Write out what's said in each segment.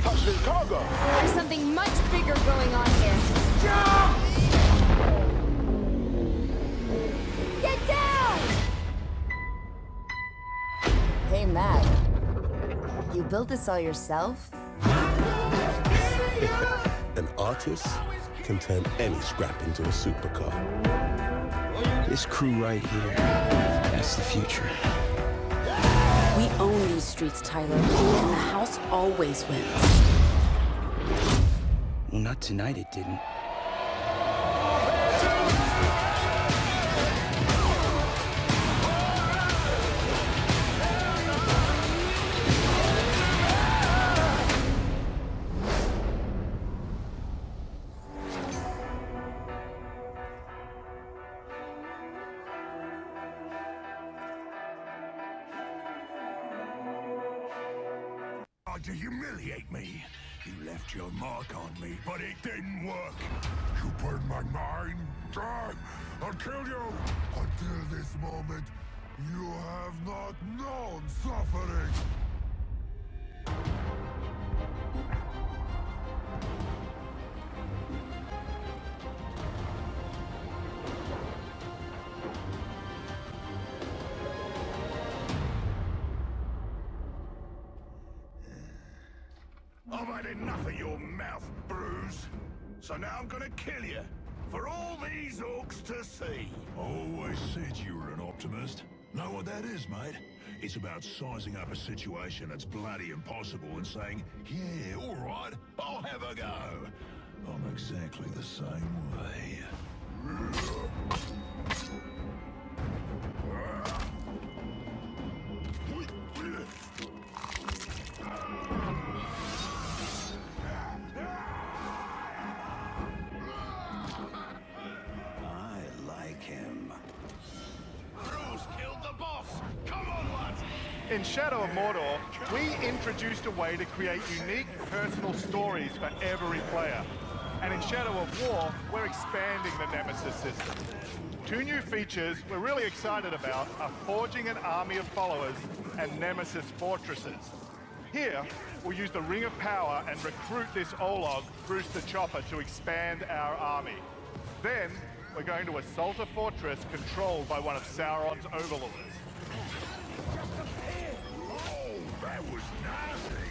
just touched his cargo. There's something much bigger going on here. Jump! Get down! Hey, Matt. You built this all yourself? An artist can turn any scrap into a supercar. This crew right here, that's the future. We own these streets, Tyler, and the house always wins. Well, not tonight it didn't. To humiliate me. You left your mark on me, but it didn't work. You burned my mind. I'll kill you. Until this moment, you have not known suffering. I've had enough of your mouth, Bruce. So now I'm gonna kill you, for all these orcs to see. Always said you were an optimist. Know what that is, mate? It's about sizing up a situation that's bloody impossible and saying, yeah, all right, I'll have a go. I'm exactly the same way. In Shadow of Mordor, we introduced a way to create unique personal stories for every player. And in Shadow of War, we're expanding the Nemesis system. Two new features we're really excited about are forging an army of followers and Nemesis fortresses. Here, we'll use the Ring of Power and recruit this Olog, Rooster Chopper, to expand our army. Then, we're going to assault a fortress controlled by one of Sauron's overlords. That was nasty.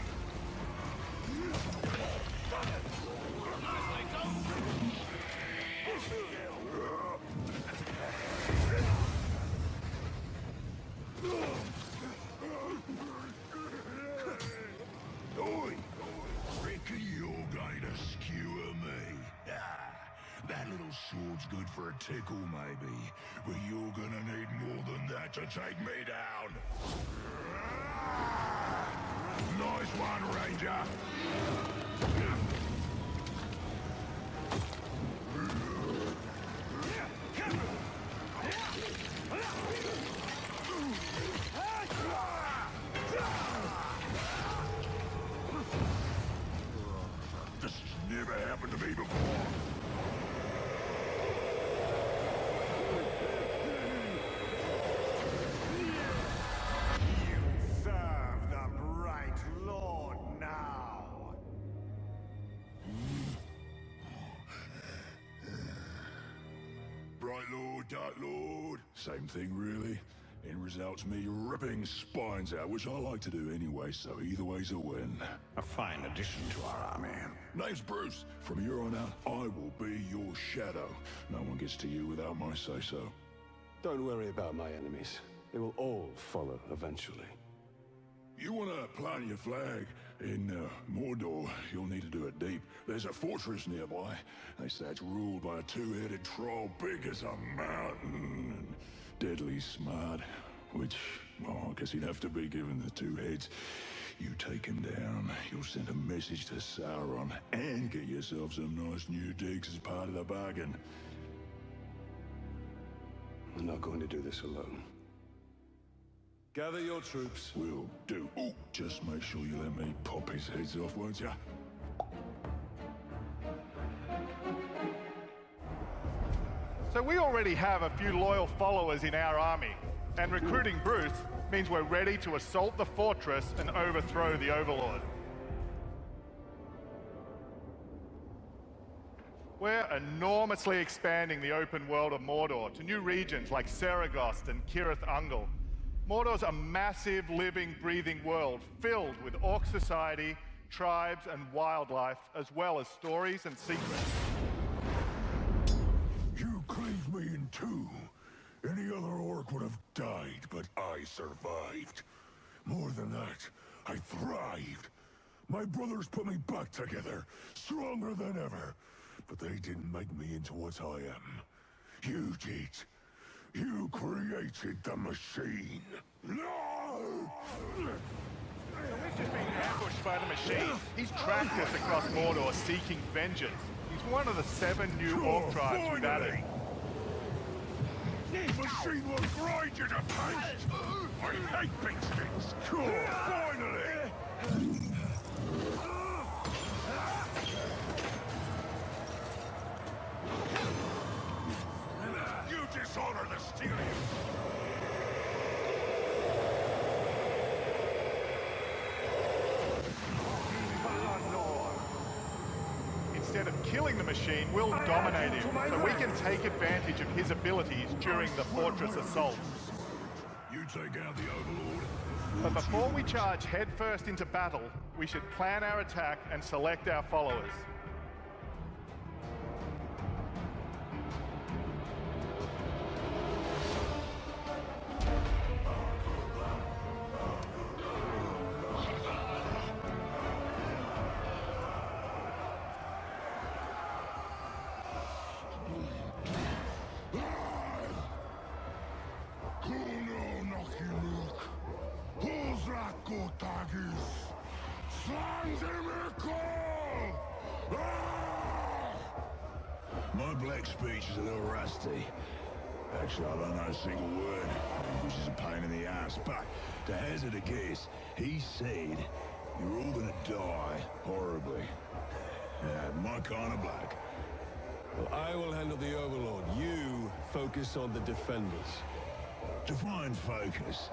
Reckon you're going to skewer me? That little sword's good for a tickle, maybe, but you're gonna need more than that to take me down. Nice one, Ranger. This never happened to me before. Dark Lord. Same thing, really. End result's me ripping spines out, which I like to do anyway, so either way's a win. A fine addition to our army. Name's Bruce. From here on out, I will be your shadow. No one gets to you without my say-so. Don't worry about my enemies. They will all follow eventually. You want to plant your flag in Mordor, you'll need to do it deep. There's a fortress nearby. They say it's ruled by a two-headed troll big as a mountain and deadly smart. Which, well, I guess he'd have to be given the two heads. You take him down, you'll send a message to Sauron and get yourself some nice new digs as part of the bargain. I'm not going to do this alone. Gather your troops. Will do. Oh, just make sure you let me pop his heads off, won't ya? So we already have a few loyal followers in our army, and recruiting Bruce means we're ready to assault the fortress and overthrow the Overlord. We're enormously expanding the open world of Mordor to new regions like Saragost and Cirith Ungol. Mordor's a massive, living, breathing world filled with orc society, tribes, and wildlife, as well as stories and secrets. You cleaved me in two. Any other orc would have died, but I survived. More than that, I thrived. My brothers put me back together, stronger than ever. But they didn't make me into what I am. You did. You created the machine. No! We've just been ambushed by the machine. He's tracked us across Mordor seeking vengeance. He's one of the 7 new orc tribes we've added. Machine will grind you to paste! I hate big sticks! Finally! You dishonor the Styrians! Instead of killing the machine, we'll dominate him, so we can take advantage of his abilities during the fortress assault. You take out the Overlord. But before we charge headfirst into battle, we should plan our attack and select our followers. My black speech is a little rusty. Actually, I don't know a single word, which is a pain in the ass. But to hazard a guess, he said you're all gonna die horribly. Yeah, my kind of black. Well, I will handle the Overlord. You focus on the defenders. Define focus.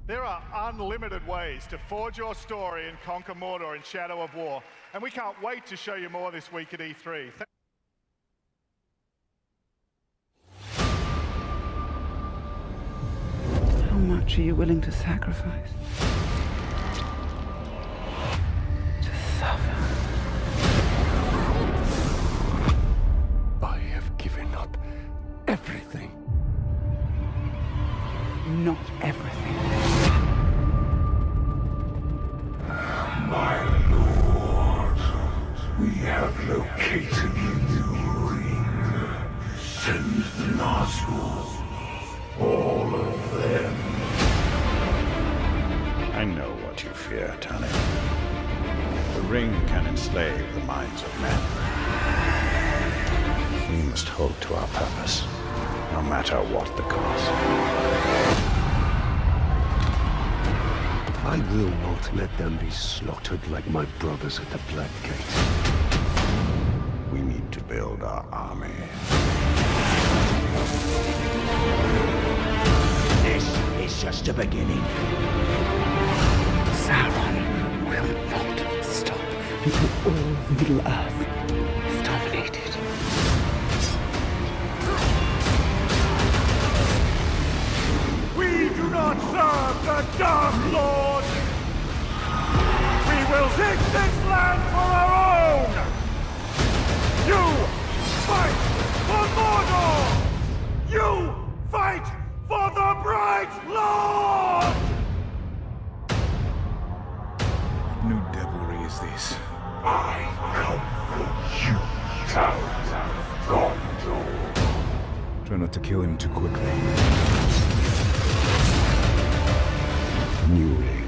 There are unlimited ways to forge your story and conquer Mordor in Shadow of War, and we can't wait to show you more this week at E3. How much are you willing to sacrifice? To suffer? I have given up everything. Not everything. My lord, we have located the new ring. Send the Nazgûl, all of them. I know what you fear, Tony. The ring can enslave the minds of men. We must hold to our purpose, no matter what the cost. I will not let them be slaughtered like my brothers at the Black Gate. We need to build our army. This is just the beginning. Sauron will not stop until all Middle-earth is dominated. We do not serve the Dark Lord! We will take this land for our own! You fight for Mordor! You fight for the Bright Lord! What new devilry is this? I come for you, Town of Gondor. Try not to kill him too quickly. New ring.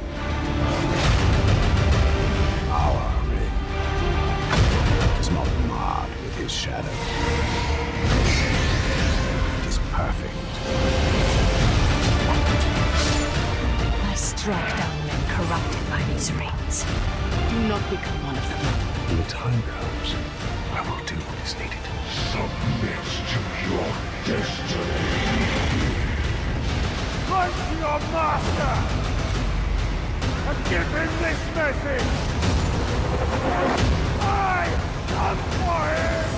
Our ring is not marred with his shadow. It is perfect. I strike down men corrupted by these rings. Do not become one of them. When the time comes, I will do what is needed. Submit to your destiny. Run to your master! And give him this message! I come for him!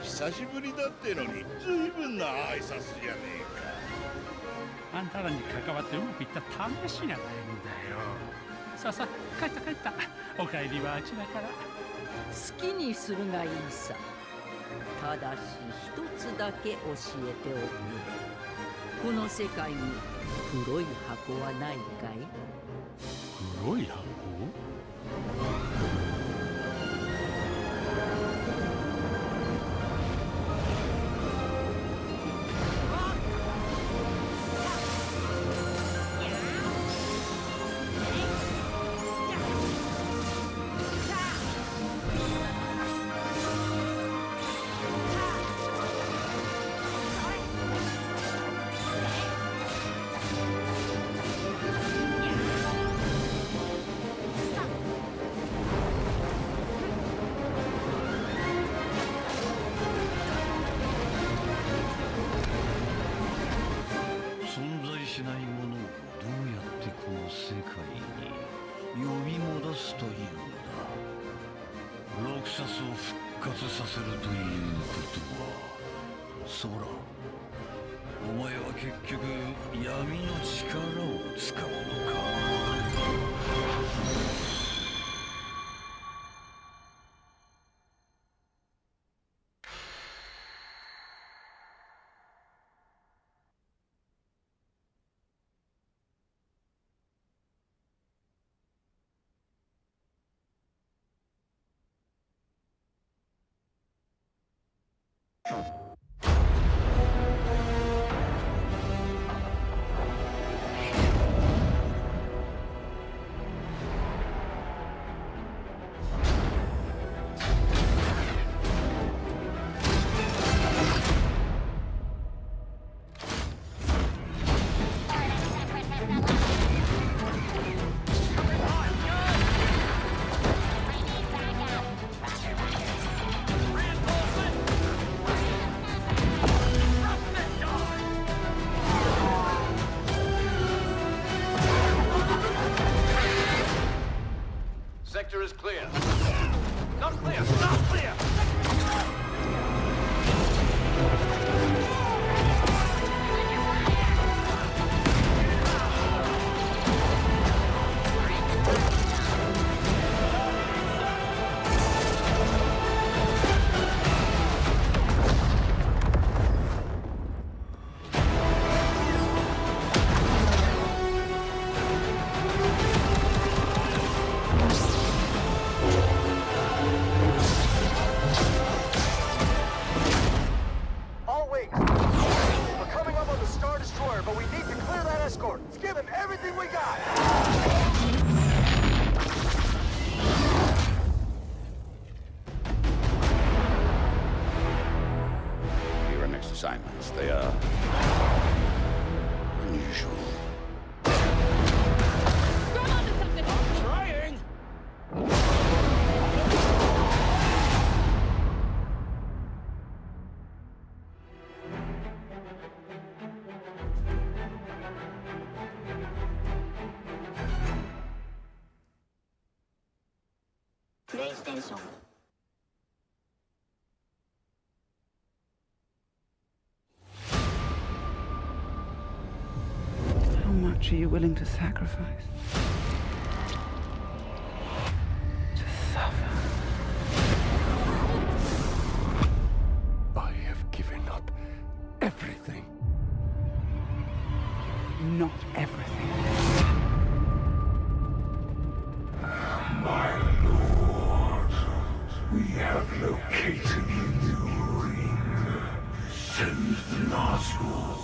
久しぶりだってのに随分な挨拶じゃねえか。あんたらに関わってうまくいった試しがないんだよ。さあさあ、帰ったお帰りはあちらから。好きにするがいいさ。ただし一つだけ教えておくれ。この世界に黒い箱はないかい？黒い箱？しないものをどうやってこの世界に呼び戻すというんだ。ロクサスを復活させるということは、ソラ、お前は結局闇の力を使うのか。raison. How much are you willing to sacrifice? To suffer? I have given up everything. Not everything. My lord, we have located the new ring. Send the Nazgûl.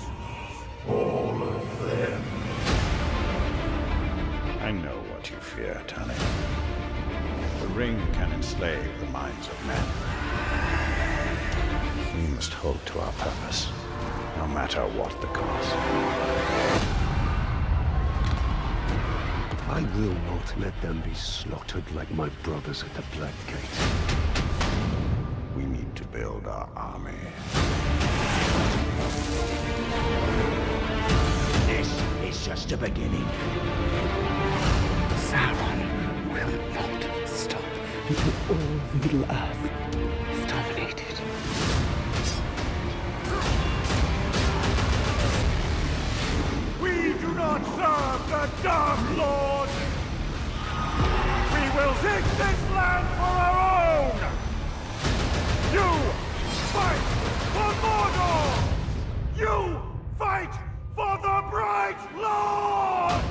All of them. I know what you fear, Tani. The ring can enslave the minds of men. We must hold to our purpose, no matter what the cost. I will not let them be slaughtered like my brothers at the Black Gate. We need to build our army. This is just the beginning. Sauron will not stop until all Middle-earth is dominated. We do not serve the Dark Lord! We will take this land for our own! You fight for Mordor! You fight for the Bright Lord!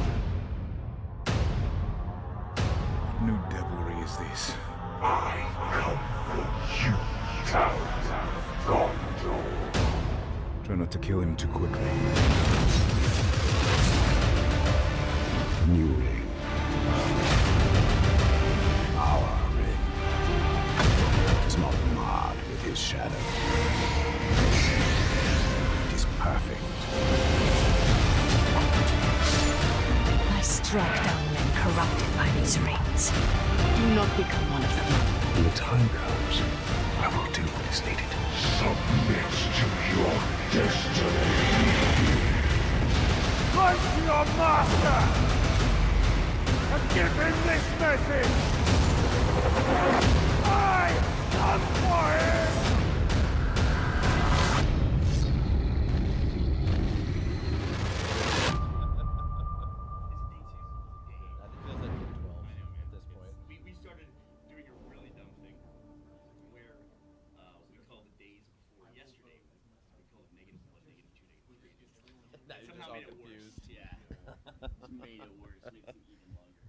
What new devilry is this? I come for you, Town of Gondor. Try not to kill him too quickly. New ring. Our ring is not marred with his shadow. It is perfect. I struck down men corrupted by these rings. Do not become one of them. When the time comes, I will do what is needed. Submit to your destiny. Fight to your master! And give him this message! I come for him! We started doing a really dumb thing where we call the days before yesterday. We call it -1, -2, -3. Somehow made it worse. Yeah. Just made it worse. Made it seem even longer.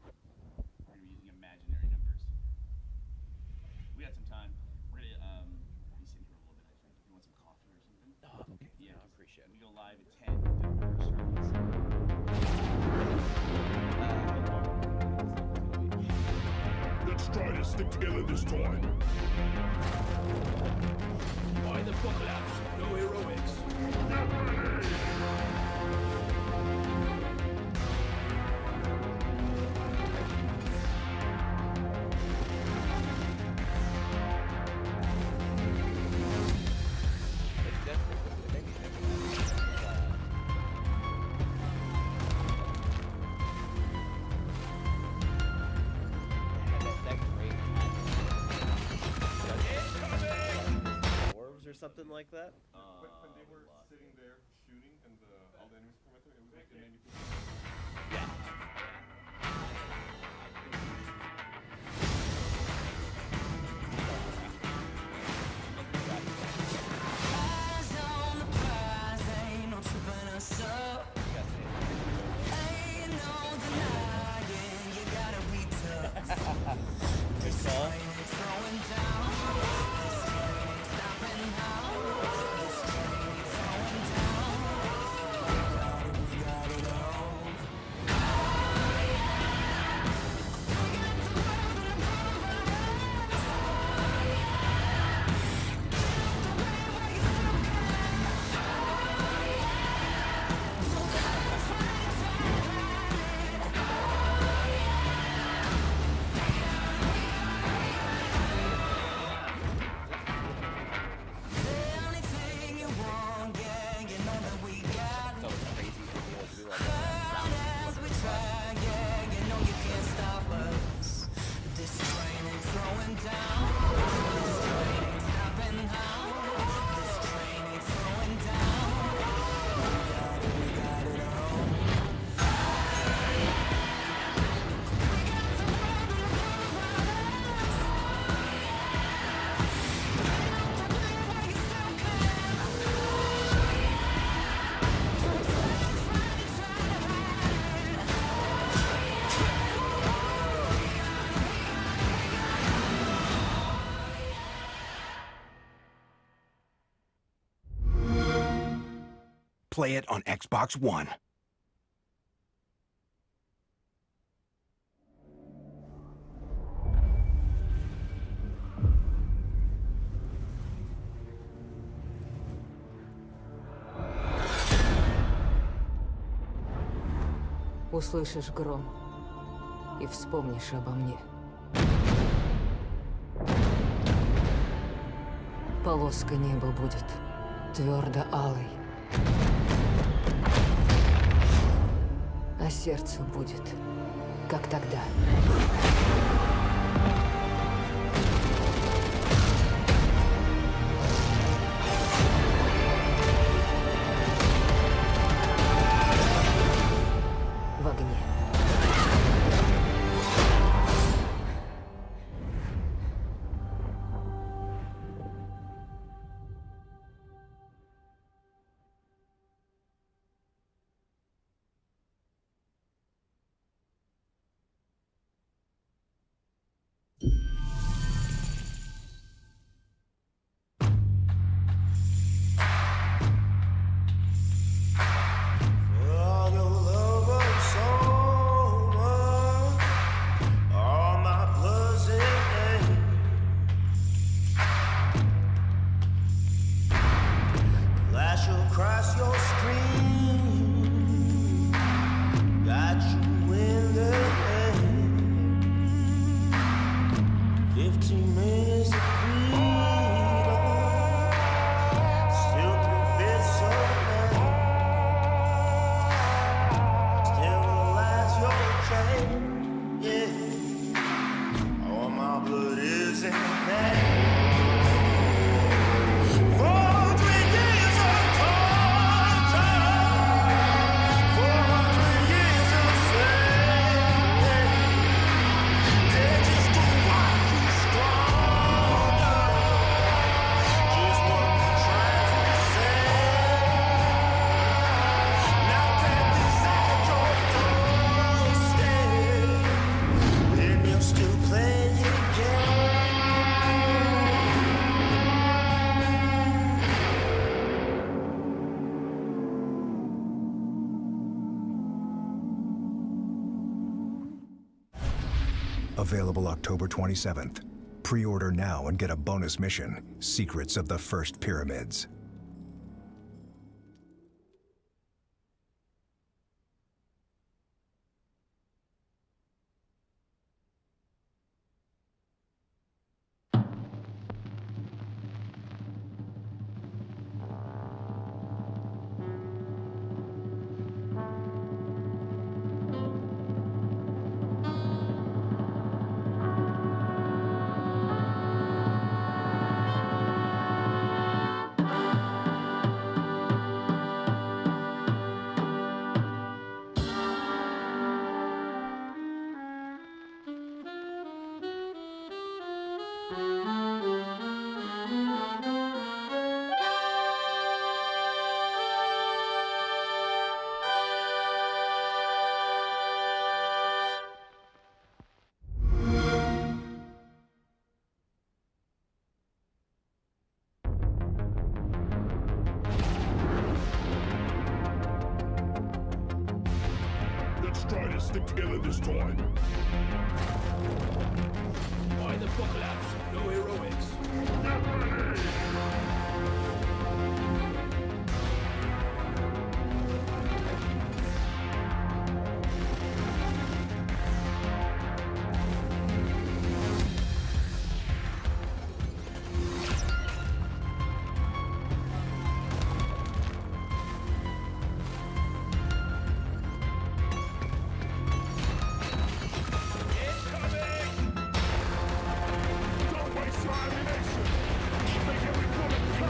We were using imaginary numbers. We got some time. We're gonna be sitting here a little bit, I think. You want some coffee or something? Oh, okay. Yeah, I appreciate it. We go live at 10. We're starting at 7. Let's try to stick together this time. Why the fuck collapse? No heroics. Or something like that. When they were sitting there shooting and all the enemies come out there, it was like it made me feel. Yeah. Good call. Play it on Xbox One. Услышишь гром и вспомнишь обо мне. Полоска неба будет твердо алой, а сердце будет, как тогда. В огне. Available October 27th. Pre-order now and get a bonus mission, Secrets of the First Pyramids. Let's try to stick together this time. By the apocalypse, no heroics. Don't waste your ammunition. Make every bullet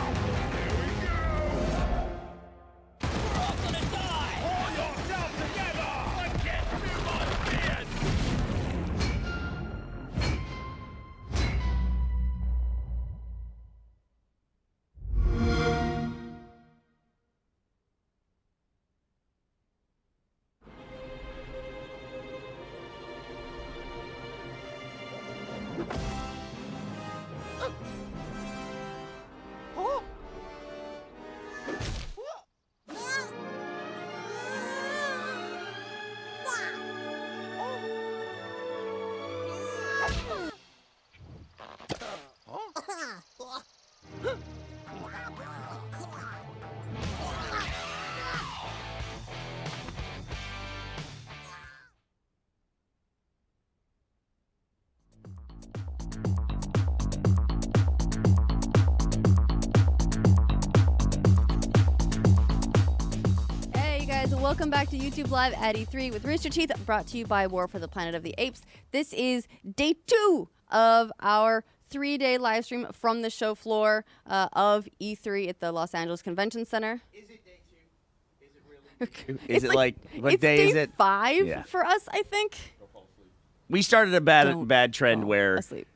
welcome back to YouTube Live at E3 with Rooster Teeth, brought to you by War for the Planet of the Apes. This is day 2 of our 3-day live stream from the show floor of E3 at the Los Angeles Convention Center. Is it day 2? Is it really? Is it like what day is it? It's day 5 for us, I think. We started a bad trend where asleep.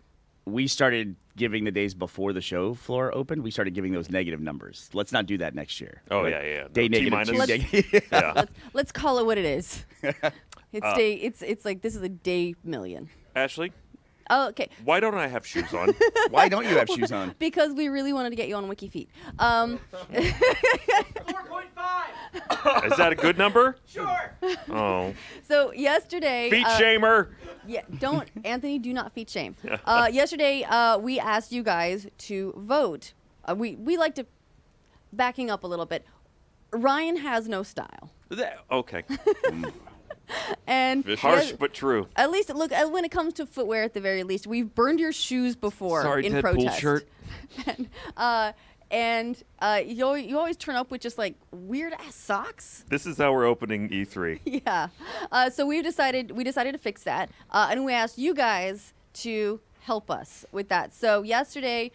We started giving the days before the show floor opened. We started giving those negative numbers. Let's not do that next year. Oh, Like, yeah. Day No, negative T-minus. 2. Yeah. Let's call it what it is. It's like this is a day million. Ashley, Oh, okay. why don't I have shoes on? Why don't you have shoes on? Because we really wanted to get you on Wiki Feet. 4.5. Is that a good number? Sure. Oh. So yesterday, Feet shamer. Yeah, don't Anthony, do not feet shame. Yesterday, we asked you guys to vote. We like to backing up a little bit. Ryan has no style, Okay. and Harsh but true. At least look when it comes to footwear. At the very least, we've burned your shoes before Sorry, in Deadpool protest. shirt. And you always turn up with just like weird ass socks. This is how we're opening E3. Yeah. So we decided to fix that, and we asked you guys to help us with that. So yesterday,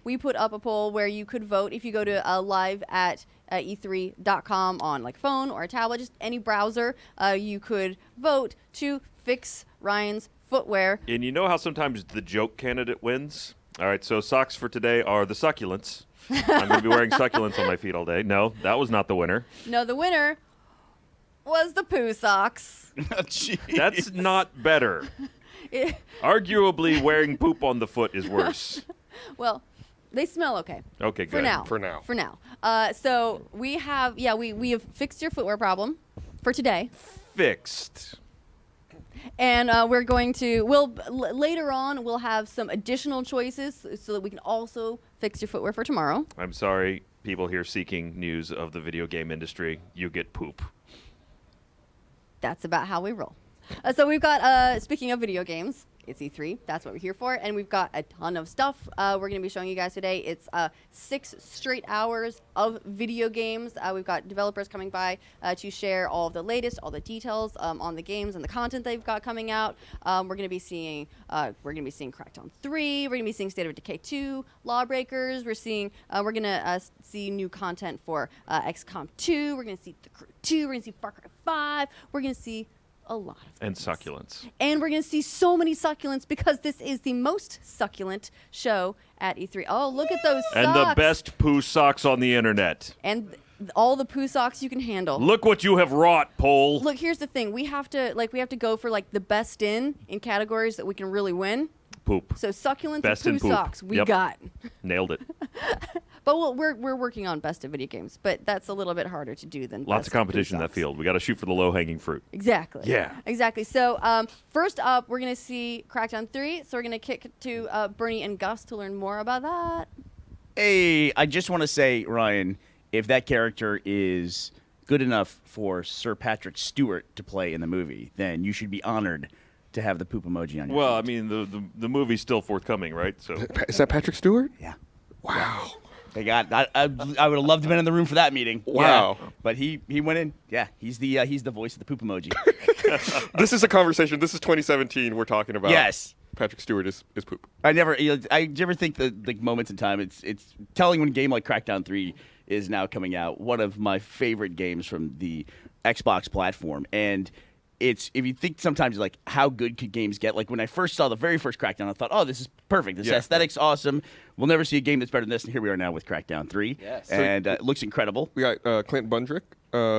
we put up a poll where you could vote if you go to live at e3.com on like phone or a tablet, just any browser. You could vote to fix Ryan's footwear. And you know how sometimes the joke candidate wins? All right, so socks for today are the succulents. I'm going to be wearing succulents on my feet all day. No, that was not the winner. No, the winner was the poo socks. That's not better. Arguably, wearing poop on the foot is worse. Well, they smell okay. Okay, For good. now. For now. For now. So we have fixed your footwear problem for today. Fixed. And we're going to, later on, we'll have some additional choices so that we can also fix your footwear for tomorrow. I'm sorry, people here seeking news of the video game industry. You get poop. That's about how we roll. So we've got, speaking of video games, it's E3. That's what we're here for. And we've got a ton of stuff we're going to be showing you guys today. It's 6 straight hours of video games. We've got developers coming by to share all of the latest, all the details on the games and the content they've got coming out. We're going to be seeing Crackdown 3. We're going to be seeing State of Decay 2, Lawbreakers. We're going to see new content for XCOM 2. We're going to see The Crew 2. We're going to see Far Cry 5. We're going to see a lot of And succulents. And we're going to see so many succulents because this is the most succulent show at E3. Oh, look at those socks. And the best poo socks on the internet. And all the poo socks you can handle. Look what you have wrought, Pole. Look, here's the thing. We have to go for like the best in categories that we can really win. Poop. So succulents Best and in poo poop. socks we Yep. got. Nailed it. But we're working on best of video games, but that's a little bit harder to do than Lots best of competition in that field. We got to shoot for the low-hanging fruit. Exactly. Yeah. Exactly. So first up, we're going to see Crackdown 3. So we're going to kick to Bernie and Gus to learn more about that. Hey, I just want to say, Ryan, if that character is good enough for Sir Patrick Stewart to play in the movie, then you should be honored to have the poop emoji on your Well, feet. I mean, the movie's still forthcoming, right? So Is that Patrick Stewart? Yeah. Wow. They got. I would have loved to have been in the room for that meeting. Wow. Yeah. But he went in. Yeah. He's the voice of the poop emoji. This is a conversation. This is 2017. We're talking about. Yes. Patrick Stewart is poop. I never think that like moments in time. It's telling when a game like Crackdown 3 is now coming out. One of my favorite games from the Xbox platform, and it's if you think sometimes like how good could games get. Like when I first saw the very first Crackdown, I thought, oh, this is perfect. This aesthetic's awesome. We'll never see a game that's better than this. And here we are now with Crackdown 3. Yes. And it looks incredible. We got Clint Bundrick,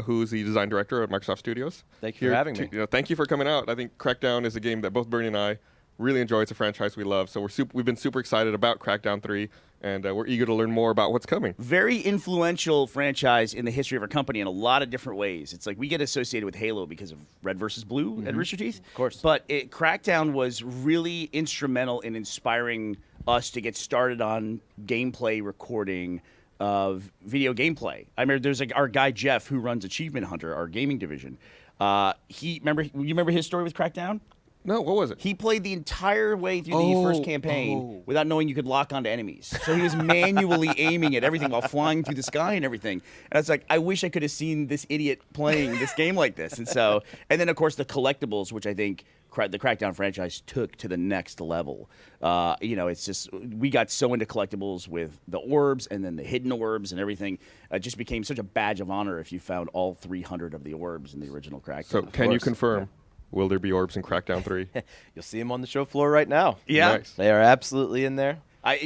who's the design director at Microsoft Studios. Thank you for having me. Thank you for coming out. I think Crackdown is a game that both Bernie and I really enjoy. It's a franchise we love. So we've been super excited about Crackdown 3. And we're eager to learn more about what's coming. Very influential franchise in the history of our company in a lot of different ways. It's like we get associated with Halo because of Red vs. Blue at Rooster Teeth. Of course. But Crackdown was really instrumental in inspiring us to get started on gameplay recording of video gameplay. I mean, there's like our guy Jeff who runs Achievement Hunter, our gaming division. You remember his story with Crackdown? No, what was it? He played the entire way through the first campaign without knowing you could lock onto enemies. So he was manually aiming at everything while flying through the sky and everything. And I was like, I wish I could have seen this idiot playing this game like this. And then, of course, the collectibles, which I think the Crackdown franchise took to the next level. It's just, we got so into collectibles with the orbs and then the hidden orbs and everything. It just became such a badge of honor if you found all 300 of the orbs in the original Crackdown. So can you confirm? Will there be orbs in Crackdown 3? You'll see them on the show floor right now. Yeah. Nice. They are absolutely in there.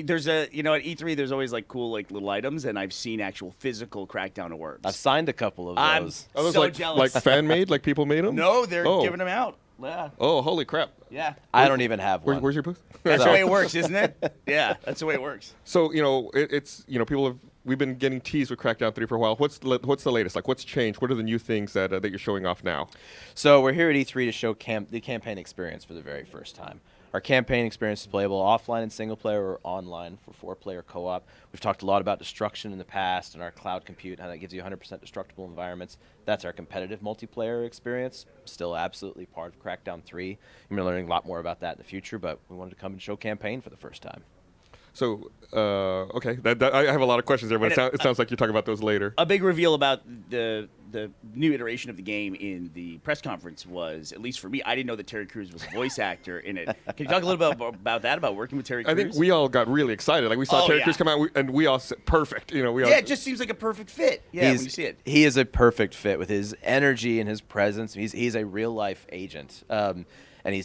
There's at E3 there's always like cool like little items, and I've seen actual physical Crackdown orbs. I've signed a couple of those. Are those so like, jealous. like fan made? Like people made them? No, they're giving them out. Yeah. Oh, holy crap! Yeah. I don't even have one. Where's your booth? That's the way it works, isn't it? Yeah, that's the way it works. So we've been getting teased with Crackdown 3 for a while. What's the latest? Like, what's changed? What are the new things that you're showing off now? So we're here at E3 to show the campaign experience for the very first time. Our campaign experience is playable offline and single player or online for 4-player co-op. We've talked a lot about destruction in the past and our cloud compute, how that gives you 100% destructible environments. That's our competitive multiplayer experience, still absolutely part of Crackdown 3. We're learning a lot more about that in the future, but we wanted to come and show campaign for the first time. So, okay, I have a lot of questions there, but it sounds like you're talking about those later. A big reveal about the new iteration of the game in the press conference was, at least for me, I didn't know that Terry Crews was a voice actor in it. Can you talk a little bit about that, about working with Terry Crews? I think we all got really excited. Like, we saw Terry Crews come out, and we all said, perfect. It just seems like a perfect fit. Yeah, when you see it. He is a perfect fit with his energy and his presence. He's a real-life agent. And he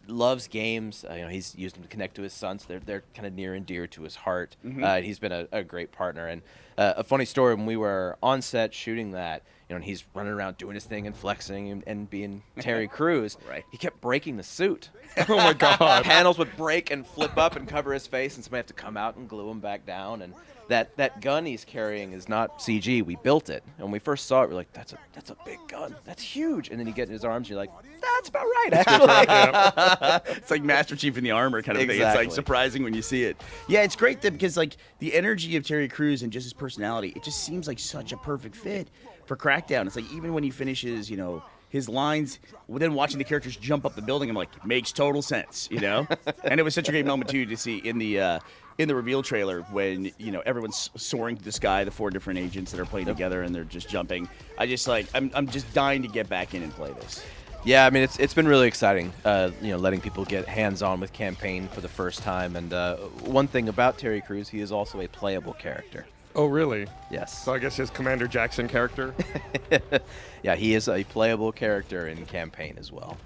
loves games. He's used them to connect to his son, so they're kind of near and dear to his heart. Mm-hmm. He's been a great partner. And a funny story, when we were on set shooting that, and he's running around doing his thing and flexing and being Terry Crews, right. He kept breaking the suit. Oh, my God. Panels would break and flip up and cover his face, and somebody have to come out and glue him back down. And that gun he's carrying is not CG. We built it. And when we first saw it, we're like, that's a big gun. That's huge. And then you get in his arms, and you're like, that's about right, actually. It's like Master Chief in the armor kind of thing. It's Exactly. like surprising when you see it. Yeah, it's great because like the energy of Terry Crews and just his personality, it just seems like such a perfect fit for Crackdown. It's like even when he finishes, his lines, then watching the characters jump up the building, I'm like, it makes total sense, And it was such a great moment too to see in the reveal trailer when everyone's soaring to the sky, the 4 different agents that are playing together and they're just jumping. I'm just dying to get back in and play this. Yeah, I mean, it's been really exciting, letting people get hands-on with campaign for the first time. And one thing about Terry Crews, he is also a playable character. Oh, really? Yes. So I guess his Commander Jackson character? Yeah, he is a playable character in campaign as well.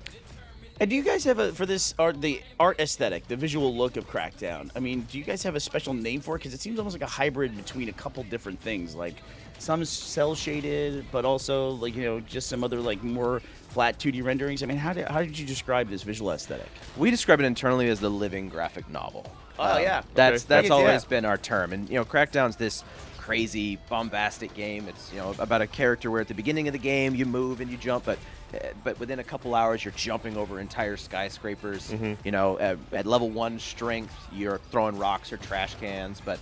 And do you guys have the art aesthetic, the visual look of Crackdown? I mean, do you guys have a special name for it? Because it seems almost like a hybrid between a couple different things, like some cell shaded, but also like just some other like more flat 2D renderings. I mean, how did you describe this visual aesthetic? We describe it internally as the living graphic novel. Oh yeah, that's always been our term. And Crackdown's this crazy, bombastic game. It's about a character where at the beginning of the game you move and you jump, but within a couple hours you're jumping over entire skyscrapers. Mm-hmm. At level 1 strength you're throwing rocks or trash cans, but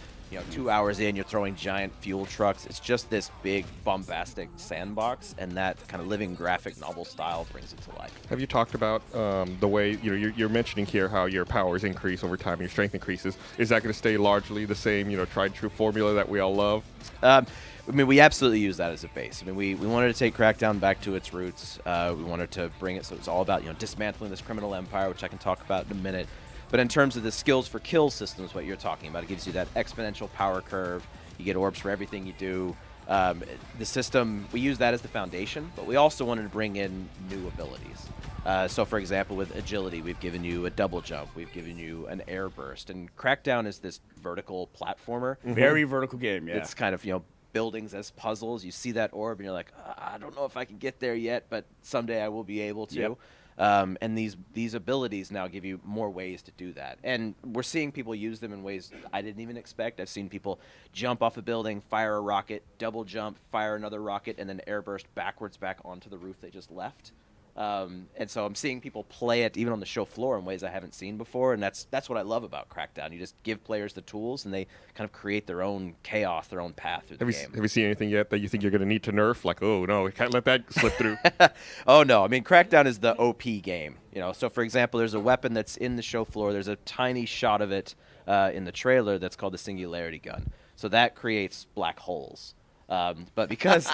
2 hours in you're throwing giant fuel trucks. It's just this big bombastic sandbox, and that kind of living graphic novel style brings it to life. Have you talked about the way you're mentioning here how your powers increase over time and your strength increases? Is that going to stay largely the same tried and true formula that we all love? I mean, we absolutely use that as a base. I mean, we wanted to take Crackdown back to its roots. We wanted to bring it so it's all about dismantling this criminal empire, which I can talk about in a minute. But in terms of the skills for kill systems, what you're talking about, it gives you that exponential power curve. You get orbs for everything you do. The system, we use that as the foundation, but we also wanted to bring in new abilities. So, for example, with agility, we've given you a double jump. We've given you an air burst. And Crackdown is this vertical platformer. Mm-hmm. Very vertical game, yeah. It's kind of, buildings as puzzles. You see that orb, and you're like, I don't know if I can get there yet, but someday I will be able to. Yep. And these abilities now give you more ways to do that. And we're seeing people use them in ways I didn't even expect. I've seen people jump off a building, fire a rocket, double jump, fire another rocket, and then airburst backwards back onto the roof they just left. And so I'm seeing people play it even on the show floor in ways I haven't seen before, and that's what I love about Crackdown. You just give players the tools, and they kind of create their own chaos, their own path through the game. Have you seen anything yet that you think you're going to need to nerf? Like, oh no, we can't let that slip through. Oh no, I mean Crackdown is the OP game. So for example, there's a weapon that's in the show floor. There's a tiny shot of it in the trailer that's called the Singularity Gun. So that creates black holes. But because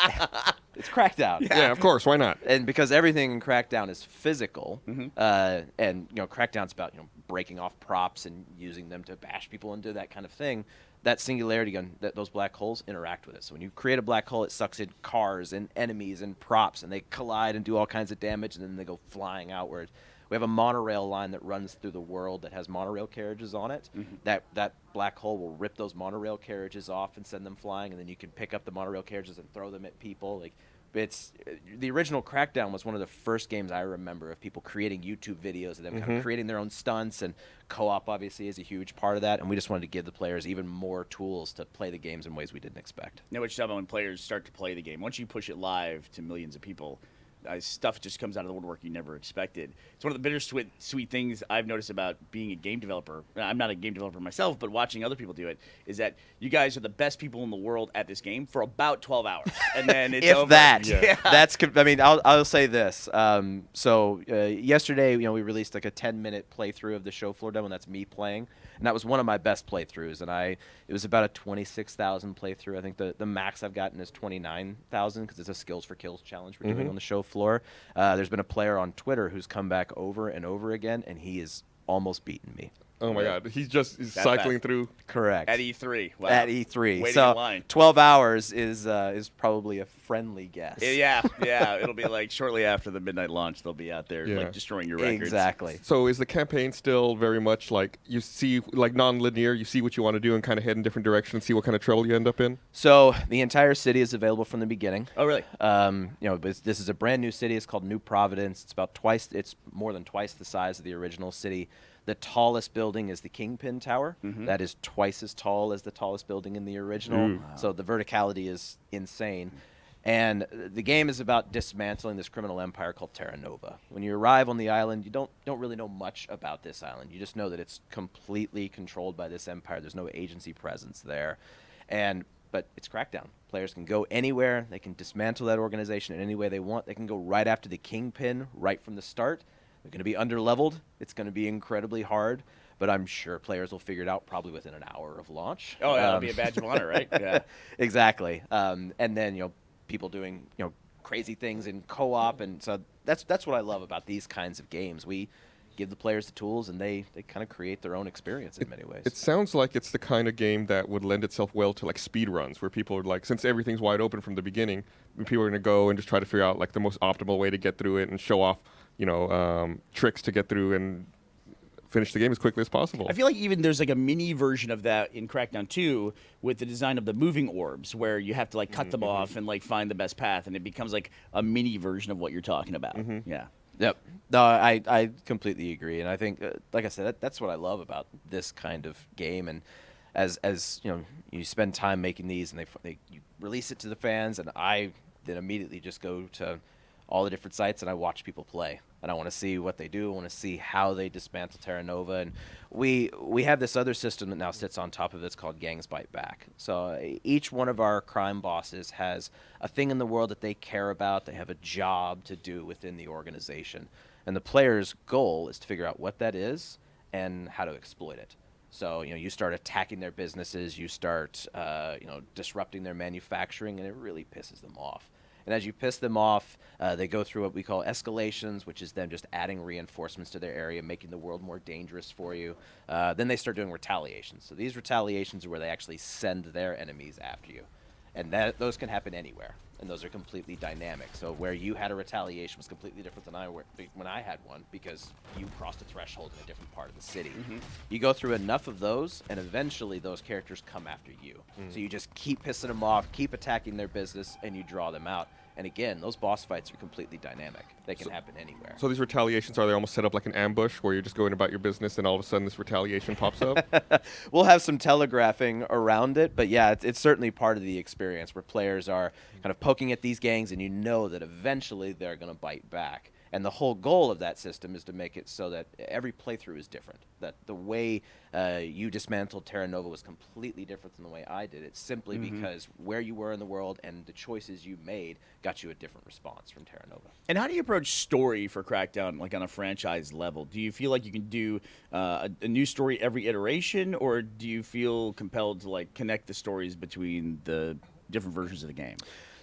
it's Crackdown. Yeah, of course. Why not? And because everything in Crackdown is physical, and Crackdown's about breaking off props and using them to bash people and do that kind of thing. That Singularity Gun, those black holes interact with it. So when you create a black hole, it sucks in cars and enemies and props, and they collide and do all kinds of damage, and then they go flying outward. We have a monorail line that runs through the world that has monorail carriages on it. That black hole will rip those monorail carriages off and send them flying, and then you can pick up the monorail carriages and throw them at people. The original Crackdown was one of the first games I remember of people creating YouTube videos of them kind of creating their own stunts, and co-op obviously is a huge part of that, and we just wanted to give the players even more tools to play the games in ways we didn't expect. Now, what you're talking about when players start to play the game, once you push it live to millions of people, stuff just comes out of the woodwork you never expected. It's one of the bittersweet things I've noticed about being a game developer. I'm not a game developer myself, but watching other people do it, is that you guys are the best people in the world at this game for about 12 hours, and then it's if over. that. Yeah. That's. I mean, I'll say this. Yesterday, we released like a 10-minute playthrough of the show floor demo, and that's me playing, and that was one of my best playthroughs. And it was about a 26,000 playthrough. I think the max I've gotten is 29,000 because it's a skills for kills challenge we're doing on the show floor. There's been a player on Twitter who's come back over and over again, and he is almost beaten me. Oh my God, he's cycling through. Correct. At E3. Wow. At E3. Waiting so in line. 12 hours is probably a friendly guess. Yeah. It'll be like shortly after the midnight launch, they'll be out there like destroying your records. Exactly. So is the campaign still very much like you see, like non-linear? You see what you want to do and kind of head in different directions, see what kind of trouble you end up in? So the entire city is available from the beginning. Oh, really? This is a brand new city. It's called New Providence. It's more than twice the size of the original city. The tallest building is the Kingpin Tower. That is twice as tall as the tallest building in the original. Wow. So the verticality is insane. And the game is about dismantling this criminal empire called Terra Nova. When you arrive on the island, you don't really know much about this island. You just know that it's completely controlled by this empire. There's no agency presence there. But it's Crackdown. Players can go anywhere. They can dismantle that organization in any way they want. They can go right after the Kingpin right from the start. They're going to be underleveled. It's going to be incredibly hard, but I'm sure players will figure it out probably within an hour of launch. Oh, yeah, it'll be a badge of honor, right? Yeah. Exactly. And then, people doing, crazy things in co-op, and so that's what I love about these kinds of games. We give the players the tools, and they kind of create their own experience in many ways. It sounds like it's the kind of game that would lend itself well to like speed runs, where people are like, since everything's wide open from the beginning, people are going to go and just try to figure out like the most optimal way to get through it and show off tricks to get through and finish the game as quickly as possible. I feel like even there's like a mini version of that in Crackdown 2 with the design of the moving orbs, where you have to like cut them off and like find the best path, and it becomes like a mini version of what you're talking about. Yeah. Yep. No, I completely agree, and I think, like I said, that's what I love about this kind of game. And as you spend time making these, and you release it to the fans, and I then immediately just go to all the different sites and I watch people play, and I want to see what they do. I want to see how they dismantle Terra Nova. And we have this other system that now sits on top of it. It's called Gangs Bite Back. So each one of our crime bosses has a thing in the world that they care about. They have a job to do within the organization, and the player's goal is to figure out what that is and how to exploit it. So you start attacking their businesses, you start disrupting their manufacturing, and it really pisses them off. And as you piss them off, they go through what we call escalations, which is them just adding reinforcements to their area, making the world more dangerous for you. Then they start doing retaliations. So these retaliations are where they actually send their enemies after you. And those can happen anywhere, and those are completely dynamic. So where you had a retaliation was completely different than when I had one, because you crossed a threshold in a different part of the city. You go through enough of those, and eventually those characters come after you. So you just keep pissing them off, keep attacking their business, and you draw them out. And again, those boss fights are completely dynamic. They can happen anywhere. So these retaliations, are they almost set up like an ambush where you're just going about your business and all of a sudden this retaliation pops up? We'll have some telegraphing around it, but yeah, it's certainly part of the experience where players are kind of poking at these gangs, and you know that eventually they're going to bite back. And the whole goal of that system is to make it so that every playthrough is different. That the way you dismantled Terra Nova was completely different than the way I did. It's simply because where you were in the world and the choices you made got you a different response from Terra Nova. And how do you approach story for Crackdown, like on a franchise level? Do you feel like you can do a new story every iteration, or do you feel compelled to like connect the stories between the different versions of the game?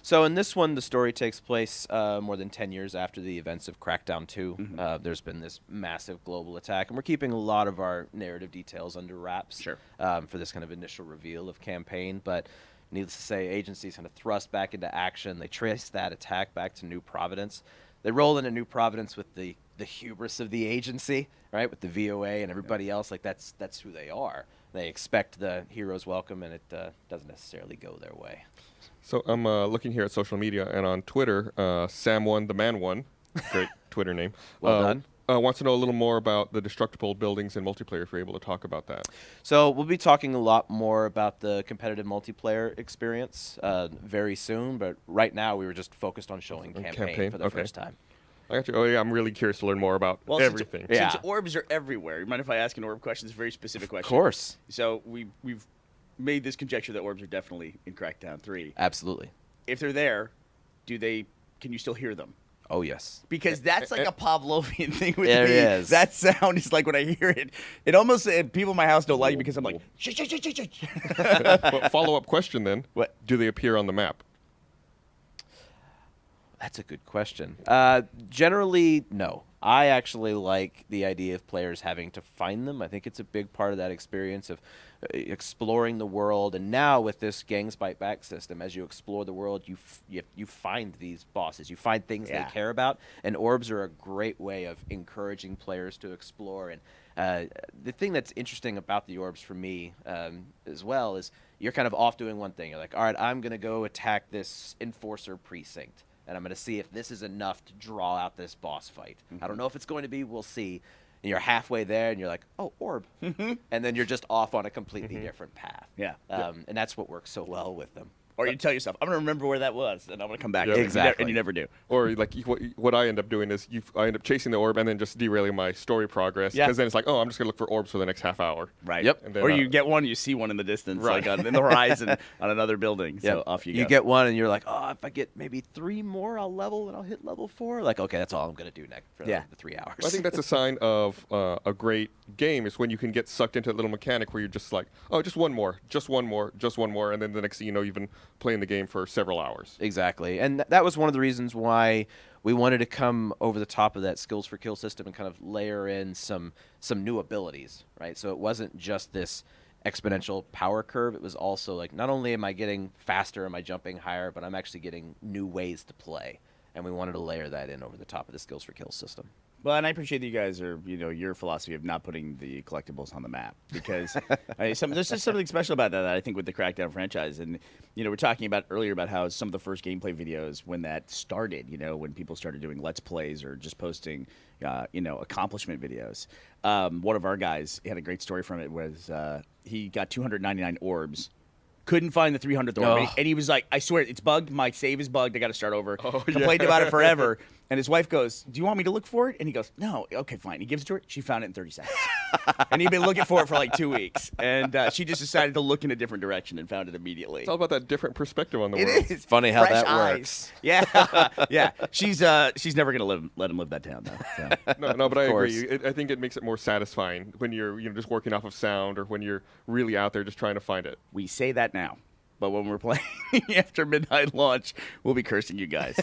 So in this one, the story takes place more than 10 years after the events of Crackdown 2. There's been this massive global attack, and we're keeping a lot of our narrative details under wraps for this kind of initial reveal of campaign. But needless to say, agencies kind of thrust back into action. They trace that attack back to New Providence. They roll into New Providence with the hubris of the agency, right, with the VOA and everybody else. Like that's who they are. They expect the hero's welcome, and it doesn't necessarily go their way. So I'm looking here at social media, and on Twitter, Sam1 the Man One, great Twitter name. Well done. Wants to know a little more about the destructible buildings and multiplayer, if you're able to talk about that. So we'll be talking a lot more about the competitive multiplayer experience very soon, but right now we were just focused on showing campaign for the first time. I got you. Oh yeah, I'm really curious to learn more about everything. Since orbs are everywhere, you mind if I ask an orb question? It's a very specific question. Of course. So we've made this conjecture that orbs are definitely in Crackdown 3. Absolutely. If they're there, can you still hear them? Oh, yes. Because that's like a Pavlovian thing with There me. it is. That sound is like when I hear it. It almost, people in my house don't like it because I'm like, shh, shh, shh, shh, shh. Well, follow-up question then. What? Do they appear on the map? That's a good question. Generally, no. I actually like the idea of players having to find them. I think it's a big part of that experience of exploring the world. And now with this Gangs Bite Back system, as you explore the world, you find these bosses. You find things they care about. And orbs are a great way of encouraging players to explore. And the thing that's interesting about the orbs for me as well is you're kind of off doing one thing. You're like, all right, I'm going to go attack this Enforcer precinct. And I'm going to see if this is enough to draw out this boss fight. I don't know if it's going to be. We'll see. And you're halfway there, and you're like, oh, orb. And then you're just off on a completely different path. Yeah. And that's what works so well with them. Or you tell yourself, I'm going to remember where that was, and I'm going to come back. Yeah. Exactly. And you never do. Or like what I end up doing is I end up chasing the orb and then just derailing my story progress. Because then it's like, oh, I'm just going to look for orbs for the next half hour. Right. Yep. And then, Or you get one, you see one in the distance, Right. like in the horizon on another building. So off you go. You get one, and you're like, oh, if I get maybe 3 more, I'll level, and I'll hit level 4. Like, okay, that's all I'm going to do next for the 3 hours. I think that's a sign of a great game is when you can get sucked into a little mechanic where you're just like, oh, just one more, and then the next thing you know, you've been playing the game for several hours. Exactly. And that was one of the reasons why we wanted to come over the top of that skills for kill system and kind of layer in some new abilities, right? So it wasn't just this exponential power curve. It was also like, not only am I getting faster, am I jumping higher, but I'm actually getting new ways to play. And we wanted to layer that in over the top of the skills for kill system. Well, and I appreciate that you guys are, your philosophy of not putting the collectibles on the map because there's just something special about that I think with the Crackdown franchise. And, we're talking about earlier about how some of the first gameplay videos when that started, when people started doing Let's Plays or just posting, accomplishment videos. One of our guys had a great story from it was he got 299 orbs. Couldn't find the 300th orb. And he was like, I swear, it's bugged. My save is bugged. I got to start over. Complained about it forever. And his wife goes, do you want me to look for it? And he goes, no. Okay, fine. He gives it to her. She found it in 30 seconds. And he'd been looking for it for like 2 weeks. And she just decided to look in a different direction and found it immediately. It's all about that different perspective on the world. It is. Funny how Fresh that eyes. works. Yeah. Yeah. She's never going to let him live that down, though. So. No, but I agree. I think it makes it more satisfying when you're just working off of sound or when you're really out there just trying to find it. We say that now. But when we're playing after midnight launch, we'll be cursing you guys.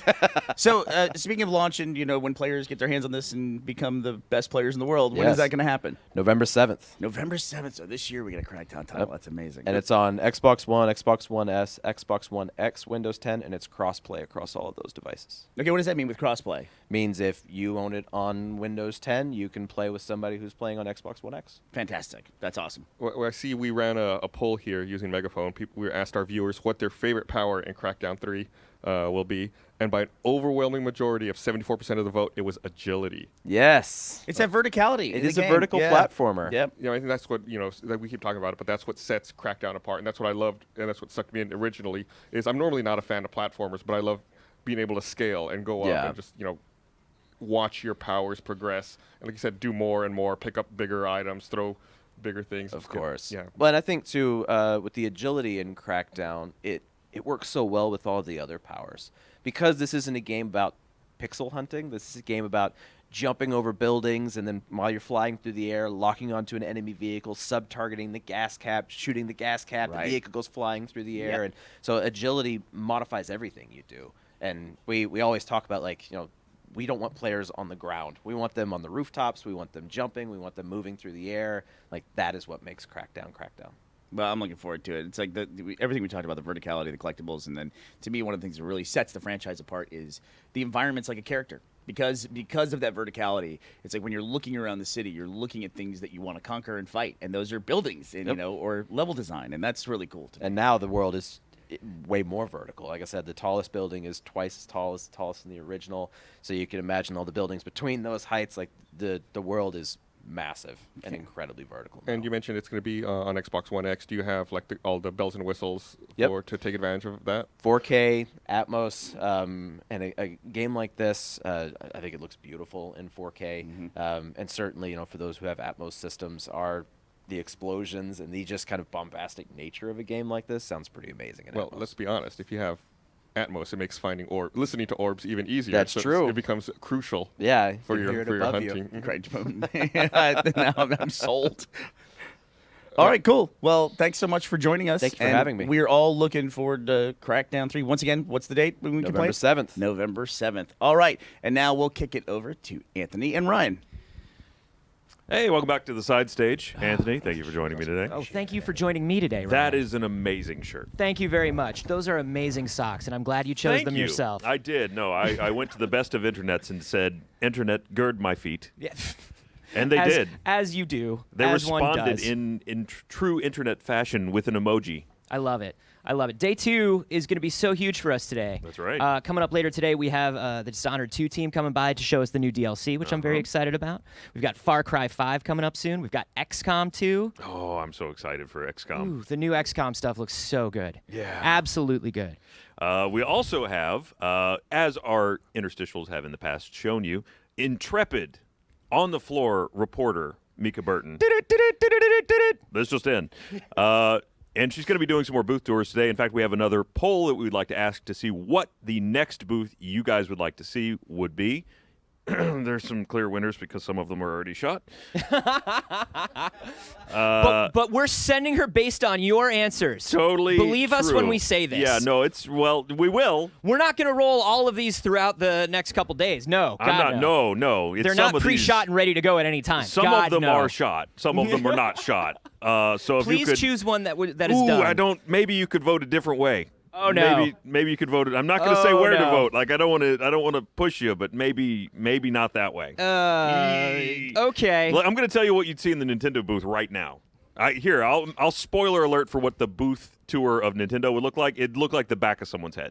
So, speaking of launch and, when players get their hands on this and become the best players in the world, when is that going to happen? November 7th. November 7th. So this year we get a Crackdown title. Yep. That's amazing. And it's on Xbox One, Xbox One S, Xbox One X, Windows 10, and it's cross-play across all of those devices. Okay, what does that mean with cross-play? Means if you own it on Windows 10, you can play with somebody who's playing on Xbox One X. Fantastic. That's awesome. Well, I see we ran a poll here using Megaphone. We asked our viewers what their favorite power in Crackdown 3 will be. And by an overwhelming majority of 74% of the vote, it was agility. Yes. It's that verticality. It is a vertical platformer. Yep. I think that's what, that we keep talking about it, but that's what sets Crackdown apart. And that's what I loved, and that's what sucked me in originally, is I'm normally not a fan of platformers, but I love being able to scale and go up and just, watch your powers progress, and like you said, do more and more, pick up bigger items, throw bigger things. Of course. Yeah. But I think too, with the agility in Crackdown, it works so well with all the other powers, because this isn't a game about pixel hunting. This is a game about jumping over buildings, and then while you're flying through the air, locking onto an enemy vehicle, sub-targeting the gas cap, shooting the gas cap, the vehicle goes flying through the air. And so agility modifies everything you do. And we always talk about, like, you know, we don't want players on the ground. We want them on the rooftops. We want them jumping. We want them moving through the air. Like, that is what makes Crackdown Crackdown. Well, I'm looking forward to it. It's like everything we talked about, the verticality, the collectibles, and then to me, one of the things that really sets the franchise apart is the environment's like a character. Because of that verticality, it's like when you're looking around the city, you're looking at things that you want to conquer and fight, and those are buildings, and you know, or level design, and that's really cool. And now the world is way more vertical. Like I said, the tallest building is twice as tall as the tallest in the original. So you can imagine all the buildings between those heights. Like the world is massive and incredibly vertical. And you mentioned it's going to be on Xbox One X. Do you have like all the bells and whistles to take advantage of that? 4K, Atmos, and a game like this, I think it looks beautiful in 4K. And certainly, you know, for those who have Atmos systems, the explosions and the just kind of bombastic nature of a game like this sounds pretty amazing. In Well, Atmos. let's be honest. If you have Atmos, it makes listening to orbs even easier. That's true. It becomes crucial. Yeah, for you hear your it above hunting. you. Great. Now I'm sold. All right, cool. Well, thanks so much for joining us. Thank you for having me. We're all looking forward to Crackdown 3. Once again, what's the date when we can play? November 7th. November 7th. All right, and now we'll kick it over to Anthony and Ryan. Hey, welcome back to the side stage. Anthony, thank you for joining me today. Oh, thank you for joining me today, Ryan. That is an amazing shirt. Thank you very much. Those are amazing socks, and I'm glad you chose Thank them you. yourself. I did. No, I went to the best of internets and said, Internet, gird my feet. Yeah. And they did. As you do. They as one responded does. in true internet fashion with an emoji. I love it. I love it. Day 2 is going to be so huge for us today. That's right. Coming up later today, we have the Dishonored 2 team coming by to show us the new DLC, which I'm very excited about. We've got Far Cry 5 coming up soon. We've got XCOM 2. Oh, I'm so excited for XCOM. Ooh, the new XCOM stuff looks so good. Yeah. Absolutely good. We also have, as our interstitials have in the past shown you, intrepid, on-the-floor reporter Mika Burton. This just in. And she's going to be doing some more booth tours today. In fact, we have another poll that we would like to ask to see what the next booth you guys would like to see would be. There's some clear winners because some of them are already shot. But we're sending her based on your answers. Totally Believe us true. when we say this. Yeah, no, we will. We're not going to roll all of these throughout the next couple days. No, God, No. It's They're some not of pre-shot these, and ready to go at any time. Some God, of them no. are shot. Some of them are not shot. So if Please you could choose one that is done. Maybe you could vote a different way. Oh no. Maybe you could vote it. I'm not going to say where to vote. Like I don't want to push you, but maybe not that way. Okay. I'm going to tell you what you'd see in the Nintendo booth right now. I'll spoiler alert for what the booth tour of Nintendo would look like. It'd look like the back of someone's head.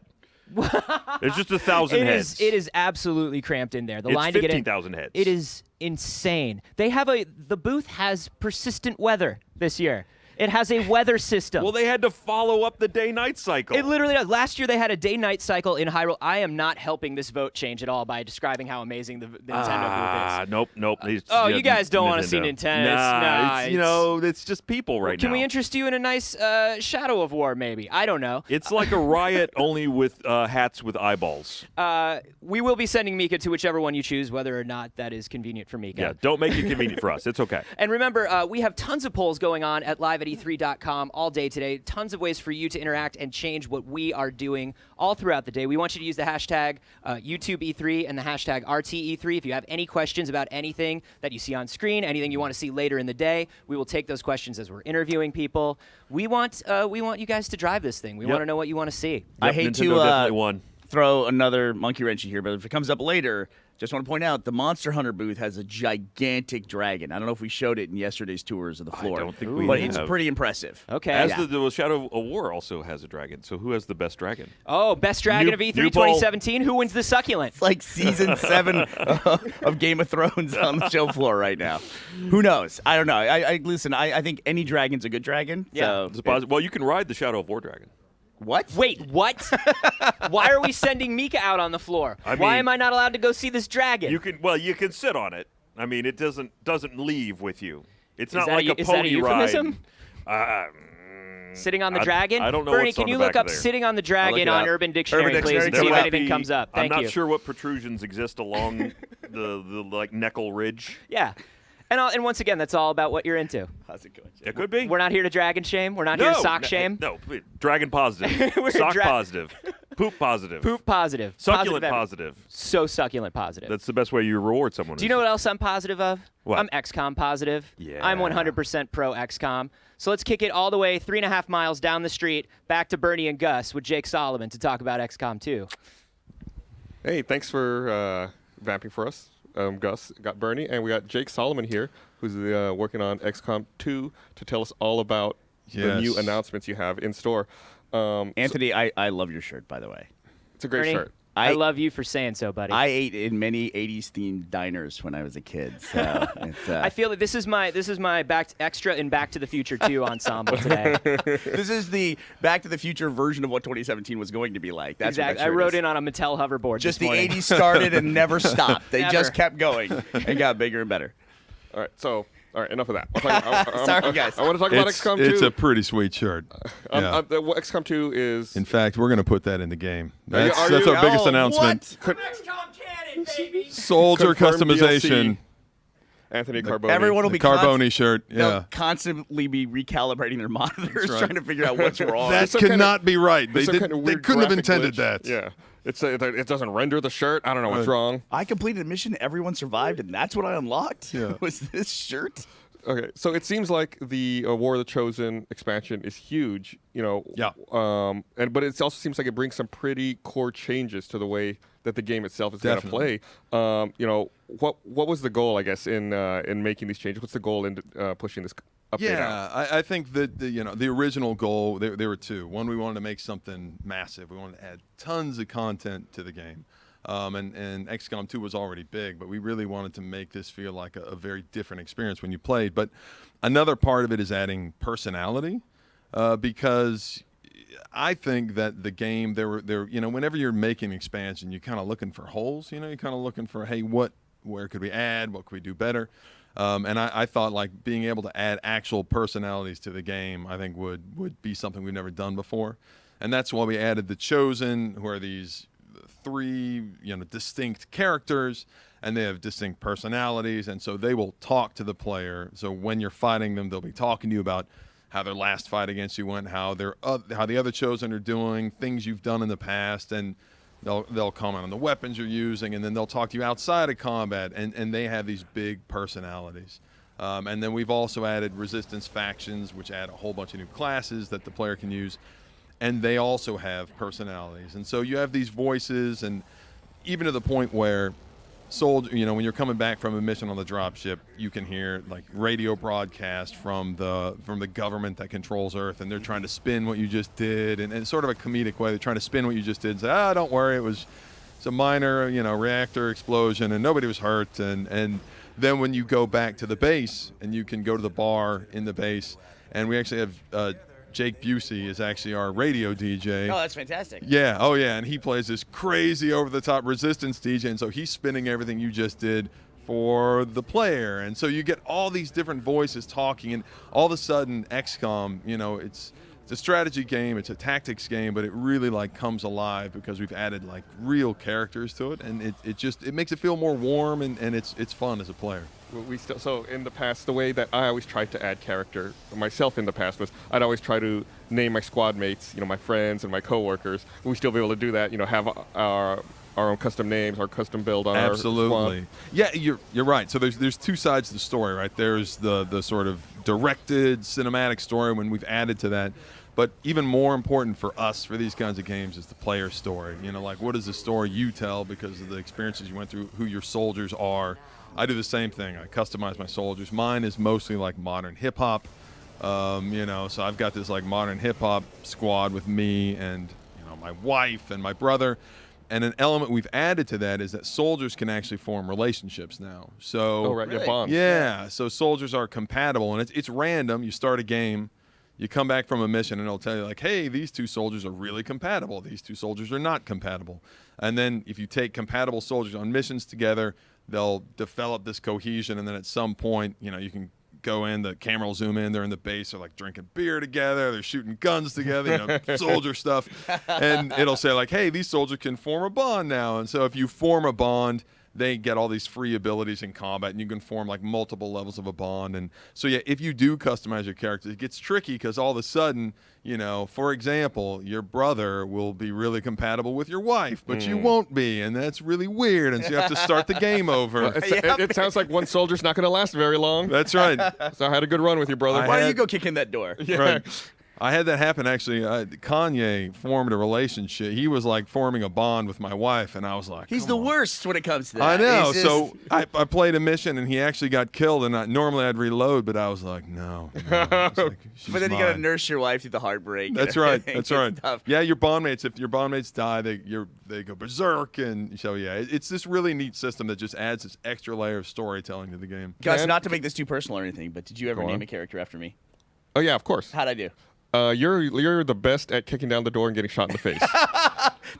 There's just 1,000 heads. It is absolutely cramped in there. The It's line to get in. 15,000 heads. It is insane. The booth has persistent weather this year. It has a weather system. Well, they had to follow up the day-night cycle. It literally does. Last year they had a day-night cycle in Hyrule. I am not helping this vote change at all by describing how amazing the Nintendo booth is. Nope. You guys don't want to see Nintendo. It's just people right now. Can we interest you in a nice Shadow of War, maybe? I don't know. It's like a riot only with hats with eyeballs. We will be sending Mika to whichever one you choose, whether or not that is convenient for Mika. Yeah, don't make it convenient for us. It's okay. And remember, we have tons of polls going on at live@e3.com all day today. Tons of ways for you to interact and change what we are doing all throughout the day. We want you to use the hashtag YouTubeE3 and the hashtag RTE3 if you have any questions about anything that you see on screen, anything you want to see later in the day. We will take those questions as we're interviewing people. We want you guys to drive this thing. We want to know what you want to see. I hate to throw another monkey wrench in here, but if it comes up later, just want to point out the Monster Hunter booth has a gigantic dragon. I don't know if we showed it in yesterday's tours of the floor. I don't think we But have. it's pretty impressive. Okay. As the Shadow of War also has a dragon. So who has the best dragon? Oh, best dragon of E3 2017. Who wins the succulent? It's like season 7 of Game of Thrones on the show floor right now. Who knows? I don't know. Listen, I think any dragon's a good dragon. Yeah. Well, you can ride the Shadow of War dragon. What? Wait, what? Why are we sending Mika out on the floor? I Why mean, am I not allowed to go see this dragon? You can sit on it. I mean, it doesn't leave with you. It's Is not that like a is that pony euphemism? ride. Sitting on the I- dragon? I don't know Bernie, what's can on you the look back up of there. sitting on the I'll look dragon it on up. Urban Dictionary, Urban please, and Dictionary, see if pull it up. anything comes up? Thank I'm you. not sure what protrusions exist along the like Neckel Ridge. Yeah. And once again, that's all about what you're into. How's it going? It could be. We're not here to dragon shame. We're not here to sock shame. No, dragon positive, We're sock dra- positive, poop positive, Poop positive. succulent Positive. positive. So succulent positive. That's the best way you reward someone. Do you know what else I'm positive of? What? I'm XCOM positive. Yeah. I'm 100% pro XCOM. So let's kick it all the way 3.5 miles down the street back to Bernie and Gus with Jake Solomon to talk about XCOM 2. Hey, thanks for vamping for us. Gus, got Bernie, and we got Jake Solomon here, who's working on XCOM 2 to tell us all about the new announcements you have in store. Anthony, I love your shirt, by the way. It's a great Bernie, shirt. I love you for saying so, buddy. I ate in many 80s themed diners when I was a kid. So it's, I feel that this is my extra in Back to the Future 2 ensemble today. this is the Back to the Future version of what 2017 was going to be like. That's exactly. What that I shirt wrote is. in on a Mattel hoverboard. Just this the morning. 80s started and never stopped. They Never. just kept going and got bigger and better. All right, so enough of that. Sorry, guys. I want to talk about XCOM 2. It's a pretty sweet shirt. Yeah. XCOM 2 is. In fact, we're going to put that in the game. Are That's you- our biggest announcement. Soldier Confirmed customization. DLC. Anthony Carboni. Everyone will be Carboni shirt. They'll Yeah. constantly be recalibrating their monitors, right. trying to figure out what's wrong. That cannot be right. They, There's some did, kind of they weird couldn't have graphic intended glitch. that. Yeah. It doesn't render the shirt. I don't know what's wrong. I completed a mission, everyone survived, and that's what I unlocked? Yeah. Was this shirt? Okay, so it seems like the War of the Chosen expansion is huge, Yeah. But it also seems like it brings some pretty core changes to the way that the game itself is going to play. What was the goal, I guess, in making these changes? What's the goal in pushing this update out? Yeah, I think that the original goal there were two. One, we wanted to make something massive. We wanted to add tons of content to the game. And XCOM 2 was already big, but we really wanted to make this feel like a very different experience when you played. But another part of it is adding personality, because I think that the game whenever you're making expansion, you're kind of looking for holes. You're kind of looking for, hey, where could we add? What could we do better? And I thought like being able to add actual personalities to the game, I think would be something we've never done before, and that's why we added the Chosen, who are these 3 distinct characters, and they have distinct personalities, and so they will talk to the player. So when you're fighting them, they'll be talking to you about how their last fight against you went, how the other Chosen are doing, things you've done in the past, and they'll comment on the weapons you're using, and then they'll talk to you outside of combat, and they have these big personalities. And then we've also added resistance factions, which add a whole bunch of new classes that the player can use. And they also have personalities. And so you have these voices, and even to the point where when you're coming back from a mission on the dropship, you can hear like radio broadcast from the government that controls Earth, and they're trying to spin what you just did, and it's sort of a comedic way. They're trying to spin what you just did and say, don't worry, it's a minor, reactor explosion, and nobody was hurt. And then when you go back to the base, and you can go to the bar in the base, and we actually have Jake Busey is actually our radio DJ. Oh, that's fantastic. Yeah, oh yeah, and he plays this crazy over-the-top resistance DJ, and so he's spinning everything you just did for the player. And so you get all these different voices talking, and all of a sudden XCOM, it's a strategy game, it's a tactics game, but it really like comes alive because we've added like real characters to it, and it makes it feel more warm, and it's fun as a player. So in the past, the way that I always tried to add character myself in the past was I'd always try to name my squad mates, my friends and my coworkers. We'd still be able to do that, have our own custom names, our custom build on our squad. Yeah, you're right. So there's two sides to the story, right? There's the sort of directed cinematic story when we've added to that. But even more important for us, for these kinds of games, is the player story. Like what is the story you tell because of the experiences you went through, who your soldiers are. I do the same thing. I customize my soldiers. Mine is mostly like modern hip hop, so I've got this like modern hip hop squad with me and my wife and my brother. And an element we've added to that is that soldiers can actually form relationships now. So bonds. Yeah, so soldiers are compatible, and it's random. You start a game, You come back from a mission and it'll tell you like, hey, these two soldiers are really compatible. These two soldiers are not compatible. And then if you take compatible soldiers on missions together, they'll develop this cohesion. And then at some point, you know, you can go in, the camera will zoom in, they're in the base, they're like drinking beer together, they're shooting guns together, you know, soldier stuff. And it'll say like, hey, these soldiers can form a bond now. And so if you form a bond, they get all these free abilities in combat, and you can form like multiple levels of a bond. And so yeah, if you do customize your character, it gets tricky because all of a sudden, you know, for example, your brother will be really compatible with your wife, but you won't be, and that's really weird. And so you have to start the game over. It sounds like one soldier's not going to last very long. That's right. So I had a good run with your brother. Why don't you go kick in that door? Yeah. Right. I had that happen, actually. Kanye formed a relationship. He was like forming a bond with my wife, and I was like, He's the worst when it comes to that. I know. He's So I played a mission, and he actually got killed, and normally I'd reload, but I was like, no. Like, but then you got to nurse your wife through the heartbreak. That's right. That's right. Tough. Yeah, your bond mates, if your bond mates die, they go berserk. And so, yeah, it's this really neat system that just adds this extra layer of storytelling to the game. Guys, not to make this too personal or anything, but did you ever name a character after me? Oh, yeah, of course. How'd I do? You're the best at kicking down the door and getting shot in the face.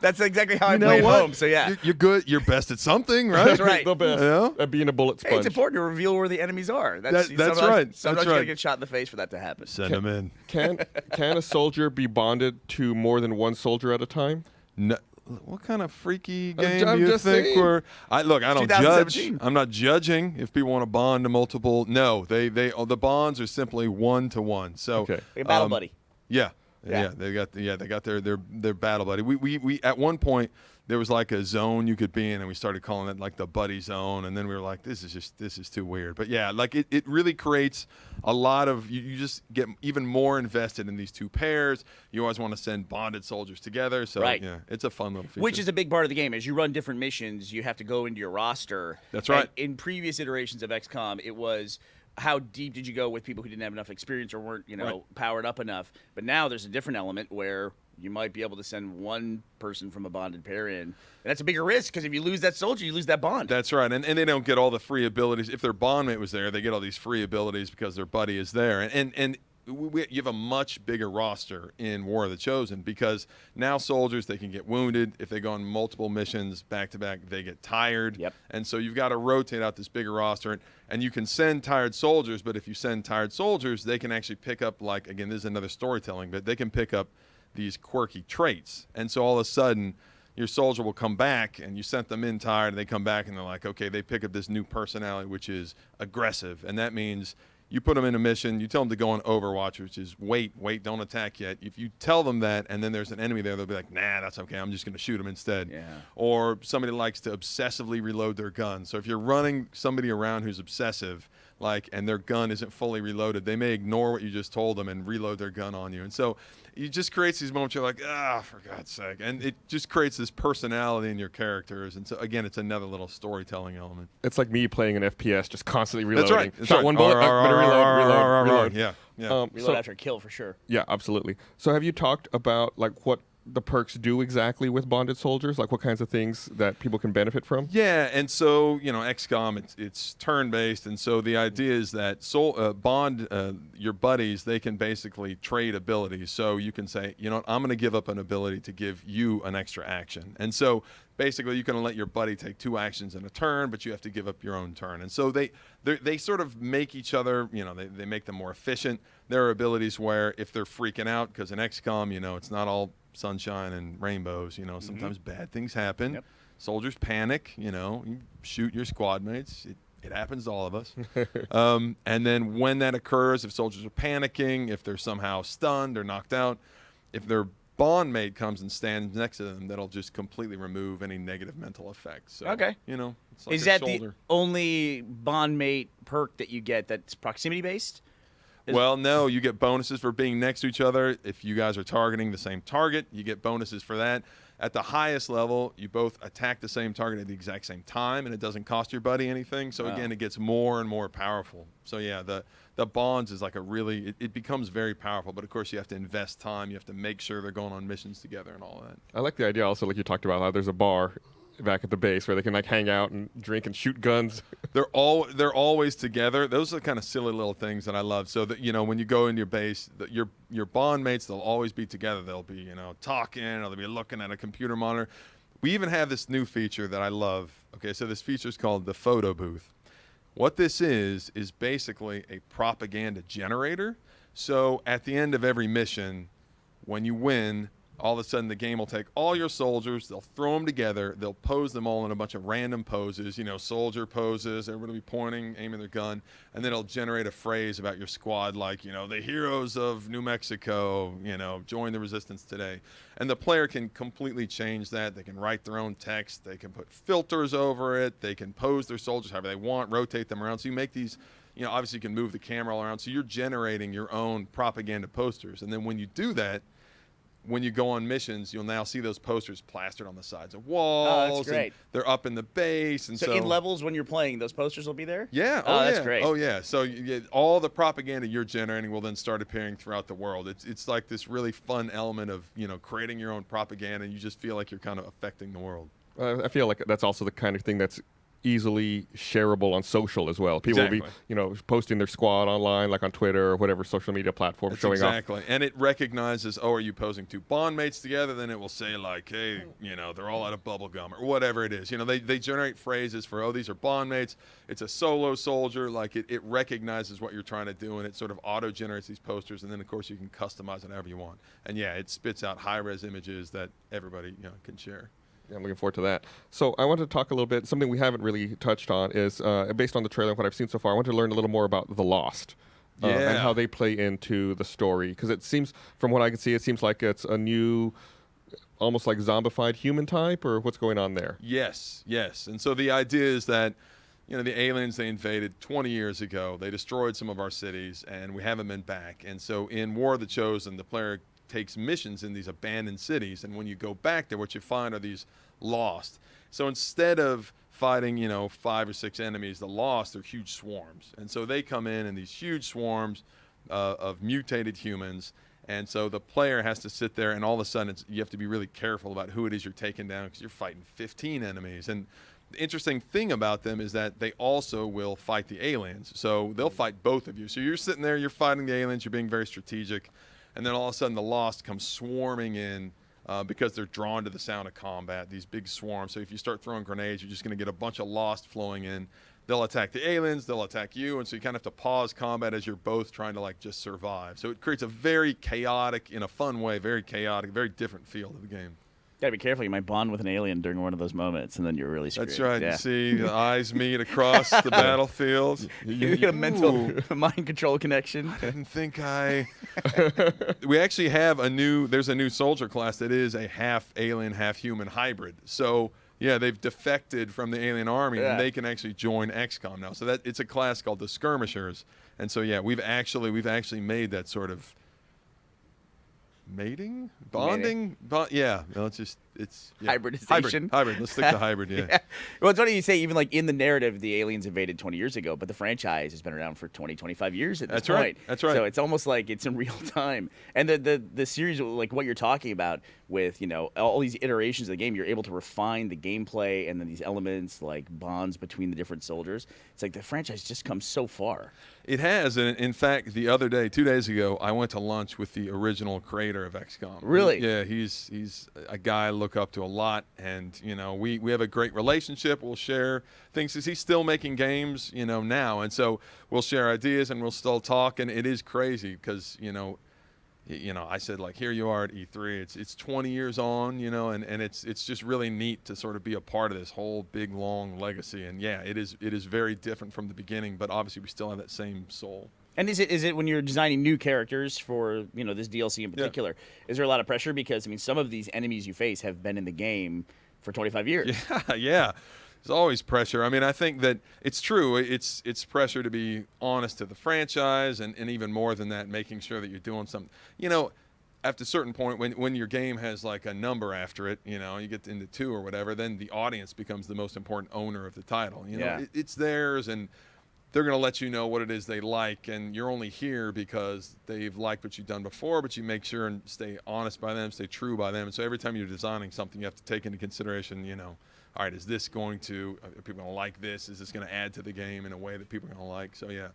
That's exactly how I play at home. So yeah, you're good. You're best at something, right? That's right. The best. You know? At being a bullet sponge. Hey, it's important to reveal where the enemies are. That's sometimes, right. Sometimes you right. gotta get shot in the face for that to happen. Send them in. Can a soldier be bonded to more than one soldier at a time? No. What kind of freaky game I'm do you just think saying. we're? I don't judge. 2017. I'm not judging if people want to bond to multiple. No, the bonds are simply 1-to-1. So Okay. Like a battle buddy. Yeah. They got their battle buddy. We at one point there was like a zone you could be in, and we started calling it like the buddy zone, and then we were like, this is too weird. But yeah, like it really creates a lot of you just get even more invested in these two pairs. You always want to send bonded soldiers together, so yeah, it's a fun little feature. Which is a big part of the game. As you run different missions, you have to go into your roster. That's right. And in previous iterations of XCOM, it was how deep did you go with people who didn't have enough experience or weren't, powered up enough. But now there's a different element where you might be able to send one person from a bonded pair in. And that's a bigger risk because if you lose that soldier, you lose that bond. That's right. And they don't get all the free abilities. If their bondmate was there, they get all these free abilities because their buddy is there. And you have a much bigger roster in War of the Chosen because now soldiers, they can get wounded. If they go on multiple missions back to back, they get tired. Yep. And so you've got to rotate out this bigger roster. And you can send tired soldiers, but if you send tired soldiers, they can actually pick up, like, again, this is another storytelling, but they can pick up these quirky traits. And so all of a sudden, your soldier will come back, and you sent them in tired, and they come back, and they're like, okay, they pick up this new personality, which is aggressive. And that means you put them in a mission, you tell them to go on Overwatch, which is wait, don't attack yet. If you tell them that and then there's an enemy there, they'll be like, nah, that's okay, I'm just going to shoot them instead. Yeah. Or somebody likes to obsessively reload their gun. So if you're running somebody around who's obsessive, and their gun isn't fully reloaded, they may ignore what you just told them and reload their gun on you. And so it just creates these moments you're like, for God's sake. And it just creates this personality in your characters. And so, again, it's another little storytelling element. It's like me playing an FPS, just constantly reloading. That's right. That's Shot right. one bullet, better reload. Yeah. Reload after a kill for sure. Yeah, absolutely. So have you talked about what the perks do exactly with bonded soldiers? Like what kinds of things that people can benefit from? Yeah, and so, XCOM, it's turn-based, and so the idea is that your buddies, they can basically trade abilities. So you can say, I'm going to give up an ability to give you an extra action. And so basically you can let your buddy take 2 actions in a turn, but you have to give up your own turn. And so they sort of make each other, they make them more efficient. There are abilities where if they're freaking out, because in XCOM, it's not all sunshine and rainbows, sometimes bad things happen. Yep. Soldiers panic, you shoot your squad mates. It happens to all of us. And then when that occurs, if soldiers are panicking, if they're somehow stunned or knocked out, if their bond mate comes and stands next to them, that'll just completely remove any negative mental effects. So, okay. It's like Is a that shoulder. the only bond mate perk that you get that's proximity based? Well, no, you get bonuses for being next to each other. If you guys are targeting the same target, you get bonuses for that. At the highest level, you both attack the same target at the exact same time, and it doesn't cost your buddy anything. So, again, it gets more and more powerful. So, yeah, the bonds is like it becomes very powerful. But, of course, you have to invest time. You have to make sure they're going on missions together and all that. I like the idea also, like you talked about, how there's a bar back at the base where they can hang out and drink and shoot guns. They're always together. Those are the kind of silly little things that I love. So that, you know, when you go in your base, your bond mates, they'll always be together. They'll be, you know, talking, or they'll be looking at a computer monitor. We even have this new feature that I love. Okay, so this feature is called the photo booth. What this is basically a propaganda generator. So at the end of every mission, when you win, all of a sudden the game will take all your soldiers, they'll throw them together, they'll pose them all in a bunch of random poses, you know, soldier poses, everybody will be pointing, aiming their gun, and then it'll generate a phrase about your squad like, you know, the heroes of New Mexico, you know, join the resistance today. And the player can completely change that. They can write their own text, they can put filters over it, they can pose their soldiers however they want, rotate them around. So you make these, you know, obviously you can move the camera all around, so you're generating your own propaganda posters. And then when you do that, when you go on missions, you'll now see those posters plastered on the sides of walls. Oh, that's great. They're up in the base, and So in levels, when you're playing, those posters will be there? Yeah. Oh, yeah. that's great. Oh, yeah. So all the propaganda you're generating will then start appearing throughout the world. It's like this really fun element of, you know, creating your own propaganda, and you just feel like you're kind of affecting the world. I feel like that's also the kind of thing that's easily shareable on social as well. People will be, you know, posting their squad online, like on Twitter or whatever social media platform, showing off. Exactly. And it recognizes, oh, are you posing two bond mates together? Then it will say like, hey, you know, they're all out of bubble gum or whatever it is. You know, they generate phrases for, oh, these are bond mates. It's a solo soldier. Like it recognizes what you're trying to do, and it sort of auto generates these posters. And then of course you can customize it however you want. And yeah, it spits out high-res images that everybody, you know, can share. Yeah, I'm looking forward to that. So I want to talk a little bit, something we haven't really touched on is, based on the trailer and what I've seen so far, I want to learn a little more about The Lost. And how they play into the story. Because it seems, from what I can see, it seems like it's a new, almost like zombified human type, or what's going on there? Yes, yes. And so the idea is that, you know, the aliens they invaded 20 years ago, they destroyed some of our cities, and we haven't been back. And so in War of the Chosen, the player takes missions in these abandoned cities, and when you go back there, what you find are these Lost. So instead of fighting, you know, 5 or 6 enemies, the Lost are huge swarms, and so they come in these huge swarms of mutated humans, and so the player has to sit there, and all of a sudden you have to be really careful about who it is you're taking down, because you're fighting 15 enemies. And the interesting thing about them is that they also will fight the aliens, so they'll fight both of you. So you're sitting there, you're fighting the aliens, you're being very strategic. And then all of a sudden the Lost come swarming in because they're drawn to the sound of combat, these big swarms. So if you start throwing grenades, you're just going to get a bunch of Lost flowing in. They'll attack the aliens, they'll attack you, and so you kind of have to pause combat as you're both trying to like just survive. So it creates a very chaotic, in a fun way, very chaotic, very different feel to the game. Gotta be careful. You might bond with an alien during one of those moments, and then you're really screwed. That's right. Yeah. You see the eyes meet across the battlefield. You get a mental mind control connection. I didn't think we actually have there's a new soldier class that is a half alien, half human hybrid. So yeah, they've defected from the alien army, and they can actually join XCOM now. So that it's a class called the Skirmishers. And so yeah, we've actually made that sort of mating, bonding, yeah. No, it's hybridization. Hybrid. Let's stick to hybrid. Yeah. Well, it's funny you say, even like in the narrative, the aliens invaded 20 years ago, but the franchise has been around for 20, 25 years at this point. Right. That's right. So it's almost like it's in real time. And the series, like what you're talking about with, you know, all these iterations of the game, you're able to refine the gameplay and then these elements like bonds between the different soldiers. It's like the franchise just comes so far. It has, and in fact, the other day, 2 days ago, I went to lunch with the original creator of XCOM. Really? Yeah, he's a guy I look up to a lot, and you know, we have a great relationship. We'll share things, because he's still making games, you know, now, and so we'll share ideas and we'll still talk. And it is crazy because you know, I said, like, here you are at E3. It's 20 years on, you know, and it's just really neat to sort of be a part of this whole big long legacy. And yeah, it is very different from the beginning, but obviously we still have that same soul. And is it when you're designing new characters for, you know, this DLC in particular, is there a lot of pressure? Because I mean, some of these enemies you face have been in the game for 25 years. Yeah. There's always pressure. I mean, I think that it's true. It's pressure to be honest to the franchise, and even more than that, making sure that you're doing something. You know, at a certain point, when your game has like a number after it, you know, you get into 2 or whatever, then the audience becomes the most important owner of the title. You know, it's theirs, and they're going to let you know what it is they like, and you're only here because they've liked what you've done before, but you make sure and stay honest by them, stay true by them. And so every time you're designing something, you have to take into consideration, you know, all right, is this going to, are people going to like this? Is this going to add to the game in a way that people are going to like? So, yeah.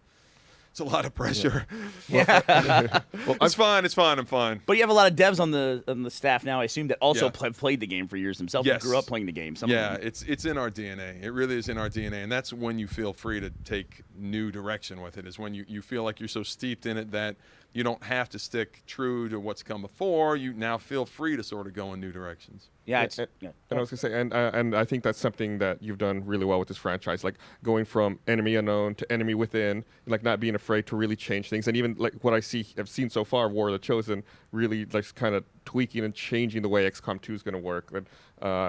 It's a lot of pressure. Yeah. Well, it's fine. It's fine. I'm fine. But you have a lot of devs on the staff now, I assume, that also Yeah. have played the game for years themselves. Yes. Who grew up playing the game. Some of Yeah, them. it's in our DNA. It really is in our DNA, and that's when you feel free to take new direction with it. Is when you feel like you're so steeped in it that you don't have to stick true to what's come before. You now feel free to sort of go in new directions. Yeah, and I was gonna say, and I think that's something that you've done really well with this franchise, like going from enemy unknown to enemy within, like not being afraid to really change things, and even like what I've seen so far, War of the Chosen, really like kind of tweaking and changing the way XCOM 2 is going to work. And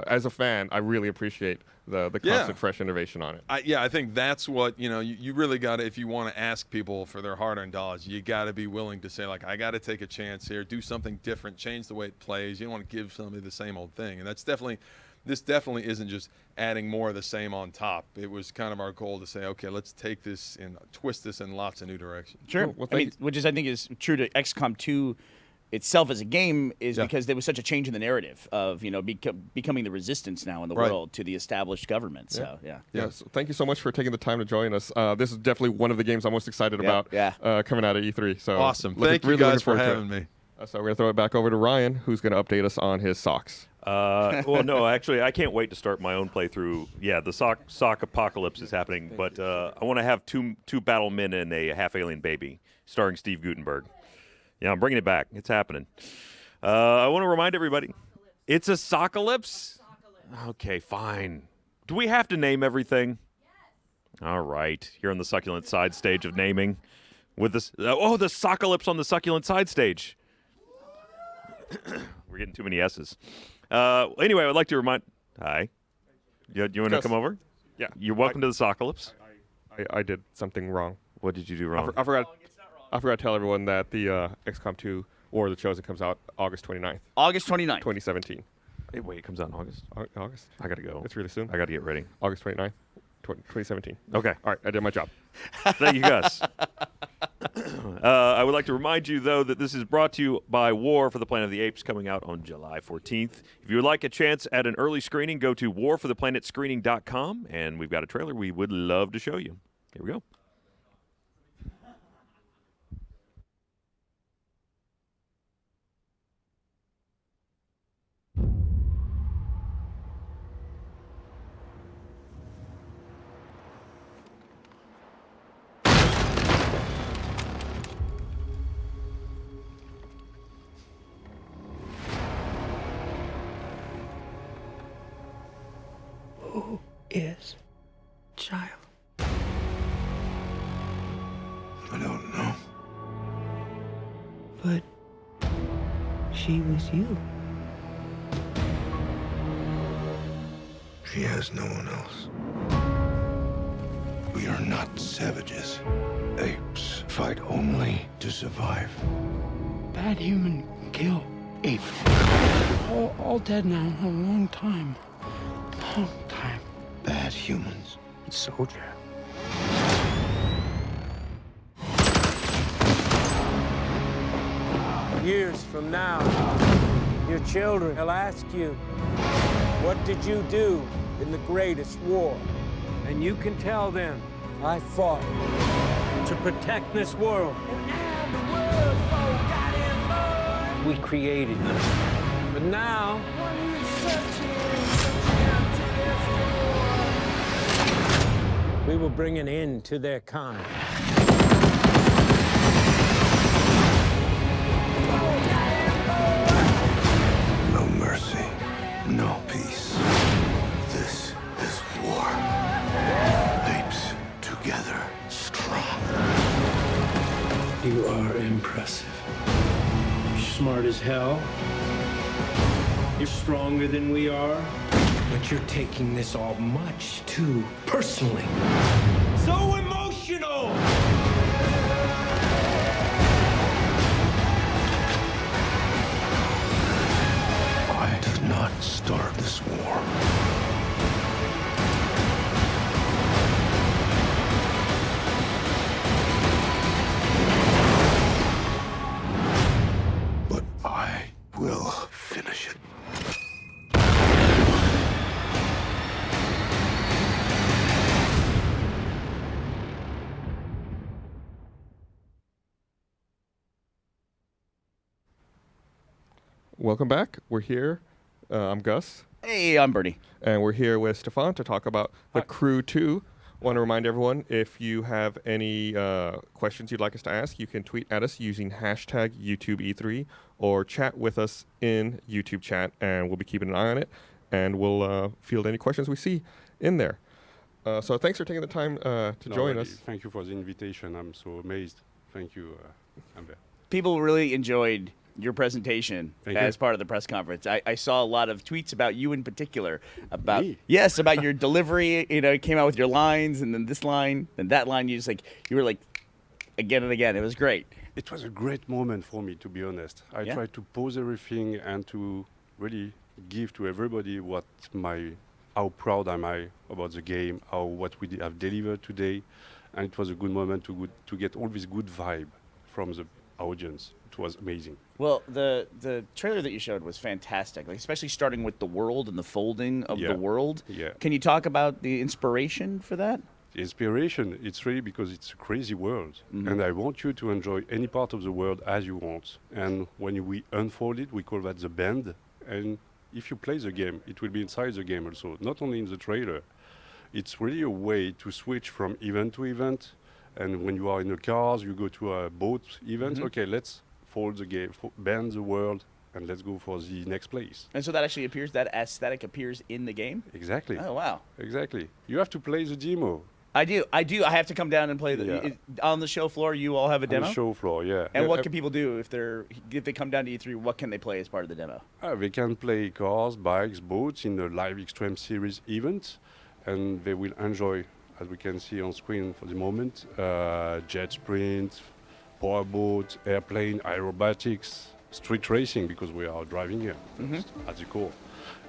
as a fan, I really appreciate the constant fresh innovation on it. I think that's what, you really got to, if you want to ask people for their hard-earned dollars, you got to be willing to say, like, I got to take a chance here, do something different, change the way it plays. You don't want to give somebody the same old thing. And this definitely isn't just adding more of the same on top. It was kind of our goal to say, okay, let's take this and twist this in lots of new directions. Sure. Well, I mean, which is, I think, is true to XCOM 2 itself as a game, is because there was such a change in the narrative of becoming the resistance now in the world to the established government. So So thank you so much for taking the time to join us. This is definitely one of the games I'm most excited about coming out of E3. So awesome. Thank you guys for having me. So we're gonna throw it back over to Ryan, who's gonna update us on his socks. Well, no, actually, I can't wait to start my own playthrough. Yeah, the sock apocalypse is happening, but I want to have two battle men and a half-alien baby, starring Steve Guttenberg. Yeah, I'm bringing it back. It's happening. I want to remind everybody, it's a sockalypse? Okay, fine. Do we have to name everything? Yes. All right. Here on the succulent side stage of naming. With this, the sockalypse on the succulent side stage. We're getting too many S's. Anyway, I would like to remind... Hi. You want to come over? Yeah. You're welcome to the sockalypse. I did something wrong. What did you do wrong? I forgot to tell everyone that the XCOM 2 War of the Chosen comes out August 29th. August 29th. 2017. Wait, it comes out in August? August. I got to go. It's really soon. I got to get ready. August 29th, 2017. Okay. All right, I did my job. Thank you, Gus. I would like to remind you, though, that this is brought to you by War for the Planet of the Apes, coming out on July 14th. If you would like a chance at an early screening, go to warfortheplanetscreening.com, and we've got a trailer we would love to show you. Here we go. Who is child? I don't know. But she was you. She has no one else. We are not savages. Apes fight only to survive. Bad human kill ape. All dead now. A long time. Long time. Bad humans. Soldier. Years from now, your children will ask you, what did you do in the greatest war? And you can tell them, I fought to protect this world. We created them. But now, we will bring an end to their kind. No mercy. No peace. This is war. Apes together, strong. You are impressive. You're smart as hell. You're stronger than we are. But you're taking this all much too personally. So emotional! I did not start this war. But I will finish it. welcome back. We're here. I'm Gus. Hey, I'm Bernie. And we're here with Stefan to talk about The Crew 2. Want to remind everyone, if you have any questions you'd like us to ask, you can tweet at us using hashtag YouTubeE3 or chat with us in YouTube chat, and we'll be keeping an eye on it, and we'll field any questions we see in there. So thanks for taking the time to join us. Thank you for the invitation. I'm so amazed. Thank you, Amber. People really enjoyed your presentation Thank as you. part of the press conference. I saw a lot of tweets about you in particular, about Me? yes, about your delivery. You know, you came out with your lines, and then this line, and that line. You were like, again and again. It was great. It was a great moment for me, to be honest. I Yeah. tried to pause everything and to really give to everybody how proud am I about the game, what we have delivered today, and it was a good moment to get all this good vibe from the audience. It was amazing. Well, the trailer that you showed was fantastic, like especially starting with the world and the folding of Yeah. the world. Yeah. Can you talk about the inspiration for that? The inspiration, it's really because it's a crazy world. Mhm. And I want you to enjoy any part of the world as you want. And when we unfold it, we call that the bend. And if you play the game, it will be inside the game also, not only in the trailer. It's really a way to switch from event to event. And when you are in the cars, you go to a boat event. Mhm. Okay, let's fold the game, bend the world, and let's go for the next place. And so that actually appears, that aesthetic appears in the game? Exactly. Oh, wow. Exactly. You have to play the demo. I do. I have to come down and play Yeah. on the show floor. You all have a On demo? the show floor, yeah. And what can people do if they come down to E3? What can they play as part of the demo? They can play cars, bikes, boats in the Live Extreme Series event, and they will enjoy, as we can see on screen for the moment, jet sprint, powerboat, airplane, aerobatics, street racing, because we are driving here at the core.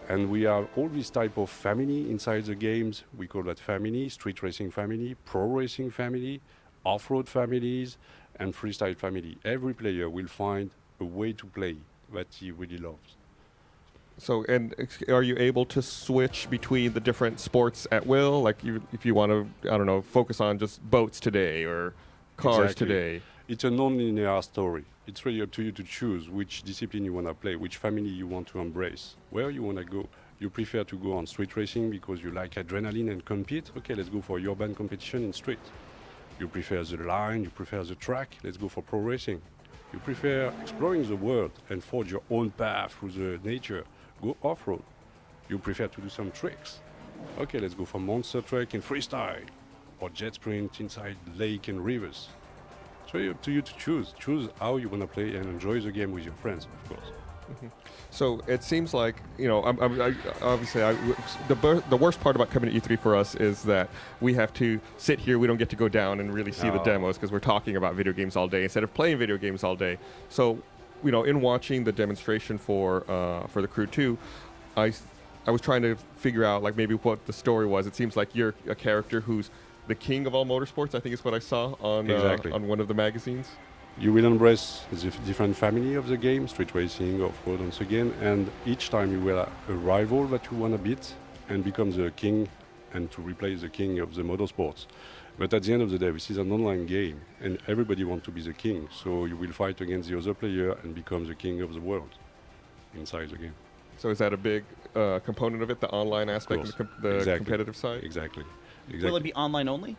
And we have all this type of family inside the games. We call that family, street racing family, pro racing family, off-road families, and freestyle family. Every player will find a way to play that he really loves. So, are you able to switch between the different sports at will? Like, if you want to, I don't know, focus on just boats today or cars Exactly. today. It's a non-linear story. It's really up to you to choose which discipline you want to play, which family you want to embrace, where you want to go. You prefer to go on street racing because you like adrenaline and compete? Okay, let's go for urban competition in street. You prefer the line, you prefer the track? Let's go for pro racing. You prefer exploring the world and forge your own path through the nature? Go off-road. You prefer to do some tricks? Okay, let's go for monster truck in freestyle or jet sprint inside lake and rivers. It's really up to you to choose. Choose how you want to play and enjoy the game with your friends, of course. So it seems like, you know, the worst part about coming to E3 for us is that we have to sit here. We don't get to go down and really see the No. demos because we're talking about video games all day instead of playing video games all day. So, you know, in watching the demonstration for The Crew 2, I was trying to figure out like maybe what the story was. It seems like you're a character who's the king of all motorsports. I think is what I saw on Exactly. on one of the magazines. You will embrace the different family of the game, street racing, off-road, once again, and each time you will have a rival that you want to beat and become the king and to replace the king of the motorsports. But at the end of the day, this is an online game, and everybody wants to be the king, so you will fight against the other player and become the king of the world inside the game. So is that a big component of it, the online aspect, course. and the Exactly. competitive side? Exactly. Will it be online only?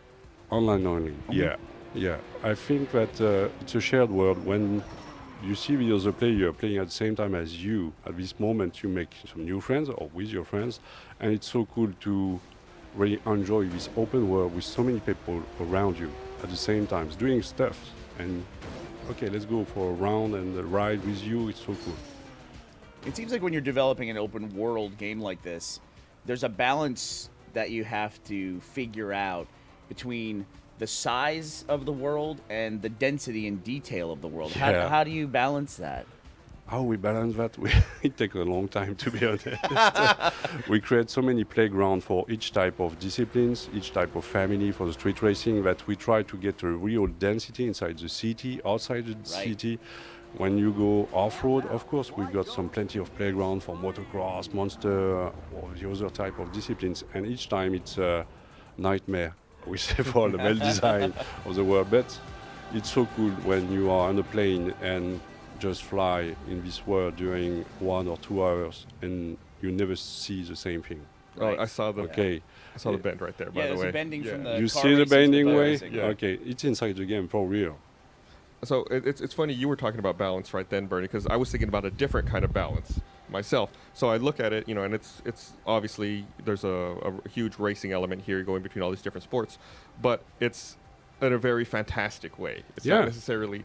Online only, yeah. Yeah, I think that it's a shared world. When you see the other player playing at the same time as you, at this moment you make some new friends or with your friends, and it's so cool to really enjoy this open world with so many people around you at the same time, doing stuff. And okay, let's go for a round and a ride with you. It's so cool. It seems like when you're developing an open world game like this, there's a balance that you have to figure out between the size of the world and the density and detail of the world. Yeah. How do you balance that? How we balance that? It takes a long time, to be honest. We create so many playgrounds for each type of disciplines, each type of family for the street racing, that we try to get a real density inside the city, outside the city. When you go off-road, of course, we've got plenty of playground for motocross, monster, or the other type of disciplines. And each time it's a nightmare, we say, for the well design of the world. But it's so cool when you are on a plane and just fly in this world during 1 or 2 hours, and you never see the same thing. Oh, I saw the I saw the bend right there. By the way, there's a bending from the you car see the racing to bending boat way? racing. Okay, it's inside the game for real. So it's funny you were talking about balance right then, Bernie, because I was thinking about a different kind of balance myself. So I look at it, you know, and it's obviously there's a huge racing element here going between all these different sports, but it's in a very fantastic way. It's not necessarily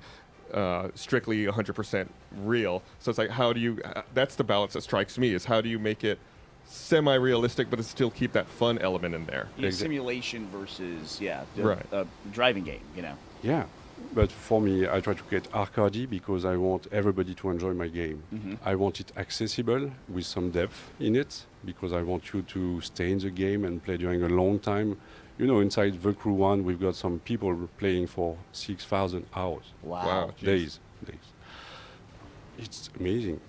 strictly 100% real. So it's like, how do you? That's the balance that strikes me, is how do you make it semi-realistic, but still keep that fun element in there? Simulation versus right. Driving game, you know. Yeah. But for me, I try to get arcade because I want everybody to enjoy my game. I want it accessible with some depth in it because I want you to stay in the game and play during a long time. You know, inside The Crew 1, we've got some people playing for 6,000 hours. Wow. Days. It's amazing.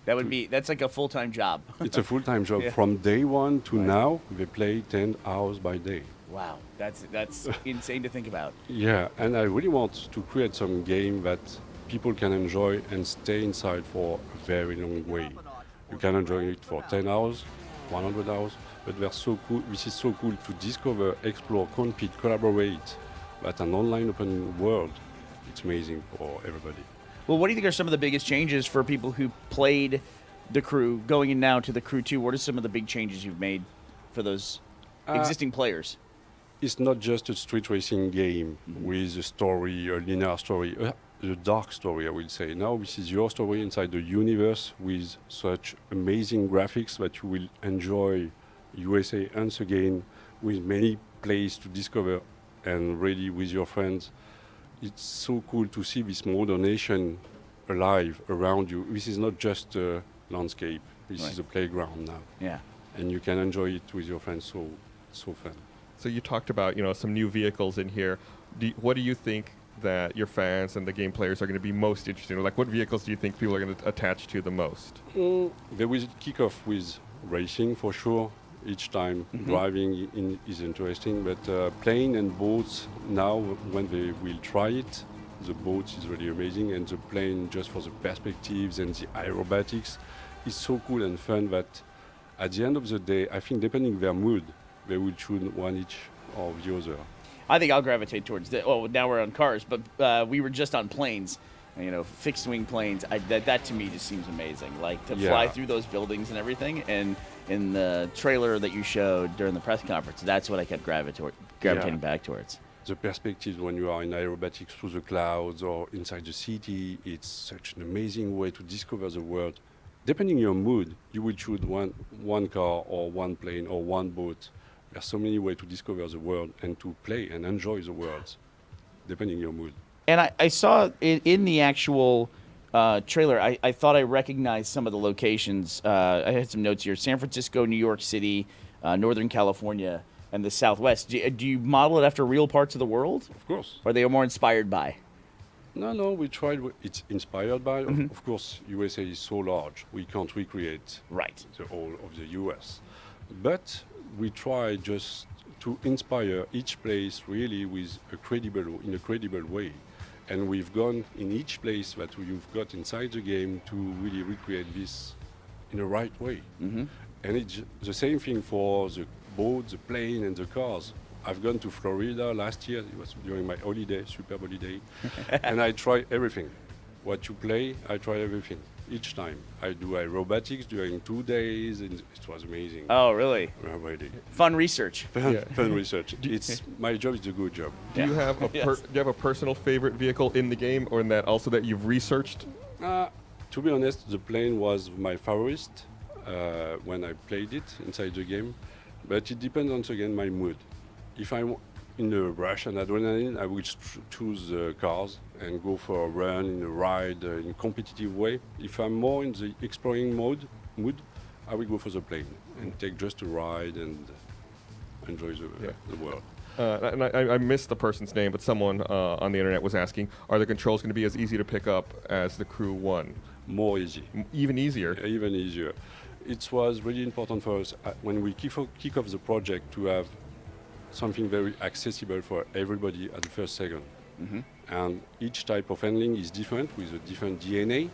That's like a full-time job. It's a full-time job. Yeah. From day one to now, they play 10 hours by day. Wow, that's insane to think about. Yeah, and I really want to create some game that people can enjoy and stay inside for a very long way. You can enjoy it for 10 hours, 100 hours, but they're so cool. This is so cool to discover, explore, compete, collaborate. But an online open world, it's amazing for everybody. Well, what do you think are some of the biggest changes for people who played The Crew, going in now to The Crew 2? What are some of the big changes you've made for those existing players? It's not just a street racing game with a story, a linear story, a dark story, I would say. Now this is your story inside the universe with such amazing graphics that you will enjoy USA once again, with many places to discover and really with your friends. It's so cool to see this modern nation alive around you. This is not just a landscape. This is a playground now. Yeah. And you can enjoy it with your friends, so fun. So you talked about, you know, some new vehicles in here. What do you think that your fans and the game players are going to be most interested in? Like, what vehicles do you think people are going to attach to the most? They will kick off with racing for sure. Each time driving is interesting, but plane and boats now, when they will try it, the boat is really amazing, and the plane, just for the perspectives and the aerobatics, is so cool and fun that at the end of the day, I think depending their mood, they will choose one each or the other. I think I'll gravitate towards now we're on cars, but we were just on planes, you know, fixed wing planes. That to me just seems amazing. Like to fly through those buildings and everything. And in the trailer that you showed during the press conference, that's what I kept gravitating back towards. The perspectives when you are in aerobatics through the clouds or inside the city, it's such an amazing way to discover the world. Depending on your mood, you will choose one car or one plane or one boat. There's so many ways to discover the world and to play and enjoy the world, depending on your mood. And I saw in the actual trailer, I thought I recognized some of the locations. I had some notes here: San Francisco, New York City, Northern California, and the Southwest. Do you model it after real parts of the world? Of course. Or are they more inspired by? No, we tried. It's inspired by. Of course, USA is so large, we can't recreate the whole of the US. But we try just to inspire each place really with in a credible way. And we've gone in each place that you've got inside the game to really recreate this in the right way. And it's the same thing for the boat, the plane, and the cars. I've gone to Florida last year. It was during my holiday, super holiday. And I try everything. What you play, I try everything. Each time. I do aerobatics during 2 days, and it was amazing. Oh, really? Really. Fun research. Fun research. My job is a good job. Do you have a personal favorite vehicle in the game, or in that also that you've researched? To be honest, the plane was my favorite when I played it inside the game. But it depends once again my mood. If I'm in a rush and adrenaline, I will choose cars and go for a run, in a ride, in a competitive way. If I'm more in the exploring mood, I will go for the plane and take just a ride and enjoy the world. And I missed the person's name, but someone on the internet was asking, are the controls going to be as easy to pick up as the Crew 1? More easy. Even easier? Even easier. It was really important for us when we kick off the project to have something very accessible for everybody at the first second. And each type of handling is different with a different DNA,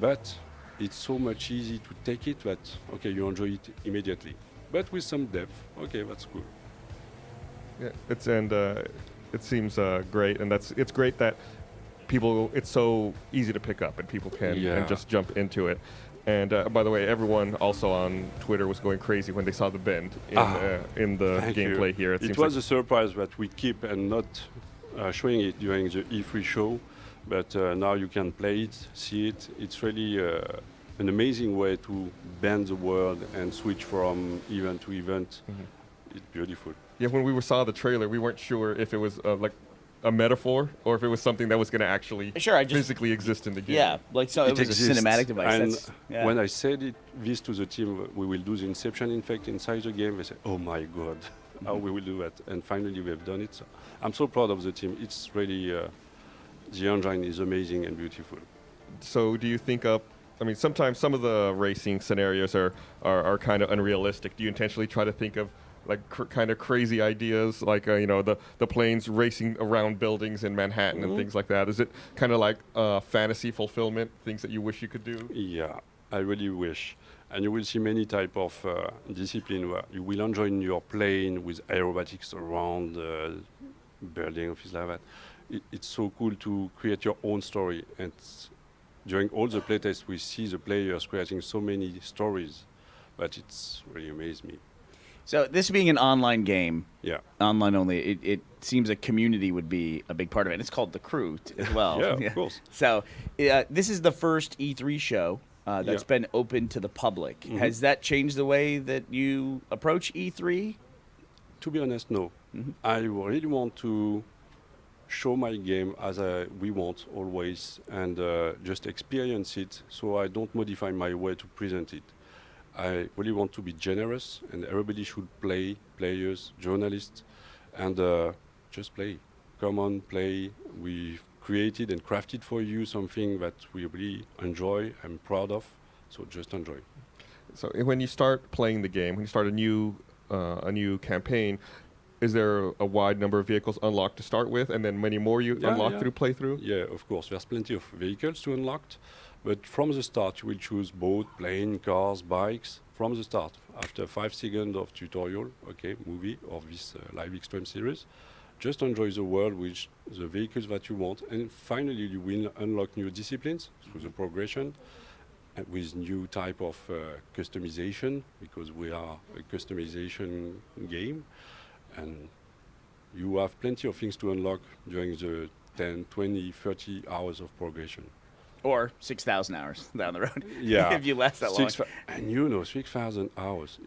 but it's so much easy to take it that, okay, you enjoy it immediately. But with some depth, okay, that's cool. Yeah, it seems great, and it's great that it's so easy to pick up and people can and just jump into it. And by the way, everyone also on Twitter was going crazy when they saw the bend in the gameplay here. It was a surprise that we keep and not showing it during the E3 show, but now you can play it, see it. It's really an amazing way to bend the world and switch from event to event. It's beautiful. Yeah, when we saw the trailer, we weren't sure if it was like a metaphor or if it was something that was going to actually physically exist in the game. Yeah, like so it was a cinematic device. And when I said this to the team, we will do the Inception effect inside the game, they said, oh my God, how we will do that? And finally we have done it. So I'm so proud of the team. It's really, the engine is amazing and beautiful. So do you think sometimes some of the racing scenarios are kind of unrealistic. Do you intentionally try to think of like kind of crazy ideas, like the planes racing around buildings in Manhattan and things like that? Is it kind of like fantasy fulfillment, things that you wish you could do? Yeah, I really wish. And you will see many type of discipline where you will enjoy your plane with aerobatics around building, things like that. It's so cool to create your own story. And during all the playtests, we see the players creating so many stories, but it's really amazed me. So this being an online game, online only, it seems a community would be a big part of it. It's called The Crew as well. Of course. So this is the first E3 show that's been open to the public. Has that changed the way that you approach E3? To be honest, no. I really want to show my game as we want always and just experience it so I don't modify my way to present it. I really want to be generous, and everybody should play, players, journalists, and just play. Come on, play. We've created and crafted for you something that we really enjoy and proud of, so just enjoy. So when you start playing the game, when you start a new campaign, is there a wide number of vehicles unlocked to start with, and then many more you unlock through playthrough? Yeah, of course. There's plenty of vehicles to unlock. But from the start, you will choose boat, plane, cars, bikes. From the start, after 5 seconds of tutorial, movie of this live extreme series, just enjoy the world with the vehicles that you want. And finally, you will unlock new disciplines through the progression and with new type of customization, because we are a customization game. And you have plenty of things to unlock during the 10, 20, 30 hours of progression. Or 6,000 hours down the road. Yeah. If you last that long. And 6,000 hours,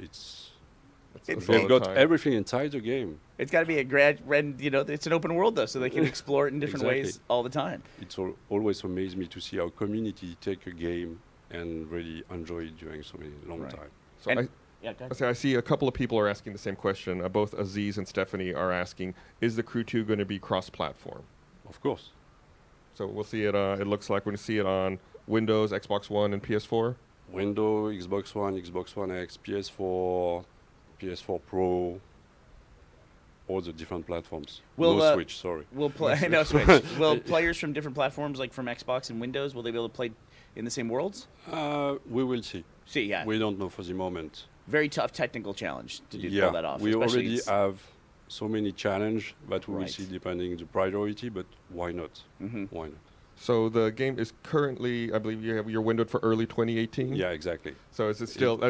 they've got everything inside the game. It's got to be it's an open world though, so they can explore it in different ways all the time. It's always amazed me to see how community take a game and really enjoy it during so many long time. So I see a couple of people are asking the same question. Both Aziz and Stephanie are asking, is the Crew 2 going to be cross-platform? Of course. So we'll see it, it looks like we're going to see it on Windows, Xbox One, and PS4? Windows, Xbox One, Xbox One X, PS4, PS4 Pro, all the different platforms. No Switch, sorry. No Switch. Will players from different platforms, like from Xbox and Windows, will they be able to play in the same worlds? We will see. Yeah. We don't know for the moment. Very tough technical challenge to pull that off. We already have so many challenges that we will see depending the priority, but why not? Why not? So the game is currently, I believe you're windowed for early 2018? Yeah, exactly. So is it still,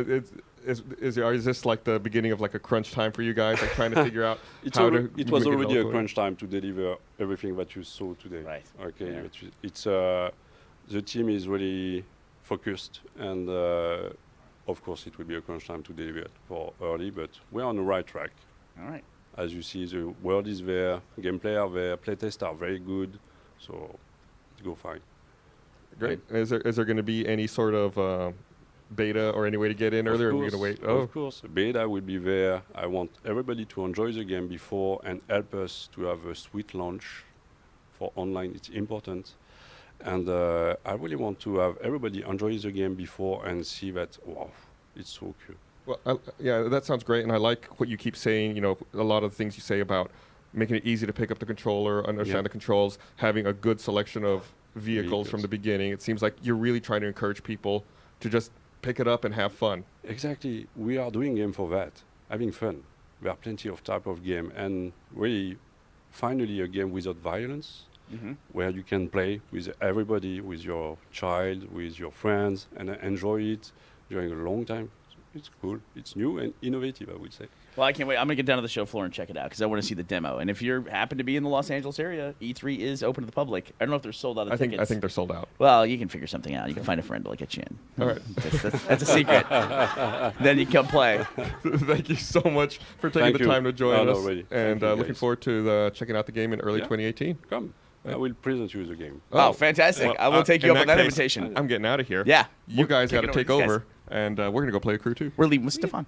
is this like the beginning of like a crunch time for you guys, like trying to figure out It was already a crunch time to deliver everything that you saw today. Right. Okay, yeah. It's the team is really focused, and of course it will be a crunch time to deliver it for early, but we're on the right track. All right. As you see, the world is there, gameplay are there, playtests are very good, so it go fine. Great. Is there going to be any sort of beta or any way to get in earlier? Are we going to wait? Of course, beta will be there. I want everybody to enjoy the game before and help us to have a sweet launch for online. It's important. And I really want to have everybody enjoy the game before and see that, wow, it's so cool. Well, yeah, that sounds great, and I like what you keep saying. A lot of the things you say about making it easy to pick up the controller, understand the controls, having a good selection of vehicles from the beginning. It seems like you're really trying to encourage people to just pick it up and have fun. Exactly. We are doing game for that, having fun. There are plenty of type of game, and really, finally, a game without violence, where you can play with everybody, with your child, with your friends, and enjoy it during a long time. It's cool. It's new and innovative, I would say. Well, I can't wait. I'm going to get down to the show floor and check it out because I want to see the demo. And if you happen to be in the Los Angeles area, E3 is open to the public. I don't know if they're sold out of tickets. I think they're sold out. Well, you can figure something out. You can find a friend to get you in. All right. That's a secret. Then you come play. Thank you so much for taking the time to join us. Really. And looking forward to checking out the game in early 2018. Come. I will present you the game. Oh, fantastic. Well, I will take you up on that case, invitation. I'm getting out of here. Yeah. You guys got to take over, guys. and we're going to go play a crew too. We're leaving with Stefan.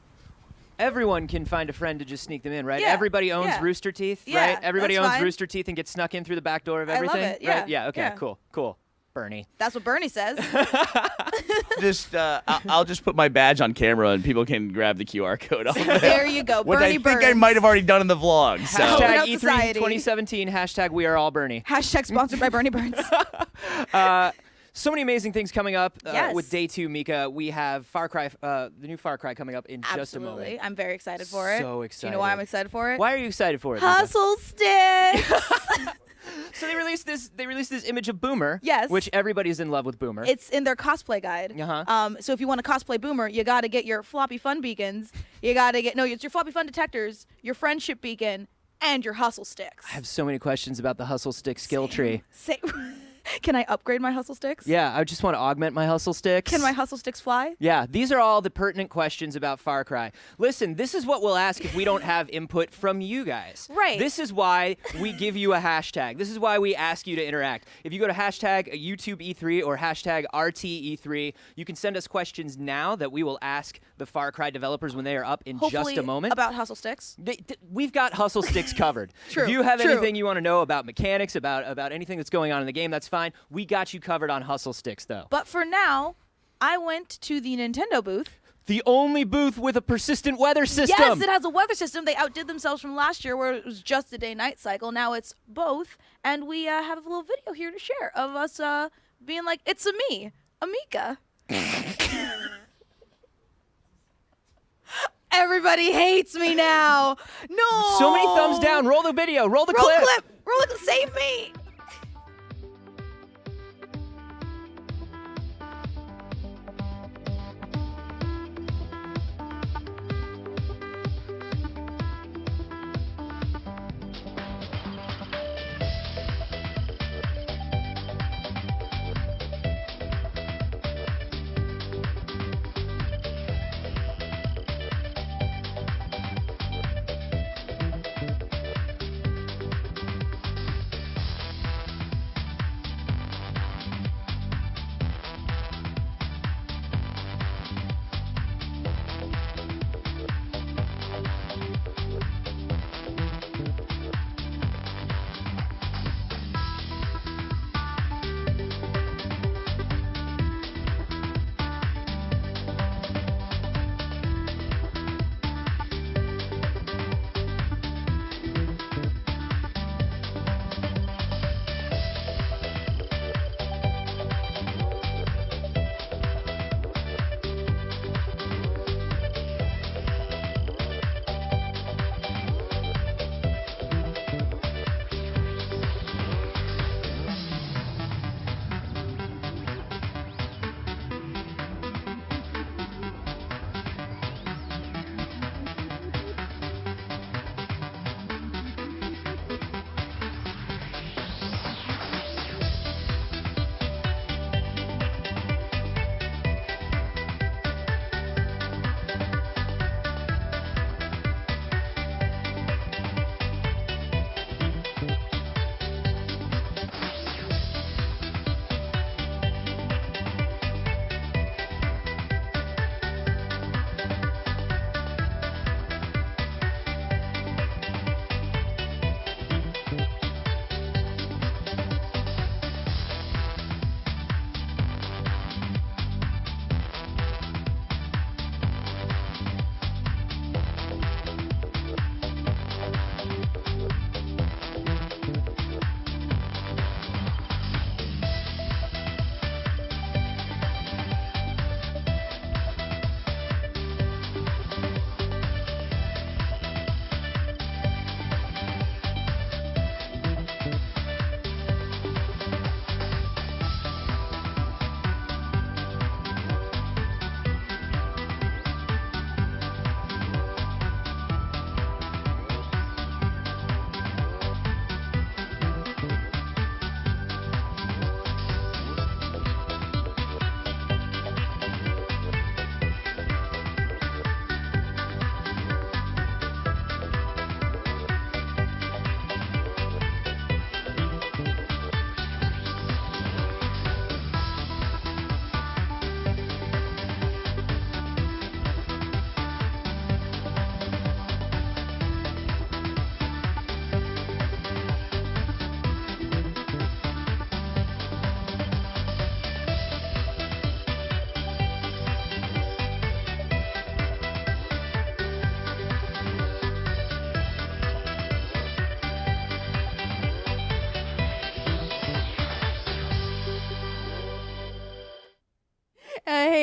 Everyone can find a friend to just sneak them in, right? Yeah, Everybody owns yeah. Rooster Teeth, Yeah, right? Everybody that's owns fine. Rooster Teeth and gets snuck in through the back door of I love everything, it, yeah, right? Yeah, okay, yeah. cool. Bernie. That's what Bernie says. I'll just put my badge on camera and people can grab the QR code. There you go, What Bernie I think I Burns. might have already done in the vlog. So. Hashtag Open up E3 society. 2017, hashtag we are all Bernie. Hashtag sponsored by Bernie Burns. So many amazing things coming up Yes. with Day 2, Mika. We have Far Cry, the new Far Cry coming up in just a moment. Absolutely. I'm very excited for it. So Do you know why I'm excited for it? Why are you excited for it, Mika? Hustle sticks. So they released this image of Boomer. Yes. Which everybody's in love with Boomer. It's in their cosplay guide. Uh-huh. So if you want to cosplay Boomer, you got to get your floppy fun beacons. You got to get it's your floppy fun detectors, your friendship beacon, and your hustle sticks. I have so many questions about the hustle stick skill tree. Can I upgrade my hustle sticks? Yeah, I just want to augment my hustle sticks. Can my hustle sticks fly? Yeah, these are all the pertinent questions about Far Cry. Listen, this is what we'll ask if we don't have input from you guys. Right. This is why we give you a hashtag. This is why we ask you to interact. If you go to hashtag YouTube E3 or hashtag RTE3, you can send us questions now that we will ask the Far Cry developers when they are up in Hopefully just a moment. about hustle sticks. We've got hustle sticks covered. True, If you have true. anything you want to know about mechanics, about anything that's going on in the game, that's fine. We got you covered on hustle sticks, though. But for now, I went to the Nintendo booth. The only booth with a persistent weather system. Yes, it has a weather system. They outdid themselves from last year where it was just a day-night cycle. Now it's both. And we have a little video here to share of us being like, it's a me, Amika. Everybody hates me now. No. So many thumbs down. Roll the video. Roll the clip. Roll the clip. Save me.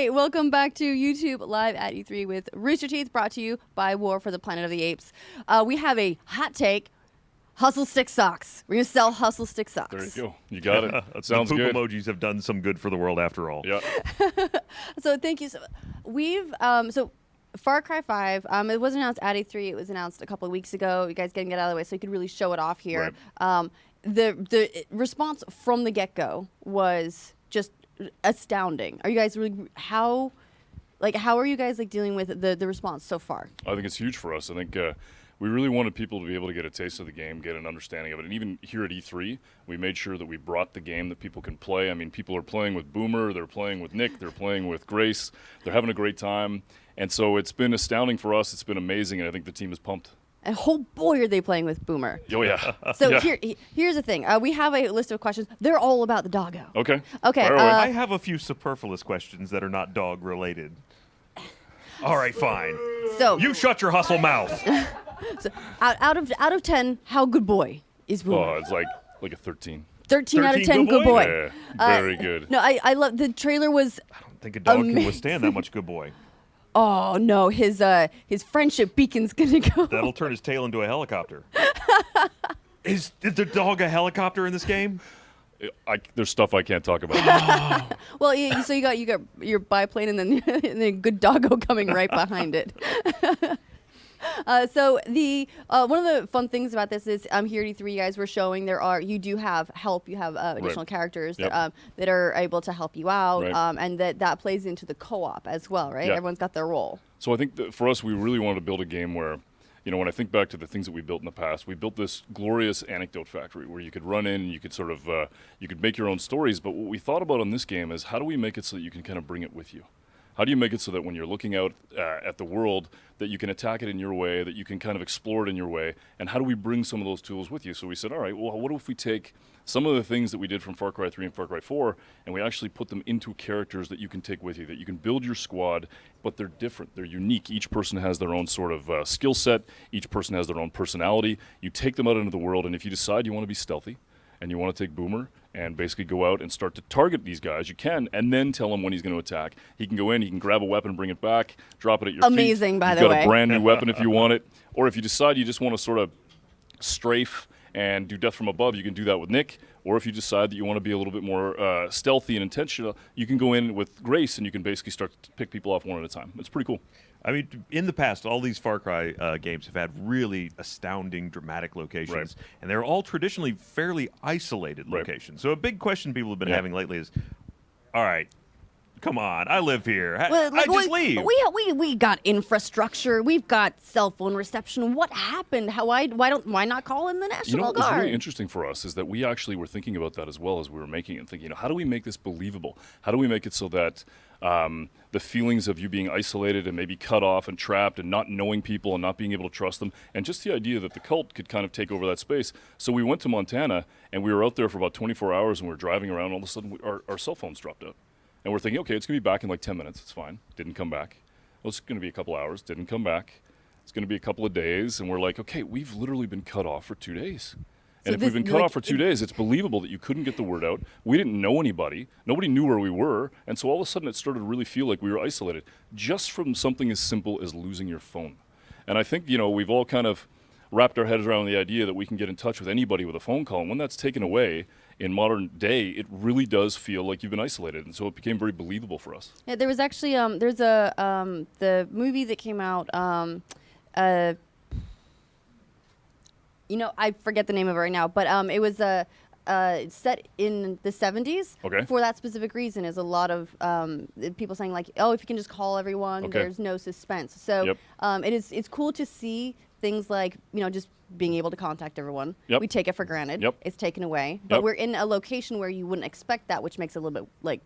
Hey, welcome back to YouTube Live at E3 with Rooster Teeth, brought to you by War for the Planet of the Apes. We have a hot take. Hustle stick socks. We're going to sell hustle stick socks. There you go. You got it. That sounds the poop good. emojis have done some good for the world after all. Yeah. So thank you. So we've, so Far Cry 5, it wasn't announced at E3. It was announced a couple of weeks ago. You guys getting it out of the way so you could really show it off here. Right. The response from the get-go was just astounding. Are you guys really, how are you guys dealing with the response so far? I think it's huge for us. I think we really wanted people to be able to get a taste of the game, get an understanding of it. And even here at E3, we made sure that we brought the game that people can play. I mean, people are playing with Boomer, they're playing with Nick, they're playing with Grace. They're having a great time. And so it's been astounding for us. It's been amazing, and I think the team is pumped. And oh boy, are they playing with Boomer. Oh, yeah. So Yeah. here's the thing. We have a list of questions. They're all about the doggo. Okay. Okay. I have a few superfluous questions that are not dog related. All right, fine. So you shut your hustle mouth. So out of 10, how good boy is Boomer? Oh, it's like a 13. 13 out of 10 good boy. Yeah, very good. No, I love the trailer was. I don't think a dog can withstand that much good boy. Oh no, his friendship beacon's gonna go. That'll turn his tail into a helicopter. Is the dog a helicopter in this game? There's stuff I can't talk about. Well, so you got your biplane and then good doggo coming right behind it. So the one of the fun things about this is here at E3 you guys were showing you do have help, you have additional characters that are able to help you out, and that plays into the co-op as well, right? Yeah. Everyone's got their role. So I think that for us, we really wanted to build a game where, when I think back to the things that we built in the past, we built this glorious anecdote factory where you could run in and you could sort of, you could make your own stories. But what we thought about on this game is how do we make it so that you can kind of bring it with you? How do you make it so that when you're looking out at the world, that you can attack it in your way, that you can kind of explore it in your way? And how do we bring some of those tools with you? So we said, all right, well, what if we take some of the things that we did from Far Cry 3 and Far Cry 4, and we actually put them into characters that you can take with you, that you can build your squad, but they're different, they're unique. Each person has their own sort of skill set, each person has their own personality. You take them out into the world, and if you decide you want to be stealthy, and you want to take Boomer and basically go out and start to target these guys, you can, and then tell him when he's going to attack. He can go in, he can grab a weapon, bring it back, drop it at your feet. Amazing, by the You've got way. a brand new weapon if you want it. Or if you decide you just want to sort of strafe and do death from above, you can do that with Nick. Or if you decide that you want to be a little bit more stealthy and intentional, you can go in with Grace and you can basically start to pick people off one at a time. It's pretty cool. I mean, in the past, all these Far Cry games have had really astounding, dramatic locations, and they're all traditionally fairly isolated locations. So a big question people have been having lately is, all right, come on, I live here. I just leave. We got infrastructure. We've got cell phone reception. What happened? Why not call in the National What's Guard? really interesting for us is that we actually were thinking about that as well as we were making it, thinking, how do we make this believable? How do we make it so that the feelings of you being isolated and maybe cut off and trapped and not knowing people and not being able to trust them, and just the idea that the cult could kind of take over that space. So we went to Montana, and we were out there for about 24 hours, and we were driving around, and all of a sudden our cell phones dropped out. And we're thinking, okay, it's going to be back in like 10 minutes. It's fine. Didn't come back. Well, it's going to be a couple hours. Didn't come back. It's going to be a couple of days. And we're like, okay, we've literally been cut off for 2 days. And if we've been cut off for 2 days, it's believable that you couldn't get the word out. We didn't know anybody. Nobody knew where we were. And so all of a sudden it started to really feel like we were isolated just from something as simple as losing your phone. And I think, we've all kind of wrapped our heads around the idea that we can get in touch with anybody with a phone call. And when that's taken away in modern day, it really does feel like you've been isolated. And so it became very believable for us. Yeah, there was actually there's the movie that came out. I forget the name of it right now, but it was set in the 70s. Okay. For that specific reason, is a lot of people saying like, oh, if you can just call everyone, there's no suspense. So it's cool to see things like just being able to contact everyone. We take it for granted. It's taken away, but we're in a location where you wouldn't expect that, which makes it a little bit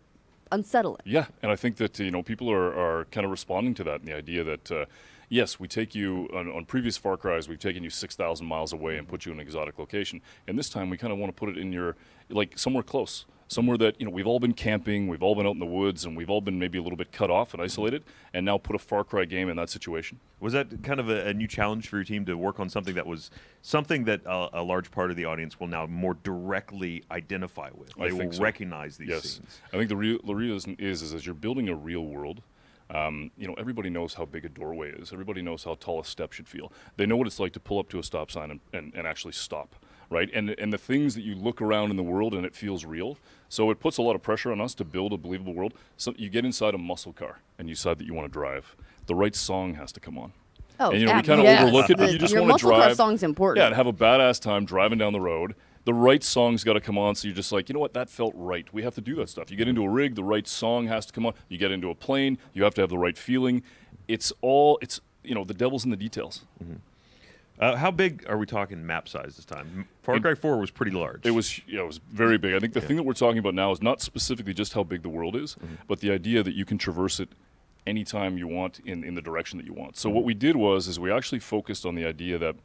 unsettling. Yeah, and I think that people are kind of responding to that, and the idea that yes, we take you on previous Far Cries, we've taken you 6,000 miles away and put you in an exotic location, and this time we kind of want to put it in your somewhere close. somewhere that, you know, we've all been camping, we've all been out in the woods, and we've all been maybe a little bit cut off and isolated, and now put a Far Cry game in that situation. Was that kind of a new challenge for your team to work on something that was something that a large part of the audience will now more directly identify with? They will recognize these scenes. I think the reason is as you're building a real world, you know, everybody knows how big a doorway is. Everybody knows how tall a step should feel. They know what it's like to pull up to a stop sign and actually stop, right? And the things that you look around in the world and it feels real. So it puts a lot of pressure on us to build a believable world. So you get inside a muscle car and you decide that you want to drive. The right song has to come on. Oh, and, you know, we kind of overlook it, but you just want to muscle car drive. song's important. Yeah, and have a badass time driving down the road. The right song's got to come on, so you're just like, you know what, that felt right. We have to do that stuff. You get into a rig, the right song has to come on. You get into a plane, you have to have the right feeling. It's you know, the devil's in the details. How big are we talking map size this time? Far Cry 4 was pretty large. It was very big. I think the thing that we're talking about now is not specifically just how big the world is, but the idea that you can traverse it anytime you want in the direction that you want. So what we did is we actually focused on the idea that,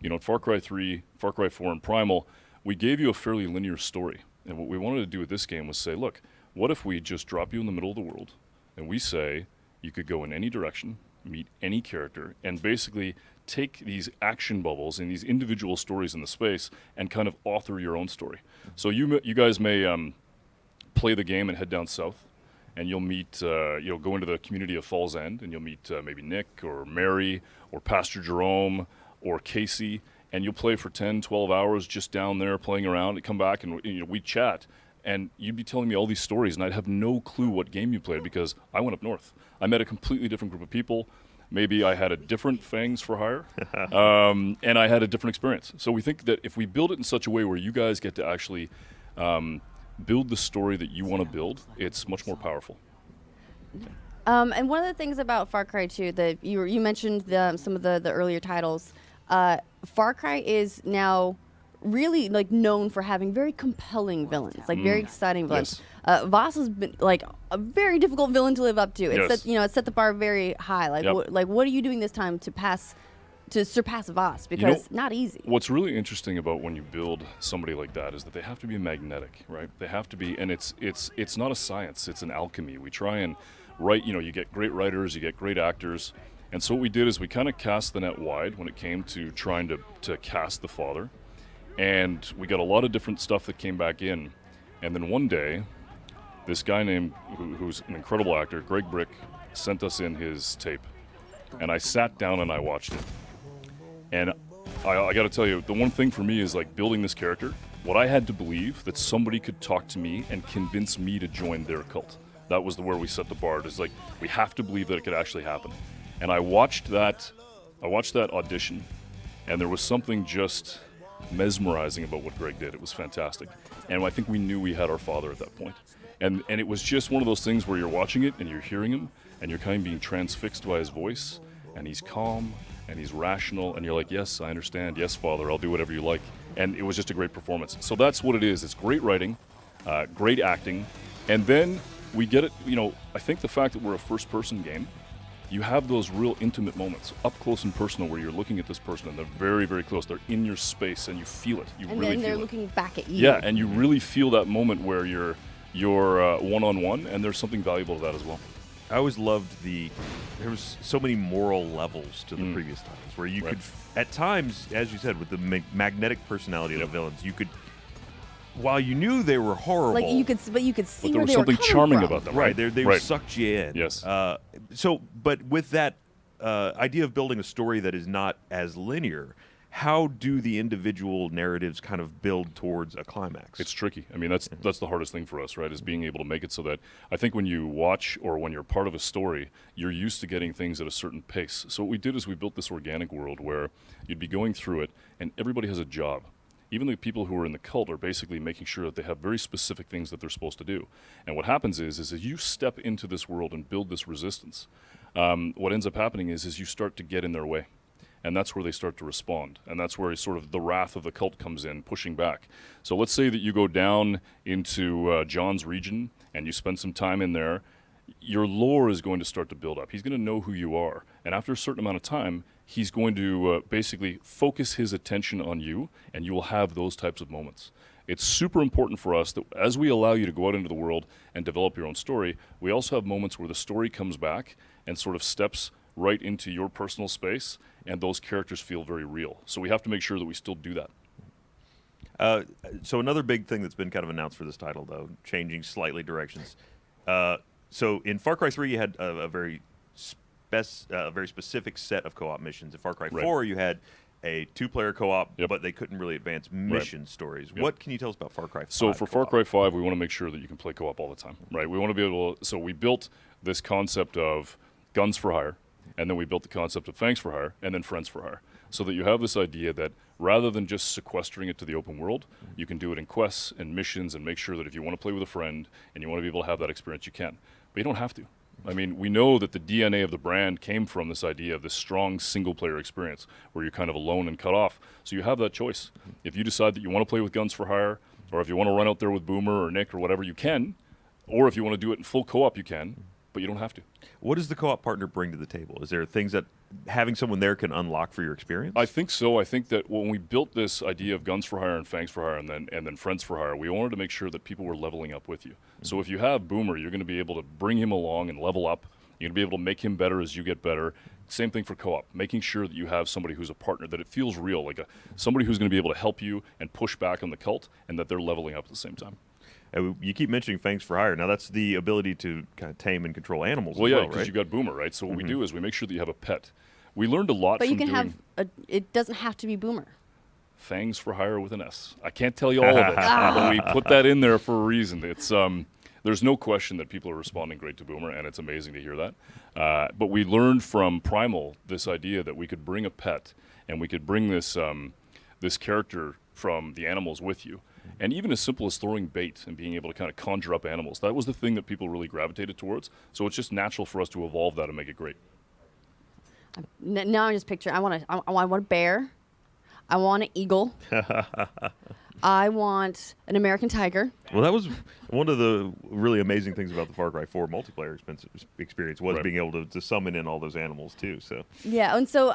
you know, Far Cry 3, Far Cry 4, and Primal, we gave you a fairly linear story. And what we wanted to do with this game was say, look, what if we just drop you in the middle of the world and we say you could go in any direction, meet any character, and basically take these action bubbles and these individual stories in the space and kind of author your own story. So you guys may play the game and head down south, and you'll meet, you'll go into the community of Falls End, and you'll meet maybe Nick or Mary or Pastor Jerome or Casey, and you'll play for 10, 12 hours just down there playing around, and come back and, you know, we'd chat, and you'd be telling me all these stories, and I'd have no clue what game you played because I went up north. I met a completely different group of people. Maybe I had a different Fangs for Hire, and I had a different experience. So we think that if we build it in such a way where you guys get to actually build the story that you want to build, it's much more powerful. And one of the things about Far Cry 2 that you mentioned some of the earlier titles. Far Cry is now really like known for having very compelling villains, like very exciting villains. Yes. Voss has been like a very difficult villain to live up to. It's Yes. set, it set the bar very high. Like Yep. what are you doing this time to surpass Voss? Because not easy. What's really interesting about when you build somebody like that is that they have to be magnetic, right? They have to be, and it's not a science, it's an alchemy. We try and write, you know, you get great writers, you get great actors. And so what we did is we kind of cast the net wide when it came to trying to cast the father. And we got a lot of different stuff that came back in. And then one day, this guy named, who's an incredible actor, Greg Brick, sent us in his tape. And I sat down and I watched it. And I got to tell you, the one thing for me is like building this character, what I had to believe that somebody could talk to me and convince me to join their cult. That was where we set the bar. It's like, we have to believe that it could actually happen. And I watched that audition, and there was something just mesmerizing about what Greg did. It was fantastic. And I think we knew we had our father at that point. And it was just one of those things where you're watching it and you're hearing him and you're kind of being transfixed by his voice, and he's calm and he's rational, and you're like, yes, I understand. Yes, Father, I'll do whatever you like. And it was just a great performance. So that's what it is. It's great writing, great acting, and then we get it, you know, I think the fact that we're a first-person game, you have those real intimate moments, up close and personal, where you're looking at this person and they're very, very close. They're in your space and you feel it. You And really then they're feel it. looking back at you. Yeah, and you really feel that moment where you're one-on-one, and there's something valuable to that as well. I always loved there was so many moral levels to the previous titles where you could, at times, as you said, with the magnetic personality of the villains, you could, while you knew they were horrible, Like you could see there where was they were something coming charming from. about them, right? They Right. sucked you in. Yes. But with that idea of building a story that is not as linear, how do the individual narratives kind of build towards a climax? It's tricky. I mean, that's the hardest thing for us, right? Is being able to make it so that I think when you watch or when you're part of a story, you're used to getting things at a certain pace. So what we did is we built this organic world where you'd be going through it, and everybody has a job. Even the people who are in the cult are basically making sure that they have very specific things that they're supposed to do. And what happens is as you step into this world and build this resistance, what ends up happening is you start to get in their way. And that's where they start to respond. And that's where sort of the wrath of the cult comes in, pushing back. So let's say that you go down into John's region and you spend some time in there. Your lore is going to start to build up. He's going to know who you are. And after a certain amount of time, he's going to basically focus his attention on you, and you will have those types of moments. it's super important for us that as we allow you to go out into the world and develop your own story, we also have moments where the story comes back and sort of steps right into your personal space, and those characters feel very real. So we have to make sure that we still do that. So another big thing that's been kind of announced for this title, though, changing slightly directions. So in Far Cry 3, you had a very specific set of co-op missions. In Far Cry 4, you had a 2-player co-op, but they couldn't really advance mission stories. What can you tell us about Far Cry 5? So for Far Cry 5, we want to make sure that you can play co-op all the time, right? We want to be able to, so we built this concept of guns for hire, and then we built the concept of fangs for hire, and then friends for hire, so that you have this idea that rather than just sequestering it to the open world, you can do it in quests and missions and make sure that if you want to play with a friend and you want to be able to have that experience, you can. But you don't have to. I mean, we know that the DNA of the brand came from this idea of this strong single-player experience where you're kind of alone and cut off. So you have that choice. If you decide that you want to play with guns for hire, or if you want to run out there with Boomer or Nick or whatever, you can. Or if you want to do it in full co-op, you can, but you don't have to. What does the co-op partner bring to the table? Is there things that having someone there can unlock for your experience? I think so. I think that when we built this idea of guns for hire and fangs for hire and then friends for hire, we wanted to make sure that people were leveling up with you. So if you have Boomer, you're going to be able to bring him along and level up. You're going to be able to make him better as you get better. Same thing for co-op, making sure that you have somebody who's a partner, that it feels real, like somebody who's going to be able to help you and push back on the cult, and that they're leveling up at the same time. You keep mentioning fangs for hire. Now that's the ability to kind of tame and control animals. Well, as yeah, well, because right? you got Boomer, right? So what we do is we make sure that you have a pet. We learned a lot But from you can doing have it doesn't have to be Boomer. fangs for hire with an S. I can't tell you all of it, but we put that in there for a reason. It's there's no question that people are responding great to Boomer, and it's amazing to hear that. But we learned from Primal this idea that we could bring a pet, and we could bring this this character from the animals with you. And even as simple as throwing bait and being able to kind of conjure up animals, that was the thing that people really gravitated towards. So it's just natural for us to evolve that and make it great. Now I'm just picturing. I want a bear. I want an eagle. I want an American tiger. Well, that was one of the really amazing things about the Far Cry 4 multiplayer experience was being able to summon in all those animals too. So yeah, and so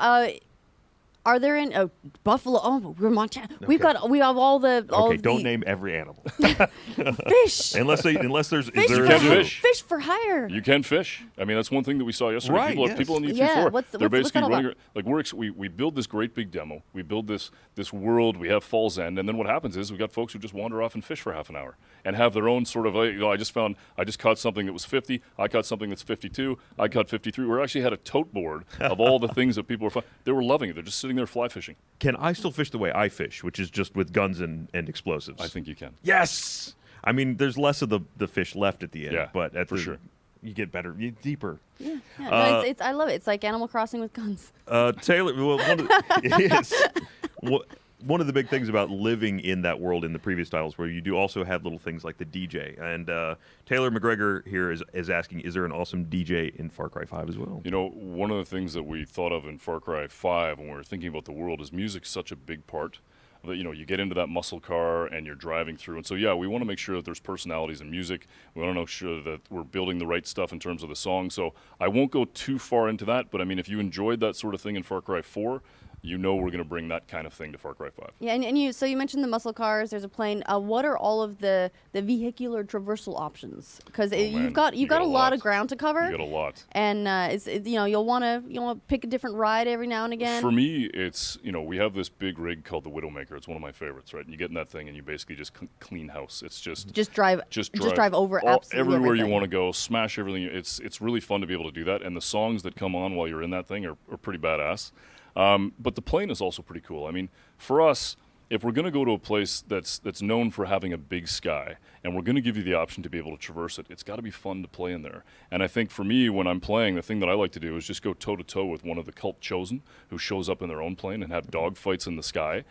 are there in buffalo? Oh, we're Montana. We have all the. Okay, don't name every animal. Fish. unless there's fish for hire. You can fish. I mean, that's one thing that we saw yesterday. Right, People, yes. people on the E3 they're basically running. Like we build this great big demo. We build this world. We have Falls End, and then what happens is we got folks who just wander off and fish for half an hour and have their own sort of. I just caught something that was 50. I caught something that's 52. I caught 53. We actually had a tote board of all the things that people were. They were loving it. They're just sitting there fly fishing. Can I still fish the way I fish, which is just with guns and explosives? I think you can. Yes. I mean, there's less of the fish left at the end, yeah, but for sure, you get better, you deeper. Yeah, no, it's I love it. It's like Animal Crossing with guns. Taylor, well, one of the big things about living in that world in the previous titles, where you do also have little things like the DJ. And Taylor McGregor here is asking, is there an awesome DJ in Far Cry 5 as well? You know, one of the things that we thought of in Far Cry 5 when we were thinking about the world is music's such a big part. That, you know, you get into that muscle car and you're driving through. And so, yeah, we want to make sure that there's personalities in music. We want to make sure that we're building the right stuff in terms of the song. So I won't go too far into that, but I mean, if you enjoyed that sort of thing in Far Cry 4, you know we're going to bring that kind of thing to Far Cry 5. Yeah, and you mentioned the muscle cars. There's a plane. What are all of the vehicular traversal options? Because you've got a lot of ground to cover. You got a lot. And you'll want to pick a different ride every now and again. For me, it's we have this big rig called the Widowmaker. It's one of my favorites, right? And you get in that thing and you basically just clean house. It's just drive over absolutely everywhere everything. you want to go. Smash everything. It's really fun to be able to do that. And the songs that come on while you're in that thing are pretty badass. But the plane is also pretty cool. I mean, for us, if we're going to go to a place that's known for having a big sky, and we're going to give you the option to be able to traverse it, it's got to be fun to play in there. And I think for me, when I'm playing, the thing that I like to do is just go toe-to-toe with one of the cult chosen who shows up in their own plane and have dogfights in the sky.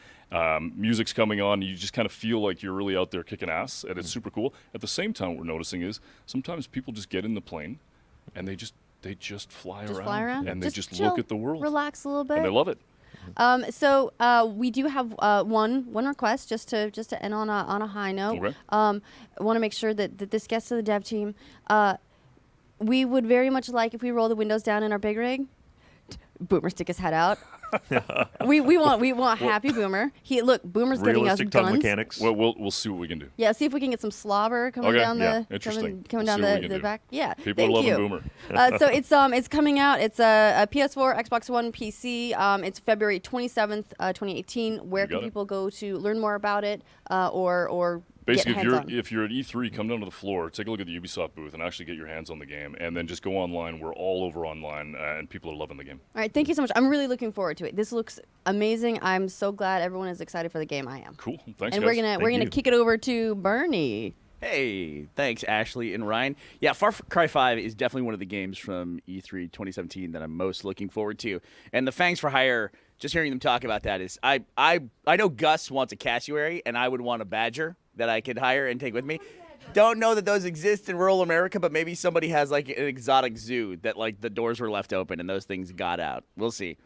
Music's coming on, you just kind of feel like you're really out there kicking ass, and it's super cool. At the same time, what we're noticing is sometimes people just get in the plane, and they just fly around and they just chill, look at the world, relax a little bit, and they love it. So we do have one request just to end on a high note. Okay. I want to make sure that this gets to the dev team. We would very much like if we roll the windows down in our big rig. Boomer stick his head out. we want Happy Boomer. Boomer's getting us Realistic tongue guns. mechanics. Well, we'll see what we can do. Yeah, see if we can get some slobber coming Okay, down yeah, the interesting. coming We'll down see what we can the do. back. Yeah, People thank are loving you. Boomer. So it's coming out. It's a PS4, Xbox One, PC. It's February 27th, 2018. Where can got it. people go to learn more about it or Basically, get hands-on? if you're at E3, come down to the floor, take a look at the Ubisoft booth, and actually get your hands on the game, and then just go online. We're all over online, and people are loving the game. All right, thank you so much. I'm really looking forward to it. This looks amazing. I'm so glad everyone is excited for the game. I am. Cool. Thanks, And guys. we're gonna kick it over to Bernie. Hey, thanks, Ashley and Ryan. Yeah, Far Cry 5 is definitely one of the games from E3 2017 that I'm most looking forward to. And the Fangs for Hire, just hearing them talk about that is, I know Gus wants a cassowary, and I would want a badger that I could hire and take with me. Don't know that those exist in rural America, but maybe somebody has like an exotic zoo that like the doors were left open and those things got out. We'll see.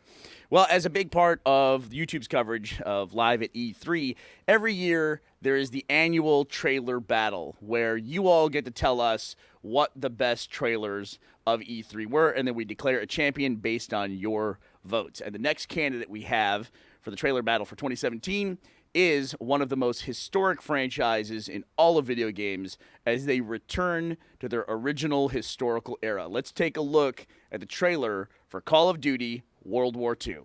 Well, as a big part of YouTube's coverage of Live at E3, every year there is the annual trailer battle where you all get to tell us what the best trailers of E3 were, and then we declare a champion based on your votes. And the next candidate we have for the trailer battle for 2017 is one of the most historic franchises in all of video games as they return to their original historical era. Let's take a look at the trailer for Call of Duty World War II.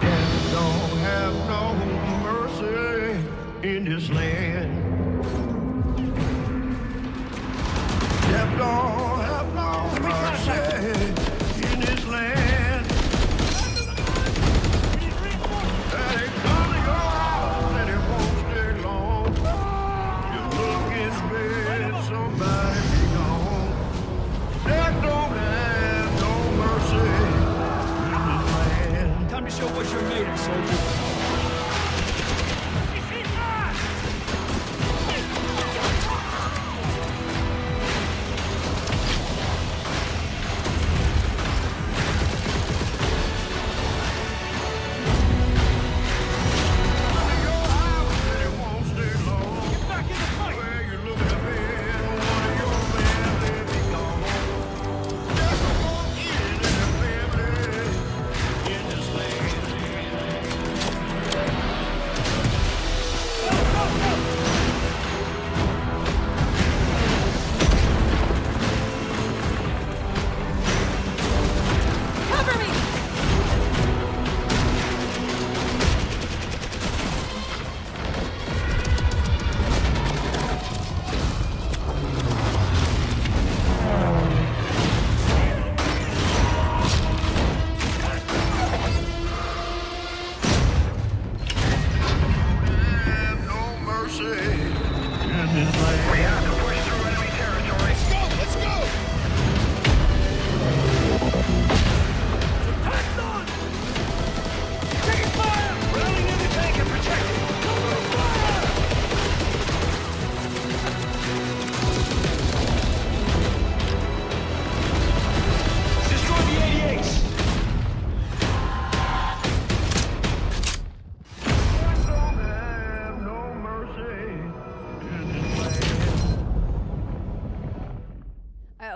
Don't have no mercy in this land. Death don't have no mercy in this land. And it come to your house and it won't stay long. You look in bed, somebody be gone. Death don't have no mercy in this land. Time to show what you're made of, soldier.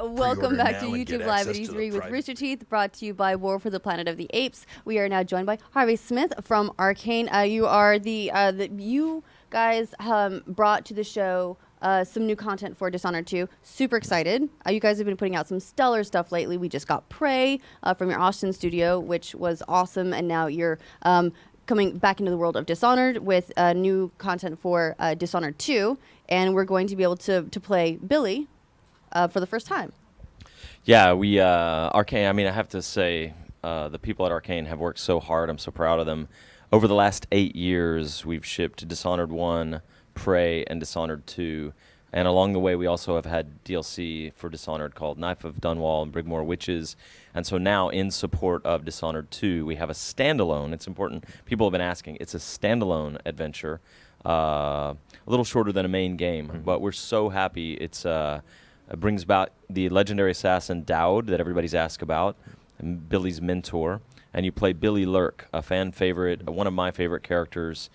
Welcome back to now and get YouTube Live at access to the E3 with private- Rooster Teeth, brought to you by War for the Planet of the Apes. We are now joined by Harvey Smith from Arcane. You are you guys brought to the show some new content for Dishonored 2. Super excited. You guys have been putting out some stellar stuff lately. We just got Prey from your Austin studio, which was awesome, and now you're coming back into the world of Dishonored with new content for Dishonored 2, and we're going to be able to play Billy for the first time. Yeah, we Arcane. I mean, I have to say, the people at Arcane have worked so hard. I'm so proud of them. Over the last 8 years, we've shipped Dishonored 1, Prey, and Dishonored 2. And along the way, we also have had DLC for Dishonored called Knife of Dunwall and Brigmore Witches. And so now, in support of Dishonored 2, we have a standalone. It's important. People have been asking. It's a standalone adventure, a little shorter than a main game. But we're so happy. It brings about the legendary assassin Daud that everybody's asked about, and Billy's mentor. and you play Billy Lurk, a fan favorite, one of my favorite characters.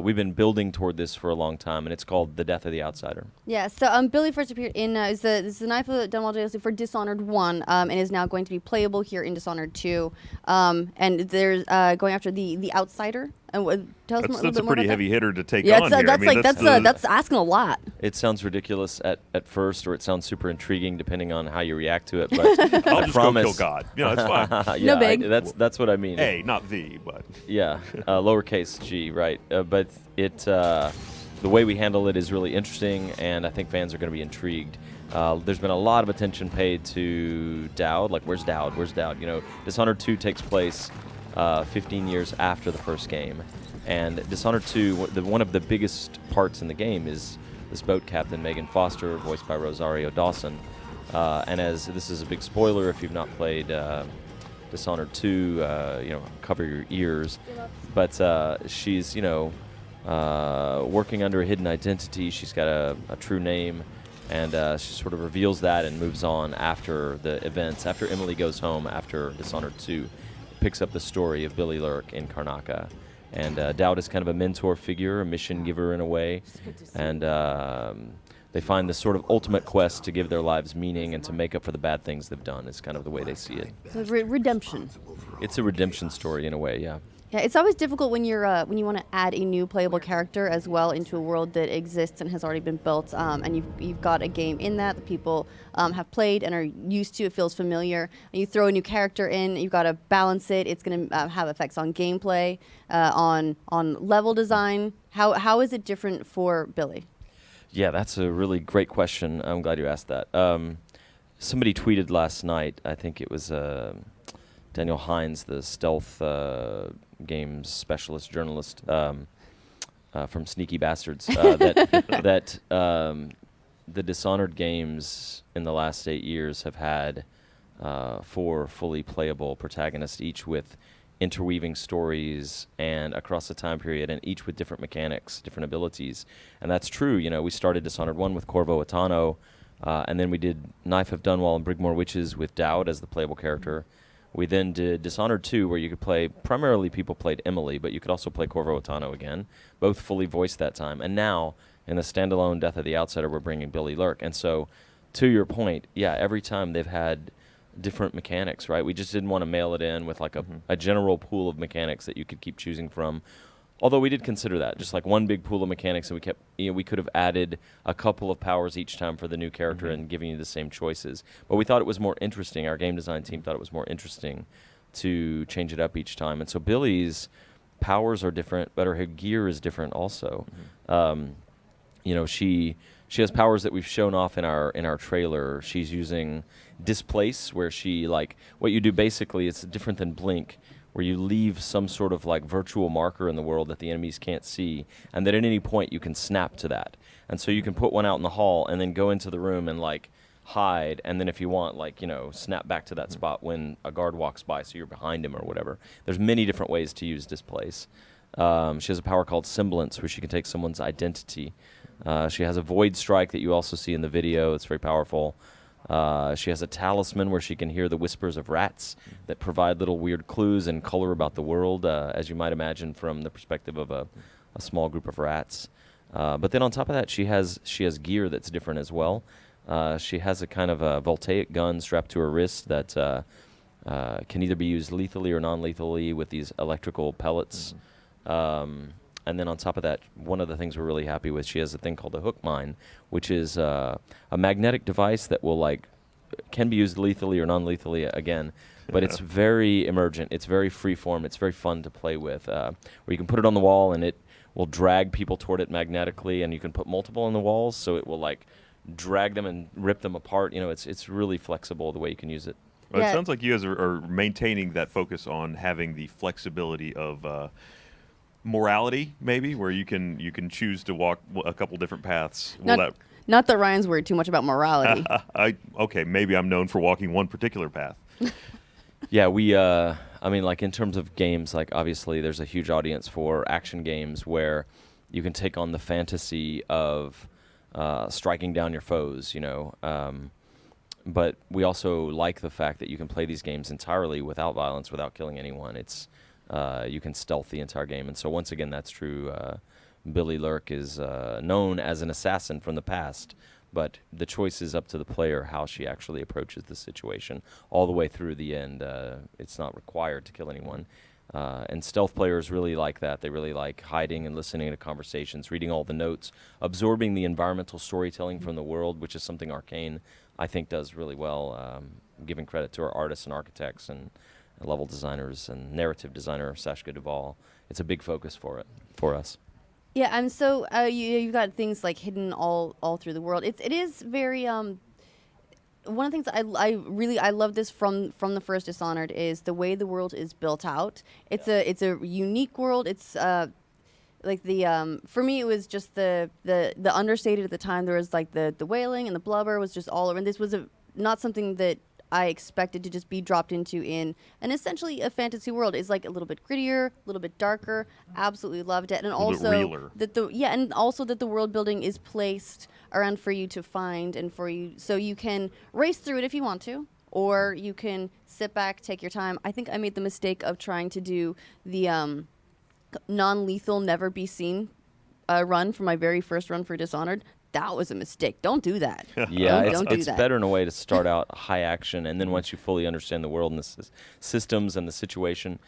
We've been building toward this for a long time, and it's called The Death of the Outsider. Yeah, so Billy first appeared in is the Knife of Dunwall DLC for Dishonored 1, and is now going to be playable here in Dishonored 2. And there's going after the Outsider. And tell us a little bit more about that. That's a pretty heavy hitter to take yeah, on here. That's asking a lot. It sounds ridiculous at first, or it sounds super intriguing depending on how you react to it. But I'll I just promise, go kill God. You know, it's fine. Yeah, no big. That's what I mean. A, not the, but yeah, lowercase g, right? But it the way we handle it is really interesting, and I think fans are going to be intrigued. There's been a lot of attention paid to Dowd. Like, where's Dowd? Where's Dowd? You know, Dishonored 2 takes place 15 years after the first game. And Dishonored 2, one of the biggest parts in the game is this boat captain, Megan Foster, voiced by Rosario Dawson. And as this is a big spoiler if you've not played Dishonored 2, you know, cover your ears. But she's, you know, working under a hidden identity. She's got a true name. And she sort of reveals that and moves on after the events. After Emily goes home after Dishonored 2, picks up the story of Billy Lurk in Karnaca. And Dowd is kind of a mentor figure, a mission giver in a way. And they find this sort of ultimate quest to give their lives meaning and to make up for the bad things they've done is kind of the way they see it. So redemption. It's a redemption story in a way, yeah. Yeah, it's always difficult when you're when you want to add a new playable character as well into a world that exists and has already been built, and you've got a game in that people have played and are used to. It feels familiar. And you throw a new character in, you've got to balance it. It's going to have effects on gameplay, on level design. How is it different for Billy? Yeah, that's a really great question. I'm glad you asked that. Somebody tweeted last night. I think it was Daniel Hines, the stealth games specialist journalist from Sneaky Bastards, that the Dishonored games in the last 8 years have had 4 fully playable protagonists, each with interweaving stories and across the time period, and each with different mechanics, different abilities. And that's true. You know, we started Dishonored 1 with Corvo Atano, and then we did Knife of Dunwall and Brigmore Witches with Dowd as the playable character. We then did Dishonored 2, where you could play, primarily people played Emily, but you could also play Corvo Atano again, both fully voiced that time. And now, in the standalone Death of the Outsider, we're bringing Billy Lurk. And so, to your point, yeah, every time they've had different mechanics, right? We just didn't want to mail it in with like a general pool of mechanics that you could keep choosing from. Although we did consider that, just like one big pool of mechanics, and we kept, you know, we could have added a couple of powers each time for the new character and giving you the same choices. But we thought it was more interesting. Our game design team thought it was more interesting to change it up each time. And so Billy's powers are different, but her gear is different also. You know, she has powers that we've shown off in our trailer. She's using Displace, where she, like, what you do basically, it's different than Blink, where you leave some sort of like virtual marker in the world that the enemies can't see, and that at any point you can snap to that. And so you can put one out in the hall and then go into the room and like hide, and then if you want, like, you know, snap back to that spot when a guard walks by so you're behind him or whatever. There's many different ways to use Displace. She has a power called Semblance, where she can take someone's identity. She has a Void Strike that you also see in the video. It's very powerful. She has a talisman where she can hear the whispers of rats that provide little weird clues and color about the world, as you might imagine from the perspective of a small group of rats. But then on top of that, she has gear that's different as well. She has a kind of a voltaic gun strapped to her wrist that can either be used lethally or non-lethally with these electrical pellets. And then on top of that, one of the things we're really happy with, she has a thing called a hook mine, which is a magnetic device that can be used lethally or non-lethally again, but it's very emergent. It's very freeform. It's very fun to play with, where you can put it on the wall and it will drag people toward it magnetically, and you can put multiple on the walls, so it will like drag them and rip them apart. You know, it's really flexible the way you can use it. Well, it sounds like you guys are maintaining that focus on having the flexibility of morality, maybe, where you can choose to walk a couple different paths. Not that Ryan's worried too much about morality. Okay, maybe I'm known for walking one particular path. Yeah, I mean, like in terms of games, like obviously there's a huge audience for action games where you can take on the fantasy of striking down your foes, you know. but we also like the fact that you can play these games entirely without violence, without killing anyone. It's you can stealth the entire game, and so once again, that's true. Billy Lurk is known as an assassin from the past, but the choice is up to the player how she actually approaches the situation all the way through the end. It's not required to kill anyone. And stealth players really like that. They really like hiding and listening to conversations, reading all the notes, absorbing the environmental storytelling from the world, which is something Arcane, I think, does really well, giving credit to our artists and architects and level designers and narrative designer Sashka Duvall. It's a big focus for us. Yeah, and so you've got things like hidden all through the world. It is very one of the things I love this from the first Dishonored is the way the world is built out. It's a unique world. It's like the for me it was just the understated at the time. There was like the wailing and the blubber was just all over. And this was not something that I expected to just be dropped into in an essentially a fantasy world. It's like a little bit grittier, a little bit darker. Absolutely loved it, and also that the world building is placed around for you to find and for you, so you can race through it if you want to, or you can sit back, take your time. I think I made the mistake of trying to do the non-lethal, never be seen run for my very first run for Dishonored. That was a mistake. Don't do that. Yeah, don't do it's that. better in a way to start out high action, and then once you fully understand the world and the systems and the situation,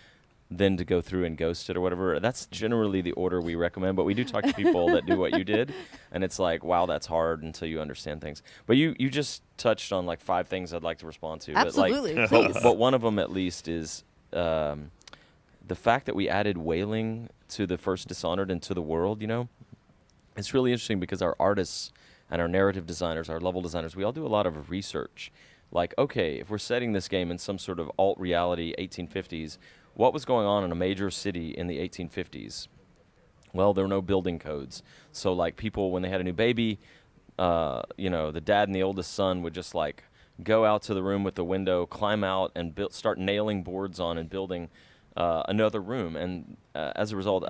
then to go through and ghost it or whatever. That's generally the order we recommend, but we do talk to people that do what you did, and it's like, wow, that's hard until you understand things. But you just touched on like 5 things I'd like to respond to. Absolutely, but, like, but one of them at least is the fact that we added wailing to the first Dishonored and to the world, you know? It's really interesting because our artists and our narrative designers, our level designers, we all do a lot of research. Like, okay, if we're setting this game in some sort of alt-reality 1850s, what was going on in a major city in the 1850s? Well, there were no building codes. So, like, people, when they had a new baby, the dad and the oldest son would just, like, go out to the room with the window, climb out, and start nailing boards on and building another room. And as a result,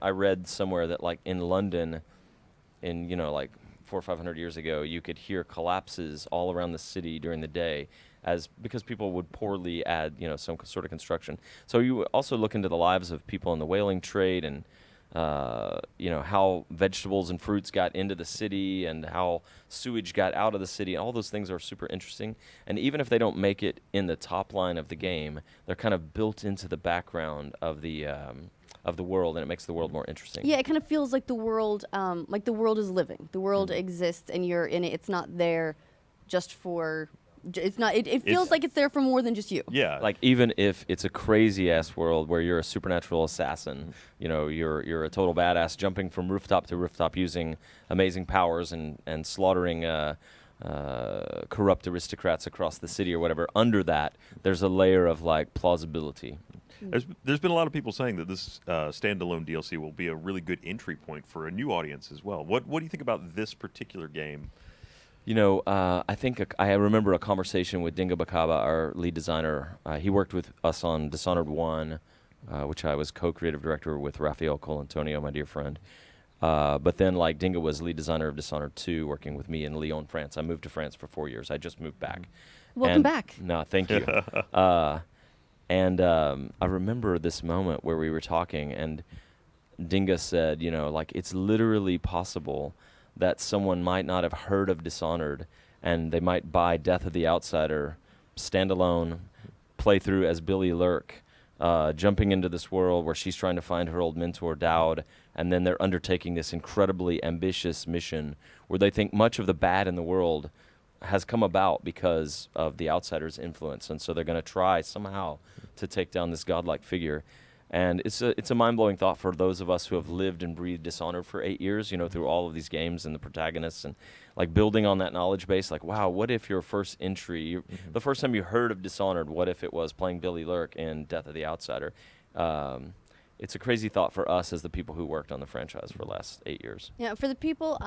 I read somewhere that, like, in London, in, like 400 or 500 years ago, you could hear collapses all around the city during the day because people would poorly add, some sort of construction. So you also look into the lives of people in the whaling trade and, how vegetables and fruits got into the city and how sewage got out of the city. All those things are super interesting. And even if they don't make it in the top line of the game, they're kind of built into the background of the world, and it makes the world more interesting. Yeah, it kind of feels like the world is living. The world exists, and you're in it. It's not there just for. It's not. It feels like it's there for more than just you. Yeah. Like even if it's a crazy ass world where you're a supernatural assassin, you're a total badass jumping from rooftop to rooftop using amazing powers and slaughtering corrupt aristocrats across the city or whatever. Under that, there's a layer of like plausibility. There's been a lot of people saying that this standalone DLC will be a really good entry point for a new audience as well. What do you think about this particular game? I think I remember a conversation with Dinga Bakaba, our lead designer. He worked with us on Dishonored 1, which I was co-creative director with Rafael Colantonio, my dear friend. But then, like, Dinga was lead designer of Dishonored 2, working with me in Lyon, France. I moved to France for 4 years. I just moved back. Welcome back. No, thank you. And I remember this moment where we were talking, and Dinga said, it's literally possible that someone might not have heard of Dishonored, and they might buy Death of the Outsider, standalone, play through as Billy Lurk, jumping into this world where she's trying to find her old mentor, Dowd, and then they're undertaking this incredibly ambitious mission where they think much of the bad in the world has come about because of the Outsider's influence, and so they're going to try somehow to take down this godlike figure. And it's a mind-blowing thought for those of us who have lived and breathed Dishonored for 8 years, through all of these games and the protagonists, and like building on that knowledge base. Like, wow, what if your first entry, the first time you heard of Dishonored, what if it was playing Billy Lurk in Death of the Outsider? It's a crazy thought for us as the people who worked on the franchise for the last 8 years. Yeah, for the people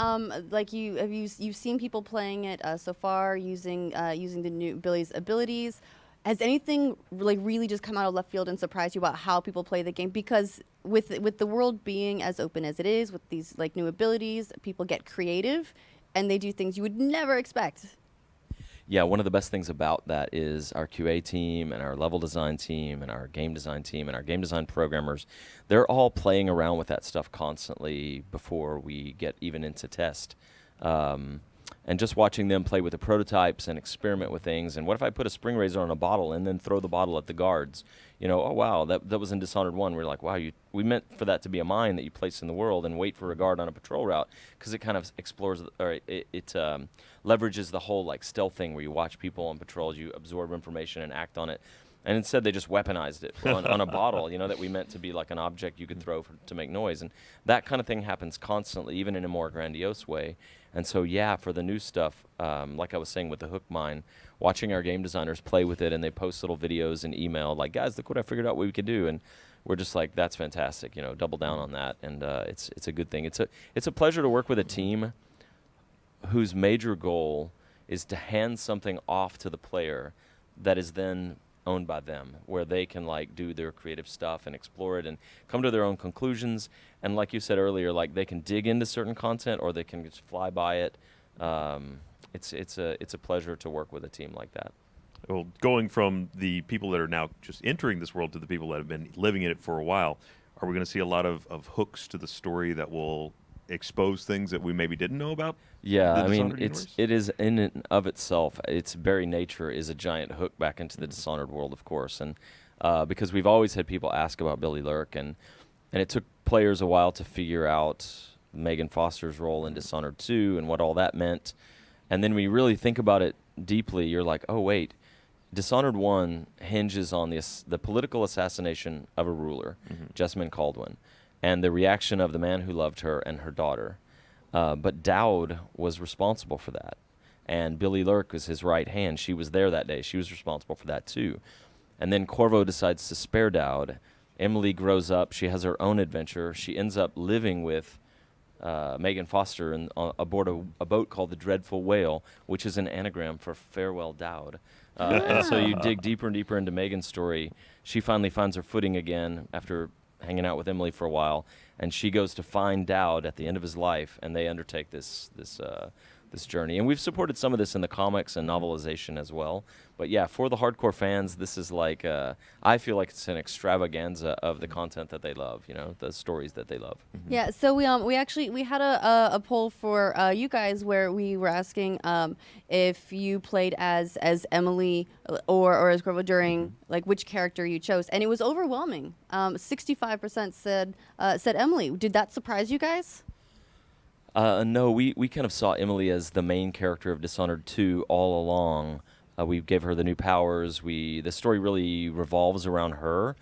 like you've seen people playing it so far using the new Billy's abilities. Has anything like really just come out of left field and surprised you about how people play the game? Because with the world being as open as it is, with these like new abilities, people get creative, and they do things you would never expect. yeah, one of the best things about that is our QA team and our level design team and our game design team and our game design programmers, they're all playing around with that stuff constantly before we get even into test. And just watching them play with the prototypes and experiment with things. And what if I put a spring razor on a bottle and then throw the bottle at the guards? You know, oh, wow, that was in Dishonored 1. We're like, wow, we meant for that to be a mine that you place in the world and wait for a guard on a patrol route, because it kind of explores, or it leverages the whole, like, stealth thing where you watch people on patrols, you absorb information and act on it. And instead, they just weaponized it on a bottle, you know, that we meant to be like an object you could throw to make noise. And that kind of thing happens constantly, even in a more grandiose way. And so, yeah, for the new stuff, like I was saying with the hook mine, watching our game designers play with it, and they post little videos and email, like, guys, look what I figured out what we could do. And we're just like, that's fantastic, you know, double down on that. And it's a good thing. It's a pleasure to work with a team whose major goal is to hand something off to the player that is then owned by them, where they can like do their creative stuff and explore it and come to their own conclusions. And like you said earlier, like they can dig into certain content or they can just fly by it. It's a pleasure to work with a team like that. Well, going from the people that are now just entering this world to the people that have been living in it for a while, are we going to see a lot of hooks to the story that will expose things that we maybe didn't know about? Yeah, I mean, it is in and of itself, its very nature is a giant hook back into the Dishonored world, of course. And because we've always had people ask about Billy Lurk, and it took players a while to figure out Megan Foster's role in Dishonored 2 and what all that meant. And then when you really think about it deeply, you're like, oh, wait, Dishonored 1 hinges on the political assassination of a ruler, Jessamine Caldwin, and the reaction of the man who loved her and her daughter. But Dowd was responsible for that. And Billy Lurk was his right hand. She was there that day. She was responsible for that too. And then Corvo decides to spare Dowd. Emily grows up. She has her own adventure. She ends up living with Megan Foster aboard a boat called the Dreadful Whale, which is an anagram for Farewell Dowd. And so you dig deeper and deeper into Megan's story. She finally finds her footing again after hanging out with Emily for a while, and she goes to find Dowd at the end of his life, and they undertake this journey. And we've supported some of this in the comics and novelization as well. But yeah, for the hardcore fans, this is like I feel like it's an extravaganza of the content that they love, you know, the stories that they love. Yeah, so we had a poll for you guys where we were asking if you played as Emily or as Corvo during like which character you chose, and it was overwhelming. 65% said Emily. Did that surprise you guys? No, we kind of saw Emily as the main character of Dishonored 2 all along. We gave her the new powers. The story really revolves around her.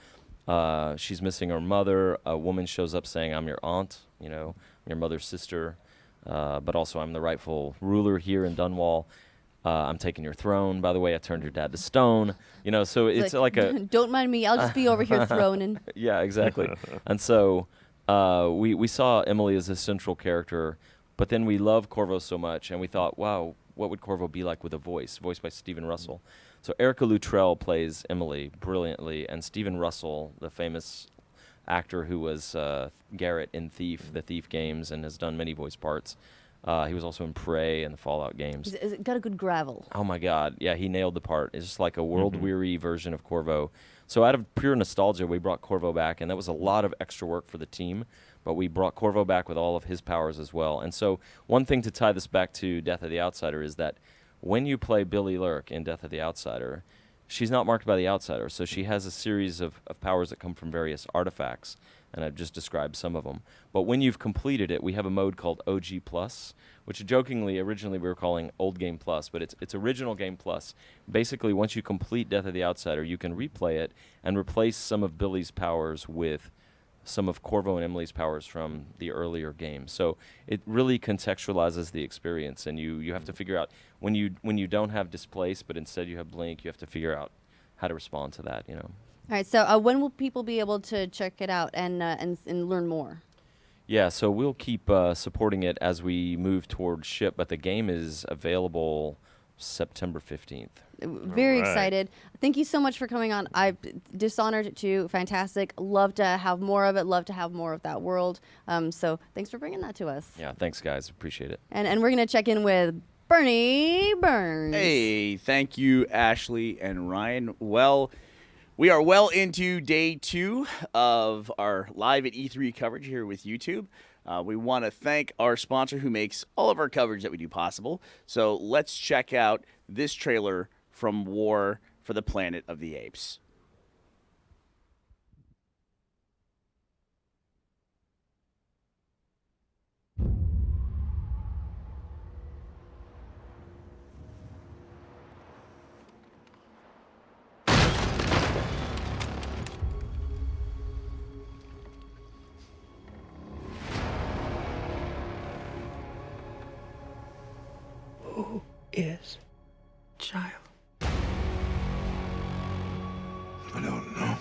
She's missing her mother. A woman shows up saying, I'm your aunt, you know, I'm your mother's sister, but also I'm the rightful ruler here in Dunwall. I'm taking your throne. By the way, I turned your dad to stone. You know, so it's like a... Don't mind me. I'll just be over here throning. Yeah, exactly. And so we saw Emily as a central character, but then we love Corvo so much, and we thought, wow, what would Corvo be like with a voiced by Stephen Russell? So Erica Luttrell plays Emily brilliantly, and Stephen Russell, the famous actor who was Garrett in the Thief games, and has done many voice parts. He was also in Prey and the Fallout games. He's got a good gravel. Oh my God, yeah, he nailed the part. It's just like a world-weary version of Corvo. So out of pure nostalgia, we brought Corvo back, and that was a lot of extra work for the team, but we brought Corvo back with all of his powers as well. And so one thing to tie this back to Death of the Outsider is that when you play Billy Lurk in Death of the Outsider, she's not marked by the Outsider, so she has a series of powers that come from various artifacts, and I've just described some of them. But when you've completed it, we have a mode called OG Plus, which jokingly, originally we were calling Old Game Plus, but it's Original Game Plus. Basically, once you complete Death of the Outsider, you can replay it and replace some of Billy's powers with some of Corvo and Emily's powers from the earlier game. So it really contextualizes the experience, and you have to figure out, when you don't have Displace, but instead you have Blink, you have to figure out how to respond to that, you know. All right, so when will people be able to check it out and learn more? Yeah, so we'll keep supporting it as we move towards ship, but the game is available September 15th. Very excited. Thank you so much for coming on. Dishonored 2, fantastic. Love to have more of it. Love to have more of that world. So thanks for bringing that to us. Yeah, thanks, guys. Appreciate it. And we're going to check in with Bernie Burns. Hey, thank you, Ashley and Ryan. Well, we are well into day 2 of our live at E3 coverage here with YouTube. We want to thank our sponsor who makes all of our coverage that we do possible. So let's check out this trailer from War for the Planet of the Apes. Who is child? I don't know.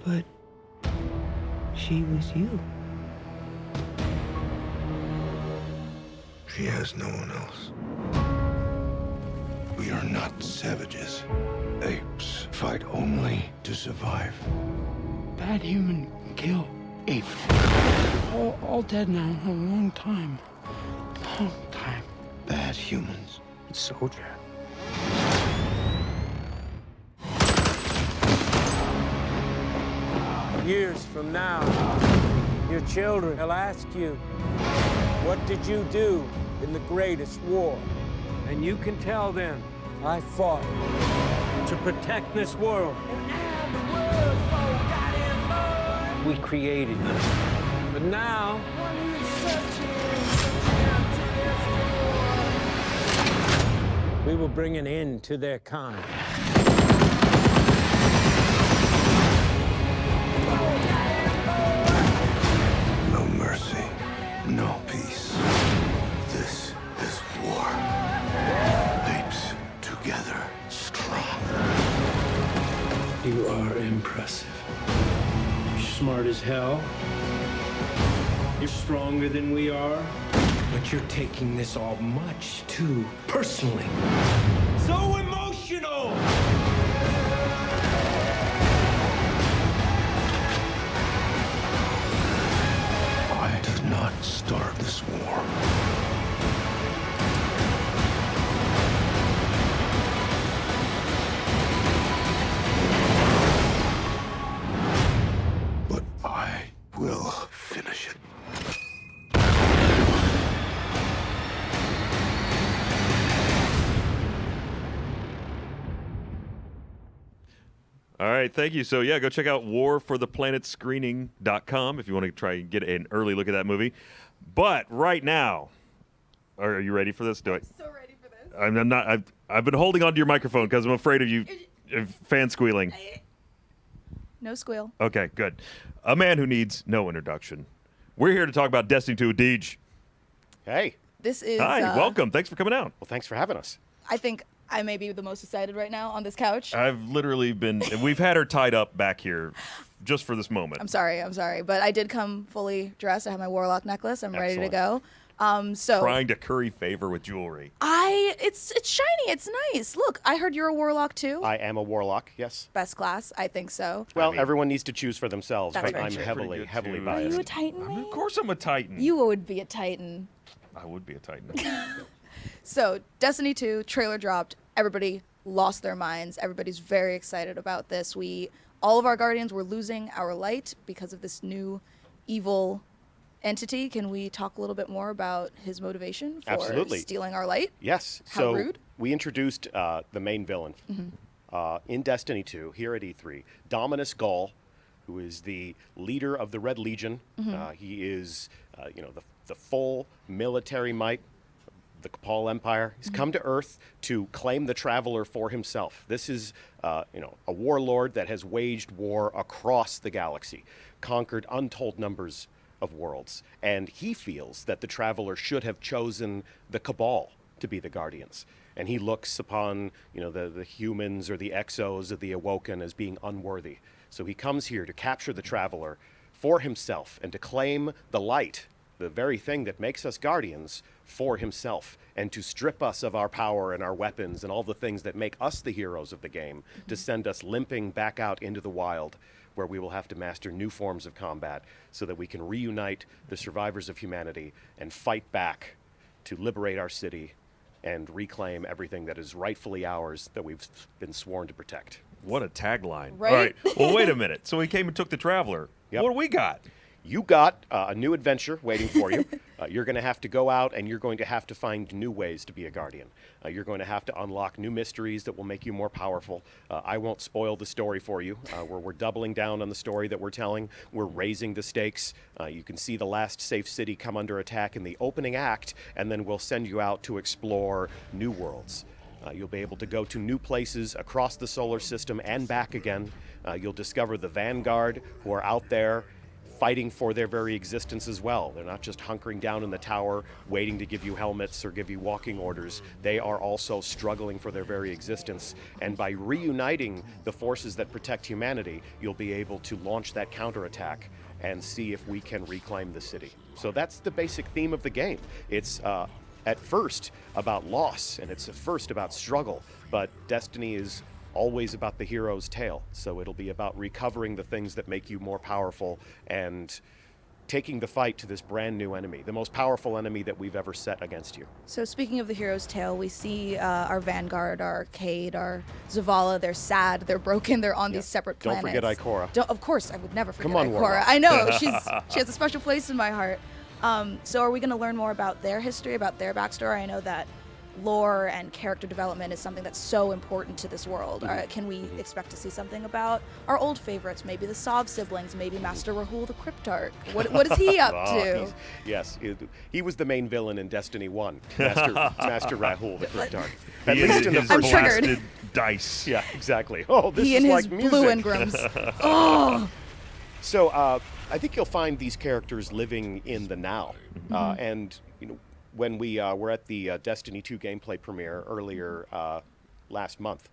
But she was you. She has no one else. We are not savages. Apes fight only to survive. Bad human can kill ape. All dead now. A long time. Long time. Bad humans. Soldier. Years from now, your children will ask you, what did you do in the greatest war? And you can tell them, I fought to protect this world. We created it. But now, we will bring an end to their kind. No mercy, no peace. This is war. Apes together, strong. You are impressive. You're smart as hell. You're stronger than we are. But you're taking this all much too personally. So emotional! I did not start this war. But I will finish it. All right, thank you. So, yeah, go check out warfortheplanetscreening.com if you want to try and get an early look at that movie. But right now, are you ready for this? Do it. So ready for this. I'm not. I've been holding onto your microphone because I'm afraid of you fan squealing. No squeal. Okay, good. A man who needs no introduction. We're here to talk about Destiny 2 Deej. Hey. This is. Hi, welcome. Thanks for coming out. Well, thanks for having us. I think I may be the most excited right now on this couch. I've literally been. We've had her tied up back here just for this moment. I'm sorry, but I did come fully dressed. I have my warlock necklace. I'm ready to go. So trying to curry favor with jewelry. It's shiny. It's nice. Look, I heard you're a warlock too. I am a warlock, yes. Best class, I think so. Well, everyone needs to choose for themselves, That's but very I'm true. heavily Are biased. you a Titan? Of course I'm a Titan. You would be a Titan. I would be a Titan. So, Destiny 2 trailer dropped. Everybody lost their minds. Everybody's very excited about this. All of our Guardians were losing our light because of this new evil entity. Can we talk a little bit more about his motivation for stealing our light? Yes. How rude. We introduced the main villain in Destiny 2 here at E3, Dominus Gaul, who is the leader of the Red Legion. He is, the full military might of the Cabal Empire. He's come to Earth to claim the Traveler for himself. This is, a warlord that has waged war across the galaxy, conquered untold numbers of worlds, and he feels that the Traveler should have chosen the Cabal to be the Guardians. And he looks upon, the humans or the Exos or the Awoken as being unworthy. So he comes here to capture the Traveler for himself and to claim the light, the very thing that makes us Guardians, for himself, and to strip us of our power and our weapons and all the things that make us the heroes of the game, to send us limping back out into the wild, where we will have to master new forms of combat so that we can reunite the survivors of humanity and fight back to liberate our city and reclaim everything that is rightfully ours that we've been sworn to protect. What a tagline. Right? All right. Well, wait a minute. So we came and took the Traveler. Yep. What do we got? You got a new adventure waiting for you. You're going to have to go out and you're going to have to find new ways to be a guardian. You're going to have to unlock new mysteries that will make you more powerful. I won't spoil the story for you. We're doubling down on the story that we're telling. We're raising the stakes. You can see the last safe city come under attack in the opening act, and then we'll send you out to explore new worlds. You'll be able to go to new places across the solar system and back again. You'll discover the Vanguard, who are out there fighting for their very existence as well. They're not just hunkering down in the tower waiting to give you helmets or give you walking orders. They are also struggling for their very existence. And by reuniting the forces that protect humanity, you'll be able to launch that counterattack and see if we can reclaim the city. So that's the basic theme of the game. It's at first about loss, and it's at first about struggle, but Destiny is always about the hero's tale. So it'll be about recovering the things that make you more powerful and taking the fight to this brand new enemy, the most powerful enemy that we've ever set against you. So speaking of the hero's tale, we see our Vanguard, our Arcade, our Zavala. They're sad, they're broken, they're on these separate Don't planets. forget Ikora. Of course, I would never forget Come on, Ikora. Warlock. I know, she has a special place in my heart. So are we going to learn more about their history, about their backstory? I know that lore and character development is something that's so important to this world. Can we expect to see something about our old favorites, maybe the Sov siblings, maybe Master Rahul the Cryptarch? What is he up to? Yes, he was the main villain in Destiny 1, Master Rahul the Cryptarch. At He least is in the his first blasted dice. Yeah, exactly. Oh, this He is and like his music. blue Ingrams. Oh. So I think you'll find these characters living in the now, and you know, when we were at the Destiny 2 gameplay premiere earlier last month,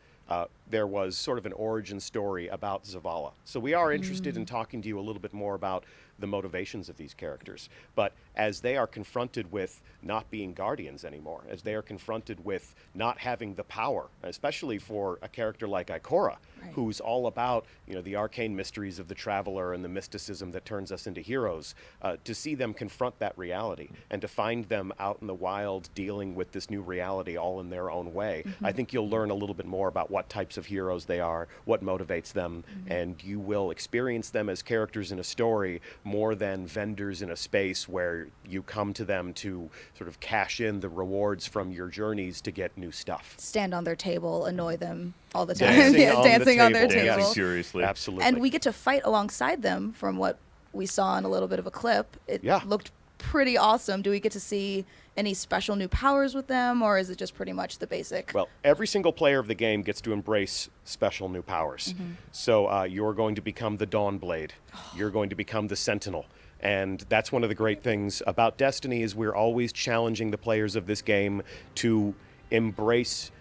there was sort of an origin story about Zavala. So we are interested in talking to you a little bit more about the motivations of these characters. But as they are confronted with not being guardians anymore, as they are confronted with not having the power, especially for a character like Ikora, who's all about, you know, the arcane mysteries of the Traveler and the mysticism that turns us into heroes, to see them confront that reality and to find them out in the wild dealing with this new reality all in their own way, I think you'll learn a little bit more about what types of heroes they are, what motivates them, and you will experience them as characters in a story more than vendors in a space where you come to them to sort of cash in the rewards from your journeys to get new stuff. Stand on their table, annoy them all the time. Dancing on their table. table. Dancing furiously. Absolutely. And we get to fight alongside them from what we saw in a little bit of a clip. It looked pretty awesome. Do we get to see any special new powers with them, or is it just pretty much the basic? Well, every single player of the game gets to embrace special new powers. So you're going to become the Dawnblade. You're going to become the Sentinel. And that's one of the great things about Destiny is we're always challenging the players of this game to embrace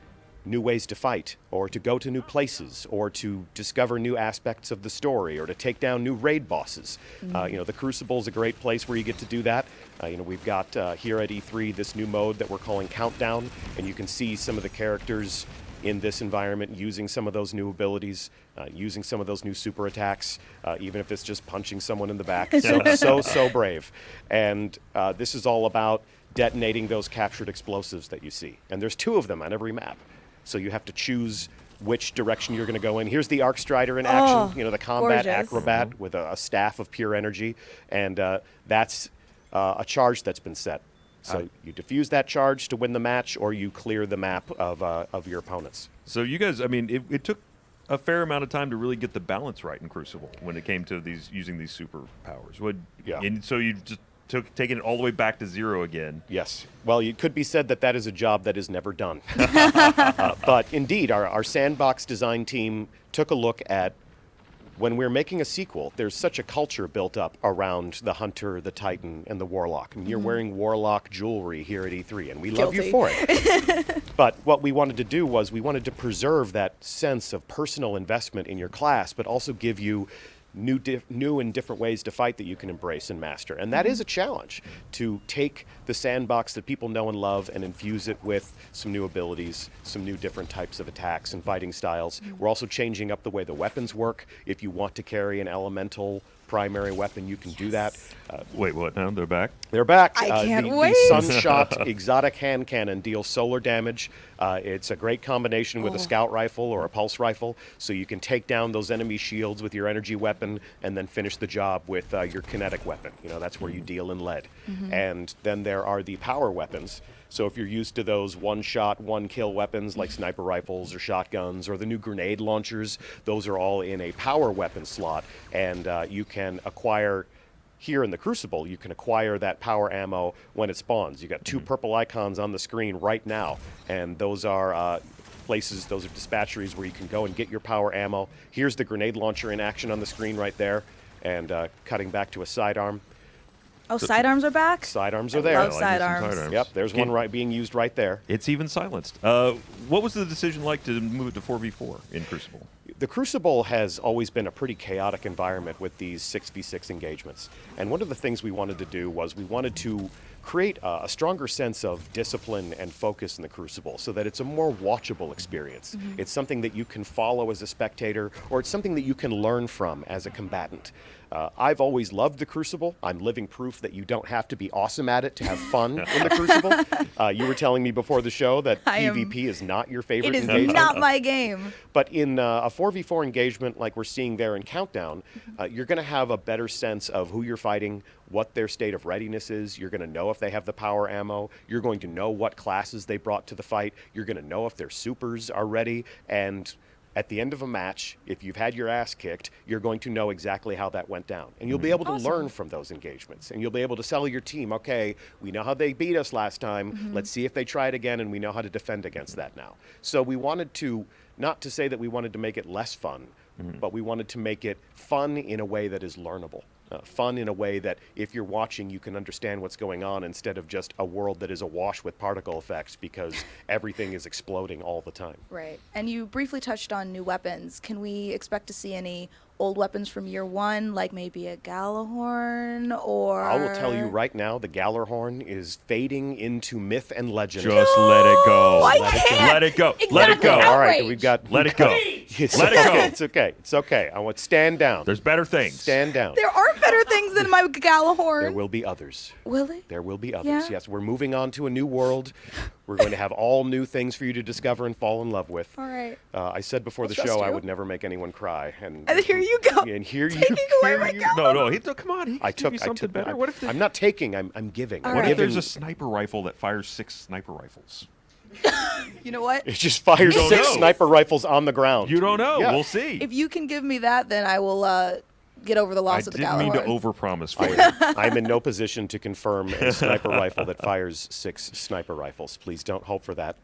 new ways to fight, or to go to new places, or to discover new aspects of the story, or to take down new raid bosses. You know, the Crucible is a great place where you get to do that. You know, we've got here at E3 this new mode that we're calling Countdown, and you can see some of the characters in this environment using some of those new abilities, using some of those new super attacks, even if it's just punching someone in the back. So brave. And this is all about detonating those captured explosives that you see. And there's 2 of them on every map. So you have to choose which direction you're going to go in. Here's the Arc Strider in action, you know, the combat gorgeous. acrobat with a staff of pure energy. And that's a charge that's been set. So you defuse that charge to win the match, or you clear the map of your opponents. So you guys, I mean, it took a fair amount of time to really get the balance right in Crucible when it came to these using these superpowers. And so you just taking it all the way back to 0 again. Yes. Well, it could be said that is a job that is never done. But indeed, our sandbox design team took a look at when we're making a sequel, there's such a culture built up around the Hunter, the Titan, and the Warlock. I mean, you're wearing Warlock jewelry here at E3, and we love you for it. But what we wanted to do was we wanted to preserve that sense of personal investment in your class, but also give you new and different ways to fight that you can embrace and master. And that is a challenge, to take the sandbox that people know and love and infuse it with some new abilities, some new different types of attacks and fighting styles. We're also changing up the way the weapons work. If you want to carry an elemental primary weapon, you can do that. Wait, what now? They're back? They're back. I can't wait. The Sunshot exotic hand cannon deals solar damage. It's a great combination with a scout rifle or a pulse rifle, so you can take down those enemy shields with your energy weapon and then finish the job with your kinetic weapon. You know, that's where you deal in lead. And then there are the power weapons. So if you're used to those one-shot, one-kill weapons like sniper rifles or shotguns or the new grenade launchers, those are all in a power weapon slot, and you can acquire. Here in the Crucible, you can acquire that power ammo when it spawns. You got 2 purple icons on the screen right now, and those are places, those are dispatcheries where you can go and get your power ammo. Here's the grenade launcher in action on the screen right there, and cutting back to a sidearm. Oh, sidearms are back? Sidearms are there. Love sidearms. Yep, there's one being used right there. It's even silenced. What was the decision like to move it to 4v4 in Crucible? The Crucible has always been a pretty chaotic environment with these 6v6 engagements. And one of the things we wanted to do was we wanted to create a stronger sense of discipline and focus in the Crucible so that it's a more watchable experience. It's something that you can follow as a spectator, or it's something that you can learn from as a combatant. I've always loved the Crucible. I'm living proof that you don't have to be awesome at it to have fun in the Crucible. You were telling me before the show that PvP is not your favorite engagement. It is not my game. But in a 4v4 engagement like we're seeing there in Countdown, you're going to have a better sense of who you're fighting, what their state of readiness is. You're going to know if they have the power ammo. You're going to know what classes they brought to the fight. You're going to know if their supers are ready. And at the end of a match, if you've had your ass kicked, you're going to know exactly how that went down. And you'll be able to learn from those engagements. And you'll be able to tell your team, okay, we know how they beat us last time. Let's see if they try it again, and we know how to defend against that now. So we wanted to, not to say that we wanted to make it less fun, but we wanted to make it fun in a way that is learnable. Fun in a way that if you're watching, you can understand what's going on instead of just a world that is awash with particle effects because everything is exploding all the time. Right. And you briefly touched on new weapons. Can we expect to see any old weapons from year one, like maybe a Galahorn or... I will tell you right now, the Galahorn is fading into myth and legend. Just let it go. I can't. Let it go. Exactly. Let it go. All right, we've got... Let it go. Let it go. It's okay. It's okay. I want stand down. There's better things. Stand down. There are better things than my Galahorn. There will be others. Will they? There will be others, Yeah. yes. We're moving on to a new world. We're going to have all new things for you to discover and fall in love with. All right. I said before the trust show I you. would never make anyone cry. And here you go. And here Taking away my Galahorn. No, come on. He I can give you took something better. What if I'm not taking, I'm giving. What if there's a sniper rifle that fires 6 sniper rifles? You know what? It just fires You don't 6 know. sniper rifles on the ground. You don't know. Yeah. We'll see. If you can give me that, then I will get over the loss of the didn't mean to Galahorn. overpromise for you. I'm in no position to confirm a sniper rifle that fires 6 sniper rifles. Please don't hope for that.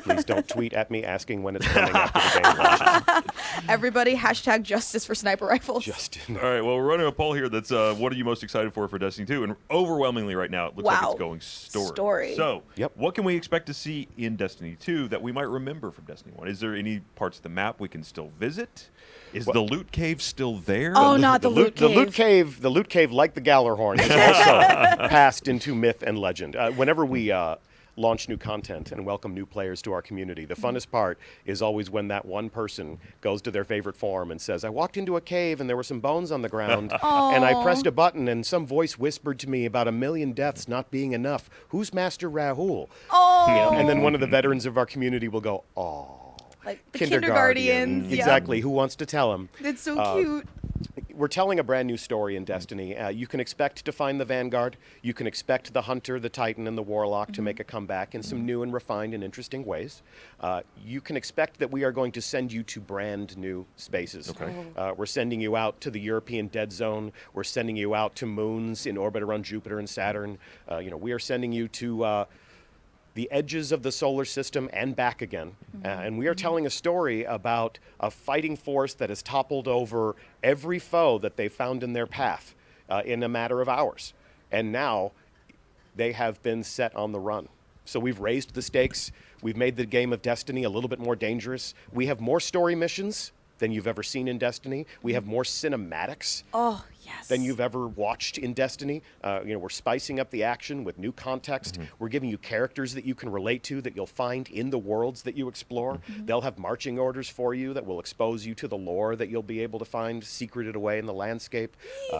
Please don't tweet at me asking when it's coming after the game launches. Everybody, hashtag justice for sniper rifles. Justin. All right, well, we're running a poll here that's what are you most excited for Destiny 2? And overwhelmingly right now, it looks like Wow. it's going story. Story. So, what can we expect to see in Destiny 2 that we might remember from Destiny 1? Is there any parts of the map we can still visit? Is the loot cave still there? Oh, not the loot cave. The loot cave, like the Galahorn, is also passed into myth and legend. Whenever we launch new content and welcome new players to our community, the funnest part is always when that one person goes to their favorite forum and says, I walked into a cave and there were some bones on the ground, and I pressed a button and some voice whispered to me about 1 million deaths not being enough. Who's Master Rahul? Oh. You know, and then one of the veterans of our community will go, oh. Like the Kindergarten. kindergartens. Exactly. Who wants to tell him? It's so cute. We're telling a brand new story in Destiny. You can expect to find the Vanguard. You can expect the Hunter, the Titan, and the Warlock to make a comeback in some new and refined and interesting ways. You can expect that we are going to send you to brand new spaces. Okay. We're sending you out to the European Dead Zone. We're sending you out to moons in orbit around Jupiter and Saturn. We are sending you to the edges of the solar system and back again. And we are telling a story about a fighting force that has toppled over every foe that they found in their path in a matter of hours. And now they have been set on the run. So we've raised the stakes. We've made the game of Destiny a little bit more dangerous. We have more story missions than you've ever seen in Destiny. We have more cinematics. Oh, than you've ever watched in Destiny. We're spicing up the action with new context. We're giving you characters that you can relate to that you'll find in the worlds that you explore. They'll have marching orders for you that will expose you to the lore that you'll be able to find secreted away in the landscape.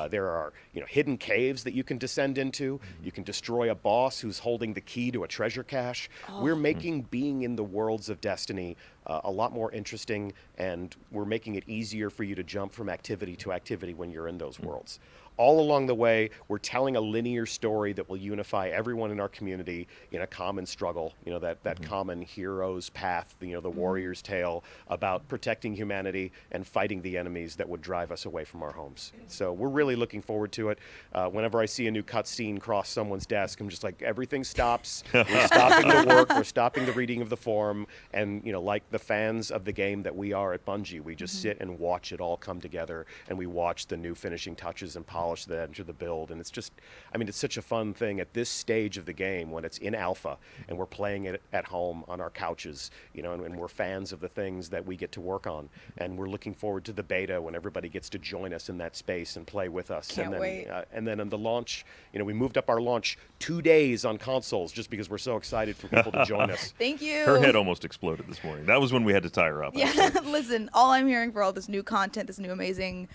There are hidden caves that you can descend into. You can destroy a boss who's holding the key to a treasure cache. We're making being in the worlds of Destiny a lot more interesting, and we're making it easier for you to jump from activity to activity when you're in those worlds. All along the way, we're telling a linear story that will unify everyone in our community in a common struggle, that common hero's path, the warrior's tale about protecting humanity and fighting the enemies that would drive us away from our homes. So we're really looking forward to it. Whenever I see a new cutscene cross someone's desk, I'm just like, everything stops. We're stopping the work. We're stopping the reading of the forum. And, like the fans of the game that we are at Bungie, we just sit and watch it all come together, and we watch the new finishing touches and polish that enter the build. And it's just, it's such a fun thing at this stage of the game when it's in alpha and we're playing it at home on our couches, and we're fans of the things that we get to work on. And we're looking forward to the beta when everybody gets to join us in that space and play with us. Can't wait. And then in the launch, we moved up our launch 2 days on consoles just because we're so excited for people to join us. Thank you. Her head almost exploded this morning. That was when we had to tie her up. Yeah, listen, all I'm hearing for all this new content, this new amazing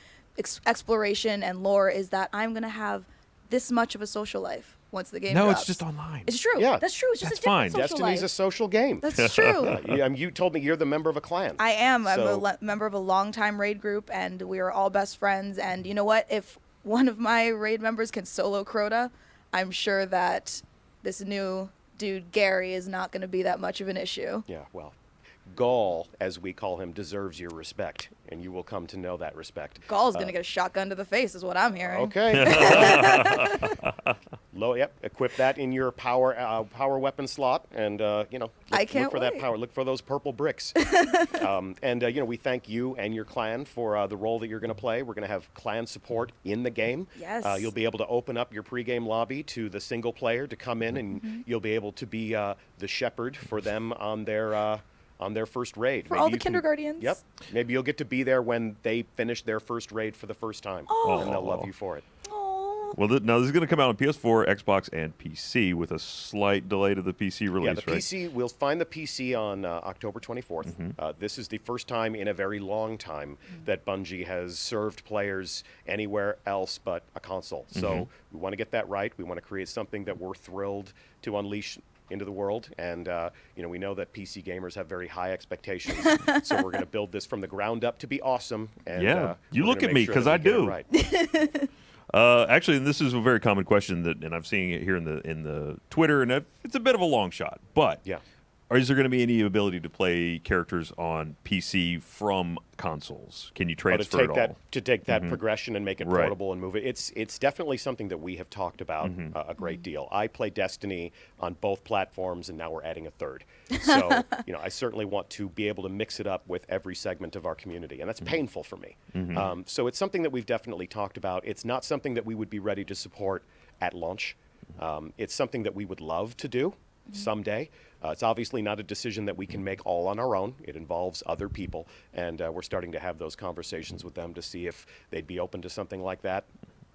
exploration and lore is that I'm going to have this much of a social life once the game drops. It's just online. It's true. Yeah. That's true. It's just That's a different fine. social Destiny's life. a social game. That's true. You told me you're the member of a clan. I am. I'm So- a member of a longtime raid group, and we are all best friends. And you know what? If one of my raid members can solo Crota, I'm sure that this new dude, Gary, is not going to be that much of an issue. Yeah, well, Gaul, as we call him, deserves your respect, and you will come to know that respect. Gaul's going to get a shotgun to the face, is what I'm hearing. Okay. Equip that in your power weapon slot, and look for that power. Look for those purple bricks. We thank you and your clan for the role that you're going to play. We're going to have clan support in the game. Yes. You'll be able to open up your pregame lobby to the single player to come in, and you'll be able to be the shepherd for them on their first raid. For all the kindergartens. Yep. Maybe you'll get to be there when they finish their first raid for the first time, and they'll love you for it. Well, now this is going to come out on PS4, Xbox, and PC with a slight delay to the PC release, Yeah, the right? PC, we'll find the PC on October 24th. This is the first time in a very long time that Bungie has served players anywhere else but a console. So we want to get that right. We want to create something that we're thrilled to unleash into the world, and we know that PC gamers have very high expectations, so we're going to build this from the ground up to be awesome. And, you we're look gonna at make me sure because that I we get it do. right. Actually, this is a very common question and I'm seeing it here in the Twitter, and it's a bit of a long shot, but yeah. Is there going to be any ability to play characters on PC from consoles? Can you transfer it all? To take that progression and make it Right. portable and move it. It's definitely something that we have talked about a great deal. I play Destiny on both platforms, and now we're adding a third. So, I certainly want to be able to mix it up with every segment of our community, and that's painful for me. So it's something that we've definitely talked about. It's not something that we would be ready to support at launch. It's something that we would love to do someday. It's obviously not a decision that we can make all on our own. It involves other people, and we're starting to have those conversations with them to see if they'd be open to something like that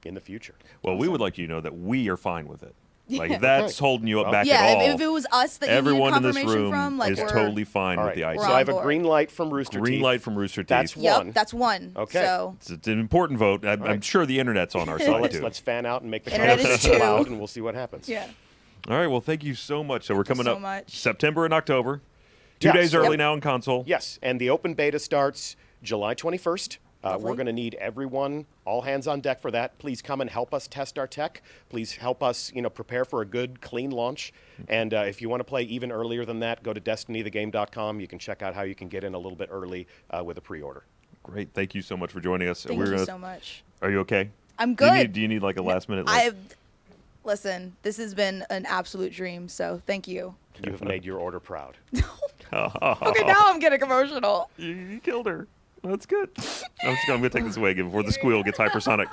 in the future. Well, we would like you to know that we are fine with it. Like, if that's holding you up back yeah, at all. if it was us that you needed everyone in this confirmation room from, like, is we're totally fine All with right, the IC. so I have a green light from Rooster Teeth. Green light from Rooster Teeth. That's Yep, one. that's one. Okay. So It's an important vote. I'm sure the internet's on our So side, let's, too. let's fan out and make the Internet is conversation two. loud, and we'll see what happens. yeah. All right, well, thank you so much. So we're coming so up much. September and October. 2 Yes. days early Yep. now in console. Yes, and the open beta starts July 21st. Lovely. We're going to need everyone, all hands on deck for that. Please come and help us test our tech. Please help us, prepare for a good, clean launch. And if you want to play even earlier than that, go to destinythegame.com. You can check out how you can get in a little bit early with a pre-order. Great. Thank you so much for joining us. Thank We're you gonna- so much. Are you okay? I'm Do you good. need like a last minute? Listen, this has been an absolute dream, so thank you. You have made your order proud. Okay, now I'm getting emotional. You killed her. That's good. I'm going to take this away again before the squeal gets hypersonic.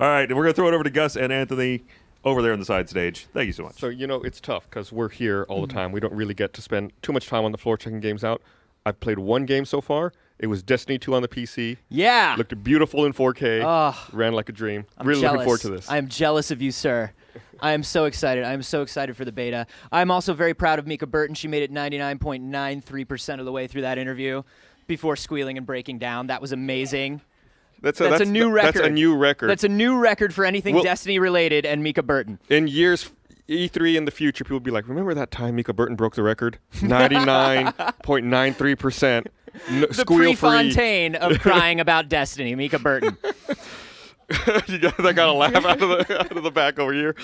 All right, and we're going to throw it over to Gus and Anthony over there on the side stage. Thank you so much. So, it's tough because we're here all the time. We don't really get to spend too much time on the floor checking games out. I've played one game so far. It was Destiny 2 on the PC. Yeah. Looked beautiful in 4K. Oh, ran like a dream. I'm Really jealous. looking forward to this. I'm jealous of you, sir. I am so excited. I'm so excited for the beta. I'm also very proud of Mika Burton. She made it 99.93% of the way through that interview before squealing and breaking down. That was amazing. That's a new record. That's a new record. That's a new record for anything Well, Destiny related and Mika Burton. In years E3 in the future, people will be like, remember that time Mika Burton broke the record? 99.93%. The Prefontaine of crying about Destiny, Mika Burton. I got a laugh out of the back over here.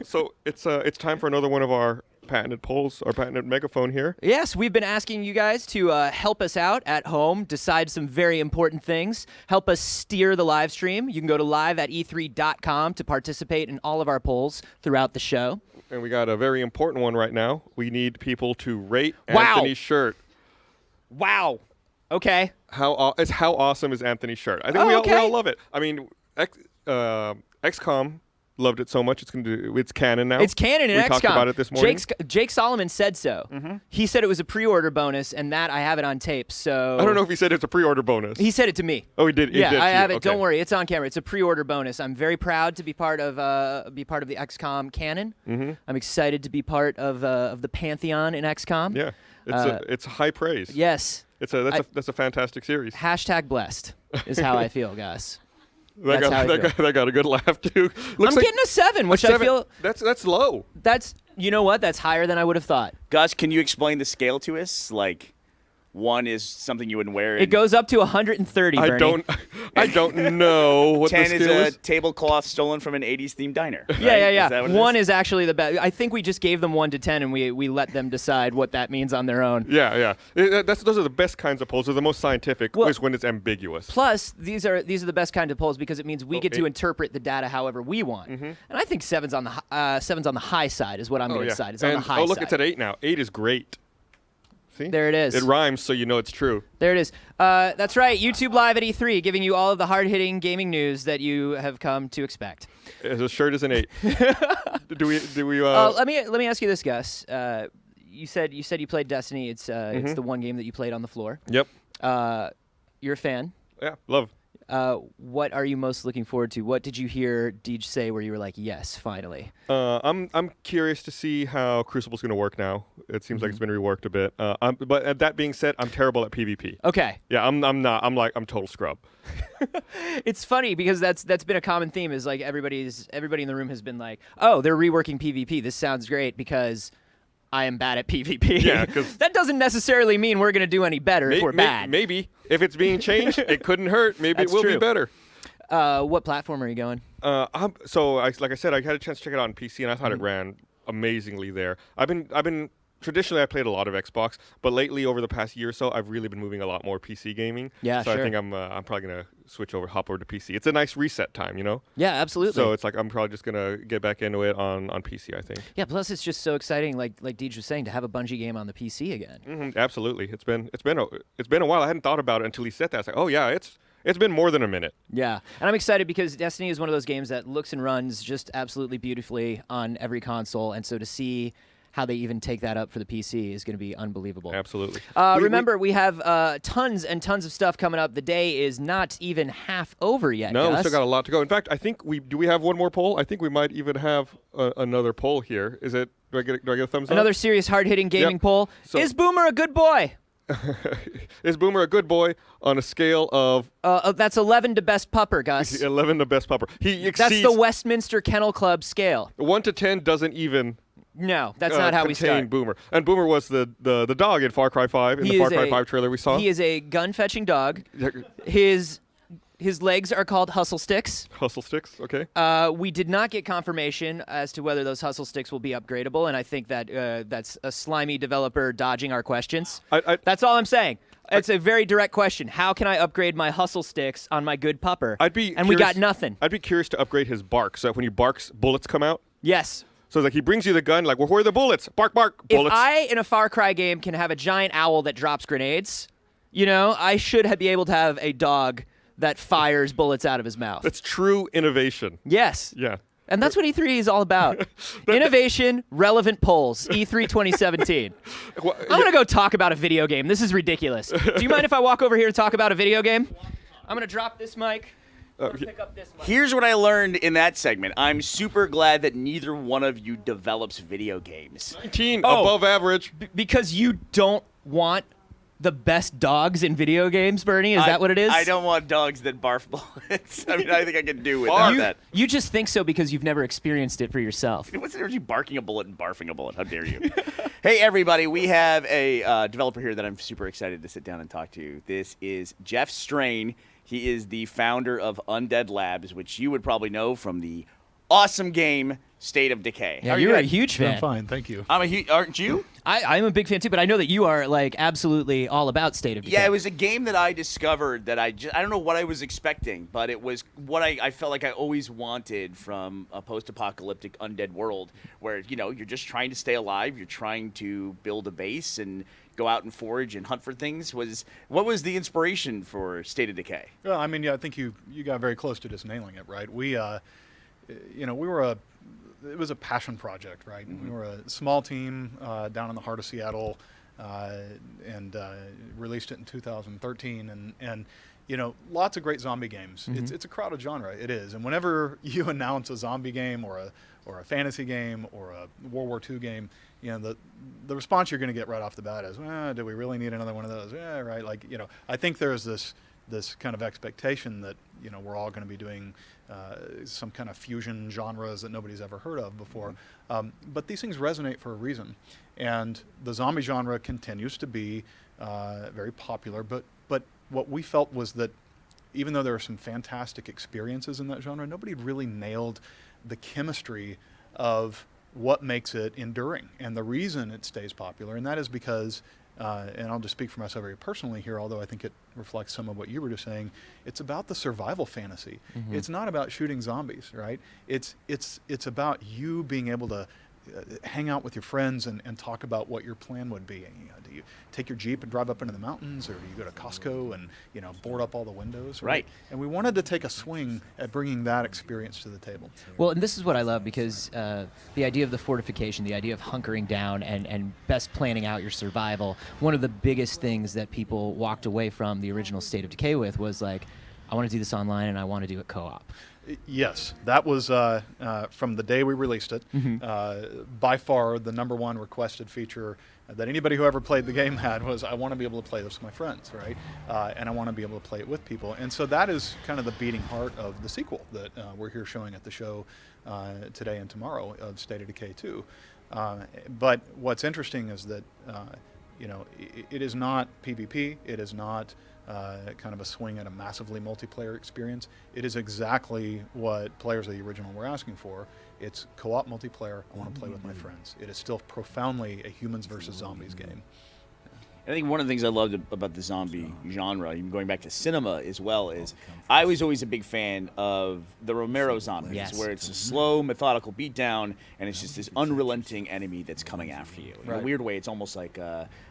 So it's time for another one of our patented polls, our patented megaphone here. Yes, we've been asking you guys to help us out at home, decide some very important things, help us steer the live stream. You can go to live@e3.com to participate in all of our polls throughout the show. And we got a very important one right now. We need people to rate Anthony's shirt. Wow. Okay. How awesome is Anthony's shirt? I think we all love it. I mean, XCOM loved it so much. It's canon now. It's canon in XCOM. We talked about it this morning. Jake Solomon said so. He said it was a pre-order bonus, and that I have it on tape. So I don't know if he said it's a pre-order bonus. He said it to me. Oh, he did. Yeah, I have it. Okay. Don't worry, it's on camera. It's a pre-order bonus. I'm very proud to be part of the XCOM canon. I'm excited to be part of the pantheon in XCOM. Yeah, it's high praise. Yes. That's a fantastic series. #blessed is how I feel, guys. That got a good laugh too. I'm getting a 7, which I feel that's low. You know what? That's higher than I would have thought. Gus, can you explain the scale to us? Like, 1 is something you wouldn't wear. It goes up to 130. Bernie. I don't know what 10 the is scale a tablecloth stolen from an 80s themed diner. Right? Yeah. Is that what it 1 is? is actually the best. I think we just gave them 1 to 10, and we let them decide what that means on their own. Yeah. Those are the best kinds of polls. They're the most scientific. Is when it's ambiguous. Plus, these are the best kind of polls because it means we get to interpret the data however we want. And I think 7's on the high side is what I'm going to decide. It's on the high side. Oh, look, it's at 8 now. 8 is great. See? There it is. It rhymes, so you know it's true. There it is. That's right. YouTube Live at E3, giving you all of the hard-hitting gaming news that you have come to expect. The shirt is an 8. Do we? Let me ask you this, Gus. You said you played Destiny. It's the one game that you played on the floor. Yep. You're a fan. Yeah, love. What are you most looking forward to? What did you hear Deej say where you were like, yes, finally? I'm curious to see how Crucible's going to work now. It seems like it's been reworked a bit. But that being said, I'm terrible at PvP. Okay. Yeah, I'm not. I'm total scrub. It's funny because that's been a common theme. Is like everybody in the room has been like, oh, they're reworking PvP. This sounds great because I am bad at PvP. Yeah, because that doesn't necessarily mean we're going to do any better if we're bad. Maybe if it's being changed, it couldn't hurt. Maybe it will be better. What platform are you going? Like I said, I had a chance to check it out on PC, and I thought it ran amazingly there. I've been traditionally I played a lot of Xbox, but lately over the past year or so, I've really been moving a lot more PC gaming. Yeah, so sure. I think I'm probably gonna hop over to PC. It's a nice reset time, you know. Yeah, absolutely. So it's like I'm probably just gonna get back into it on PC. I think. Yeah. Plus, it's just so exciting, like Deej was saying, to have a Bungie game on the PC again. Absolutely, it's been a while. I hadn't thought about it until he said that. It's like, oh yeah, it's been more than a minute. Yeah, and I'm excited because Destiny is one of those games that looks and runs just absolutely beautifully on every console, and so to see how they even take that up for the PC is going to be unbelievable. Absolutely. Remember, we have tons and tons of stuff coming up. The day is not even half over yet. No, Gus. we still got a lot to go. In fact, I think do we have one more poll? I think we might even have another poll here. Is it? Do I get a thumbs up? Another serious, hard-hitting gaming poll. So, is Boomer a good boy? Is Boomer a good boy on a scale of... that's 11 to best pupper, Gus. 11 to best pupper. He exceeds... That's the Westminster Kennel Club scale. 1 to 10 doesn't even... No, that's not how we start. Boomer. And Boomer was the dog in Far Cry 5, in the Far Cry 5 trailer we saw. He is a gun-fetching dog. His legs are called hustle sticks. Hustle sticks, okay. We did not get confirmation as to whether those hustle sticks will be upgradable, and I think that that's a slimy developer dodging our questions. That's all I'm saying. It's a very direct question. How can I upgrade my hustle sticks on my good pupper? We got nothing. I'd be curious to upgrade his bark, so that when he barks, bullets come out. Yes. So like he brings you the gun, like, well, where are the bullets? Bark, bark, bullets. If I, in a Far Cry game, can have a giant owl that drops grenades, I should be able to have a dog that fires bullets out of his mouth. That's true innovation. Yes. Yeah. And that's what E3 is all about. Innovation, relevant polls. E3 2017. I'm going to go talk about a video game. This is ridiculous. Do you mind if I walk over here to talk about a video game? I'm going to drop this mic. Pick up this mic. Here's what I learned in that segment. I'm super glad that neither one of you develops video games. 19, above average. Because you don't want the best dogs in video games, Bernie? Is that what it is? I don't want dogs that barf bullets. I mean, I think I can do without that. You just think so because you've never experienced it for yourself. What's the difference between barking a bullet and barfing a bullet? How dare you? Hey, everybody. We have a developer here that I'm super excited to sit down and talk to. This is Jeff Strain. He is the founder of Undead Labs, which you would probably know from the awesome game State of Decay. Yeah, you're a huge fan. I'm fine, thank you. Aren't you? I'm a big fan too, but I know that you are like absolutely all about State of Decay. Yeah, it was a game that I discovered that I don't know what I was expecting, but it was what I felt like I always wanted from a post-apocalyptic undead world where, you're just trying to stay alive, you're trying to build a base and go out and forage and hunt for things. What was the inspiration for State of Decay? Well, I mean, I think you got very close to just nailing it, right? It was a passion project, right? Mm-hmm. We were a small team down in the heart of Seattle, and released it in 2013. And lots of great zombie games. Mm-hmm. It's a crowded genre. It is. And whenever you announce a zombie game or a fantasy game or a World War II game, the response you're going to get right off the bat is, do we really need another one of those? Yeah, right. I think there's this kind of expectation that we're all going to be doing some kind of fusion genres that nobody's ever heard of before. But these things resonate for a reason, and the zombie genre continues to be very popular. But what we felt was that even though there are some fantastic experiences in that genre, nobody really nailed the chemistry of what makes it enduring and the reason it stays popular, and that is because and I'll just speak for myself very personally here, although I think it reflects some of what you were just saying. It's about the survival fantasy. Mm-hmm. It's not about shooting zombies, right? It's about you being able to hang out with your friends and talk about what your plan would be. Do you take your Jeep and drive up into the mountains, or do you go to Costco and board up all the windows? Right. And we wanted to take a swing at bringing that experience to the table. Well, and this is what I love, because the idea of the fortification, the idea of hunkering down and best planning out your survival, one of the biggest things that people walked away from the original State of Decay with was like, I want to do this online and I want to do it co-op. Yes, that was from the day we released it. Mm-hmm. By far, the #1 requested feature that anybody who ever played the game had was, I want to be able to play this with my friends, right? And I want to be able to play it with people. And so that is kind of the beating heart of the sequel that we're here showing at the show today and tomorrow of State of Decay 2. But what's interesting is that it is not PvP. It is not kind of a swing at a massively multiplayer experience. It is exactly what players of the original were asking for. It's co-op multiplayer. I want to play with my friends. It is still profoundly a humans versus zombies game. I think one of the things I loved about the zombie genre, even going back to cinema as well, is I was always a big fan of the Romero zombies, Yes. where it's a slow, methodical beatdown, and it's just this unrelenting enemy that's coming after you. In a weird way, it's almost like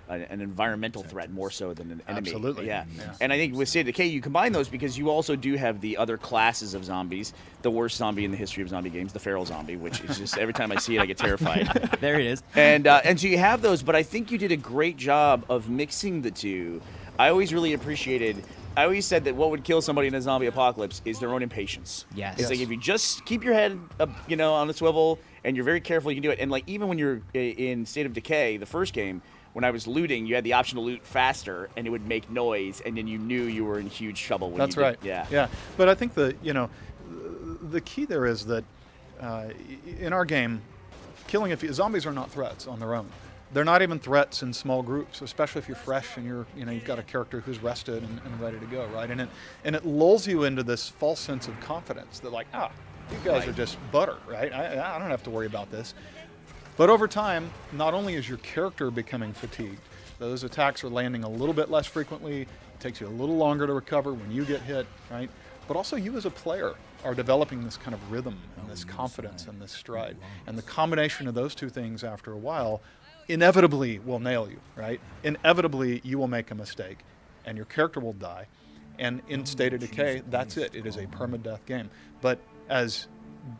an environmental threat more so than an enemy. Absolutely. Yeah. And I think with State of Decay, you combine those because you also do have the other classes of zombies. The worst zombie in the history of zombie games, the feral zombie, which is just every time I see it, I get terrified. There it is. And so you have those, but I think you did a great job of mixing the two. I always said that what would kill somebody in a zombie apocalypse is their own impatience. Yes. It's like if you just keep your head up, on a swivel, and you're very careful, you can do it. And like even when you're in State of Decay, the first game, when I was looting, you had the option to loot faster, and it would make noise, and then you knew you were in huge trouble. When That's you did. right. Yeah. But I think the key there is that in our game, killing zombies are not threats on their own. They're not even threats in small groups, especially if you're fresh and you've got a character who's rested and ready to go, right? And it lulls you into this false sense of confidence that you guys are just butter, right? I don't have to worry about this. But over time, not only is your character becoming fatigued, those attacks are landing a little bit less frequently, it takes you a little longer to recover when you get hit, right? But also you as a player are developing this kind of rhythm and this confidence and this stride. And the combination of those two things after a while inevitably will nail you, right? Inevitably you will make a mistake and your character will die. And in State of Decay, that's it. It is a permadeath game. But as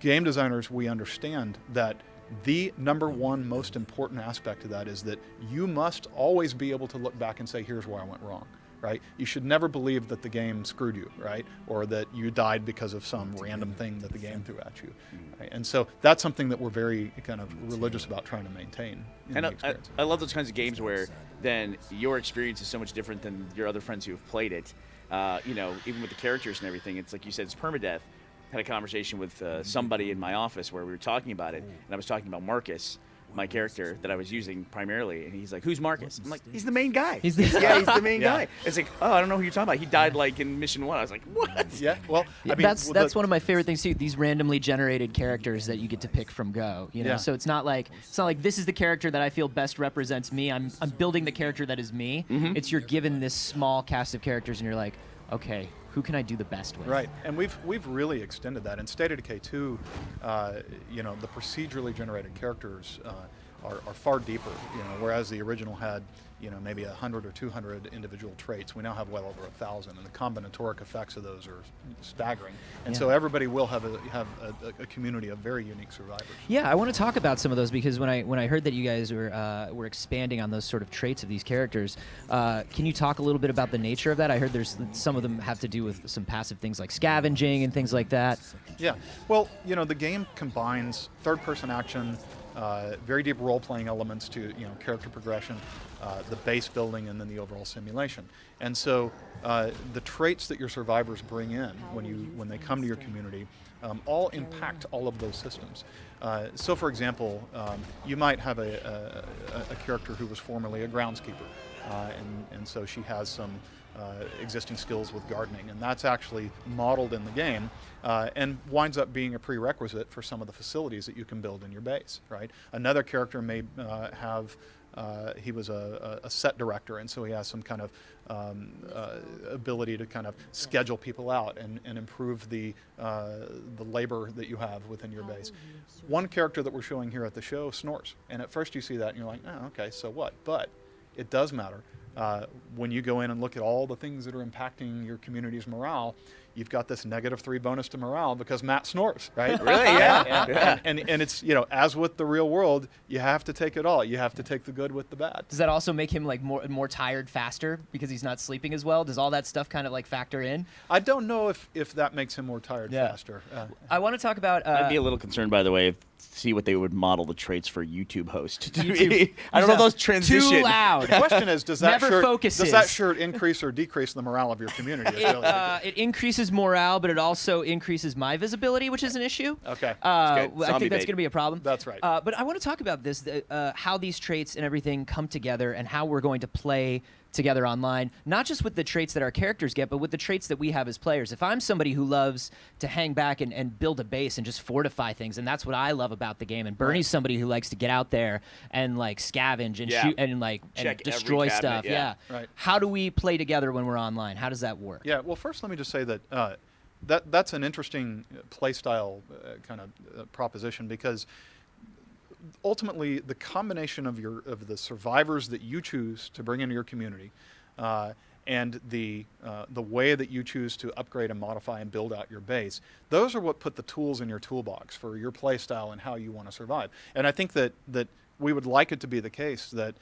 game designers, we understand that the number one most important aspect of that is that you must always be able to look back and say, here's where I went wrong, right? You should never believe that the game screwed you, right? Or that you died because of some random thing that the game threw at you. Right? And so that's something that we're very kind of religious about trying to maintain. And I love those kinds of games where then your experience is so much different than your other friends who have played it. You know, even with the characters and everything, it's like you said, it's permadeath. Had a conversation with somebody in my office where we were talking about it, and I was talking about Marcus, my character that I was using primarily, and he's like, "Who's Marcus?" I'm like, "He's the main guy." He's the main guy. It's like, "Oh, I don't know who you're talking about. He died like in mission 1." I was like, "What?" Yeah. Well, I mean, that's one of my favorite things too. These randomly generated characters that you get to pick from Go. You know, so it's not like this is the character that I feel best represents me. I'm building the character that is me. It's you're given this small cast of characters, and you're like, okay, who can I do the best with? Right, and we've really extended that. In State of Decay 2, you know, the procedurally generated characters are far deeper. You know, whereas the original had, you know, maybe 100 or 200 individual traits, we now have well over 1,000, and the combinatoric effects of those are staggering. And so everybody will have a community of very unique survivors. Yeah, I want to talk about some of those because when I heard that you guys were expanding on those sort of traits of these characters, can you talk a little bit about the nature of that? I heard there's some of them have to do with some passive things like scavenging and things like that. Yeah, well, you know, the game combines third-person action, very deep role-playing elements to, you know, character progression, the base building, and then the overall simulation. And so the traits that your survivors bring in when they come to your community all impact all of those systems. So, for example, you might have a character who was formerly a groundskeeper, and so she has some existing skills with gardening, and that's actually modeled in the game and winds up being a prerequisite for some of the facilities that you can build in your base, right? Another character may have he was a set director, and so he has some kind of ability to kind of schedule people out and improve the labor that you have within your base. One character that we're showing here at the show snores, and at first you see that and you're like, oh, okay, so what? But it does matter. When you go in and look at all the things that are impacting your community's morale, you've got this -3 bonus to morale because Matt snores, right? Really? Yeah. And it's, you know, as with the real world, you have to take it all. You have to take the good with the bad. Does that also make him like more tired faster because he's not sleeping as well? Does all that stuff kind of like factor in? I don't know if that makes him more tired faster. I want to talk about. I'd be a little concerned, by the way, see what they would model the traits for YouTube host. I don't know those transitions. Too loud. The question is, does that Never shirt increase or decrease the morale of your community? It increases morale, but it also increases my visibility, which is an issue. Okay. I think that's going to be a problem. That's right. But I want to talk about this, how these traits and everything come together and how we're going to play together online, not just with the traits that our characters get, but with the traits that we have as players. If I'm somebody who loves to hang back and build a base and just fortify things, and that's what I love about the game, and Bernie's somebody who likes to get out there and like scavenge and shoot and like and destroy stuff. Yeah. Right. How do we play together when we're online? How does that work? Yeah. Well, first let me just say that that's an interesting play style kind of proposition, because ultimately the combination of the survivors that you choose to bring into your community and the way that you choose to upgrade and modify and build out your base, those are what put the tools in your toolbox for your play style and how you want to survive. And I think that we would like it to be the case that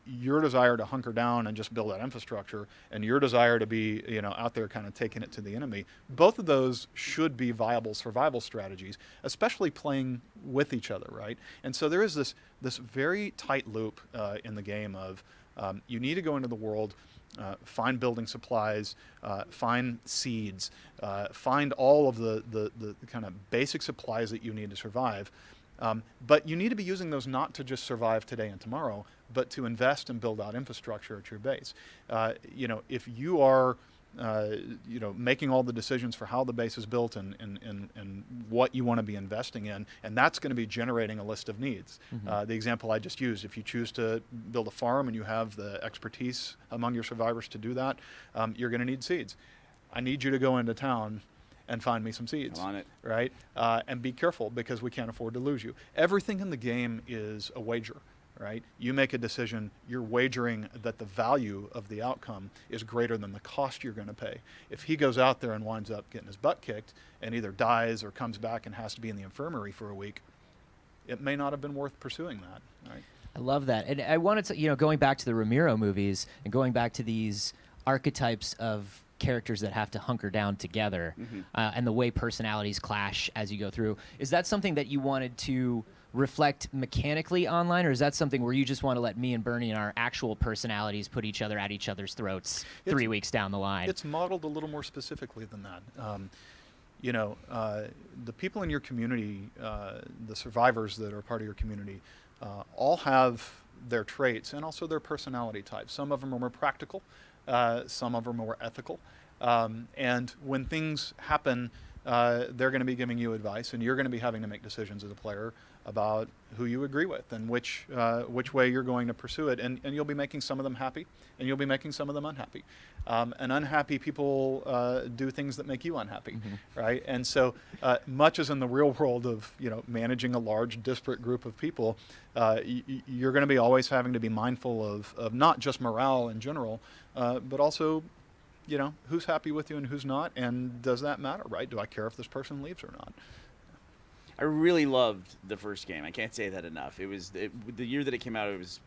your desire to hunker down and just build that infrastructure and your desire to be, you know, out there kind of taking it to the enemy, both of those should be viable survival strategies, especially playing with each other, right? And so there is this very tight loop in the game of you need to go into the world, find building supplies, find seeds, find all of the kind of basic supplies that you need to survive. But you need to be using those not to just survive today and tomorrow, but to invest and build out infrastructure at your base. You know, if you are, you know, making all the decisions for how the base is built and what you want to be investing in, and that's going to be generating a list of needs. The example I just used, if you choose to build a farm and you have the expertise among your survivors to do that, you're going to need seeds. I need you to go into town and find me some seeds, I'm on it. right? And be careful because we can't afford to lose you. Everything in the game is a wager. right? You make a decision, you're wagering that the value of the outcome is greater than the cost you're going to pay. If he goes out there and winds up getting his butt kicked and either dies or comes back and has to be in the infirmary for a week, it may not have been worth pursuing that, right? I love that. And I wanted to, going back to the Ramiro movies and going back to these archetypes of characters that have to hunker down together and the way personalities clash as you go through. Is that something that you wanted to reflect mechanically online, or is that something where you just want to let me and Bernie and our actual personalities put each other at each other's throats 3 weeks down the line? It's modeled a little more specifically than that. The people in your community, the survivors that are part of your community, all have their traits and also their personality types. Some of them are more practical, some of them are more ethical. And when things happen, they're going to be giving you advice, and you're going to be having to make decisions as a player about who you agree with and which way you're going to pursue it. And you'll be making some of them happy, and you'll be making some of them unhappy. And unhappy people do things that make you unhappy, right? And so much as in the real world of managing a large disparate group of people, you're going to be always having to be mindful of not just morale in general, but also who's happy with you and who's not, and does that matter, right? Do I care if this person leaves or not? I really loved the first game. I can't say that enough. It was the year that it came out. It was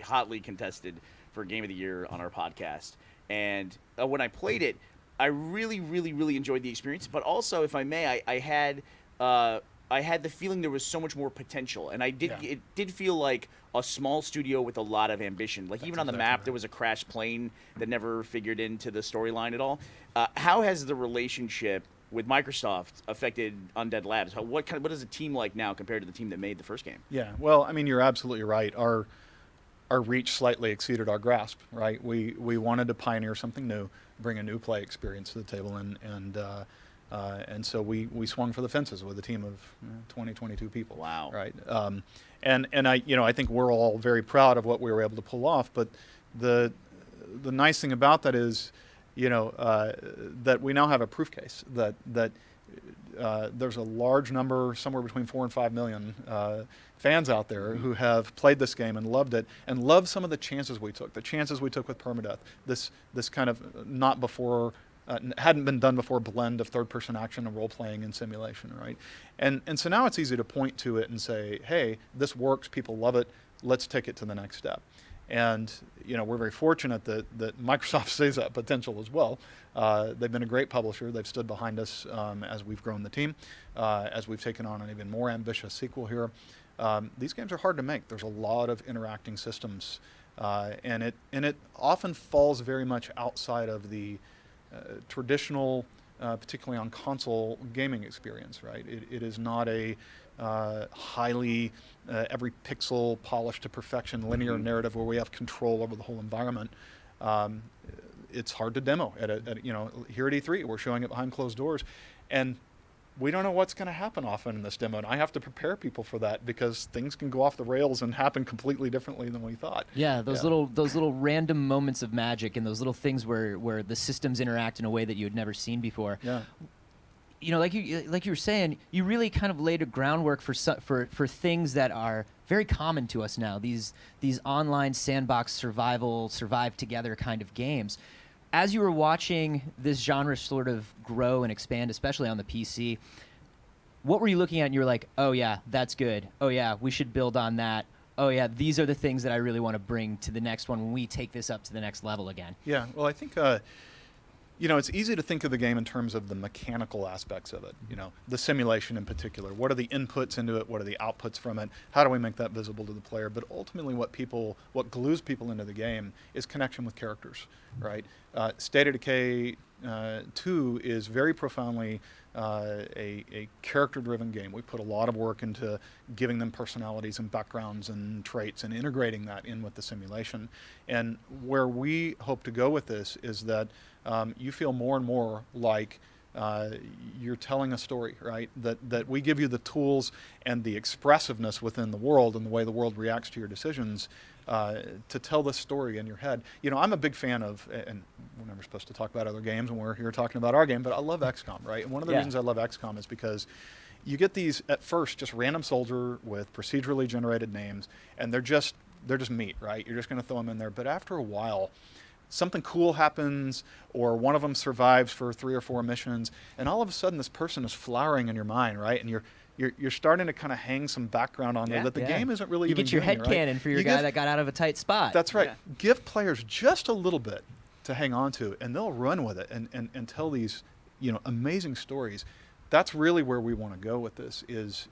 hotly contested for Game of the Year on our podcast. And when I played it, I really, really, really enjoyed the experience. But also, if I may, I had the feeling there was so much more potential, and it did feel like a small studio with a lot of ambition. Like even on the map, there was a crashed plane that never figured into the storyline at all. How has the relationship with Microsoft affected Undead Labs? What is a team like now compared to the team that made the first game? Yeah, well, I mean, you're absolutely right. Our reach slightly exceeded our grasp, right? We wanted to pioneer something new, bring a new play experience to the table, and so we swung for the fences with a team of 22 people. Wow. Right. And I think we're all very proud of what we were able to pull off. But the nice thing about that is, that we now have a proof case that there's a large number, somewhere between 4 and 5 million fans out there who have played this game and loved it, and loved some of the chances we took. The chances we took with permadeath. This kind of not before. Hadn't been done before blend of third-person action and role-playing and simulation, right? And so now it's easy to point to it and say, hey, this works, people love it, let's take it to the next step. And we're very fortunate that Microsoft sees that potential as well. They've been a great publisher. They've stood behind us as we've grown the team, as we've taken on an even more ambitious sequel here. These games are hard to make. There's a lot of interacting systems, and it often falls very much outside of the traditional, particularly on console gaming experience, right? It is not a highly every pixel polished to perfection linear narrative where we have control over the whole environment. It's hard to demo here at E3. We're showing it behind closed doors, and we don't know what's going to happen often in this demo, and I have to prepare people for that because things can go off the rails and happen completely differently than we thought. Yeah, those little random moments of magic and those little things where the systems interact in a way that you had never seen before. Yeah. Like you were saying, you really kind of laid a groundwork for things that are very common to us now. These online sandbox survive together kind of games. As you were watching this genre sort of grow and expand, especially on the PC, what were you looking at and you were like, oh yeah, that's good. Oh yeah, we should build on that. Oh yeah, these are the things that I really want to bring to the next one when we take this up to the next level again? Yeah, well, I think, it's easy to think of the game in terms of the mechanical aspects of it, the simulation in particular. What are the inputs into it? What are the outputs from it? How do we make that visible to the player? But ultimately what glues people into the game is connection with characters, right? State of Decay 2 is very profoundly a character-driven game. We put a lot of work into giving them personalities and backgrounds and traits and integrating that in with the simulation. And where we hope to go with this is that you feel more and more like you're telling a story, right? That we give you the tools and the expressiveness within the world and the way the world reacts to your decisions to tell this story in your head. I'm a big fan of, and we're never supposed to talk about other games when we're here talking about our game, but I love XCOM, right? And one of the reasons I love XCOM is because you get these at first just random soldier with procedurally generated names, and they're just meat, right? You're just going to throw them in there. But after a while, something cool happens, or one of them survives for 3 or 4 missions, and all of a sudden this person is flowering in your mind, right? And you're starting to kind of hang some background on there that the game isn't really You even get your doing, head right? cannon for your guy that got out of a tight spot. That's right. Give players just a little bit to hang on to, and they'll run with it and tell these, amazing stories. That's really where we want to go with this, is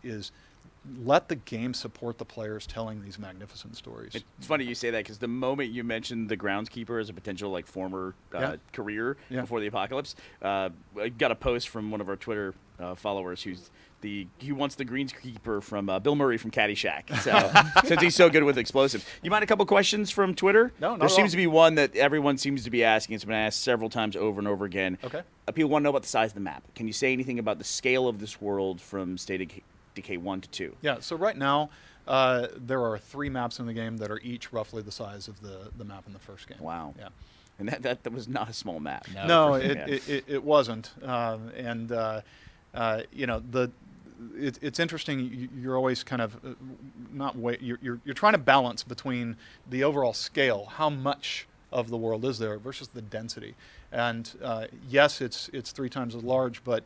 let the game support the players telling these magnificent stories. It's funny you say that, because the moment you mentioned the groundskeeper as a potential former career before the apocalypse, I got a post from one of our Twitter followers who wants the greenskeeper from Bill Murray from Caddyshack. So since he's so good with explosives, you mind a couple questions from Twitter? No, not there at seems all. to be one that everyone seems to be asking. It's been asked several times over and over again. Okay. People want to know about the size of the map. Can you say anything about the scale of this world from State of Decay 1 to 2? Yeah, so right now, there are 3 maps in the game that are each roughly the size of the map in the first game. Wow. Yeah. And that was not a small map. No, it wasn't. It's interesting. You're always kind of you're trying to balance between the overall scale, how much of the world is there, versus the density. And yes, it's 3 times as large, but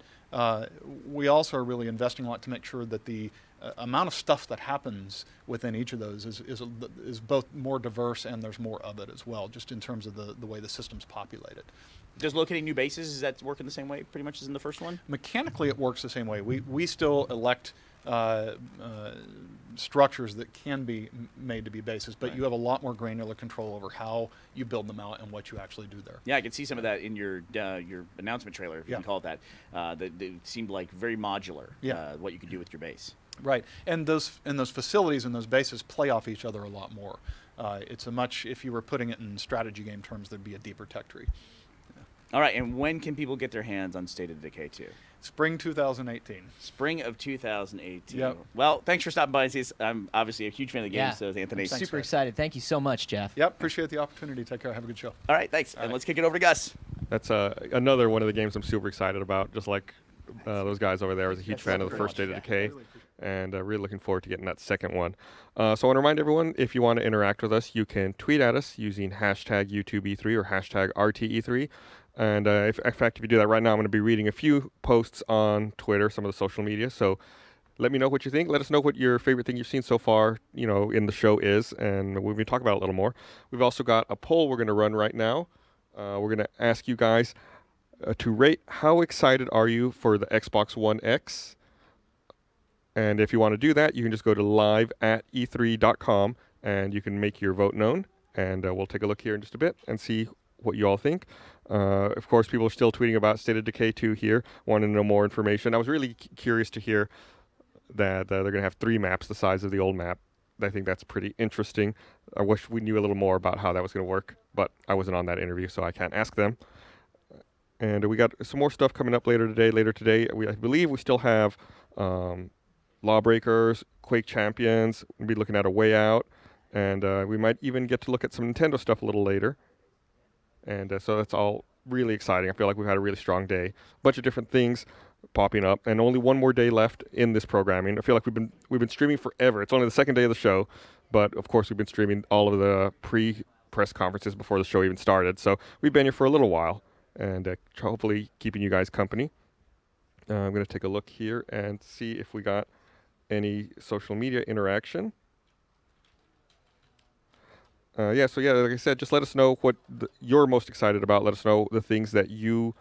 we also are really investing a lot to make sure that the amount of stuff that happens within each of those is both more diverse, and there's more of it as well, just in terms of the way the system's populated. Does locating new bases, is that working the same way pretty much as in the first one? Mechanically, it works the same way. We still elect structures that can be made to be bases, but you have a lot more granular control over how you build them out and what you actually do there. Yeah, I can see some of that in your announcement trailer, if you can call it that. That it seemed like very modular, what you could do with your base. Right, and those facilities and those bases play off each other a lot more. It's if you were putting it in strategy game terms, there'd be a deeper tech tree. All right, and when can people get their hands on State of Decay 2? Spring 2018. Spring of 2018. Yep. Well, thanks for stopping by. I'm obviously a huge fan of the game, so is Anthony. I'm super excited. Thank you so much, Jeff. Yep, appreciate the opportunity. Take care. Have a good show. All right, thanks. And let's kick it over to Gus. That's another one of the games I'm super excited about, just like those guys over there. I was a huge fan of the first State of Decay, and really looking forward to getting that second one. So I want to remind everyone, if you want to interact with us, you can tweet at us using hashtag YouTubeE3 or hashtag RTE3. And in fact, if you do that right now, I'm going to be reading a few posts on Twitter, some of the social media. So let me know what you think. Let us know what your favorite thing you've seen so far, in the show is, and we can talk about it a little more. We've also got a poll we're going to run right now. We're going to ask you guys to rate how excited are you for the Xbox One X. And if you want to do that, you can just go to live@e3.com and you can make your vote known. And we'll take a look here in just a bit and see what you all think. Of course, people are still tweeting about State of Decay 2 here, wanting to know more information. I was really curious to hear that they're going to have 3 maps the size of the old map. I think that's pretty interesting. I wish we knew a little more about how that was going to work, but I wasn't on that interview, so I can't ask them. And we got some more stuff coming up later today. I believe we still have Lawbreakers, Quake Champions. We'll be looking at A Way Out, and we might even get to look at some Nintendo stuff a little later. And so that's all really exciting. I feel like we've had a really strong day. A bunch of different things popping up, and only one more day left in this programming. I feel like we've been streaming forever. It's only the second day of the show, but of course we've been streaming all of the pre-press conferences before the show even started. So we've been here for a little while, and hopefully keeping you guys company. I'm going to take a look here and see if we got any social media interaction. Like I said, just let us know what you're most excited about. Let us know the things that you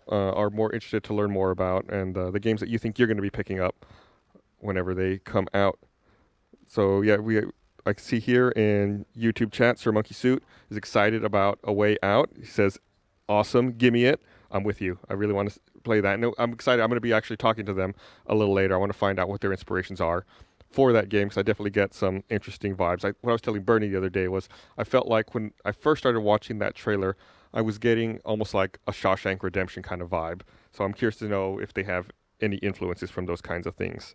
are more interested to learn more about, and the games that you think you're going to be picking up whenever they come out. So I see here in YouTube chat, Sir Monkey Suit is excited about A Way Out. He says, "Awesome, gimme it." I'm with you. I really want to play that. No, I'm excited. I'm going to be actually talking to them a little later. I want to find out what their inspirations are for that game, because I definitely get some interesting vibes. What I was telling Bernie the other day was I felt like when I first started watching that trailer, I was getting almost like a Shawshank Redemption kind of vibe. So I'm curious to know if they have any influences from those kinds of things.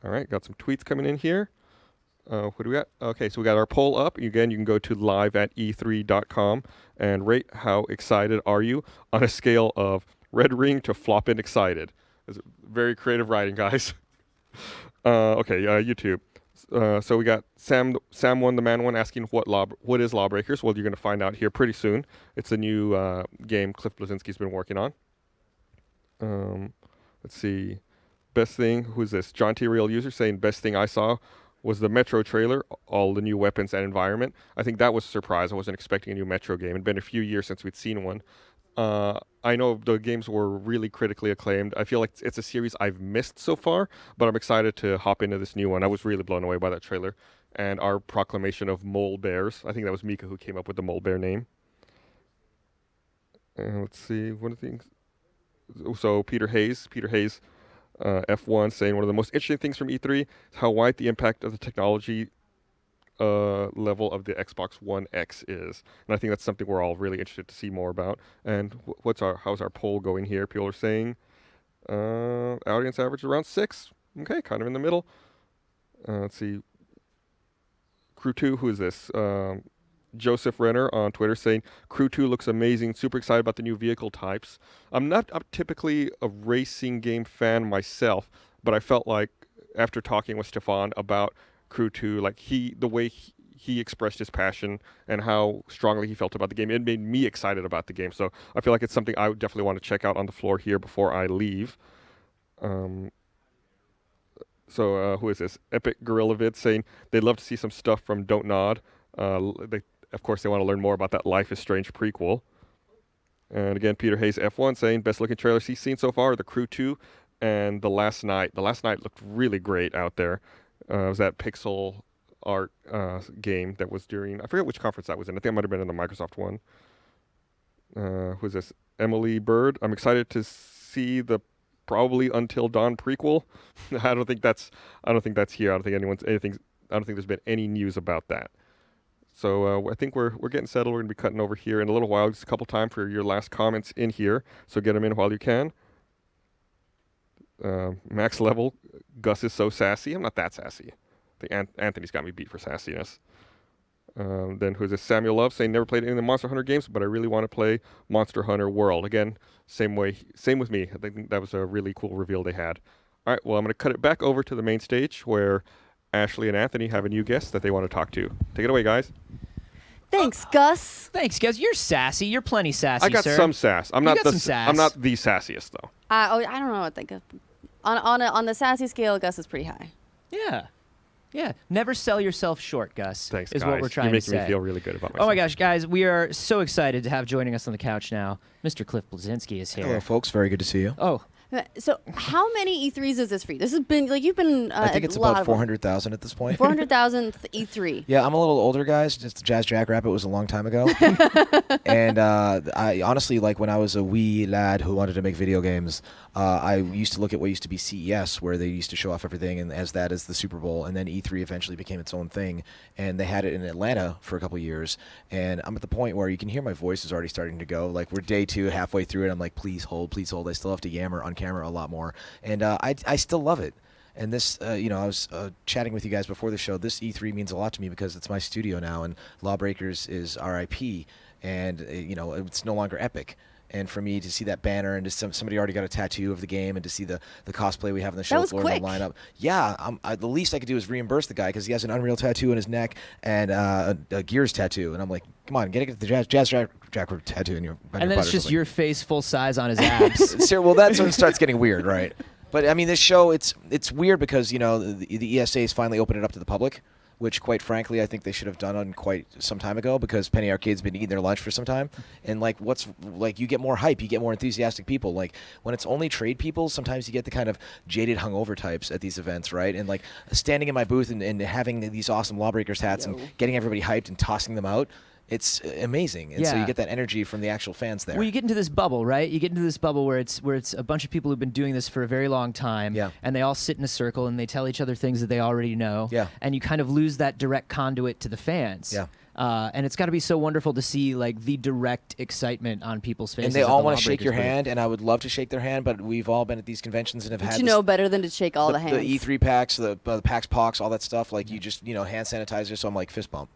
All right, got some tweets coming in here. What do we got? Okay, so we got our poll up. Again, you can go to live@e3.com and rate how excited are you on a scale of red ring to floppin' excited. It's very creative writing, guys. YouTube. So we got Sam One, the Man One, asking what is Lawbreakers. Well, you're going to find out here pretty soon. It's a new game Cliff Bleszinski's been working on. Let's see. Best thing. Who's this? John T. Real User saying best thing I saw was the Metro trailer, all the new weapons and environment. I think that was a surprise. I wasn't expecting a new Metro game. It'd been a few years since we'd seen one. I know the games were really critically acclaimed. I feel like it's a series I've missed so far, but I'm excited to hop into this new one. I was really blown away by that trailer. And our proclamation of mole bears. I think that was Mika who came up with the mole bear name. Let's see, what are things? So Peter Hayes, F1, saying one of the most interesting things from E3 is how wide the impact of the technology level of the Xbox One X is. And I think that's something we're all really interested to see more about. And how's our poll going here? People are saying audience average around 6. Okay, kind of in the middle. Let's see. Crew 2, who is this? Joseph Renner on Twitter saying, Crew 2 looks amazing, super excited about the new vehicle types. I'm typically a racing game fan myself, but I felt like after talking with Stefan about Crew 2, like the way he expressed his passion and how strongly he felt about the game, it made me excited about the game. So I feel like it's something I would definitely want to check out on the floor here before I leave. So who is this? Epic Gorilla Vid saying they'd love to see some stuff from Don't Nod. Of course, they want to learn more about that Life is Strange prequel. And again, Peter Hayes F1 saying best looking trailers he's seen so far are the Crew 2 and The Last Night. The Last Night looked really great out there. It was that pixel art game that was during, I forget which conference that was in. I think it might have been in the Microsoft one. Who's this? Emily Bird. I'm excited to see the probably Until Dawn prequel. I don't think that's here. I don't think there's been any news about that. So I think we're getting settled. We're going to be cutting over here in a little while. Just a couple time for your last comments in here. So get them in while you can. Max level. Gus is so sassy. I'm not that sassy. I think Anthony's got me beat for sassiness. Then who's this? Samuel Love saying never played any of the Monster Hunter games, but I really want to play Monster Hunter World. Again, same with me. I think that was a really cool reveal they had. All right, well, I'm going to cut it back over to the main stage where Ashley and Anthony have a new guest that they want to talk to. Take it away, guys. Thanks, Gus. Thanks, Gus. You're sassy. You're plenty sassy, I got sir. some sass. I'm not some sass. I'm not the sassiest though. I don't know what to think of. On the sassy scale, Gus is pretty high. Yeah. Never sell yourself short, Gus. Thanks, is guys. what we're trying to say. You're making me feel really good about myself. Oh my gosh, guys, we are so excited to have joining us on the couch now. Mr. Cliff Bleszinski is here. Hello, folks. Very good to see you. Oh. So how many E3s is this for you? This has been, you've been I think it's about 400,000 at this point. 400,000th E3. Yeah, I'm a little older, guys. Just Jazz Jackrabbit was a long time ago. And I honestly, like when I was a wee lad who wanted to make video games, I used to look at what used to be CES, where they used to show off everything, and as that is the Super Bowl, and then E3 eventually became its own thing, and they had it in Atlanta for a couple years, and I'm at the point where you can hear my voice is already starting to go. Like we're day 2, halfway through it, I'm like, please hold. I still have to yammer on camera a lot more, and I still love it. And this, I was chatting with you guys before the show. This E3 means a lot to me because it's my studio now, and Lawbreakers is RIP, and it's no longer Epic. And for me to see that banner and just somebody already got a tattoo of the game, and to see the cosplay we have on the show floor and the lineup, the least I could do is reimburse the guy because he has an Unreal tattoo on his neck and a Gears tattoo, and I'm like, come on, get the Jazz Jackrabbit tattoo in your. And then it's just your face full size on his abs. Well, that's when it starts getting weird, right? But I mean, this show, it's weird because the ESA has finally opened it up to the public, which, quite frankly, I think they should have done quite some time ago because Penny Arcade's been eating their lunch for some time. And, you get more hype, you get more enthusiastic people. Like, when it's only trade people, sometimes you get the kind of jaded, hungover types at these events, right? And, standing in my booth and having these awesome Lawbreakers hats and getting everybody hyped and tossing them out, it's amazing. And so you get that energy from the actual fans there. Well, you get into this bubble, right? You get into this bubble where it's a bunch of people who've been doing this for a very long time, and they all sit in a circle and they tell each other things that they already know, and you kind of lose that direct conduit to the fans. And it's got to be so wonderful to see the direct excitement on people's faces. And they all want to shake your hand, and I would love to shake their hand, but we've all been at these conventions and have had. You know better than to shake all the hands. The E3 packs, the PAX Pox, all that stuff. You just hand sanitizer. So I'm like fist bump.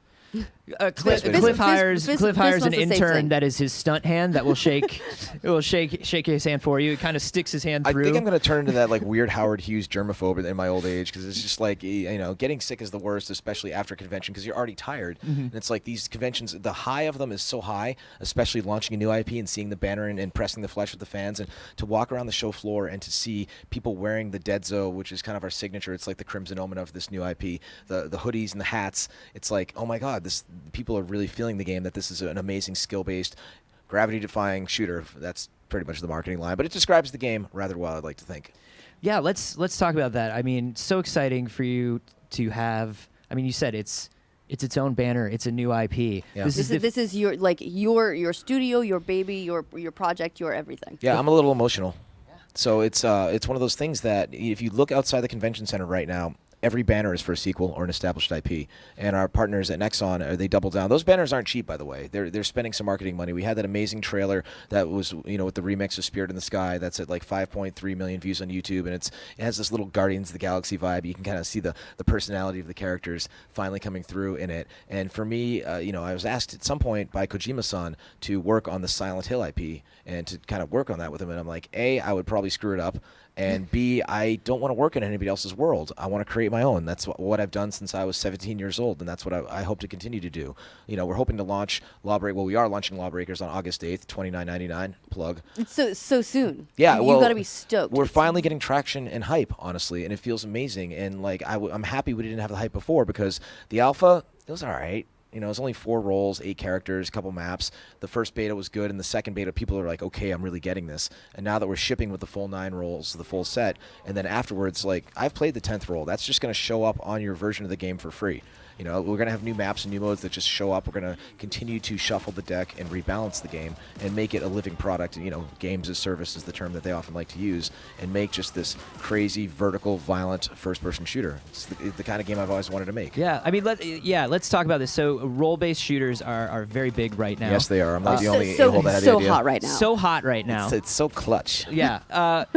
Cliff hires Fizz an wants the same intern thing. that is his stunt hand that will shake his hand for you. It kind of sticks his hand through. I think I'm going to turn into that like weird Howard Hughes germaphobe in my old age because it's just like, you know, getting sick is the worst, especially after a convention because you're already tired. And it's like these conventions, the high of them is so high, especially launching a new IP and seeing the banner and pressing the flesh with the fans, and to walk around the show floor and to see people wearing the Deadzo, which is kind of our signature. It's like the Crimson Omen of this new IP, the hoodies and the hats. It's like, oh my God, people are really feeling the game, that this is an amazing skill-based, gravity-defying shooter. That's pretty much the marketing line, but it describes the game rather well, I'd like to think. Yeah, let's talk about that. I mean, so exciting for you to have. I mean, you said it's its own banner. It's a new IP. Yeah. This is your your studio, your baby, your project, your everything. Yeah, I'm a little emotional. So it's one of those things that if you look outside the convention center right now, every banner is for a sequel or an established IP. And our partners at Nexon, they double down. Those banners aren't cheap, by the way. They're spending some marketing money. We had that amazing trailer that was, you know, with the remix of Spirit in the Sky. That's at like 5.3 million views on YouTube, and it has this little Guardians of the Galaxy vibe. You can kind of see the personality of the characters finally coming through in it. And for me, you know, I was asked at some point by Kojima-san to work on the Silent Hill IP and to kind of work on that with him. And I'm like, A, I would probably screw it up. And B, I don't want to work in anybody else's world. I want to create my own. That's what I've done since I was 17 years old, and that's what I hope to continue to do. You know, we're hoping to launch Lawbreakers. Well, we are launching Lawbreakers on August 8th, $29.99. Plug. It's so soon. Yeah, you well, got to be stoked. We're finally getting traction and hype, honestly, and it feels amazing. And like I'm happy we didn't have the hype before, because the alpha, it was all right. You know, it's only 4 roles, 8 characters, a couple maps. The first beta was good, and the second beta, people are like, okay, I'm really getting this. And now that we're shipping with the full 9 roles, the full set, and then afterwards, like, I've played the 10th role. That's just going to show up on your version of the game for free. You know, we're going to have new maps and new modes that just show up. We're going to continue to shuffle the deck and rebalance the game and make it a living product. You know, games as service is the term that they often like to use, and make just this crazy, vertical, violent first-person shooter. It's the kind of game I've always wanted to make. Yeah, I mean, let's talk about this. So role-based shooters are very big right now. Yes, they are. I'm not the only a-hole that had the idea. So hot right now. So hot right now. It's so clutch. Yeah. But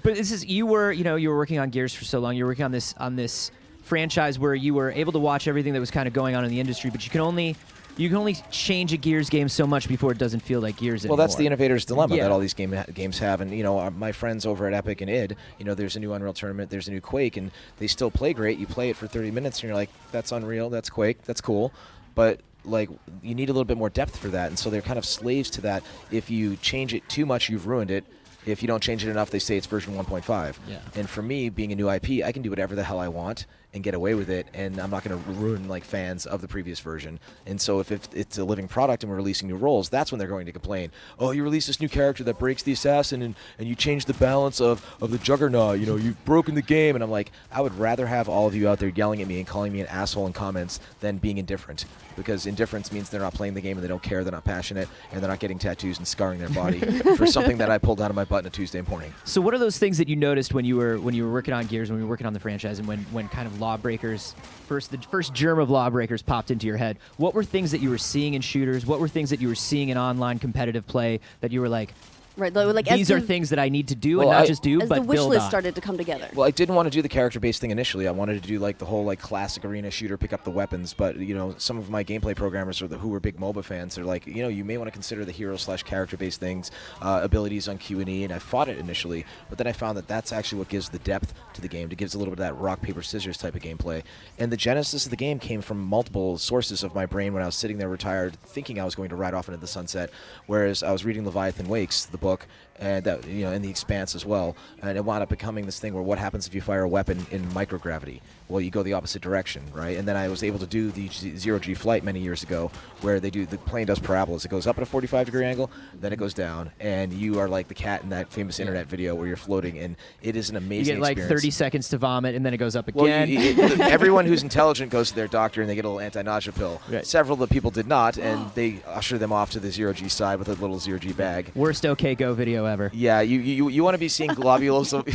this is you were working on Gears for so long. You were working on this franchise where you were able to watch everything that was kind of going on in the industry, but you can only change a Gears game so much before it doesn't feel like Gears anymore. Well, that's the innovator's dilemma that all these games have. And, you know, my friends over at Epic and id, you know, there's a new Unreal Tournament, there's a new Quake, and they still play great. You play it for 30 minutes, and you're like, that's Unreal, that's Quake, that's cool. But, like, you need a little bit more depth for that, and so they're kind of slaves to that. If you change it too much, you've ruined it. If you don't change it enough, they say it's version 1.5. Yeah. And for me, being a new IP, I can do whatever the hell I want and get away with it, and I'm not going to ruin like fans of the previous version. And so if it's a living product and we're releasing new roles, that's when they're going to complain. Oh, you released this new character that breaks the assassin, and you changed the balance of the juggernaut. You know, you've broken the game. And I'm like, I would rather have all of you out there yelling at me and calling me an asshole in comments than being indifferent. Because indifference means they're not playing the game and they don't care, they're not passionate, and they're not getting tattoos and scarring their body for something that I pulled out of my butt on a Tuesday morning. So what are those things that you noticed when you were working on Gears, when you were working on the franchise, and when kind of Lawbreakers, the first germ of Lawbreakers popped into your head? What were things that you were seeing in shooters? What were things that you were seeing in online competitive play that you were like, right, like these are things that I need to do, well, and not just do, as but the wish build list on. started to come together. Well, I didn't want to do the character-based thing initially. I wanted to do like the whole like classic arena shooter, pick up the weapons. But you know, some of my gameplay programmers who were big MOBA fans, they're like, you know, you may want to consider the hero/character-based things, abilities on Q&E. And I fought it initially, but then I found that that's actually what gives the depth to the game. It gives a little bit of that rock paper scissors type of gameplay. And the genesis of the game came from multiple sources of my brain when I was sitting there retired, thinking I was going to ride off into the sunset. Whereas I was reading Leviathan Wakes, the book, and that, you know, in The Expanse as well, and it wound up becoming this thing where what happens if you fire a weapon in microgravity? Well, you go the opposite direction, right? And then I was able to do the zero-G flight many years ago, where the plane does parabolas. It goes up at a 45-degree angle, then it goes down, and you are like the cat in that famous internet video where you're floating, and it is an amazing You get like experience. 30 seconds to vomit, and then it goes up Well, again. everyone who's intelligent goes to their doctor and they get a little anti-nausea pill. Right. Several of the people did not, and they usher them off to the zero-G side with a little zero-G bag. Worst OK Go video ever. Yeah, you want to be seeing globules of...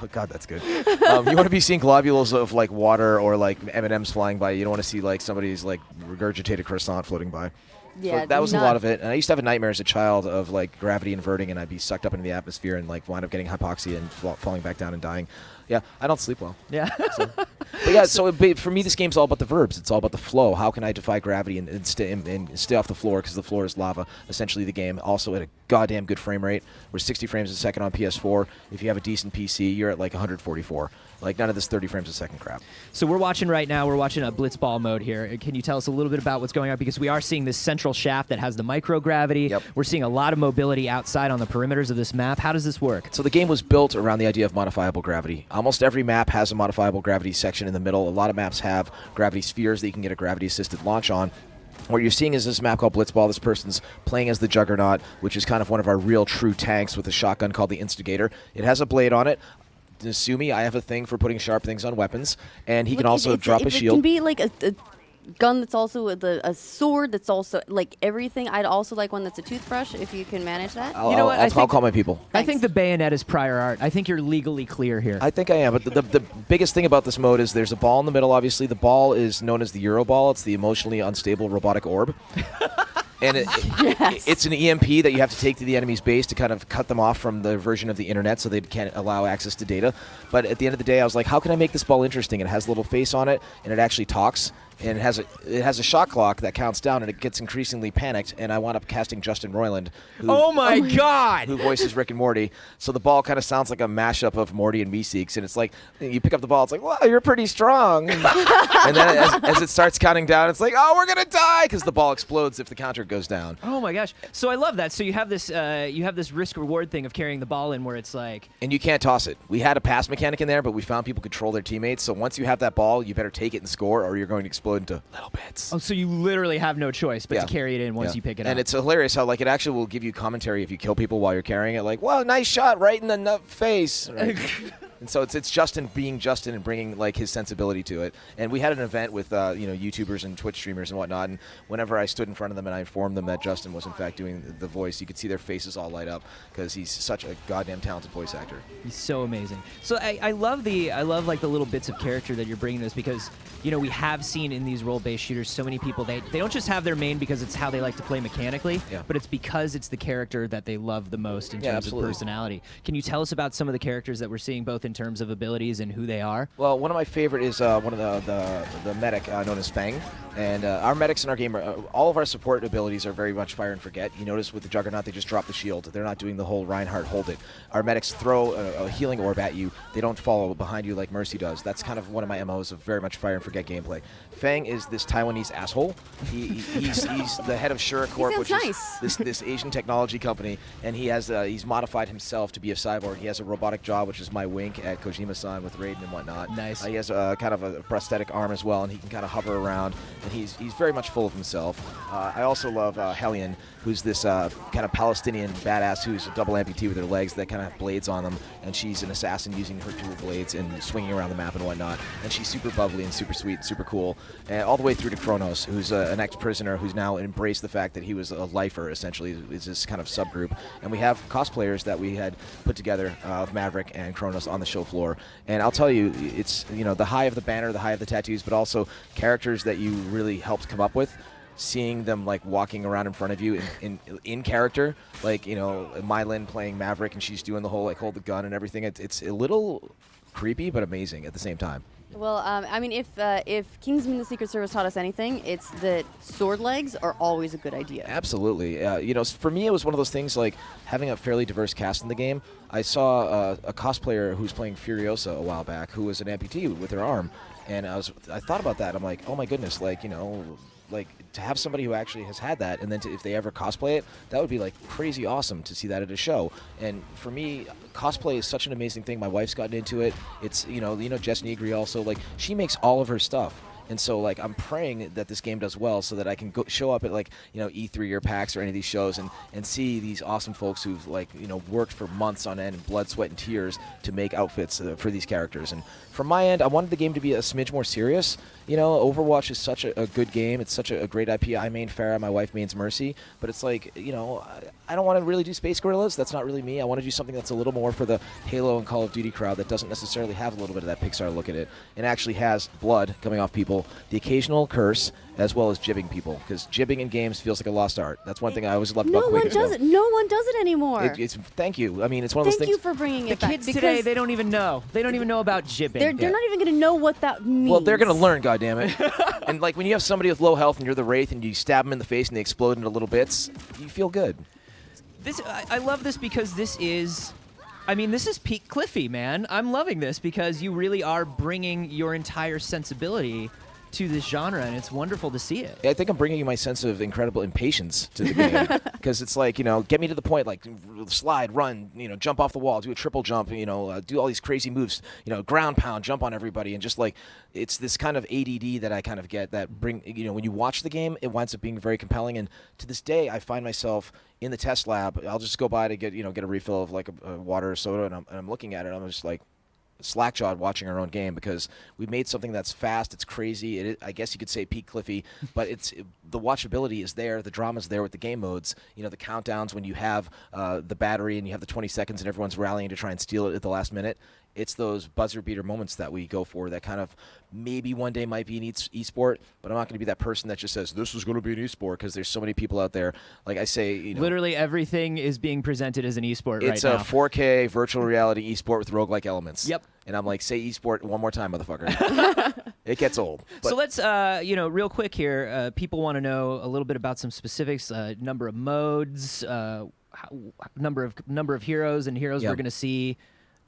Oh, God, that's good. You want to be seeing globules of, like, water or, like, M&Ms flying by. You don't want to see, like, somebody's, like, regurgitated croissant floating by. Yeah, so that was a lot of it. And I used to have a nightmare as a child of, like, gravity inverting, and I'd be sucked up into the atmosphere and, like, wind up getting hypoxia and falling back down and dying. Yeah, I don't sleep well. Yeah. But yeah, for me, this game's all about the verbs. It's all about the flow. How can I defy gravity and stay off the floor, because the floor is lava, essentially the game. Also at a goddamn good frame rate. We're 60 frames a second on PS4. If you have a decent PC, you're at like 144. Like none of this 30 frames a second crap. So we're watching right now, we're watching a blitzball mode here. Can you tell us a little bit about what's going on? Because we are seeing this central shaft that has the microgravity. Yep. We're seeing a lot of mobility outside on the perimeters of this map. How does this work? So the game was built around the idea of modifiable gravity. Almost every map has a modifiable gravity section in the middle. A lot of maps have gravity spheres that you can get a gravity-assisted launch on. What you're seeing is this map called Blitzball. This person's playing as the Juggernaut, which is kind of one of our real true tanks with a shotgun called the Instigator. It has a blade on it. Sue me, I have a thing for putting sharp things on weapons, and he can also drop a shield. It can be like a gun that's also a sword that's also like everything. I'd also like one that's a toothbrush if you can manage that. I'll call my people. I think the bayonet is prior art. I think you're legally clear here. I think I am, but the biggest thing about this mode is there's a ball in the middle, obviously. The ball is known as the Euro Ball. It's the emotionally unstable robotic orb. And it's an EMP that you have to take to the enemy's base to kind of cut them off from the version of the internet so they can't allow access to data. But at the end of the day, I was like, how can I make this ball interesting? It has a little face on it, and it actually talks. And it has a shot clock that counts down, and it gets increasingly panicked. And I wound up casting Justin Roiland, who voices Rick and Morty. So the ball kind of sounds like a mashup of Morty and Meeseeks. And it's like you pick up the ball, it's like, wow, you're pretty strong. And then as it starts counting down, it's like, oh, we're gonna die, because the ball explodes if the counter goes down. Oh my gosh! So I love that. So you have this risk reward thing of carrying the ball in, where it's like, and you can't toss it. We had a pass mechanic in there, but we found people control their teammates. So once you have that ball, you better take it and score, or you're going to explode into little bits. Oh, so you literally have no choice but to carry it in once you pick it up. And it's hilarious how it actually will give you commentary if you kill people while you're carrying it. Like, well, nice shot right in the face. Right? And so it's Justin being Justin and bringing his sensibility to it. And we had an event with YouTubers and Twitch streamers and whatnot. And whenever I stood in front of them and I informed them that Justin was in fact doing the voice, you could see their faces all light up because he's such a goddamn talented voice actor. He's so amazing. So I love the little bits of character that you're bringing us, because we have seen in these role-based shooters so many people, they don't just have their main because it's how they like to play mechanically, but it's because it's the character that they love the most in terms of personality. Can you tell us about some of the characters that we're seeing, both in terms of abilities and who they are? Well, one of my favorite is one of the medic known as Fang. And our medics in our game, all of our support abilities are very much fire and forget. You notice with the Juggernaut, they just drop the shield. They're not doing the whole Reinhardt hold it. Our medics throw a healing orb at you. They don't follow behind you like Mercy does. That's kind of one of my MOs of very much fire and forget gameplay. Fang is this Taiwanese asshole. He's the head of Shura Corp, which is this Asian technology company, and he's modified himself to be a cyborg. He has a robotic jaw, which is my wink at Kojima-san with Raiden and whatnot. Nice. He has kind of a prosthetic arm as well, and he can kind of hover around. And he's very much full of himself. I also love Hellion, who's this kind of Palestinian badass who's a double amputee with her legs that kind of have blades on them, and she's an assassin using her dual blades and swinging around the map and whatnot. And she's super bubbly and super sweet, super cool. And all the way through to Kronos, who's an ex-prisoner who's now embraced the fact that he was a lifer, essentially, is this kind of subgroup. And we have cosplayers that we had put together of Maverick and Kronos on the show floor. And I'll tell you, it's the high of the banner, the high of the tattoos, but also characters that you really helped come up with. Seeing them walking around in front of you in character, Mylin playing Maverick and she's doing the whole hold the gun and everything. It's a little creepy but amazing at the same time. Well, I mean, if Kingsman: The Secret Service taught us anything, it's that sword legs are always a good idea. Absolutely. For me, it was one of those things having a fairly diverse cast in the game. I saw a cosplayer who was playing Furiosa a while back, who was an amputee with her arm, and I thought about that. I'm like, oh my goodness, to have somebody who actually has had that, and then if they ever cosplay it, that would be crazy awesome to see that at a show. And for me, cosplay is such an amazing thing. My wife's gotten into it. It's Jess Negri also, she makes all of her stuff. And so, I'm praying that this game does well so that I can go show up at, E3 or PAX or any of these shows and see these awesome folks who've, worked for months on end, blood, sweat, and tears to make outfits for these characters. And from my end, I wanted the game to be a smidge more serious. Overwatch is such a good game. It's such a great IP. I main Pharah, my wife mains Mercy. But it's I don't want to really do Space Gorillas. That's not really me. I want to do something that's a little more for the Halo and Call of Duty crowd that doesn't necessarily have a little bit of that Pixar look at it and actually has blood coming off people people, the occasional curse, as well as jibbing people, because jibbing in games feels like a lost art. That's one thing I always loved about Quake as well. No one does it anymore. Thank you. I mean, it's one of those things. Thank you for bringing it back. Kids today, they don't even know. They don't even know about jibbing. They're not even going to know what that means. Well, they're going to learn, goddammit. And like when you have somebody with low health and you're the Wraith and you stab them in the face and they explode into little bits, you feel good. I love this because this is peak Cliffy, man. I'm loving this because you really are bringing your entire sensibility to this genre, and it's wonderful to see it. I think I'm bringing my sense of incredible impatience to the game because it's like, get me to the point, like slide, run, jump off the wall, do a triple jump, do all these crazy moves, ground pound, jump on everybody, and just like it's this kind of ADD that I kind of get that when you watch the game, it winds up being very compelling. And to this day, I find myself in the test lab. I'll just go by to get a refill of like a water or soda, and I'm looking at it. I'm just like slack-jawed watching our own game because we made something that's fast, it's crazy, I guess you could say peak Cliffy, but the watchability is there, the drama's there with the game modes, the countdowns when you have the battery and you have the 20 seconds and everyone's rallying to try and steal it at the last minute. It's those buzzer beater moments that we go for that kind of maybe one day might be an esport, but I'm not going to be that person that just says this is going to be an esport because there's so many people out there. Like I say, literally everything is being presented as an esport right now. It's a 4K virtual reality esport with roguelike elements. Yep. And I'm like, say esport one more time, motherfucker. It gets old. But so let's, real quick here, people want to know a little bit about some specifics, number of modes, number of heroes and heroes we're going to see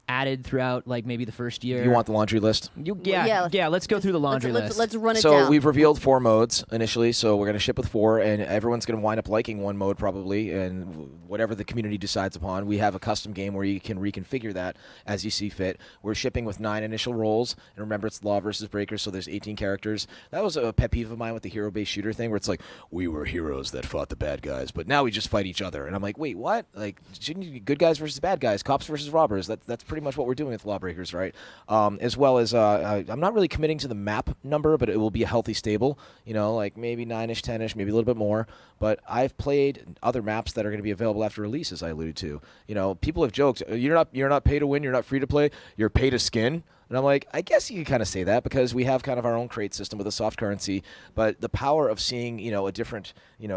added throughout, like maybe the first year. You want the laundry list? Yeah. Let's go through the laundry list. Let's run it down. So we've revealed 4 modes initially. So we're going to ship with 4, and everyone's going to wind up liking one mode probably, and whatever the community decides upon. We have a custom game where you can reconfigure that as you see fit. We're shipping with 9 initial roles, and remember it's Law versus Breakers, so there's 18 characters. That was a pet peeve of mine with the hero-based shooter thing, where it's like we were heroes that fought the bad guys, but now we just fight each other. And I'm like, wait, what? Like, shouldn't you be good guys versus bad guys, cops versus robbers? That's pretty much what we're doing with Lawbreakers, right? As well as I'm not really committing to the map number, but it will be a healthy stable. Like maybe 9-ish, 10-ish, maybe a little bit more. But I've played other maps that are going to be available after release, as I alluded to. People have joked, you're not pay to win, you're not free to play, you're pay to skin. And I'm like, I guess you can kind of say that because we have kind of our own crate system with a soft currency. But the power of seeing, a different,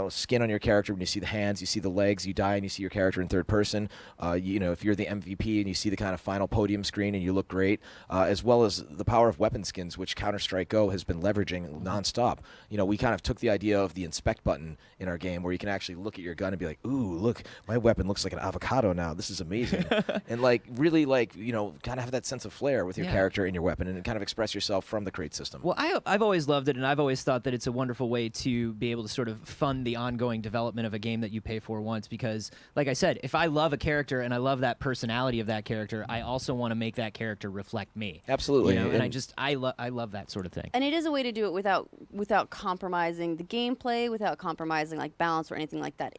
skin on your character when you see the hands, you see the legs, you die and you see your character in third person. If you're the MVP and you see the kind of final podium screen and you look great, as well as the power of weapon skins, which Counter-Strike Go has been leveraging nonstop. We kind of took the idea of the inspect button in our game where you can actually look at your gun and be like, ooh, look, my weapon looks like an avocado now. This is amazing. And really kind of have that sense of flair with your character and your weapon and kind of express yourself from the crate system. Well, I've always loved it, and I've always thought that it's a wonderful way to be able to sort of fund the ongoing development of a game that you pay for once because, like I said, if I love a character and I love that personality of that character, I also want to make that character reflect me. Absolutely. And I love that sort of thing. And it is a way to do it without compromising the gameplay, without compromising like balance or anything like that.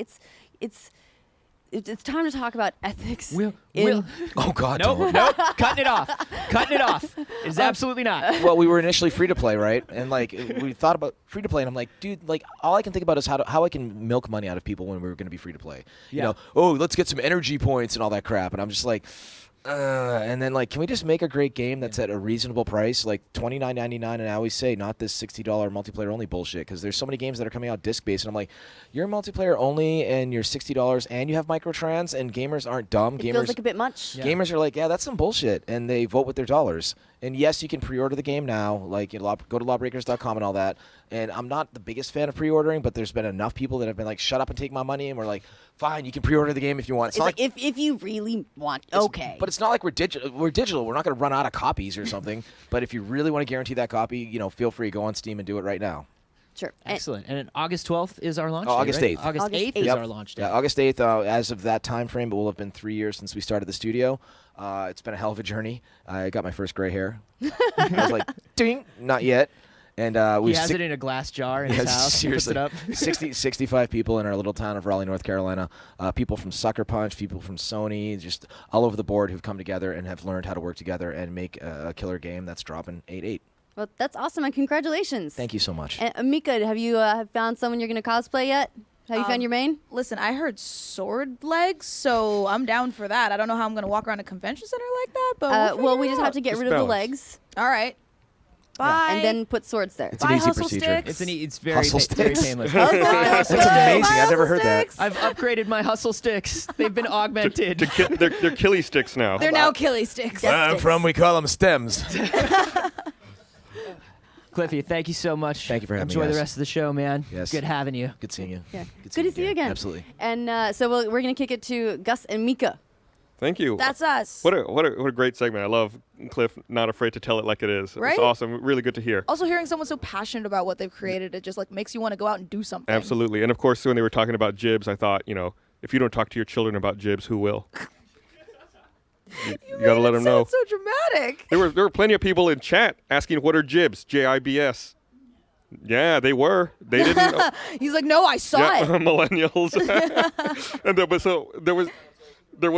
It's time to talk about ethics. Oh God! Nope, cutting it off. It's absolutely not. Well, we were initially free to play, right? And we thought about free to play, and I'm like, dude, all I can think about is how I can milk money out of people when we were going to be free to play. Let's get some energy points and all that crap, and I'm just like. And then can we just make a great game that's at a reasonable price, like $29.99? And I always say not this $60 multiplayer only bullshit, because there's so many games that are coming out disc based, and I'm like, you're multiplayer only and you're $60 and you have microtrans, and gamers aren't dumb. It feels like a bit much. Gamers are like, yeah, that's some bullshit, and they vote with their dollars. And yes, you can pre-order the game now, go to lawbreakers.com and all that. And I'm not the biggest fan of pre-ordering, but there's been enough people that have been like, shut up and take my money, and we're like, fine, you can pre-order the game if you want. It's like if you really want, okay. But it's not like we're digital. We're digital. We're not going to run out of copies or something. But if you really want to guarantee that copy, feel free, go on Steam and do it right now. Sure. Excellent. And August 12th is our launch day, August 8th. Right? August 8th is our launch day. Yeah, August 8th, as of that time frame, it will have been 3 years since we started the studio. It's been a hell of a journey. I got my first gray hair. I was like, ding, not yet. And he has it in a glass jar in his house. Seriously, he puts it up. 65 people in our little town of Raleigh, North Carolina. People from Sucker Punch, people from Sony, just all over the board who've come together and have learned how to work together and make a killer game that's dropping 8/8. Well, that's awesome, and congratulations. Thank you so much. And Mika, have you found someone you're going to cosplay yet? Have you found your main? Listen, I heard sword legs, so I'm down for that. I don't know how I'm going to walk around a convention center like that, but we just have to get rid of the legs. All right. Bye. And then put swords there. It's an easy procedure. It's very Hustle very sticks? painless. That's amazing. I've never heard that. I've upgraded my hustle sticks. They've been augmented. They're killy sticks now. They're now killy sticks. Where I'm from, we call them stems. Cliffy, thank you so much. Thank you for having me, Enjoy the guys. rest of the show, man. Yes. Good having you. Good seeing you. Yeah. Good Good to see you again. Absolutely. And so we're going to kick it to Gus and Mika. Thank you. That's us. What a great segment. I love Cliff not afraid to tell it like it is. Right? It's awesome. Really good to hear. Also, hearing someone so passionate about what they've created, it just like makes you want to go out and do something. Absolutely. And of course, when they were talking about jibs, I thought, if you don't talk to your children about jibs, who will? You got to let them know. So dramatic. There were plenty of people in chat asking what are jibs, Jibs. Yeah, they were. They didn't. He's like, no, I saw it. Millennials. And there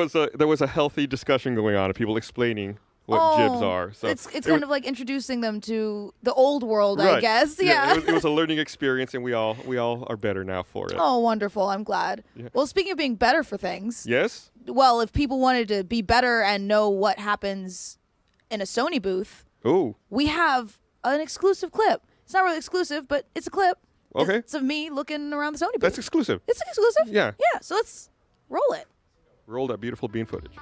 was a healthy discussion going on of people explaining what jibs are. So it's kind of like introducing them to the old world, I right. guess. Yeah. It was a learning experience, and we all are better now for it. Oh, wonderful. I'm glad. Yeah. Well, speaking of being better for things. Yes? Well, if people wanted to be better and know what happens in a Sony booth, Ooh. we have an exclusive clip. It's not really exclusive, but it's a clip. Okay. It's of me looking around the Sony booth. That's exclusive. It's exclusive? Yeah. Yeah, so let's roll it. Roll that beautiful bean footage.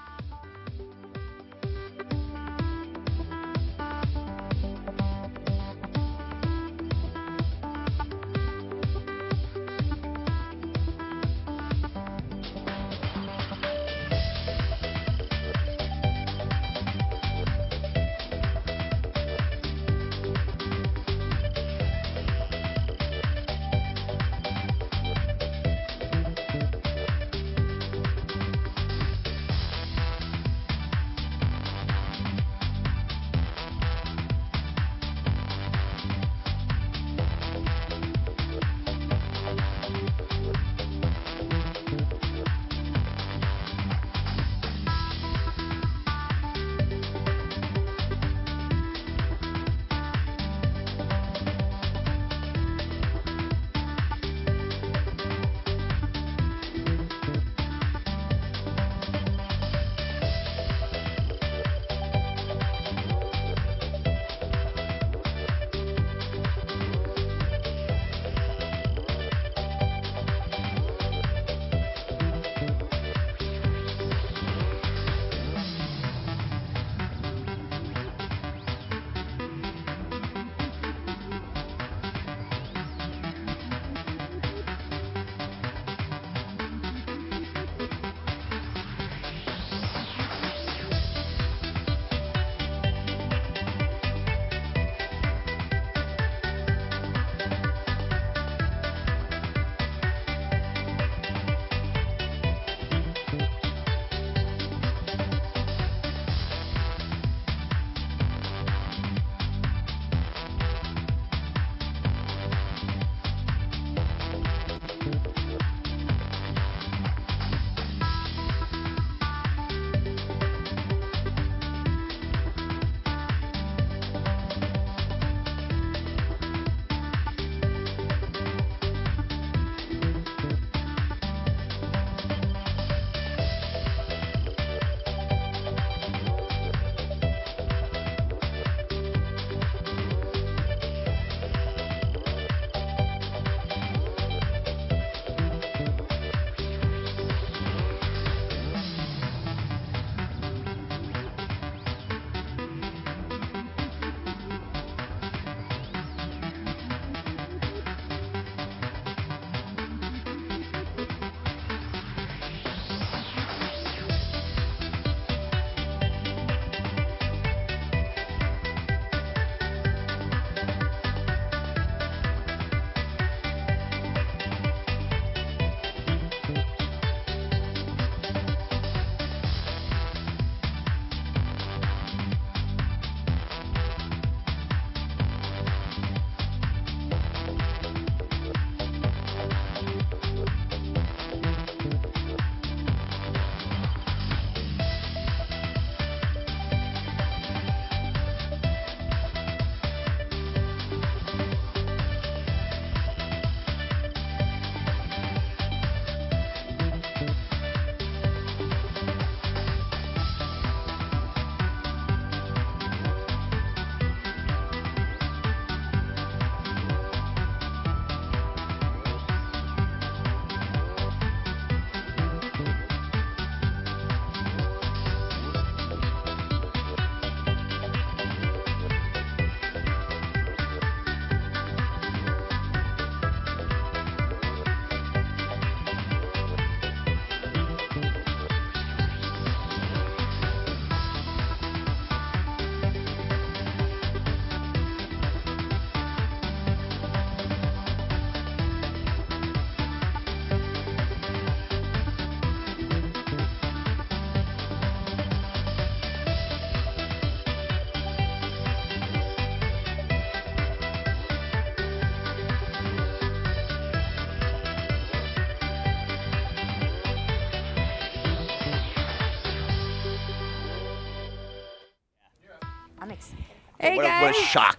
Hey what guys. a shock.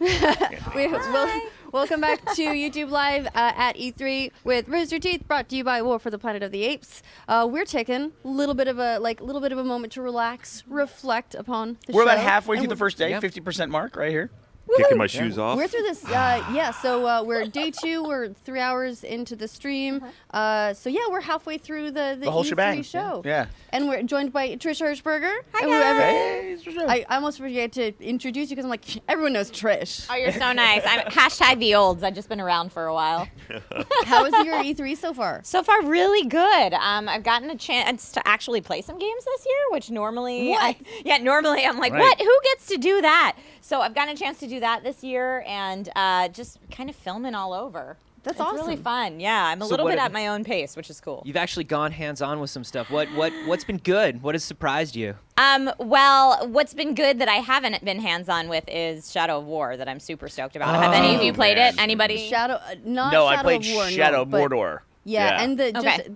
Welcome back to YouTube Live at E3 with Rooster Teeth, brought to you by War for the Planet of the Apes. We're taking a little bit of a moment to relax, reflect upon the show. We're about halfway and through the first day, 50% mark right here. Kicking my shoes off. We're through this, so we're day 2. We're 3 hours into the stream. We're halfway through the whole E3 shebang. show. Yeah. And we're joined by Trish Hirschberger. Hi, And guys. Hey, Trisha. I almost forget to introduce you because I'm like, everyone knows Trish. Oh, you're so nice. I'm hashtag the olds. I've just been around for a while. How was your E3 so far? So far, really good. I've gotten a chance to actually play some games this year, which normally, normally I'm like, Right. what? Who gets to do that? So I've gotten a chance to do that this year and just kind of filming all over. That's awesome. It's really fun. Yeah, I'm a So little what bit have at my own pace, which is cool. You've actually gone hands-on with some stuff. What's been good? What has surprised you? Well, what's been good that I haven't been hands-on with is Shadow of War that I'm super stoked about. Have any of you played it? Anybody? Not No, Shadow I played of War, Shadow of but- Mordor. Yeah, and Okay.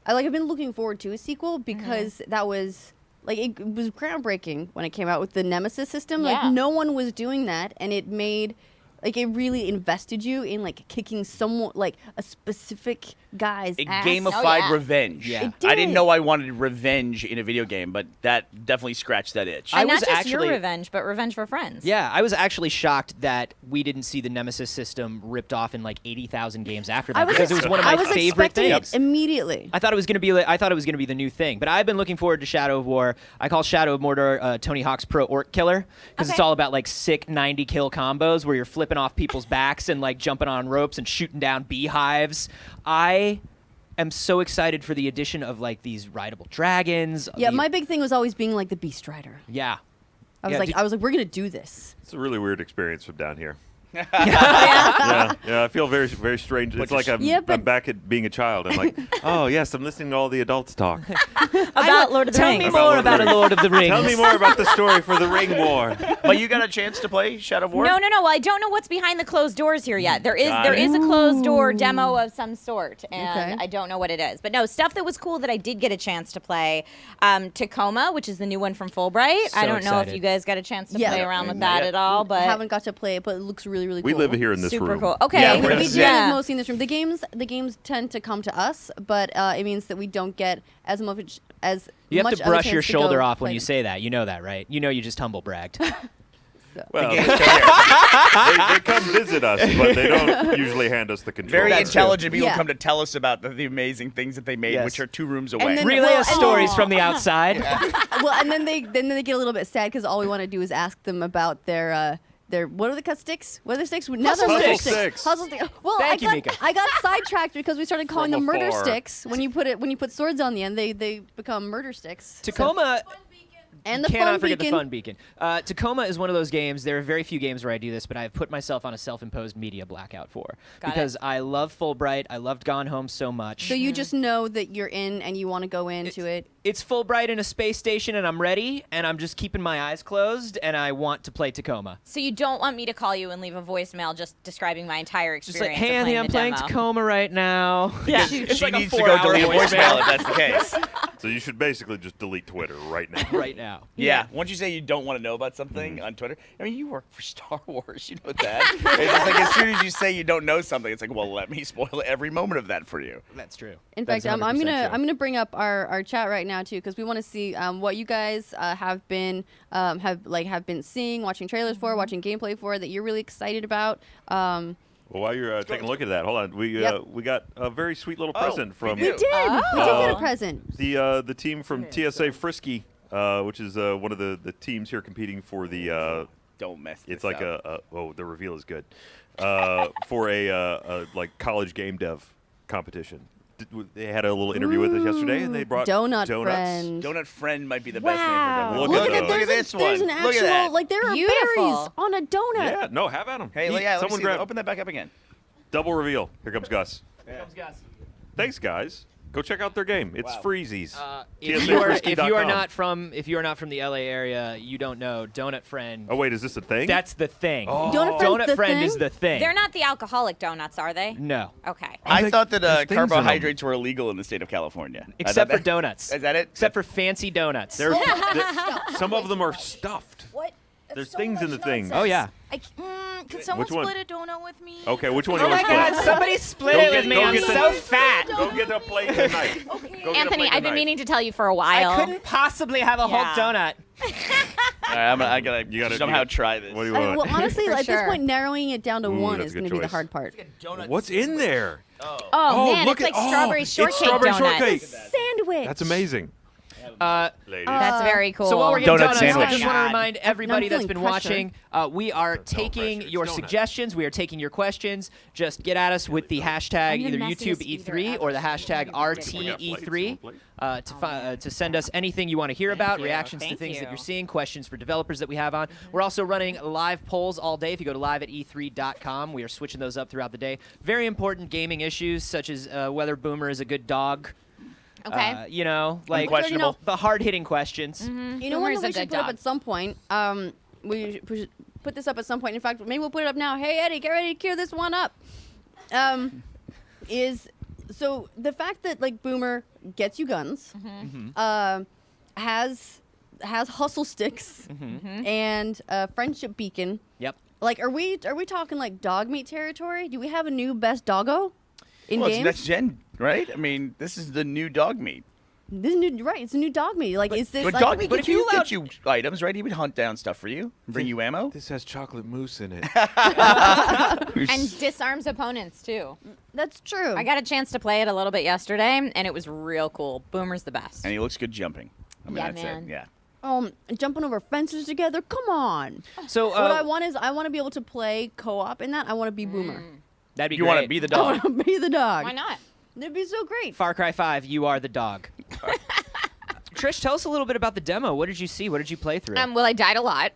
I've been looking forward to a sequel because that was it was groundbreaking when it came out with the Nemesis system. Yeah. Like no one was doing that, and it made it really invested you in kicking someone a specific guy's It ass. gamified revenge. Yeah. It I didn't did. know I wanted revenge in a video game, but that definitely scratched that itch. And not just your revenge, but revenge for friends. Yeah, I was actually shocked that we didn't see the Nemesis system ripped off in 80,000 games after that because it was one of my favorite expecting things. it immediately. I thought it was going to be the new thing, but I've been looking forward to Shadow of War. I call Shadow of Mordor Tony Hawk's Pro Orc Killer because it's all about sick 90 kill combos where you're flipping off people's backs and jumping on ropes and shooting down beehives. I am so excited for the addition of these rideable dragons. Yeah, my big thing was always being the Beast Rider. Yeah. I was like, we're gonna do this. It's a really weird experience from down here. Yeah, I feel very, very strange. It's like I'm back at being a child. I'm like, oh yes, I'm listening to all the adults talk. About Lord of the Rings. Tell me more about Lord of the Rings. Tell me more about the story for the Ring War. But you got a chance to play Shadow of War? No. Well, I don't know what's behind the closed doors here yet. There is Got it. a closed door demo of some sort, and Okay. I don't know what it is. But no, stuff that was cool that I did get a chance to play. Tacoma, which is the new one from Fulbright. So I don't know if excited. you guys got a chance to Yeah. play around with Not that yet. at all, but haven't got to play it, but it looks really, really We cool. live here in this super room. cool. Okay, Yeah, We we're do the live mostly in this room. The games tend to come to us, but it means that we don't get as much as You have much to other brush chance your to shoulder go off when play you them. say that. You know that, right? You know you just humble bragged. Well, they come visit us, but they don't usually hand us the controls. Very intelligent people Yeah. come to tell us about the amazing things that they made, Yes. which are 2 rooms away. And then- Relay well, us and- stories from the outside. Well, and then they get a little bit sad because all we want to do is ask them about their what are the cut sticks? What are the sticks? Now they're Hustle murder sticks. Hustle sticks. Well, Thank you, Mika. I got sidetracked because we started calling From them murder afar. sticks. When you put swords on the end, they become murder sticks. Tacoma. And the Cannot fun forget beacon. the fun beacon. Tacoma is one of those games. There are very few games where I do this, but I've put myself on a self-imposed media blackout for Got because I love Fulbright. I loved Gone Home so much. So you just know that you're in and you want to go into it. It's Fulbright in a space station, and I'm ready, and I'm just keeping my eyes closed, and I want to play Tacoma. So you don't want me to call you and leave a voicemail just describing my entire Just like, experience? hey, of Anthony, playing I'm the playing demo? Tacoma right now. Yeah. It's she like a needs to go 4-hour delete a voicemail if that's the case. So you should basically just delete Twitter right now. right now. Yeah. Once you say you don't want to know about something on Twitter, I mean, you work for Star Wars. You know that. It's just as soon as you say you don't know something, it's like, well, let me spoil every moment of that for you. That's true. In fact, That's I'm 100% true. gonna bring up our chat right now too because we want to see what you guys have been seeing, watching trailers for, watching gameplay for that you're really excited about. Well, while you're taking a look at that, hold on. We got a very sweet little present from We did get a present. the team from TSA Frisky, which is one of the teams here competing for the. Don't mess. It's this like up. the reveal is good. For a college game dev competition. They had a little interview with us yesterday, and they brought Donut donuts. Friend. Donut Friend might be the best Wow. Look name for at Donut. those. Look at this one. There's an Look at actual that. there are Beautiful. berries on a donut. Yeah, no, have at them. Hey, Eat. yeah, let me Someone see. grab. Open that back up again. Double reveal. Here comes Gus. Here comes Gus. Thanks, guys. Go check out their game. It's Wow. Freezies. If you are not from the LA area, you don't know Donut Friend. Oh wait, is this a thing? That's the thing. Oh. Donut Friend is the thing. They're not the alcoholic donuts, are they? No. Okay. I thought that there's things in them. carbohydrates were illegal in the state of California. Except for donuts. Is that it? Except for fancy donuts. Some of them are stuffed. What? There's things in the things. Oh yeah. Can someone Which one? split a donut with me? Okay, which one Oh you want my to split? God! Somebody split Go it get- with me. go I'm get the- so fat. Go get a plate and a knife. Go get a Anthony, plate and I've been a meaning to tell you for a while. I couldn't possibly have a whole Yeah. donut. All right, I gotta somehow try this. What do you Well, honestly, For at this sure. point, narrowing it down to Ooh, one that's is a going good to be the choice. hard part. What's in there? Oh, man, look it's at- like strawberry it's shortcake strawberry donut. shortcake. Sandwich. That's amazing. Ladies. That's very cool. So while we're getting Donut donuts, I sandwich. just want to remind everybody I'm that's feeling been pressure. watching, we are taking pressure, your it's donut. suggestions. We are taking your questions. Just get at us with the hashtag I'm the either messiest YouTube eater E3 ever. or the hashtag RTE3 to send us anything you want to hear about, reactions to Thank things that you. you're seeing, questions for developers that we have on. We're also running live polls all day. If you go to live@e3.com, we are switching those up throughout the day. Very important gaming issues such as whether Boomer is a good dog. Okay. You know, like Unquestionable. the hard-hitting questions. You know what Boomer's we a should good put up dog. at some point? We should put this up at some point. In fact, maybe we'll put it up now. Hey, Eddie, get ready to cue this one up. Is so the fact that like Boomer gets you guns, has hustle sticks and a friendship beacon. Yep. Like, are we talking like dog meat territory? Do we have a new best doggo in Well, it's games? next gen, right? I mean, this is the new dog meat. This is new, right? It's a new dog meat. Like, is this? But like, dog meat but gets if you you, allowed- gets you items, right? He would hunt down stuff for you, bring you ammo. This has chocolate mousse in it. And disarms opponents, too. That's true. I got a chance to play it a little bit yesterday, and it was real cool. Boomer's the best. And he looks good jumping. I mean, Yeah, that's man. it. Yeah. Jumping over fences together. Come on. So What I want is I want to be able to play co-op in that. I want to be Boomer. that'd be You great. want to be the I dog. want to be the dog. Why not? That'd be so great. Far Cry 5, you are the dog. Trish, tell us a little bit about the demo. What did you see? What did you play through? Well, I died a lot,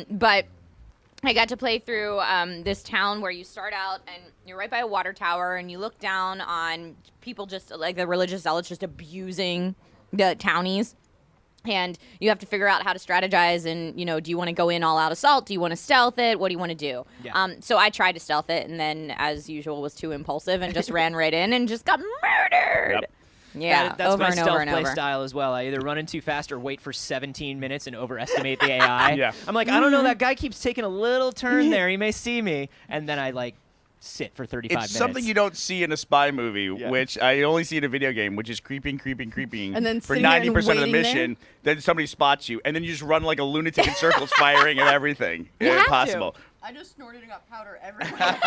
but I got to play through this town where you start out and you're right by a water tower, and you look down on people just like the religious zealots just abusing the townies. And you have to figure out how to strategize and, you know, do you want to go in all out assault? Do you want to stealth it? What do you want to do? Yeah. So I tried to stealth it and then, as usual, was too impulsive and just ran right in and just got murdered. Yep. Yeah, That's over my and stealth over and play over. style as well. I either run in too fast or wait for 17 minutes and overestimate the AI. Yeah. I'm like, I don't know, that guy keeps taking a little turn there. He may see me. And then I, like, sit for 35 minutes. It's something you don't see in a spy movie, which I only see in a video game, which is creeping, And then for sitting there and 90% of the waiting there? mission. Then somebody spots you, and then you just run like a lunatic in circles, firing at everything. You have to. Impossible. I just snorted and got powder everywhere.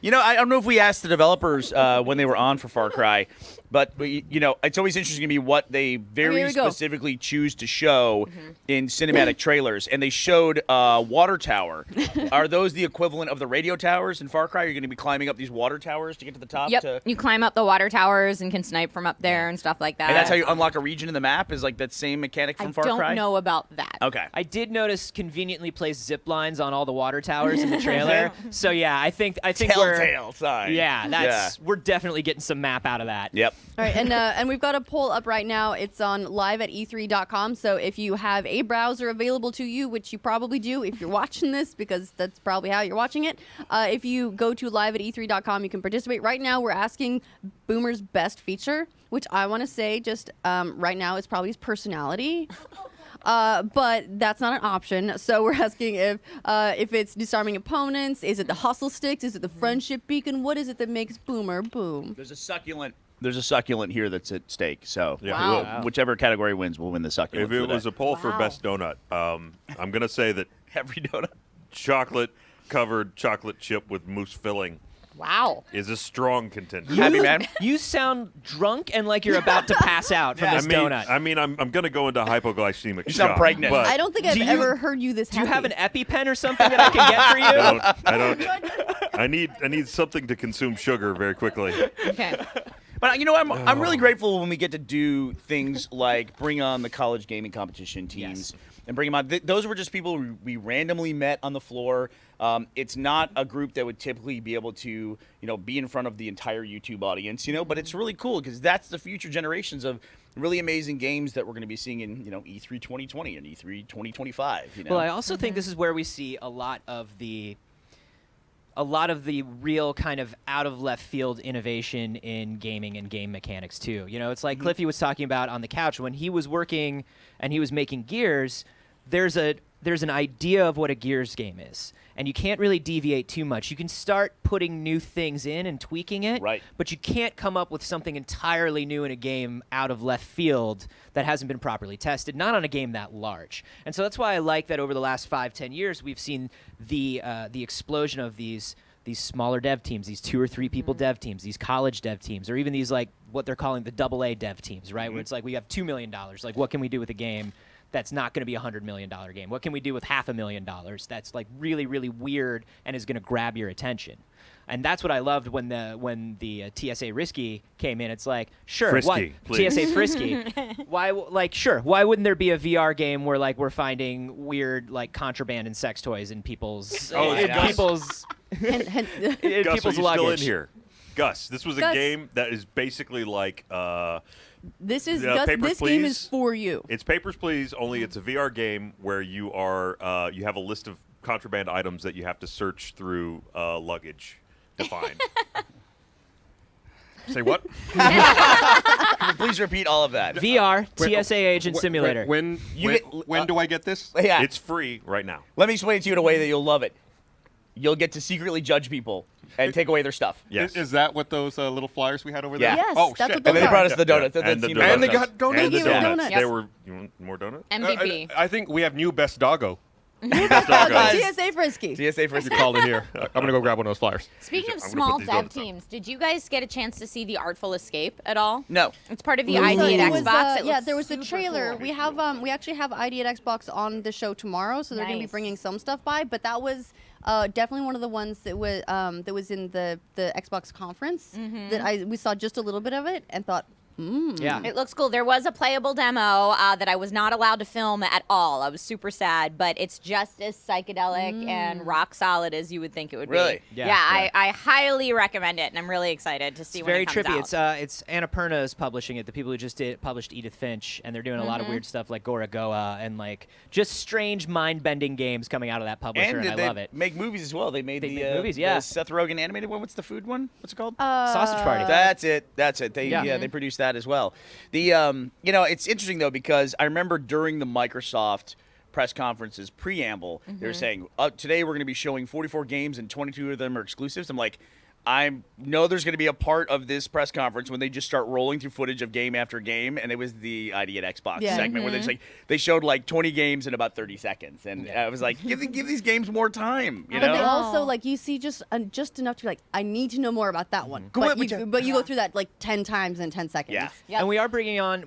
You know, I don't know if we asked the developers when they were on for Far Cry, but you know, it's always interesting to me what they Here very we go. specifically choose to show in cinematic trailers. And they showed water tower. Are those the equivalent of the radio towers in Far Cry? You're going to be climbing up these water towers to get to the top. Yep, you climb up the water towers and can snipe from up there and stuff like that. And that's how you unlock a region in the map. Is like that same mechanic from I Far don't Cry. know about that. Okay. I did notice conveniently placed zip lines on all the water towers in the trailer. So yeah, I think Telltale sign. Yeah, we're definitely getting some map out of that. Yep. All right, and we've got a poll up right now. It's on live@e3.com. So if you have a browser available to you, which you probably do if you're watching this, because that's probably how you're watching it. If you go to live@e3.com, you can participate. Right now, we're asking Boomer's best feature, which I want to say just right now is probably his personality. But that's not an option. So we're asking if it's disarming opponents, is it the hustle sticks, is it the friendship beacon? What is it that makes Boomer boom? There's a succulent here that's at stake. So Yeah. we'll- whichever category wins, we'll win the succulent. If it for the was day. a poll for best donut, I'm gonna say that every donut, chocolate covered chocolate chip with mousse filling, wow, is a strong contender. You sound drunk and like you're about to pass out from this donut. I mean, I'm gonna go into hypoglycemic You sound shock, pregnant. but I don't think I've Do you- ever heard you this Do you happy. have an EpiPen or something that I can get for you? I don't. I need something to consume sugar very quickly. Okay. But you know, I'm really grateful when we get to do things like bring on the college gaming competition teams and bring them on. Those were just people we randomly met on the floor. It's not a group that would typically be able to, be in front of the entire YouTube audience, but it's really cool because that's the future generations of really amazing games that we're going to be seeing in, E3 2020 and E3 2025. Well, I also think this is where we see a lot of the real kind of out of left field innovation in gaming and game mechanics too. It's like Cliffy was talking about on the couch when he was working and he was making Gears. there's an idea of what a Gears game is, and you can't really deviate too much. You can start putting new things in and tweaking it, right, but you can't come up with something entirely new in a game out of left field that hasn't been properly tested, not on a game that large. And so that's why I like that over the last 5-10 years we've seen the explosion of these smaller dev teams, these 2 or 3 people dev teams, these college dev teams, or even these like what they're calling the AA dev teams, right? Where it's like we have $2 million. Like, what can we do with a game that's not going to be a $100 million game? What can we do with $500,000 that's like really, really weird and is going to grab your attention? And that's what I loved when the TSA Risky came in. It's like, sure, Frisky, please. TSA Frisky. Why wouldn't there be a VR game where like we're finding weird like contraband and sex toys in people's Gus, people's are you luggage? still in here? Gus, this was a Gus. game that is basically like This is Papers, this game is Please. for you. It's Papers, Please, only it's a VR game where you are you have a list of contraband items that you have to search through luggage to find. Say what? Please repeat all of that. VR, TSA Agent Simulator. When do I get this? Yeah. It's free right now. Let me explain it to you in a way that you'll love it. You'll get to secretly judge people and take away their stuff. Yes. Is that what those little flyers we had over there? Yeah. Yes, Oh, that's shit. what those And then they are. brought us the donuts. Yeah. And the seemed donuts. And they got donuts. And the Thank you, donuts. donuts. They were. You want more donuts? MVP. I think we have new best doggo. Best doggo. TSA Frisky. TSA You Frisky. called in here. I'm gonna go grab one of those flyers. Speaking of I'm gonna small put these dev donuts up. teams, did you guys get a chance to see the Artful Escape at all? No. It's part of the So ID it at was, Xbox. It yeah, looks there was the super trailer. cool. We have we actually have ID at Xbox on the show tomorrow, so they're going to be Nice. bringing some stuff by. But that was definitely one of the ones that was in the Xbox conference that we saw just a little bit of it and thought, Yeah. It looks cool. There was a playable demo that I was not allowed to film at all. I was super sad, but it's just as psychedelic and rock solid as you would think it would Really? be. Yeah. Yeah, I highly recommend it, and I'm really excited to see It's when very it comes trippy. out. It's Annapurna is publishing it. The people who just published Edith Finch, and they're doing a lot of weird stuff like Gorogoa and like just strange mind-bending games coming out of that publisher, and I they love it. make movies as well. They made They the make movies, yeah. the Seth Rogen animated one. What's the food one? What's it called? Sausage Party. That's it. They Yeah. they produced that as well. The it's interesting though because I remember during the Microsoft press conference's preamble, they were saying today we're going to be showing 44 games and 22 of them are exclusives. I'm like, I know there's going to be a part of this press conference when they just start rolling through footage of game after game, and it was the ID at Xbox segment where they showed like 20 games in about 30 seconds, and I was like, give these games more time, you But know? they also like you see just enough to be like, I need to know more about that one. But you go through that like 10 times in 10 seconds. Yeah. Yep. And we are bringing on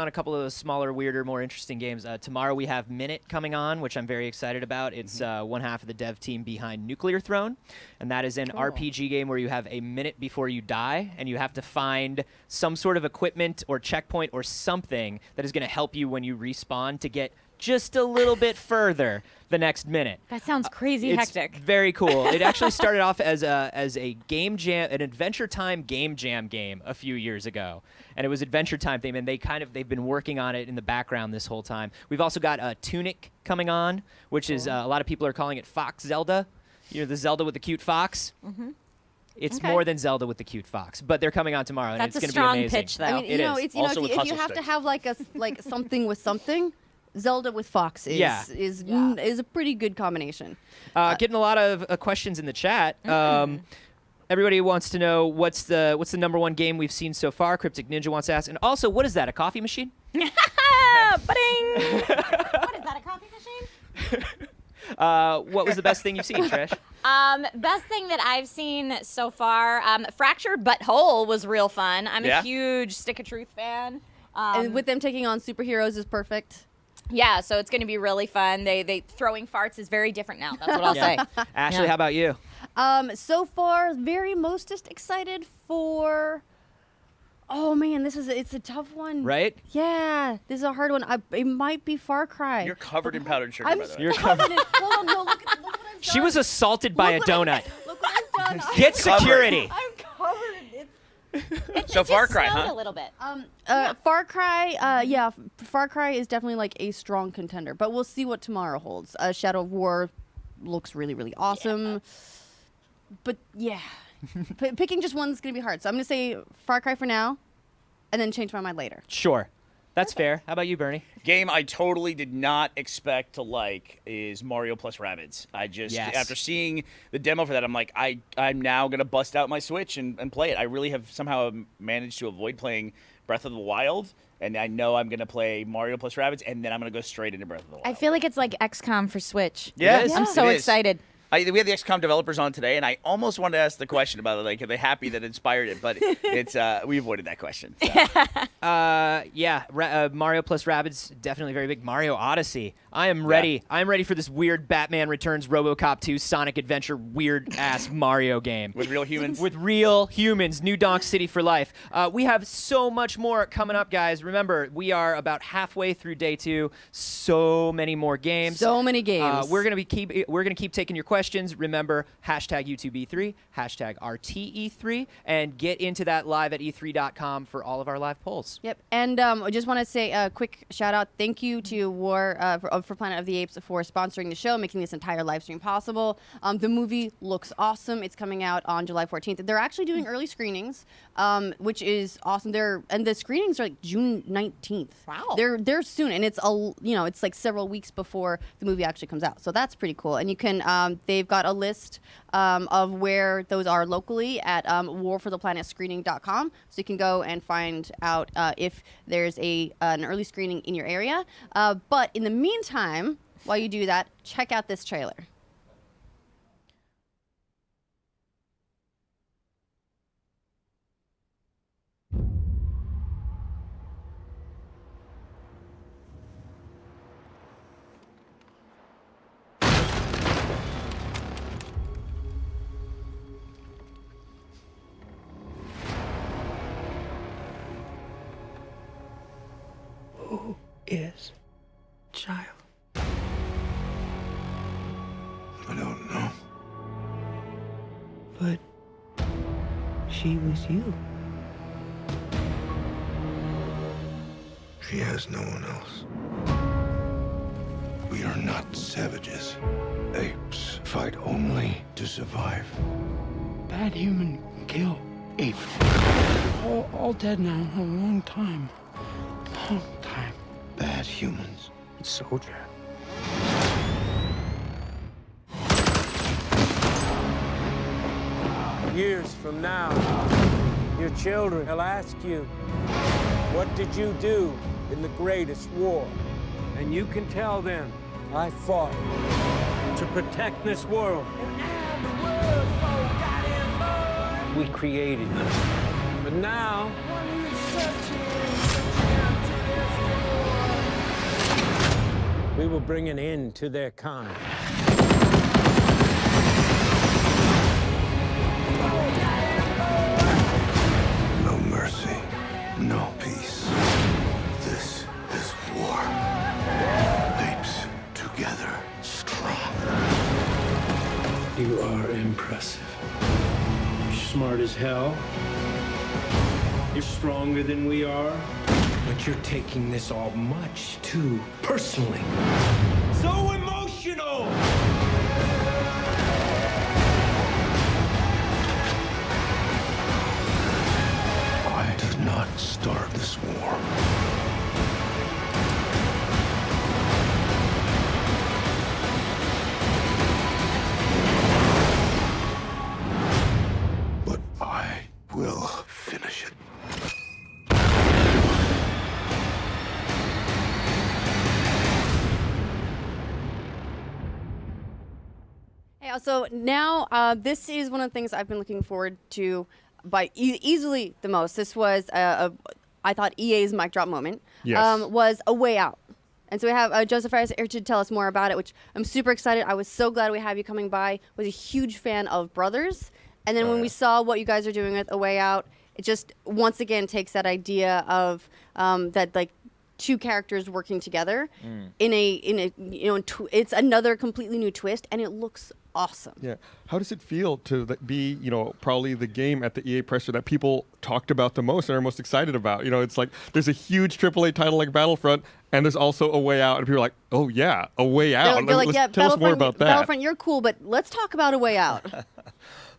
a couple of those smaller, weirder, more interesting games. Tomorrow we have Minute coming on, which I'm very excited about. It's one half of the dev team behind Nuclear Throne, and that is an RPG game where you have a minute before you die, and you have to find some sort of equipment or checkpoint or something that is going to help you when you respawn to get just a little bit further the next minute. That sounds crazy It's hectic. very cool. It actually started off as a game jam, an Adventure Time game jam game a few years ago, and it was Adventure Time theme, and they've been working on it in the background this whole time. We've also got Tunic coming on, which is a lot of people are calling it Fox Zelda. You know, the Zelda with the cute fox. It's more than Zelda with the cute fox, but they're coming on tomorrow, and That's it's a going to be strong amazing. pitch, though. I mean, It is. Also with if you hustle have to sticks. have like something with something, Zelda with Fox is a pretty good combination. Getting a lot of questions in the chat. Everybody wants to know what's the number one game we've seen so far. Cryptic Ninja wants to ask, and also, what is that? A coffee machine? Ba-ding! What is that, a coffee machine? What was the best thing you've seen, Trish? Best thing that I've seen so far, Fractured But Whole was real fun. I'm a huge Stick of Truth fan. And with them taking on superheroes is perfect. Yeah, so it's going to be really fun. They throwing farts is very different now. That's what I'll say. Ashley, how about you? So far, very mostest excited for. Oh man, it's a tough one. Right? Yeah, this is a hard one. It might be Far Cry. You're covered in powdered sugar, I'm by the way. You're covered in. Hold on, no, look what I've done. She was assaulted by a donut. Look what I've done. Get security. I'm covered. So Far Cry, Snowed huh? a little bit. Far Cry, Far Cry is definitely like a strong contender, but we'll see what tomorrow holds. Shadow of War looks really, really awesome, but yeah, picking just one's gonna be hard. So I'm gonna say Far Cry for now, and then change my mind later. Sure. That's fair. How about you, Bernie? Game I totally did not expect to like is Mario plus Rabbids. I just, after seeing the demo for that, I'm like, I'm now going to bust out my Switch and play it. I really have somehow managed to avoid playing Breath of the Wild, and I know I'm going to play Mario plus Rabbids, and then I'm going to go straight into Breath of the Wild. I feel like it's like XCOM for Switch. Yeah, I'm so excited. We had the XCOM developers on today, and I almost wanted to ask the question about it, like, are they happy that inspired it? But it's we avoided that question. So. Mario plus Rabbids, definitely very big. Mario Odyssey. I am ready. I am ready for this weird Batman Returns, RoboCop 2, Sonic Adventure, weird-ass Mario game. With real humans? With real humans. New Donk City for life. We have so much more coming up, guys. Remember, we are about halfway through day 2. So many more games. So many games. We're gonna keep taking your questions. Remember, hashtag YouTube E3, hashtag RTE3, and get into that live at E3.com for all of our live polls. Yep, and I just want to say a quick shout out. Thank you to for Planet of the Apes for sponsoring the show, making this entire live stream possible. The movie looks awesome. It's coming out on July 14th. They're actually doing early screenings, which is awesome. And the screenings are like June 19th. Wow. They're soon, and it's it's like several weeks before the movie actually comes out. So that's pretty cool. And you can they've got a list of where those are locally at warfortheplanetscreening.com. So you can go and find out if there's an early screening in your area. But in the meantime, while you do that, check out this trailer. Who is child? I don't know. But she was you. She has no one else. We are not savages. Apes fight only to survive. Bad human can kill ape. All dead now. A long time. Long time. Bad humans. Soldier. Years from now, your children will ask you, what did you do in the greatest war? And you can tell them, I fought to protect this world. We created them. But now, we will bring an end to their kind. No mercy, no peace. This is war. Apes together, strong. You are impressive. You're smart as hell. You're stronger than we are. But you're taking this all much too personally. So emotional! I did not start this war. But I will finish it. Hey, so now this is one of the things I've been looking forward to by easily the most. This was I thought EA's mic drop moment. Yes. Was A Way Out. And so we have Joseph Arias here to tell us more about it, which I'm super excited. I was so glad we have you coming by. Was a huge fan of Brothers. And then when we saw what you guys are doing with A Way Out, it just once again takes that idea of that like two characters working together in a it's another completely new twist, and it looks awesome. Yeah. How does it feel to be, probably the game at the EA presser that people talked about the most and are most excited about? It's like there's a huge AAA title like Battlefront, and there's also A Way Out, and people are like, oh yeah, A Way Out. They're like, yeah, tell us more about that. Battlefront, you're cool, but let's talk about A Way Out.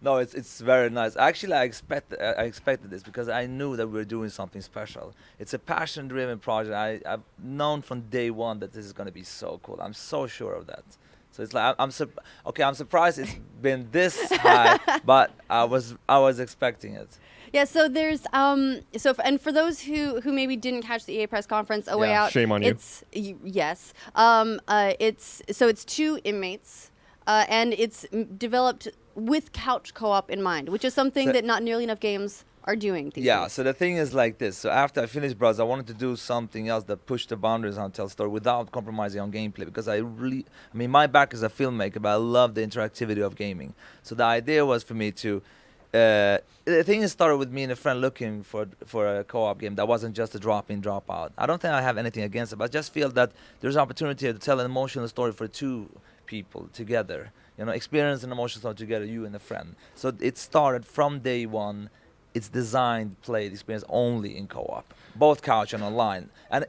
No, it's very nice. Actually, I expected this because I knew that we were doing something special. It's a passion-driven project. I've known from day one that this is going to be so cool. I'm so sure of that. So it's like I'm surprised it's been this high, but I was expecting it. Yeah, so there's and for those who maybe didn't catch the EA press conference, A Way Out. Shame on you. Yes. It's 2 inmates, and it's developed with couch co-op in mind, which is something that not nearly enough games are doing these days. So the thing is like this. So after I finished Brothers, I wanted to do something else that pushed the boundaries on Tell Story without compromising on gameplay, because my back is a filmmaker, but I love the interactivity of gaming. So the idea was for me to the thing started with me and a friend looking for a co-op game that wasn't just a drop-in, drop-out. I don't think I have anything against it, but I just feel that there's an opportunity to tell an emotional story for 2 people together. Experience an emotional story together, you and a friend. So it started from day one. It's designed, played, experience only in co-op, both couch and online. And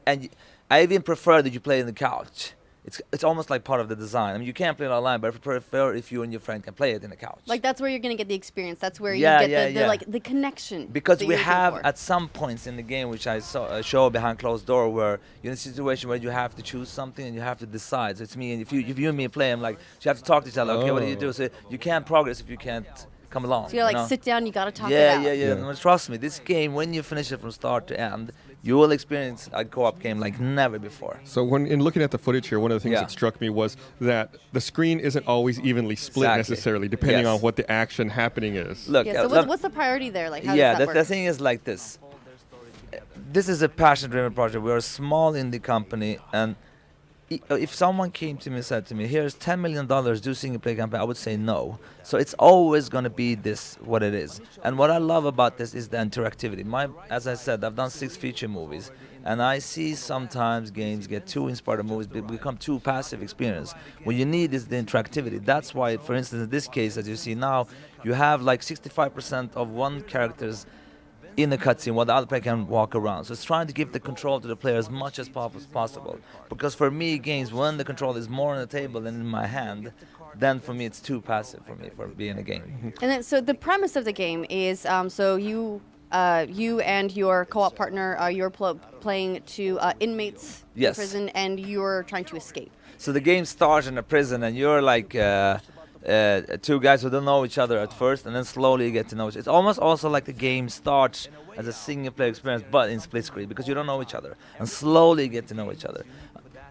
I even prefer that you play in the couch. It's almost like part of the design. I mean, you can't play it online, but I prefer if you and your friend can play it in the couch. Like that's where you're gonna get the experience. That's where you get the connection. Because we have at some points in the game, which I saw show behind closed door, where you're in a situation where you have to choose something and you have to decide. So it's me, and if you and me play, I'm like, you have to talk to each other. Okay, what do you do? So you can't progress if you can't come along. So you're sit down, you gotta talk it out. Yeah. No, trust me, this game, when you finish it from start to end, you will experience a co-op game like never before. So in looking at the footage here, one of the things that struck me was that the screen isn't always evenly split necessarily, depending on what the action happening is. Look, so what's the priority there? Like, how does that work? The thing is like this. This is a passion-driven project. We're a small indie company, and if someone came to me and said to me, here's $10 million, do single-player campaign, I would say no. So it's always going to be what it is. And what I love about this is the interactivity. As I said, I've done 6 feature movies, and I see sometimes games get too inspired movies, become too passive experience. What you need is the interactivity. That's why, for instance, in this case, as you see now, you have like 65% of one character's in the cutscene while the other player can walk around. So it's trying to give the control to the player as much as possible. Because for me, games, when the control is more on the table than in my hand, then for me it's too passive for me for being a game. And then, so the premise of the game is, so you and your co-op partner, you're playing 2 inmates in prison, and you're trying to escape. So the game starts in a prison, and you're like 2 guys who don't know each other at first, and then slowly you get to know each other. It's almost also like the game starts as a single-player experience, but in split screen, because you don't know each other, and slowly get to know each other.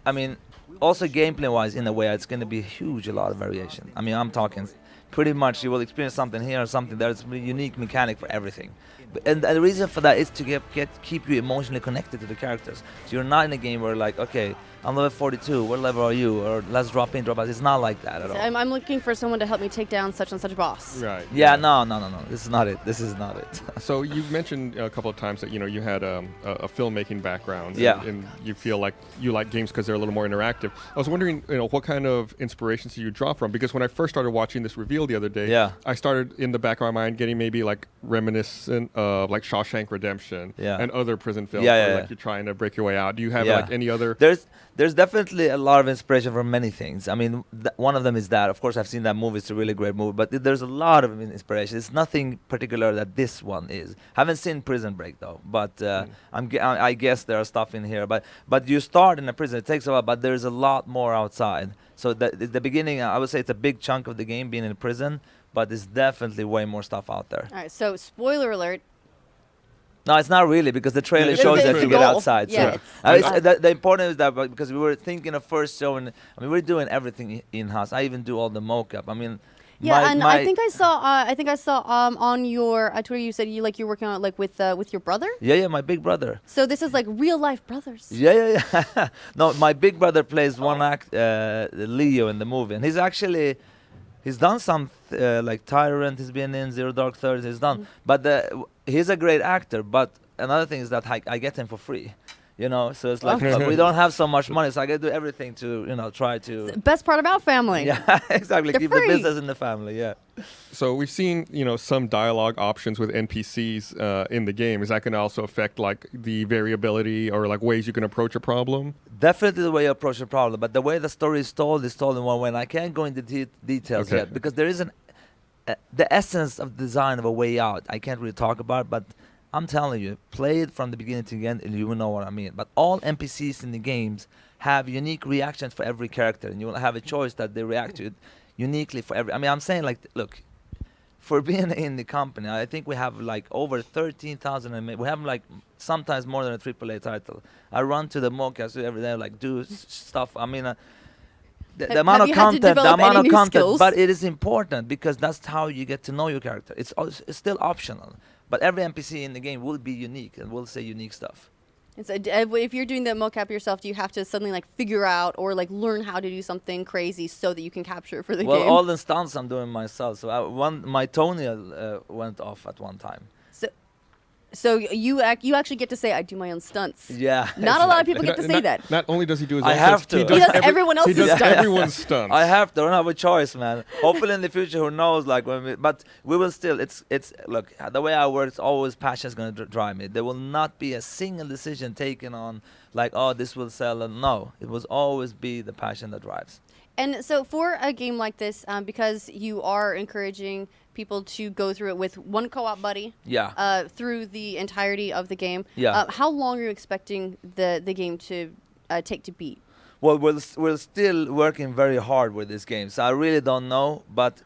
I mean, also gameplay-wise, in a way, it's going to be a lot of variation. I mean, I'm talking pretty much you will experience something here or something there. It's a unique mechanic for everything. And the reason for that is to keep you emotionally connected to the characters. So you're not in a game where like, okay, I'm level 42, what level are you? Or let's drop in, drop out. It's not like that at all. I'm looking for someone to help me take down such and such boss. Right. Yeah, no. This is not it. So you mentioned a couple of times that you had a filmmaking background. Yeah. And you feel like you like games because they're a little more interactive. I was wondering, what kind of inspirations do you draw from? Because when I first started watching this reveal the other day, I started in the back of my mind getting maybe like reminiscent of like Shawshank Redemption and other prison films where like you're trying to break your way out. Do you have like any other? There's definitely a lot of inspiration from many things. I mean, one of them is that. Of course, I've seen that movie. It's a really great movie. But there's a lot of inspiration. It's nothing particular that this one is. Haven't seen Prison Break, though. But I guess there are stuff in here. But you start in a prison. It takes a while, but there's a lot more outside. So the beginning, I would say it's a big chunk of the game being in a prison. But there's definitely way more stuff out there. All right, so spoiler alert. No, it's not really, because the trailer shows that you get outside. Yeah, so the important is that because we were thinking of first showing. I mean, we're doing everything in-house. I even do all the mock-up. I mean, I think I saw on your Twitter you said you're working on it with your brother. Yeah, my big brother. So this is like real life brothers. Yeah. No, my big brother plays one act, Leo, in the movie, and he's done some like Tyrant. He's been in Zero Dark Thirty. He's done, but he's a great actor. But another thing is that I get him for free. So it's like we don't have so much money, so I got to do everything to try to. It's the best part about family. Yeah, exactly. They're Keep free. the business in the family. Yeah. So we've seen some dialogue options with NPCs in the game. Is that going to also affect like the variability or like ways you can approach a problem? Definitely the way you approach a problem, but the way the story is told in one way. And I can't go into details yet because there isn't. the essence of design of A Way Out, I can't really talk about, but I'm telling you, play it from the beginning to the end, and you will know what I mean. But all NPCs in the games have unique reactions for every character, and you will have a choice that they react to it uniquely for every. I mean, I'm saying like, look, for being in the company, I think we have like over 13,000, and we have like sometimes more than a AAA title. I run to the mockups every day, like do stuff. I mean. The amount of content, but it is important because that's how you get to know your character. It's still optional, but every NPC in the game will be unique and will say unique stuff. And so, if you're doing the mocap yourself, do you have to suddenly like figure out or like learn how to do something crazy so that you can capture it for the game? Well, all the stunts I'm doing myself. So my toenail went off at one time. So you actually get to say, I do my own stunts. Yeah. Not a lot of people get to say that. Not only does he do his I own have stunts, to. he does everyone else's He does stunts. everyone's stunts. I have to. I don't have a choice, man. Hopefully in the future, who knows? Like but we will still. It's look, the way I work, it's always passion is going to drive me. There will not be a single decision taken on like, oh, this will sell. No, it will always be the passion that drives. And so for a game like this, because you are encouraging people to go through it with one co-op buddy through the entirety of the game, how long are you expecting the game to take to beat? Well, we're still working very hard with this game, so I really don't know, but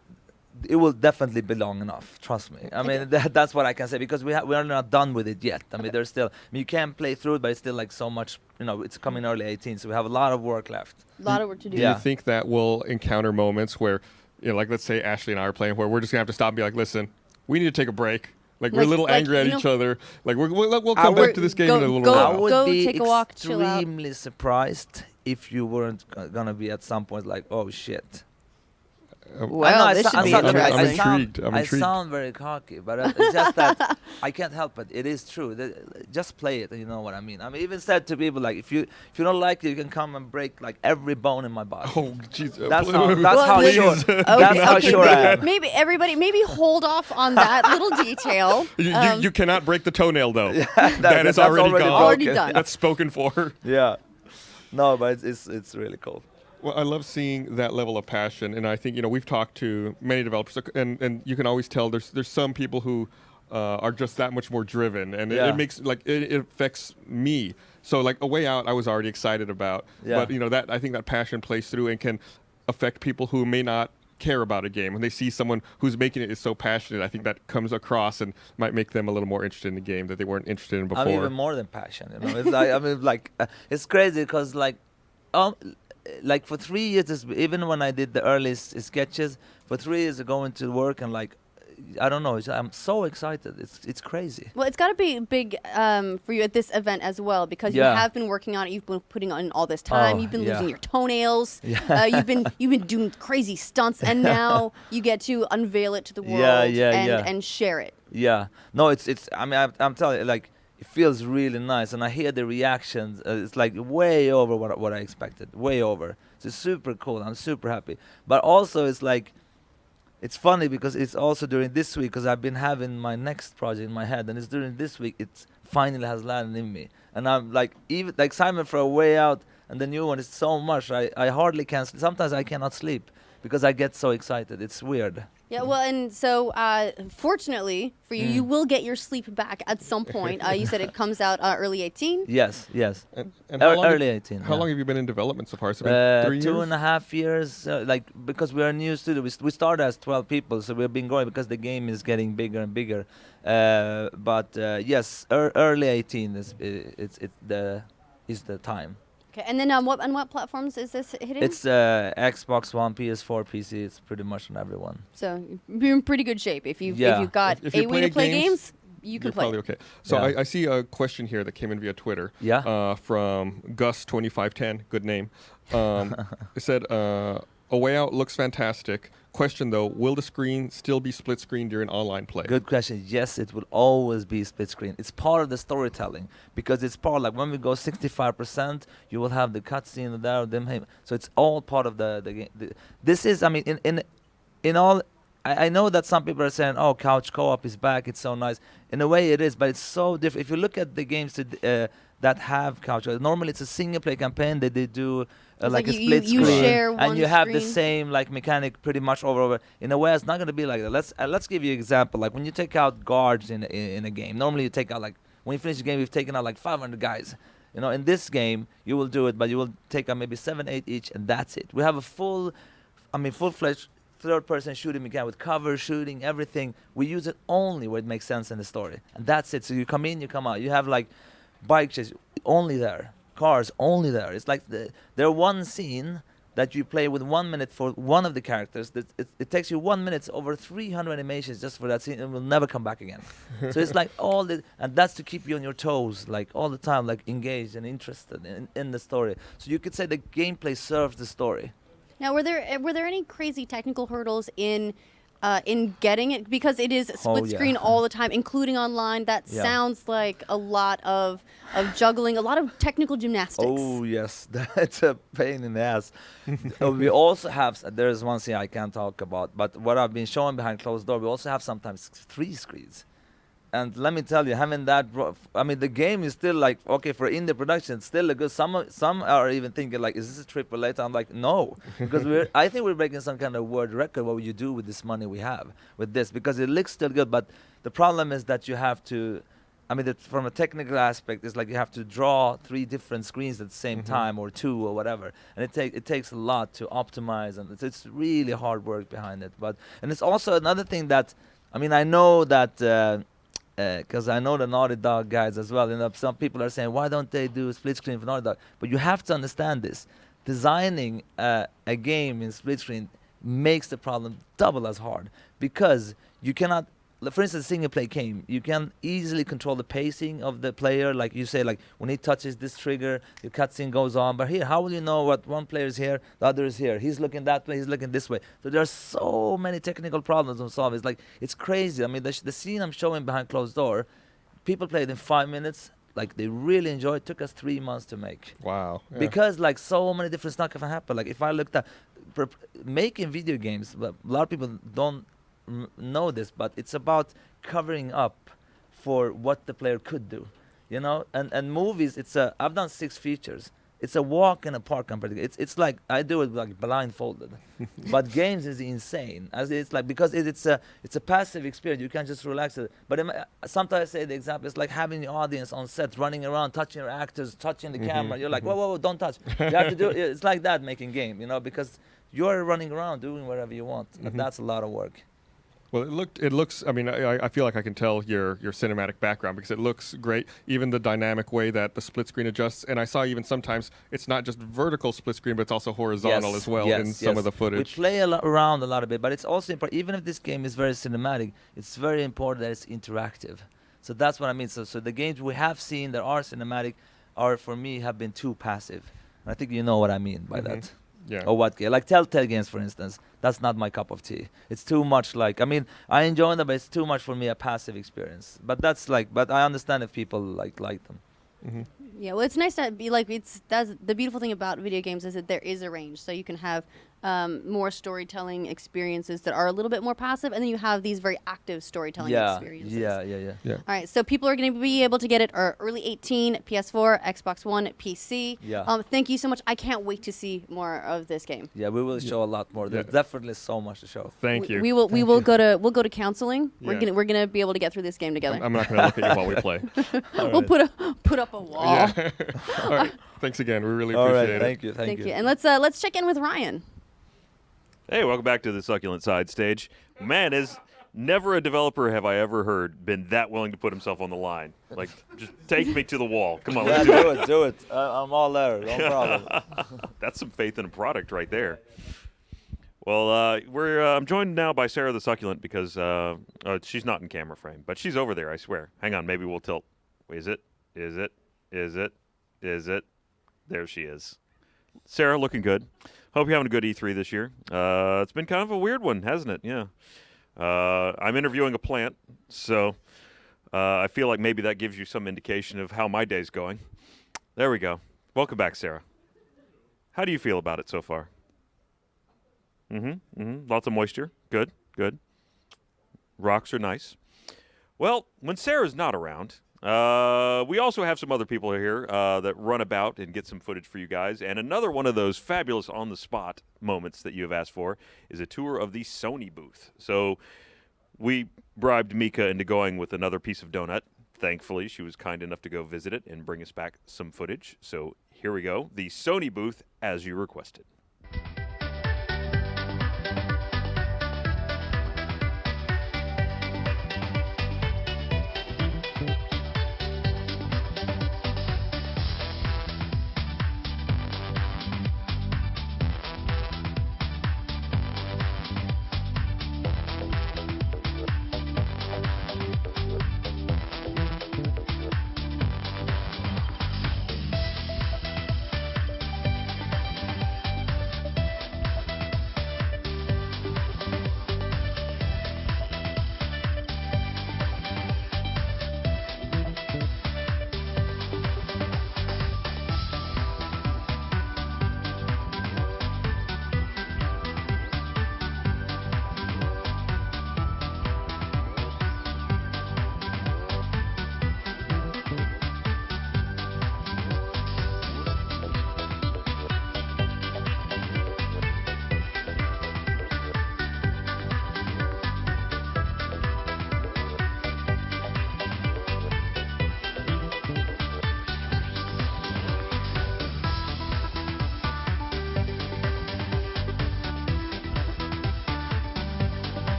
it will definitely be long enough. Trust me. I mean, that's what I can say because we are not done with it yet. I mean, there's still. I mean, you can play through it, but it's still like so much. You know, it's coming early 18, so we have a lot of work left. A lot of work to do. Do you think that we'll encounter moments where, you know, like let's say Ashley and I are playing, where we're just gonna have to stop and be like, listen, we need to take a break. Like we're a little angry at each other. Like we'll come back to this game in a little while. I would be take a walk, chill out. extremely surprised if you weren't gonna be at some point like, oh shit. Well, this should be interesting. I'm intrigued. I sound very cocky, but it's just that I can't help it. It is true. Just play it, and you know what I mean. I mean, even said to people like, if you don't like it, you can come and break like every bone in my body. Oh, jeez. That's how sure I am. Maybe hold off on that little detail. You cannot break the toenail though. that's that is already gone. Already done. That's spoken for. Yeah. No, but it's really cool. Well, I love seeing that level of passion, and I think, you know, we've talked to many developers, and you can always tell there's some people who are just that much more driven, and it makes like it affects me. So like A Way Out, I was already excited about, but you know that I think that passion plays through and can affect people who may not care about a game. When they see someone who's making it is so passionate, I think that comes across and might make them a little more interested in the game that they weren't interested in before. I'm even more than passion. You know, it's like I mean, like it's crazy because like for 3 years, even when I did the earliest sketches, for 3 years going to work and like, I don't know, I'm so excited. It's crazy. Well, it's got to be big for you at this event as well because you have been working on it. You've been putting on all this time. You've been losing your toenails. You've been doing crazy stunts, and now you get to unveil it to the world and share it. Yeah. No, it's. I mean, I'm telling you, like. It feels really nice, and I hear the reactions. It's like way over what I expected, way over. So it's super cool. I'm super happy. But also, it's like, it's funny because it's also during this week because I've been having my next project in my head, and it's during this week it finally has landed in me, and I'm like even like excitement for A Way Out and the new one is so much. I hardly can. Sometimes I cannot sleep because I get so excited. It's weird. Yeah, well, and so fortunately for you, you will get your sleep back at some point. You said it comes out early 18? Yes. And early 18. How long have you been in development so far? So 3 years? 2.5 years. Like because we are a new studio. We started as 12 people, so we've been growing because the game is getting bigger and bigger. But yes, early 18 is the time. Okay, and then on what platforms is this hitting? It's Xbox One, PS4, PC. It's pretty much on everyone. So you're in pretty good shape. If you've got a way to play games, you can play. Probably okay. So I see a question here that came in via Twitter. From Gus2510. Good name. It said, "A Way Out looks fantastic. Question though, will the screen still be split screen during online play?" Good question. Yes, it will always be split screen. It's part of the storytelling because it's part like when we go 65%, you will have the cutscene there. So it's all part of the game. This is, I mean, in all. I know that some people are saying, "Oh, couch co-op is back. It's so nice." In a way, it is, but it's so different. If you look at the games that have couch. Normally, it's a single-player campaign that they do like a you- split you screen, share and one you have the screen. same like mechanic pretty much over. In a way, it's not going to be like that. Let's give you an example. Like when you take out guards in a game, normally you take out like when you finish the game, you've taken out like 500 guys. You know, in this game, you will do it, but you will take out maybe 7, 8 each, and that's it. We have a full-fledged third-person shooting mechanic with cover shooting, everything. We use it only where it makes sense in the story, and that's it. So you come in, you come out. You have like bike chase only there, cars only there. It's like there one scene that you play with 1 minute for one of the characters. It takes you 1 minute, over 300 animations just for that scene, and will never come back again. So it's like and that's to keep you on your toes, like all the time, like engaged and interested in the story. So you could say the gameplay serves the story. Now, were there any crazy technical hurdles in getting it, because it is split screen all the time, including online? That sounds like a lot of juggling, a lot of technical gymnastics. Oh yes, that's a pain in the ass. We also have, there's one thing I can't talk about, but what I've been showing behind closed door, we also have sometimes 3 screens. And let me tell you, having that, I mean, the game is still like, okay, for indie production, it's still a good. Some are even thinking like, is this a AAA? I'm like, no, because I think we're breaking some kind of world record. What would you do with this money we have with this? Because it looks still good, but the problem is that you have to. I mean, from a technical aspect, it's like you have to draw 3 different screens at the same time, or 2 or whatever, and it takes a lot to optimize, and it's really hard work behind it. And it's also another thing that, I mean, I know that. Because I know the Naughty Dog guys as well. You know, some people are saying, why don't they do split screen for Naughty Dog? But you have to understand this. Designing a game in split screen makes the problem double as hard, because you cannot, for instance, single play game, you can easily control the pacing of the player. Like you say, like when he touches this trigger, the cutscene goes on. But here, how will you know what one player is here, the other is here? He's looking that way, he's looking this way. So there are so many technical problems to solve. It's like, it's crazy. I mean, the scene I'm showing behind closed door, people played in 5 minutes. Like they really enjoy it. Took us 3 months to make. Wow. Yeah. Because like so many different stuff can happen. Like if I looked at making video games, a lot of people don't know this, but it's about covering up for what the player could do, you know. And movies, I've done 6 features. It's a walk in a park compared to it's like I do it like blindfolded. But games is insane, as it's like, because it's a passive experience. You can't just relax it. But sometimes I say the example, it's like having the audience on set running around, touching your actors, touching the camera. You're like, whoa, don't touch. You have to do it. It's like that making game, you know, because you're running around doing whatever you want. And that's a lot of work. Well, it looks. I mean, I feel like I can tell your cinematic background, because it looks great. Even the dynamic way that the split screen adjusts, and I saw even sometimes it's not just vertical split screen, but it's also horizontal as well in some of the footage. We play around a lot of it, but it's also important. Even if this game is very cinematic, it's very important that it's interactive. So that's what I mean. So the games we have seen that are cinematic are, for me, have been too passive. And I think you know what I mean by that. Yeah. Or what? Like Telltale games, for instance. That's not my cup of tea. It's too much like, I mean, I enjoy them, but it's too much for me, a passive experience. But that's like, but I understand if people like them. Yeah, well, it's nice to be like, that's the beautiful thing about video games is that there is a range, so you can have more storytelling experiences that are a little bit more passive, and then you have these very active storytelling experiences. Yeah. All right, so people are going to be able to get it early 18, PS4, Xbox One, PC. Yeah. Thank you so much. I can't wait to see more of this game. Yeah, we will show a lot more. There's definitely so much to show. Thank you. We will go to counseling. Yeah. We're gonna be able to get through this game together. I'm not going to look at you while we play. We'll put up a wall. Yeah. All right. Thanks again. We really appreciate it. Thank you. Thank you. And let's check in with Ryan. Hey, welcome back to the Succulent Side Stage. Man, is never a developer have I ever heard been that willing to put himself on the line. Like, just take me to the wall. Come on, let's do it. I'm all there. No problem. That's some faith in a product right there. Well, I'm joined now by Sarah the Succulent because she's not in camera frame, but she's over there, I swear. Hang on, maybe we'll tilt. Wait, is it? There she is. Sarah, looking good. Hope you're having a good E3 this year. It's been kind of a weird one, hasn't it? Yeah. I'm interviewing a plant, so I feel like maybe that gives you some indication of how my day's going. There we go. Welcome back, Sarah. How do you feel about it so far? Lots of moisture. Good. Rocks are nice. Well, when Sarah's not around, We also have some other people here that run about and get some footage for you guys. And another one of those fabulous on-the-spot moments that you have asked for is a tour of the Sony booth. So we bribed Mika into going with another piece of donut. Thankfully, she was kind enough to go visit it and bring us back some footage. So here we go. The Sony booth, as you requested.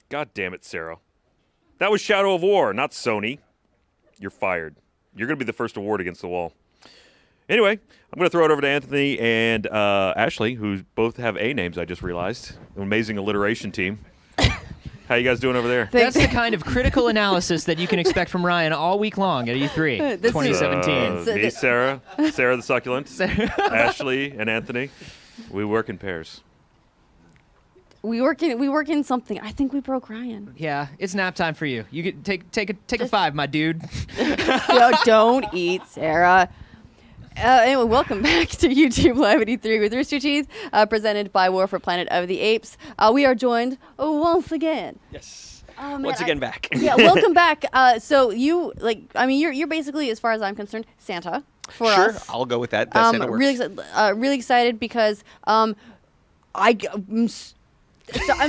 God damn it, Sarah. That was Shadow of War, not Sony. You're fired. You're going to be the first award against the wall. Anyway, I'm going to throw it over to Anthony and Ashley, who both have A names, I just realized. An amazing alliteration team. How you guys doing over there? That's the kind of critical analysis that you can expect from Ryan all week long at E3 2017. Me, Sarah the Succulent, Ashley, and Anthony. We work in pairs. We work in something. I think we broke Ryan. Yeah, it's nap time for you. You get take a 5, my dude. Yo, don't eat, Sarah. Anyway, welcome back to YouTube Live at E3 with Rooster Teeth, presented by War for Planet of the Apes. We are joined once again. Yes. Man, once again back. Yeah, welcome back. So you're basically, as far as I'm concerned, Santa for sure, us. I'll go with that. That Santa works. Really excited because I'm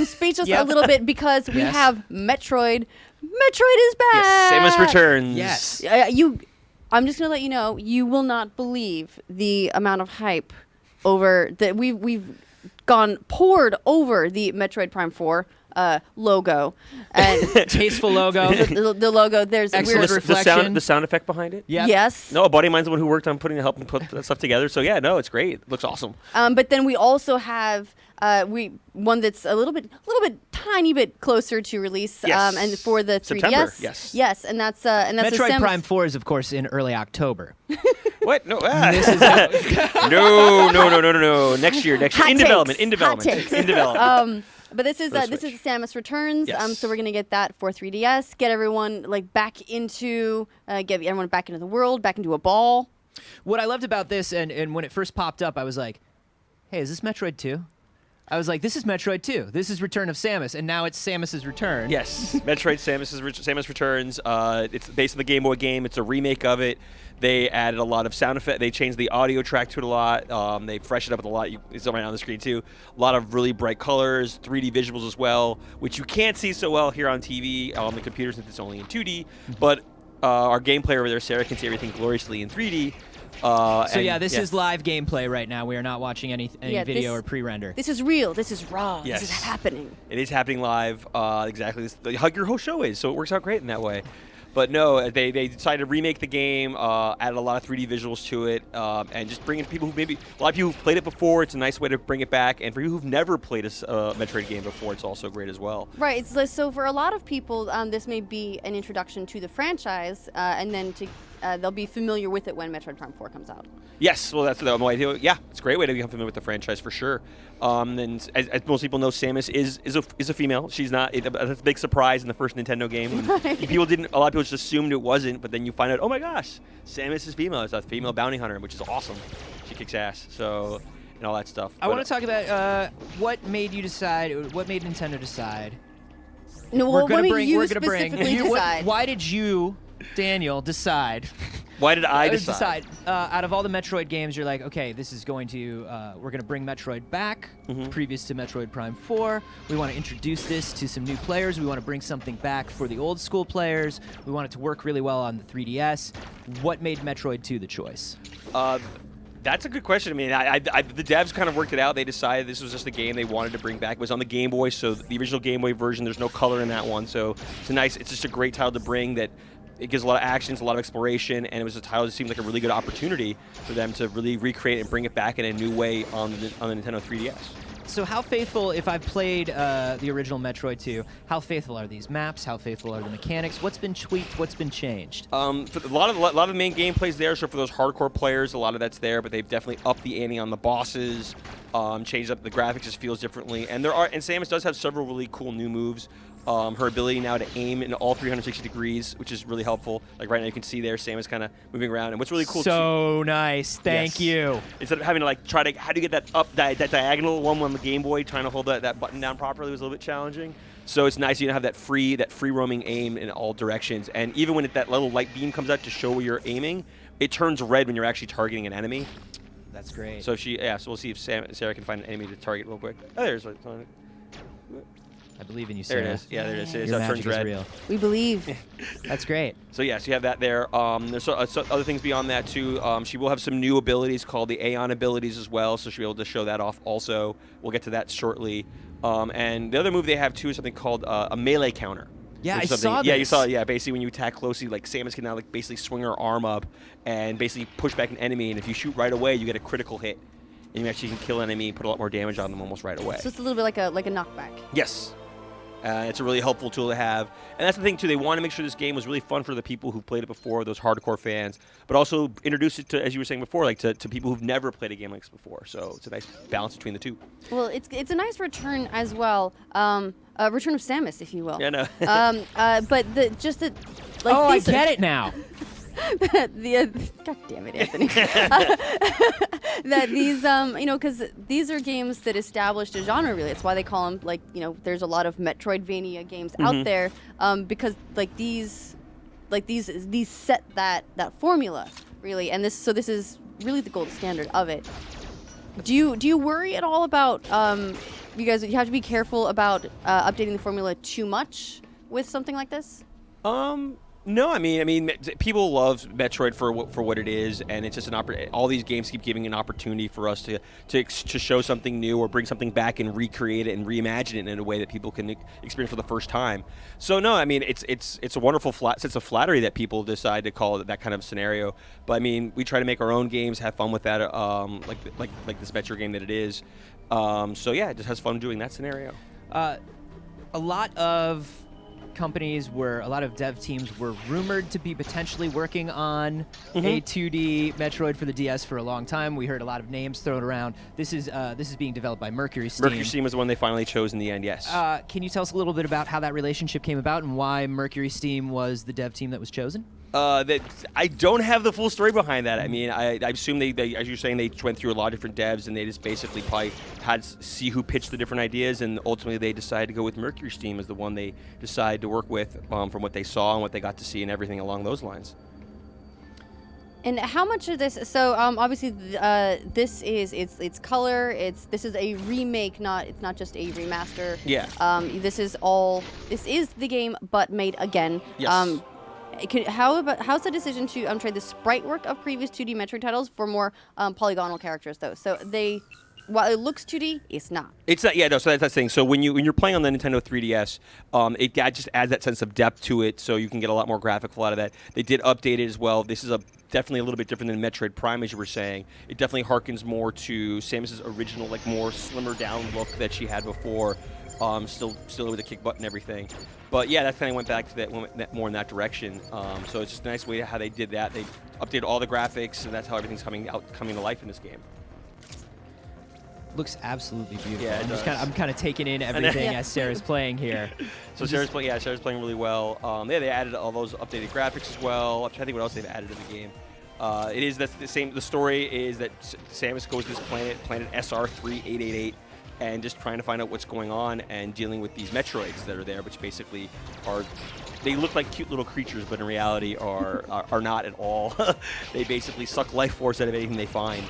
speechless a little bit because we have Metroid. Metroid is back. Yes, Samus returns. Yes. I'm just gonna let you know, you will not believe the amount of hype over that we've poured over the Metroid Prime 4 logo and tasteful logo. The logo. There's excellent reflection. The sound effect behind it. Yeah. Yes. No, a buddy of mine's the one who worked on helping put that stuff together. So yeah, no, it's great. It looks awesome. But then we also have one that's a little bit tiny bit closer to release. Yes. And for the 3DS. September, yes. And that's Metroid Prime 4 is of course in early October. What? No. This is No. Next year. In development. But this is Samus Returns. Yes. So we're gonna get that for 3DS. Get everyone back into the world, back into a ball. What I loved about this, and when it first popped up, I was like, "Hey, is this Metroid 2?" I was like, "This is Metroid 2. This is Return of Samus," and now it's Samus's Return. Yes, Metroid Samus Returns. It's based on the Game Boy game. It's a remake of it. They added a lot of sound effects. They changed the audio track to it a lot. They freshened up a lot. It's right on the screen too. A lot of really bright colors, 3D visuals as well, which you can't see so well here on TV on the computer since it's only in 2D. But our gameplay over there, Sarah, can see everything gloriously in 3D. This is live gameplay right now. We are not watching any video or pre-render. This is real. This is raw. Yes. This is happening. It is happening live. Exactly. Like your whole show is, so it works out great in that way. But no, they decided to remake the game, added a lot of 3D visuals to it, and just bring in people who maybe a lot of people who've played it before. It's a nice way to bring it back, and for people who've never played a Metroid game before, it's also great as well. Right. So for a lot of people, this may be an introduction to the franchise, and then to they'll be familiar with it when Metroid Prime 4 comes out. Yes, well, that's the way to. Yeah, it's a great way to become familiar with the franchise for sure. And as most people know, Samus is a female. She's not. That's a big surprise in the first Nintendo game. A lot of people just assumed it wasn't, but then you find out, oh my gosh, Samus is female. It's a female bounty hunter, which is awesome. She kicks ass. So and all that stuff. I want to talk about what made you decide. What made Nintendo decide? No, we're what gonna made bring. you We're gonna bring. specifically decide? Why did you, Daniel, decide? Why did I decide? Out of all the Metroid games, you're like, okay, this is going to. We're going to bring Metroid back, previous to Metroid Prime 4. We want to introduce this to some new players. We want to bring something back for the old school players. We want it to work really well on the 3DS. What made Metroid 2 the choice? That's a good question. I mean, the devs kind of worked it out. They decided this was just a game they wanted to bring back. It was on the Game Boy, so the original Game Boy version, there's no color in that one. So it's just a great title to bring that it gives a lot of actions, a lot of exploration, and it was a title that seemed like a really good opportunity for them to really recreate and bring it back in a new way on the Nintendo 3DS. So how faithful, if I've played the original Metroid 2, how faithful are these maps? How faithful are the mechanics? What's been tweaked? What's been changed? A lot of the main gameplay's there, so for those hardcore players, a lot of that's there, but they've definitely upped the ante on the bosses, changed up the graphics, just feels differently. And Samus does have several really cool new moves. Her ability now to aim in all 360 degrees, which is really helpful. Like right now you can see there, Samus kind of moving around. And what's really cool So nice. Thank you. Instead of having to like try to, how do you get that that diagonal one on the Game Boy, trying to hold that button down properly was a little bit challenging. So it's nice you have that free roaming aim in all directions. And even when that little light beam comes out to show where you're aiming, it turns red when you're actually targeting an enemy. That's great. So so we'll see if Sarah can find an enemy to target real quick. Oh, there's one. I believe in you, Sarah. Sarah. There it is. Yeah, there it is. Your It magic turns red. is real. We believe. That's great. So yes, you have that there. There's other things beyond that too. She will have some new abilities called the Aeon abilities as well, so she'll be able to show that off also. We'll get to that shortly. And the other move they have too is something called a melee counter. Yeah, I Which is saw something- Yeah, you this. saw it. Yeah, basically when you attack closely, like Samus can now like basically swing her arm up and basically push back an enemy, and if you shoot right away, you get a critical hit. And you actually can kill an enemy, put a lot more damage on them almost right away. So it's a little bit like a knockback. Yes. It's a really helpful tool to have. And that's the thing, too. They want to make sure this game was really fun for the people who played it before, those hardcore fans, but also introduce it to, as you were saying before, like to people who've never played a game like this before. So it's a nice balance between the two. Well, it's a nice return as well. A return of Samus, if you will. Yeah, no. But like I get it now. God damn it, Anthony. That these, because these are games that established a genre. Really, it's why they call them there's a lot of Metroidvania games out there, because these set that formula really, and this is really the gold standard of it. Do you worry at all about you guys? You have to be careful about updating the formula too much with something like this. No, I mean, people love Metroid for what it is, and it's just an all these games keep giving an opportunity for us to show something new or bring something back and recreate it and reimagine it in a way that people can experience for the first time. So no, I mean, it's a wonderful sense of flattery that people decide to call it that kind of scenario. But I mean, we try to make our own games, have fun with that, like this Metroid game that it is. So yeah, it just has fun doing that scenario. A lot of dev teams were rumored to be potentially working on a 2D Metroid for the DS for a long time. We heard a lot of names thrown around. This is being developed by Mercury Steam. Mercury Steam was the one they finally chose in the end, yes. Can you tell us a little bit about how that relationship came about and why Mercury Steam was the dev team that was chosen? I don't have the full story behind that. I mean, I assume they, as you're saying, they went through a lot of different devs, and they just basically probably had to see who pitched the different ideas, and ultimately they decided to go with Mercury Steam as the one they decided to work with from what they saw and what they got to see and everything along those lines. And how much of this? So obviously, this is it's color. This is a remake, it's not just a remaster. Yeah. This is the game, but made again. Yes. How's the decision to trade the sprite work of previous 2D Metroid titles for more polygonal characters though? So while it looks 2D, it's not. It's not. Yeah, no. So that's the thing. So when you're playing on the Nintendo 3DS, it just adds that sense of depth to it, so you can get a lot more graphical out of that. They did update it as well. This is definitely a little bit different than Metroid Prime, as you were saying. It definitely harkens more to Samus's original, like more slimmer down look that she had before. Still with the kick button and everything. But yeah, that kind of went back to that more in that direction. So it's just a nice way how they did that. They updated all the graphics, and that's how everything's coming to life in this game. Looks absolutely beautiful. Yeah, I'm kind of taking in everything as Sarah's playing here. So Sarah's playing really well. They added all those updated graphics as well. I'm trying to think what else they've added to the game. That's the same. The story is that Samus goes to this planet SR3888, and just trying to find out what's going on and dealing with these Metroids that are there, which basically they look like cute little creatures, but in reality are not at all. They basically suck life force out of anything they find.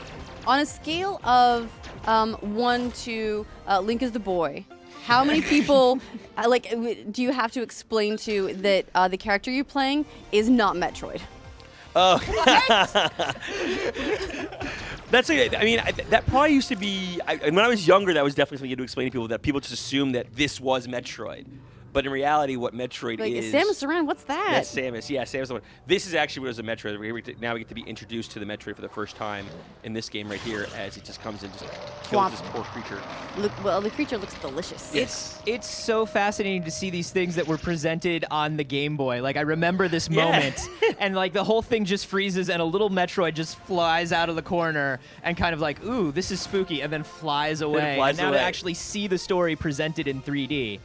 On a scale of 1 to Link is the boy, how many people do you have to explain to that the character you're playing is not Metroid? Oh, that probably used to be. When I was younger, that was definitely something you had to explain to people. That people just assumed that this was Metroid. But in reality, what Metroid is... Samus Aran, what's that? That's Samus. Yeah, Samus. This is actually what is a Metroid. Now we get to be introduced to the Metroid for the first time in this game right here, as it just comes and just kills this poor creature. Well, the creature looks delicious. Yes. It's so fascinating to see these things that were presented on the Game Boy. Like, I remember this moment, and like the whole thing just freezes, and a little Metroid just flies out of the corner, and kind of like, ooh, this is spooky, and then flies away. And now to actually see the story presented in 3D.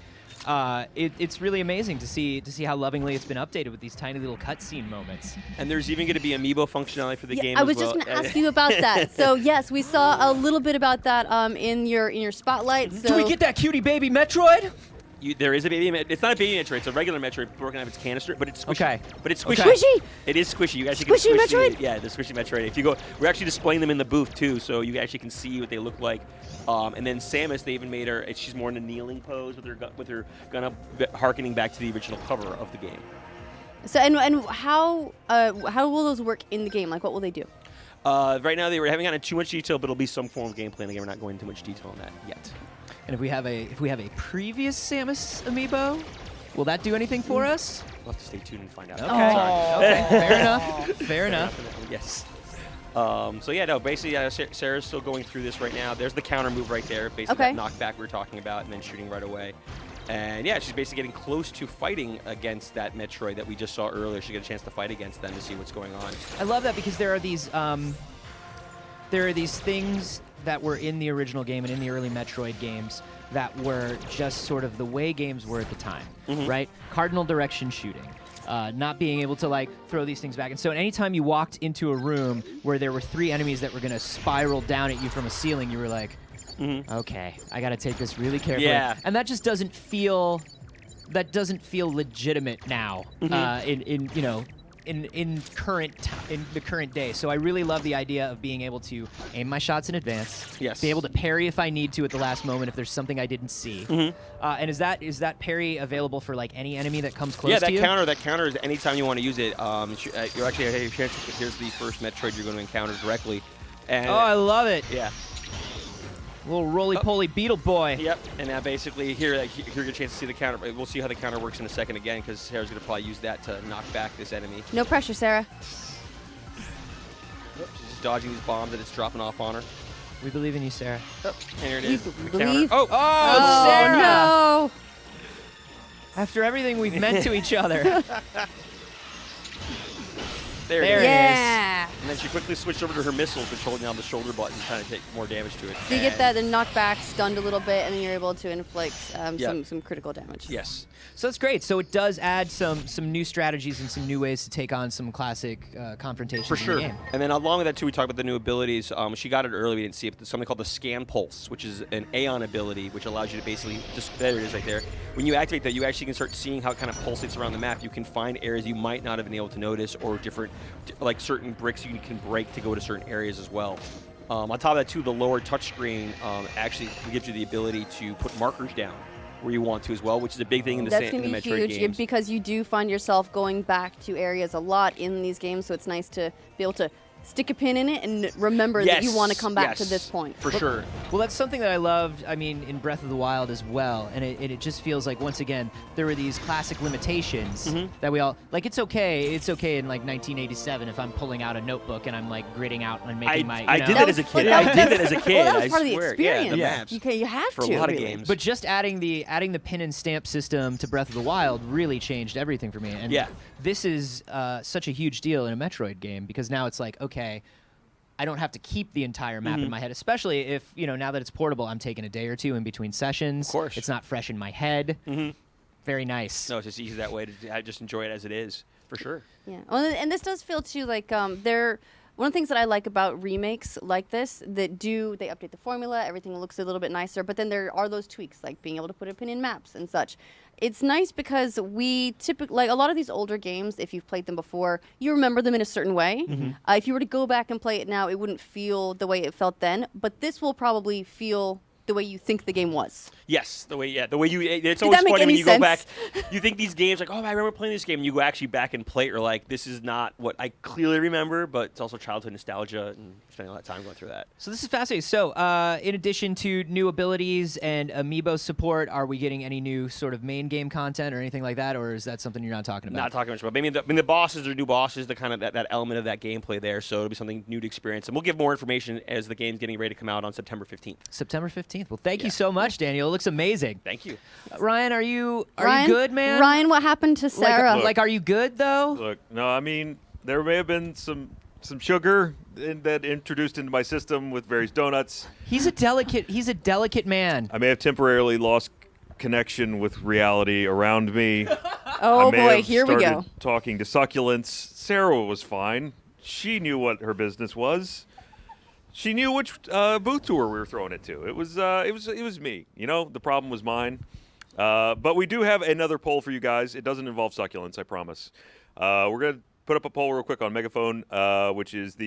It's really amazing to see how lovingly it's been updated with these tiny little cutscene moments. And there's even going to be amiibo functionality for the game. I was just going to ask you about that. So yes, we saw a little bit about that in your spotlight. So. Do we get that cutie baby Metroid? There is a baby. It's not a baby Metroid. It's a regular Metroid broken out of its canister, but it's squishy. Okay. But it's squishy. Squishy. It is squishy. You guys can Squishy Metroid. Yeah, the squishy Metroid. If you go, we're actually displaying them in the booth too, so you actually can see what they look like. And then Samus, they even made her. She's more in a kneeling pose with her gun up, harkening back to the original cover of the game. So and how will those work in the game? Like, what will they do? Right now, they haven't gotten into too much detail, but it'll be some form of gameplay in the game. We're not going into much detail on that yet. And if we have a previous Samus amiibo, will that do anything for us? We'll have to stay tuned and find out. Okay. Fair enough. Fair enough. Yes. So yeah, no. Basically, Sarah's still going through this right now. There's the counter move right there, basically that knockback we were talking about, and then shooting right away. And yeah, she's basically getting close to fighting against that Metroid that we just saw earlier. She got a chance to fight against them to see what's going on. I love that because there are these things that were in the original game and in the early Metroid games that were just sort of the way games were at the time, right? Cardinal direction shooting. Not being able to like throw these things back. And so anytime you walked into a room where there were 3 enemies that were going to spiral down at you from a ceiling, you were like, okay, I got to take this really carefully. Yeah. And that just doesn't feel legitimate now in the current day. So I really love the idea of being able to aim my shots in advance. Yes. Be able to parry if I need to at the last moment if there's something I didn't see. And is that parry available for like any enemy that comes close to you? Yeah, that counter is anytime you want to use it. You're actually here's the first Metroid you're going to encounter directly. And I love it. Yeah. Little roly-poly beetle boy. Yep, and now basically here you get a chance to see the counter. We'll see how the counter works in a second again, because Sarah's going to probably use that to knock back this enemy. No pressure, Sarah. She's just dodging these bombs that it's dropping off on her. We believe in you, Sarah. And here it is. We the believe? counter. Oh, Sarah! No! After everything we've meant to each other. There it is. Yeah. And then she quickly switched over to her missiles, which holding down the shoulder button to kind of take more damage to it. So you get that, then knock back, stunned a little bit, and then you're able to inflict some critical damage. Yes. So that's great. So it does add some new strategies and some new ways to take on some classic confrontations For sure. in the game. And then along with that, too, we talked about the new abilities. She got it early. We didn't see it. But something called the Scan Pulse, which is an Aeon ability, which allows you to basically there it is right there. When you activate that, you actually can start seeing how it kind of pulsates around the map. You can find areas you might not have been able to notice, or different, like certain bricks you can break to go to certain areas as well. On top of that, too, the lower touchscreen actually gives you the ability to put markers down where you want to as well, which is a big thing in the That's going to be Metroid huge games. because you do find yourself going back to areas a lot in these games, so it's nice to be able to stick a pin in it and remember that you want to come back to this point. For sure. Well, that's something that I loved, I mean, in Breath of the Wild as well. And it just feels like, once again, there were these classic limitations that we all, like, it's okay in, like, 1987 if I'm pulling out a notebook and I'm, like, gritting out and making I did that as a kid. Well, I did that as a kid. that was I part of the swear. experience. Yeah, the maps. You have For to. a lot of really. games. But just adding the pin and stamp system to Breath of the Wild really changed everything for me. And this is such a huge deal in a Metroid game, because now it's like, okay, I don't have to keep the entire map in my head, especially if, now that it's portable, I'm taking a day or two in between sessions. Of course. It's not fresh in my head. Very nice. No, it's just easy that way. I just enjoy it as it is, for sure. Yeah. Well, and this does feel too like they're one of the things that I like about remakes like this they update the formula, everything looks a little bit nicer, but then there are those tweaks like being able to put a pin in maps and such. It's nice because we typically, like a lot of these older games, if you've played them before, you remember them in a certain way. If you were to go back and play it now, it wouldn't feel the way it felt then, but this will probably feel the way you think the game was. Yes, the way you. It's Did always that make funny when any you go back. sense? You think these games like, oh, I remember playing this game, and you go actually back and play it. You're like, this is not what I clearly remember, but it's also childhood nostalgia and spending a lot of time going through that. So this is fascinating. So in addition to new abilities and amiibo support, are we getting any new sort of main game content or anything like that, or is that something you're not talking about? Not talking much about. I mean, the bosses are new bosses, the kind of that element of that gameplay there. So it'll be something new to experience, and we'll give more information as the game's getting ready to come out on September 15th. September 15th. Well, thank you so much, Daniel. It looks amazing. Thank you. Ryan, are you Ryan? good, man? Ryan, what happened to Sarah? Like, are you good though? Look, no, I mean, there may have been some sugar that introduced into my system with various donuts. He's a delicate man. I may have temporarily lost connection with reality around me. Oh I may boy, have here we started go. talking to succulents. Sarah was fine. She knew what her business was. She knew which booth tour we were throwing it to. It was me. The problem was mine. But we do have another poll for you guys. It doesn't involve succulents, I promise. We're gonna put up a poll real quick on Megaphone, which is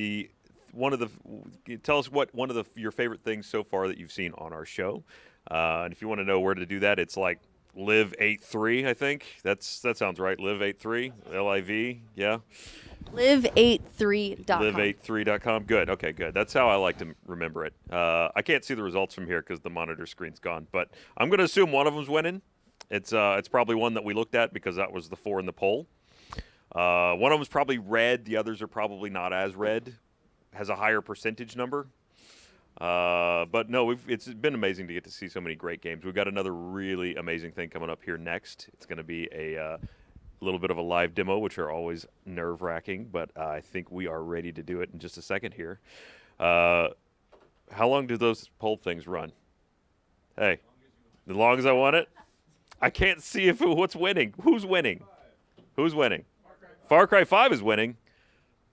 tell us what one of your favorite things so far that you've seen on our show. And if you want to know where to do that, it's like Live83, I think. That sounds right. Live83, L-I-V, yeah. Live83.com. Live83.com. Good. Okay, good. That's how I like to remember it. I can't see the results from here because the monitor screen's gone, but I'm going to assume one of them's winning. It's probably one that we looked at because that was the 4 in the poll. One of them's probably red. The others are probably not as red. Has a higher percentage number. But no, it's been amazing to get to see so many great games. We've got another really amazing thing coming up here next. It's going to be a little bit of a live demo, which are always nerve-wracking, but I think we are ready to do it in just a second here. How long do those poll things run? Hey, as long as I want it? I can't see what's winning. Who's winning? Who's winning? Far Cry 5 is winning.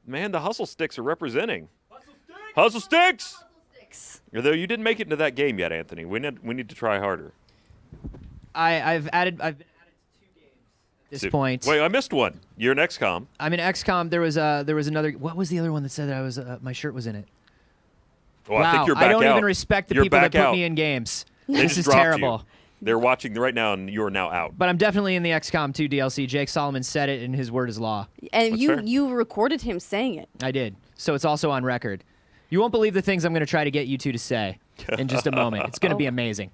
Man, the Hustle Sticks are representing. Hustle Sticks! Although you didn't make it into that game yet, Anthony. We need to try harder. I've been added to 2 games at this point. Wait, I missed one. You're in XCOM. I'm in XCOM. There was another. What was the other one that said that I was my shirt was in it? Well, wow, I think you're back out. I don't even respect the You're people that back put out. me in games. They This just is dropped terrible. you. They're watching right now, and you're now out. But I'm definitely in the XCOM 2 DLC. Jake Solomon said it, and his word is law. And you recorded him saying it. I did. So it's also on record. You won't believe the things I'm going to try to get you two to say in just a moment. It's going to be amazing.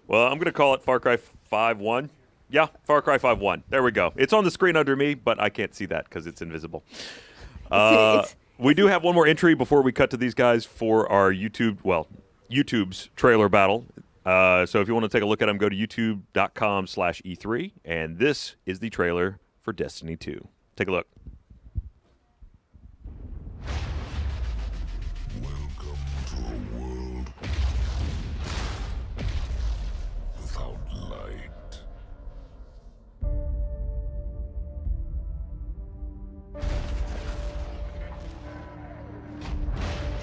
Well, I'm going to call it Far Cry 5-1. Yeah, Far Cry 5-1. There we go. It's on the screen under me, but I can't see that because it's invisible. We do have one more entry before we cut to these guys for our YouTube's trailer battle. So if you want to take a look at them, go to youtube.com/E3. And this is the trailer for Destiny 2. Take a look. Without light.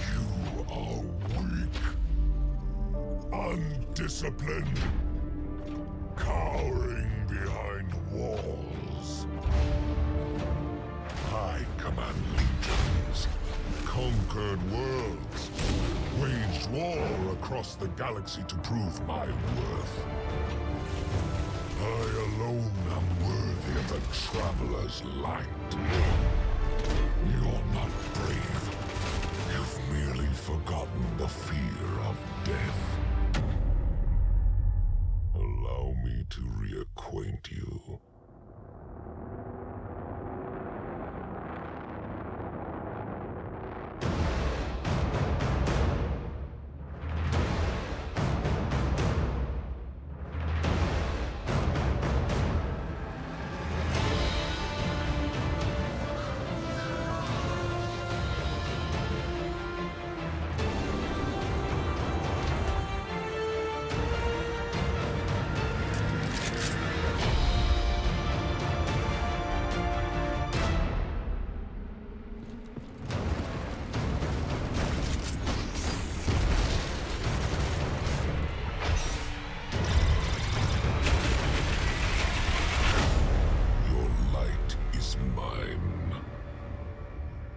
You are weak, undisciplined, cowering behind walls. I command legions, conquered worlds, waged war across the galaxy to prove my worth. I alone am worthy of the Traveler's light. You're not brave, the fear of death. Allow me to reacquaint you.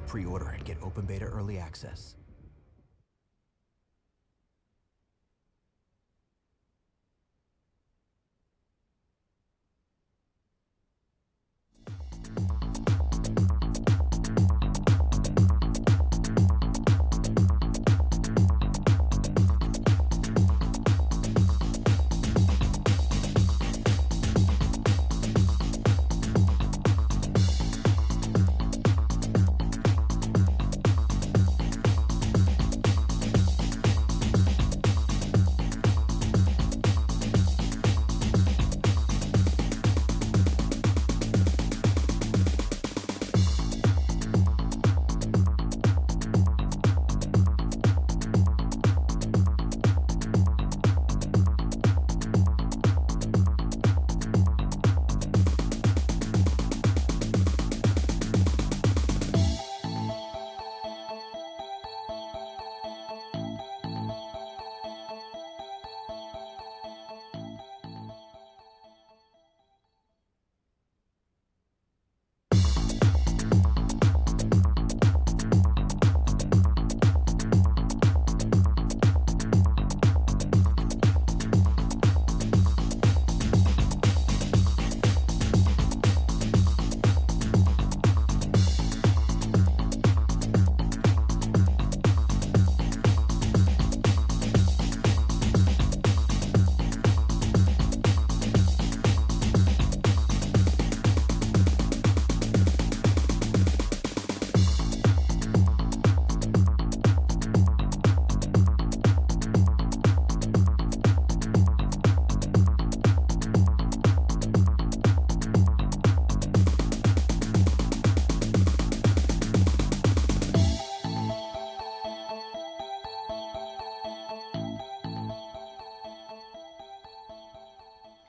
Pre-order and get open beta early access.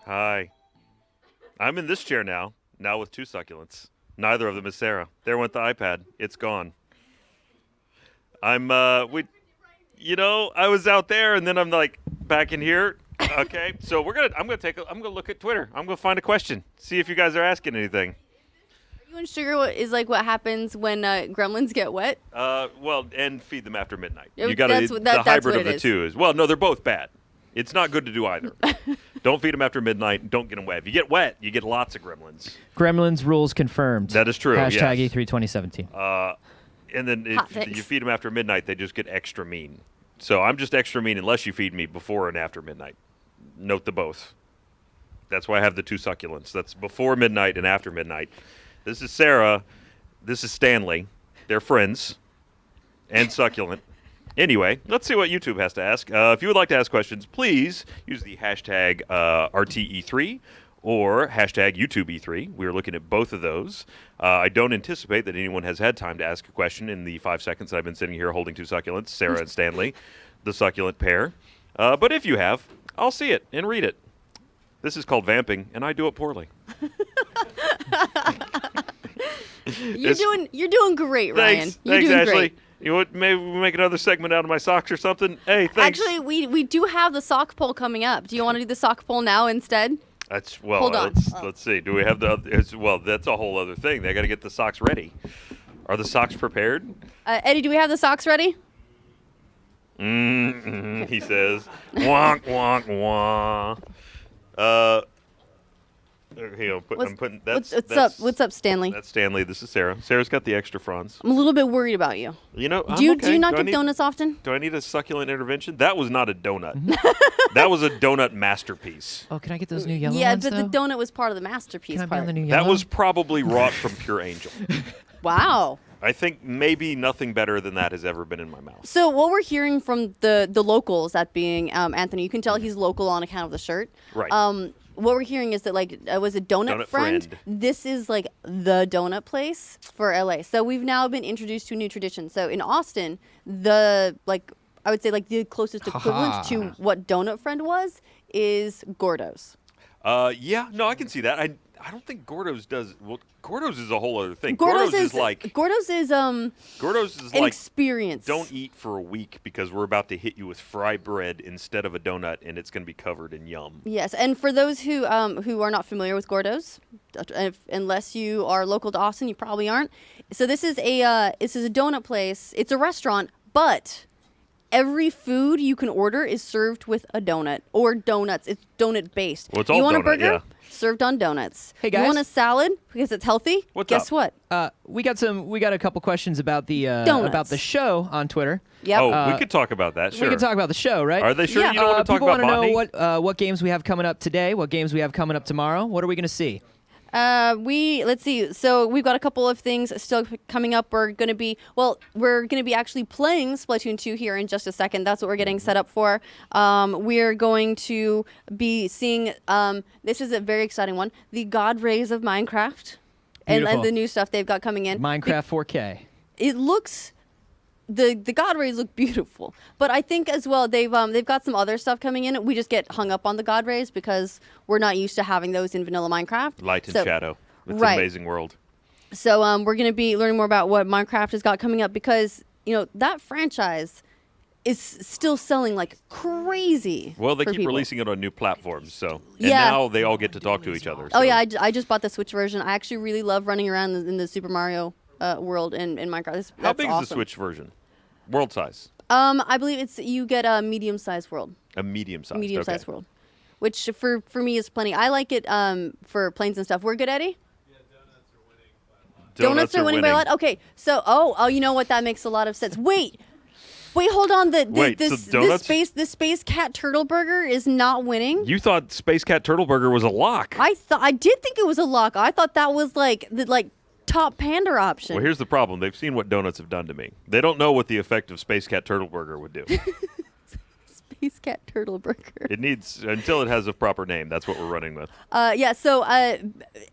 Hi. I'm in this chair now with two succulents. Neither of them is Sarah. There went the iPad. It's gone. I was out there and then I'm like back in here. Okay. So I'm gonna look at Twitter. I'm gonna find a question. See if you guys are asking anything. Are you unsure what happens when gremlins get wet? And feed them after midnight. Yeah, You gotta the hybrid what of it the is. two is no, they're both bad. It's not good to do either. Don't feed them after midnight. Don't get them wet. If you get wet, you get lots of gremlins. Gremlins rules confirmed. That is true. Hashtag yes. E3 2017. And then Hot if takes. you feed them after midnight, they just get extra mean. So I'm just extra mean unless you feed me before and after midnight. Note the both. That's why I have the two succulents. That's before midnight and after midnight. This is Sarah. This is Stanley. They're friends and succulent. Anyway, let's see what YouTube has to ask. If you would like to ask questions, please use the hashtag RTE3 or hashtag YouTubeE3. We're looking at both of those. I don't anticipate that anyone has had time to ask a question in the 5 seconds that I've been sitting here holding two succulents, Sarah and Stanley, the succulent pair. But if you have, I'll see it and read it. This is called vamping, and I do it poorly. You're doing great, Ryan. Thanks, You're doing Ashley. great. You know what? Maybe we make another segment out of my socks or something. Hey, thanks. Actually, we do have the sock poll coming up. Do you want to do the sock poll now instead? Hold on. Let's see. Do we have that's a whole other thing. They got to get the socks ready. Are the socks prepared? Eddie, do we have the socks ready? He says. Wonk, wonk, wonk. Here, I'm putting. What's up? What's up, Stanley? That's Stanley. This is Sarah. Sarah's got the extra fronds. I'm a little bit worried about you. You know, Do you okay. not Do I get need- donuts often? Do I need a succulent intervention? That was not a donut. That was a donut masterpiece. Oh, can I get those new yellow Yeah, ones, but though? the donut was part of the masterpiece Can I be part. on the new That yellow? was probably wrought from pure angel. Wow. I think maybe nothing better than that has ever been in my mouth. So what we're hearing from the locals, that being Anthony, you can tell he's local on account of the shirt. Right. What we're hearing is that was a donut friend. This is like the donut place for LA. So we've now been introduced to a new tradition. So in Austin, I would say the closest equivalent to what Donut Friend was is Gordo's. Yeah, no, I can see that. I don't think Gordo's does. Well, Gordo's is a whole other thing. Gordo's is like Gordo's is an an experience. Don't eat for a week because we're about to hit you with fry bread instead of a donut, and it's going to be covered in yum. Yes, and for those who are not familiar with Gordo's, unless you are local to Austin, you probably aren't. So this is a donut place. It's a restaurant, but every food you can order is served with a donut or donuts. It's donut based. Well, it's all you want donut, a burger? yeah. Served on donuts. Hey, guys. You want a salad because it's healthy? Guess what? We got a couple questions about the Donuts. show on Twitter. Yep. Oh, we could talk about that. Sure. We can talk about the show, right? Are they sure you don't want to talk people about want to botany? know what games we have coming up today, what games we have coming up tomorrow. What are we going to see? Let's see. So we've got a couple of things still coming up. We're gonna be actually playing Splatoon 2 here in just a second. That's what we're getting set up for. We're going to be seeing. This is a very exciting one. The God Rays of Minecraft, and the new stuff they've got coming in. Minecraft 4K. It looks. The God Rays look beautiful, but I think as well they've got some other stuff coming in. We just get hung up on the God Rays because we're not used to having those in vanilla Minecraft. Light and shadow. It's right. an amazing world. So we're going to be learning more about what Minecraft has got coming up because that franchise is still selling like crazy. Well, they for keep people. releasing it on new platforms, so and Yeah. now they all get to talk to each other. Oh so- yeah, I just bought the Switch version. I actually really love running around in the Super Mario world in Minecraft. That's How big awesome. is the Switch version? World size. I believe you get a medium-sized world. A medium-sized. Medium-sized okay. world, which for me is plenty. I like it for planes and stuff. We're good, Eddie. Donuts are winning by a lot. Okay, so you know what? That makes a lot of sense. Wait, hold on. This space cat turtle burger is not winning. You thought Space Cat Turtle Burger was a lock. I did think it was a lock. I thought that was the top panda option. Well, here's the problem. They've seen what donuts have done to me. They don't know what the effect of Space Cat Turtle Burger would do. Space cat turtle burger. It needs until it has a proper name. That's what we're running with. Yeah. So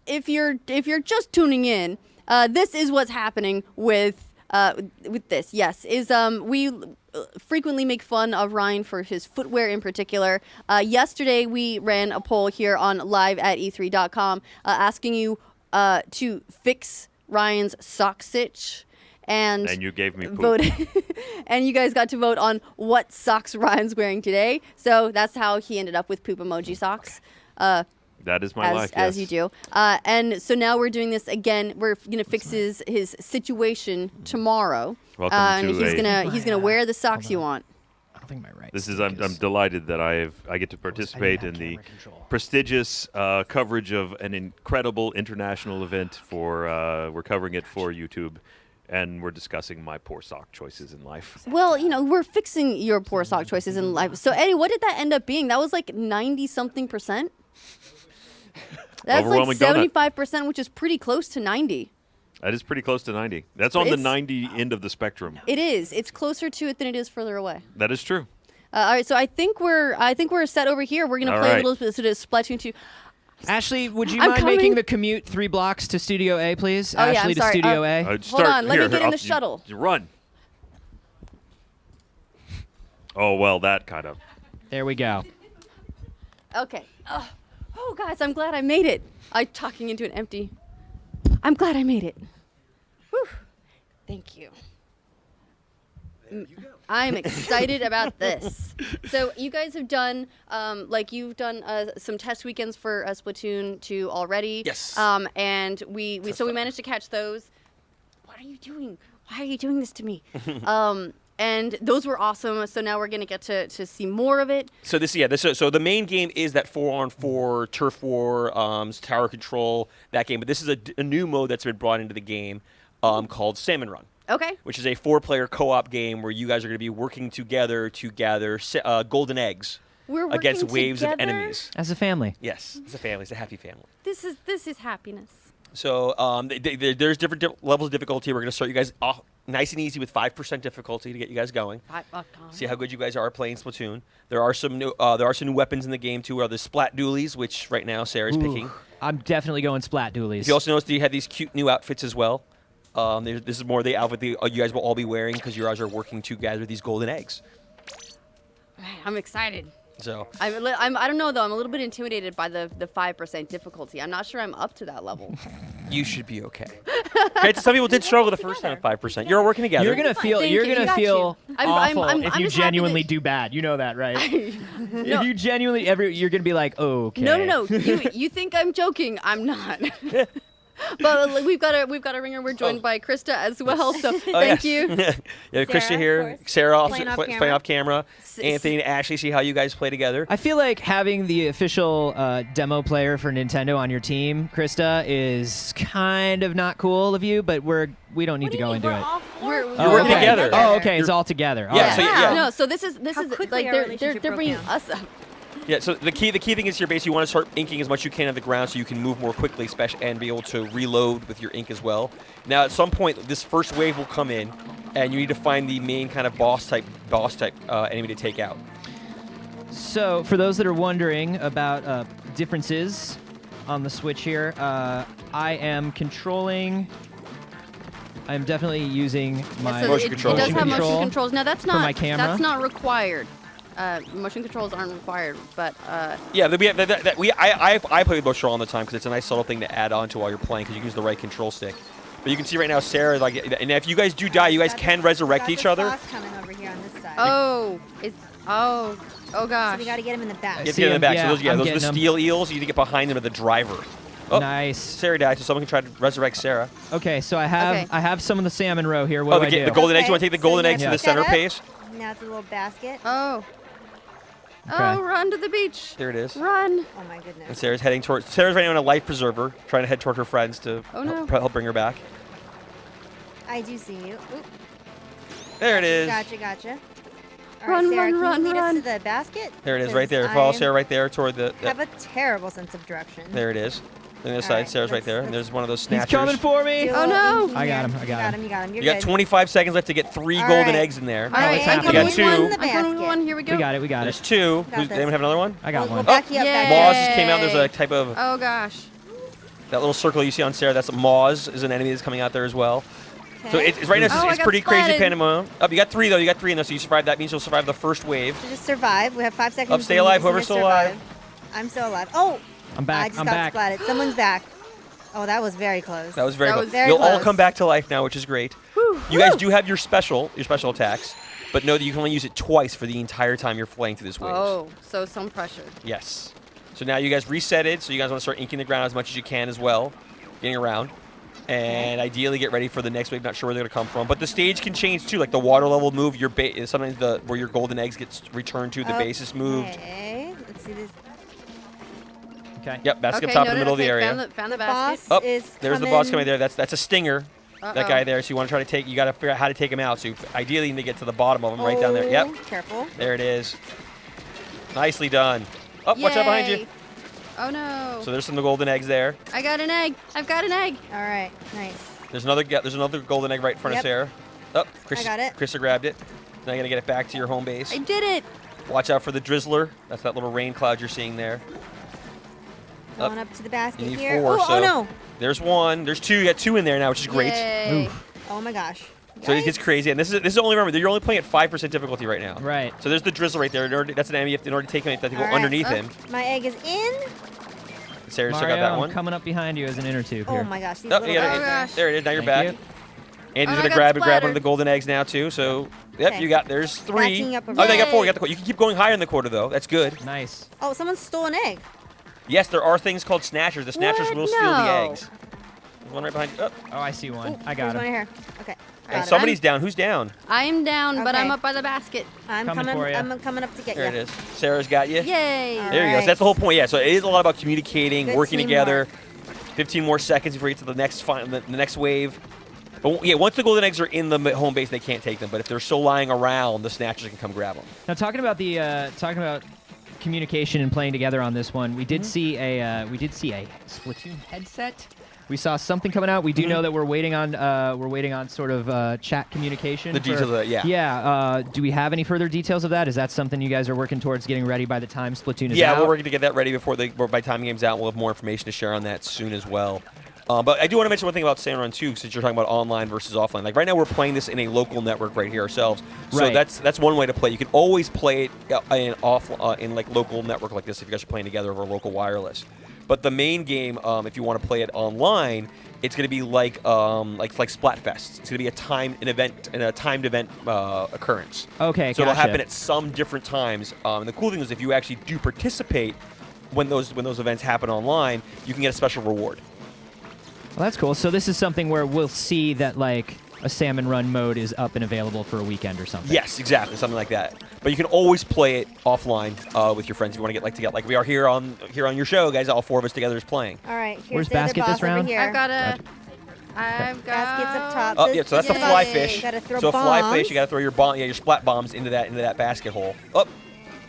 if you're just tuning in, this is what's happening with this. Yes, we frequently make fun of Ryan for his footwear in particular. Yesterday we ran a poll here on live at e3.com asking you to fix Ryan's sock stitch. And you gave me poop. voted, and you guys got to vote on what socks Ryan's wearing today. So that's how he ended up with poop emoji socks. That is my life. As yes. you do. And so now we're doing this again. We're gonna fix his situation tomorrow. Welcome and to he's gonna wear the socks you want. I don't think my right. This is I'm delighted that I get to participate in the prestigious coverage of an incredible international event for we're covering it for YouTube. And we're discussing my poor sock choices in life. Well, we're fixing your poor sock choices in life. So, Eddie, what did that end up being? That was like 90-something%? That's like Overwhelming donut. 75%, which is pretty close to 90. That is pretty close to 90. That's on the 90 end of the spectrum. It is. It's closer to it than it is further away. That is true. All right, so I think we're set over here. We're gonna play a little bit of Splatoon 2. Ashley, would you mind making the commute 3 blocks to Studio A, please? Oh, yeah, Ashley I'm sorry. to Studio A. Hold on, let me get in the shuttle. You run. Oh, well, that kind of. There we go. Okay. Oh, guys, I'm glad I made it. I'm talking into an empty. I'm glad I made it. Whew. Thank you. I'm excited about this. So you guys have done, you've done some test weekends for Splatoon 2 already. Yes. And we managed to catch those. What are you doing? Why are you doing this to me? and those were awesome. So now we're gonna get to see more of it. So so the main game is that 4-on-4 turf war, tower control, that game. But this is a new mode that's been brought into the game called Salmon Run. Okay. Which is a 4-player co-op game where you guys are going to be working together to gather golden eggs We're against working waves together? of enemies. As a family. Yes, it's a family. It's a happy family. This is happiness. So there's different levels of difficulty. We're going to start you guys off nice and easy with 5% difficulty to get you guys going. See how good you guys are playing Splatoon. There are some new weapons in the game too. Are the Splat Dualies, which right now Sarah's picking. I'm definitely going Splat Dualies. If you also notice that you have these cute new outfits as well. This is more the outfit that you guys will all be wearing because you guys are working to gather these golden eggs. I'm excited. So I don't know though. I'm a little bit intimidated by the 5% difficulty. I'm not sure I'm up to that level. you should be okay. Some people did struggle the first time at 5%. You're all working together. You're gonna feel awful I'm if you just happy genuinely that- do bad. You know that, right? No. If you genuinely you're gonna be like, okay. No. You think I'm joking? I'm not. But we've got a ringer. We're joined by Krista as well. So thank you. Yeah, Krista here. Sarah also Playing off playing off camera. Anthony and Ashley, see how you guys play together. I feel like having the official demo player for Nintendo on your team, Krista, is kind of not cool of you, but we don't need to go into it. You're working together. Oh, okay, it's all together. Yeah, All so right. No, so this is like they're bringing us up. Yeah, so the key thing is here basically you want to start inking as much as you can on the ground so you can move more quickly and be able to reload with your ink as well. Now at some point this first wave will come in and you need to find the main kind of boss type enemy to take out. So for those that are wondering about differences on the Switch here, I am definitely using my motion control. It does have motion controls. Now that's for my camera. That's not required. Motion controls aren't required, but Yeah, I play with motion control all the time because it's a nice subtle thing to add on to while you're playing because you can use the right control stick. But you can see right now Sarah, and if you guys do die, you guys can resurrect each other. Coming over here on this side. oh gosh. So we got to get him in the back. You have to get in the back. So those are the steel eels. You need to get behind them with the driver. Oh, nice. Sarah died, so someone can try to resurrect Sarah. Okay, so I have some of the salmon roe here. What do I do? The golden eggs. You want to take the golden eggs to the center pace? Now it's a little basket. Oh, Okay. run to the beach. There it is. Run. Oh my goodness. And Sarah's right now in a life preserver, trying to head toward her friends to help bring her back. I do see you. Oop. There it is. Gotcha. All right, Run, Sarah, run, can you lead run. us to the basket? There it is, right there. Because Follow I Sarah right there toward the. have a terrible sense of direction. There it is. On the other side, right, Sarah's right there, and there's one of those He's snatchers. coming for me. Oh no. I got him. You got him. You're You got good. 25 seconds left to get 3 All golden right. eggs in there. All right, it's I'm happening. coming You got with two. one. I'm coming with one. Here we go. We got it. There's 2. Got this. Anyone have another one? I got We'll one. back you up, back Moz you just came out. There's a type of Oh gosh. that little circle you see on Sarah. That's Moz is an enemy that's coming out there as well. So Okay. it's right now. Oh, I It's got pretty crazy splatted. pandemonium. Oh, you got 3 though. You got 3 in there, so you survived. That means you'll survive the first wave. So just survive. We have 5 seconds. Up, stay and alive. you Whoever's just still alive. survive. I'm still alive. Oh, I'm back. I just I'm got back. splatted. Someone's back. Oh, that was very close. That was very close. very You'll all close. come back to life now, which is great. You guys do have your special attacks, but know that you can only use it twice for the entire time you're flying through this wave. Oh, so some pressure. Yes. So now you guys resetted, so you guys want to start inking the ground as much as you can as well, getting around. And ideally get ready for the next wave. Not sure where they're going to come from. But the stage can change too. Like the water level move, sometimes where your golden eggs gets returned to, the base is moved. Okay. Let's see this. Okay. Yep, basket Okay, top in the noted. middle of the Okay, area. Found the Boss basket. Oh, is there's the boss coming there. That's a stinger. Uh-oh. That guy there. So you want to try to take. You got to figure out how to take him out. So ideally you need to get to the bottom of him, right down there. Yep. Careful. There it is. Nicely done. Oh, watch out behind you. Yay. Oh no. So there's some golden eggs there. I got an egg. I've got an egg. All right. Nice. There's another golden egg right in front Yep. of Sarah. Oh, Chris, I got it. Krista grabbed it. Now you gotta get it back to your home base. I did it. Watch out for the drizzler. That's that little rain cloud you're seeing there. Going up to the basket You need here. 4. Oh, so oh no. There's 1. There's 2. You got 2 in there now, which is great. Yay. Oh my gosh. So it gets crazy. And this is only, remember, you're only playing at 5% difficulty right now. Right. So there's the drizzle right there. That's an enemy. In order to take him, you have to go All right. underneath him. My egg is in. Sarah still Mario, got that I'm one. coming up behind you as an inner tube Oh here. my gosh. These Oh, little you got it. eggs are- There it is. Now you're Thank back. you. Andy's Oh, I gonna got grab one of splattered. the golden eggs now too. So yep, Okay. you got. There's 3. Backing up a Oh, they got 4. bit. You got the. You can keep going higher in the quarter though. That's good. Nice. Oh, someone stole an egg. Yes, there are things called snatchers. The snatchers What? will steal the No. eggs. There's one right behind you. Oh, I see one. Ooh, I got there's one him. here. Okay. And somebody's down. Who's down? I'm down, but Okay. I'm up by the basket. I'm Coming coming. for ya. I'm coming up to get There you. it is. Sarah's got you. Yay! There you go. So that's the whole point. Yeah. So it is a lot about communicating, Good working teamwork. together. 15 more seconds before you get to the next the next wave. But yeah, once the golden eggs are in the home base, they can't take them. But if they're still lying around, the snatchers can come grab them. Now talking about communication and playing together on this one, we did see a Splatoon headset. We saw something coming out. We do know that we're waiting on sort of chat communication. The details of that, yeah. Yeah. Do we have any further details of that? Is that something you guys are working towards getting ready by the time Splatoon is out? Yeah, we're working to get that ready by time the game's out. We'll have more information to share on that soon as well. But I do want to mention one thing about Salmon too, since you're talking about online versus offline. Like right now, we're playing this in a local network right here ourselves. So Right. that's one way to play. You can always play it in like local network like this if you guys are playing together over local wireless. But the main game, if you want to play it online, it's going to be like Splatfest. It's going to be a timed event occurrence. Okay, So it'll gotcha. happen at some different times. And the cool thing is, if you actually do participate when those events happen online, you can get a special reward. Well, that's cool. So this is something where we'll see that like a salmon run mode is up and available for a weekend or something. Yes, exactly, something like that. But you can always play it offline with your friends if you want to get together. Like we are here on your show, guys. All four of us together is playing. All right. Here's Where's the other basket boss this round? Over here. I've got Baskets up top. Oh yeah, so that's the Yay. fly fish. Gotta throw So a fly bombs. fish, you got to throw your your splat bombs into that basket hole. Oh,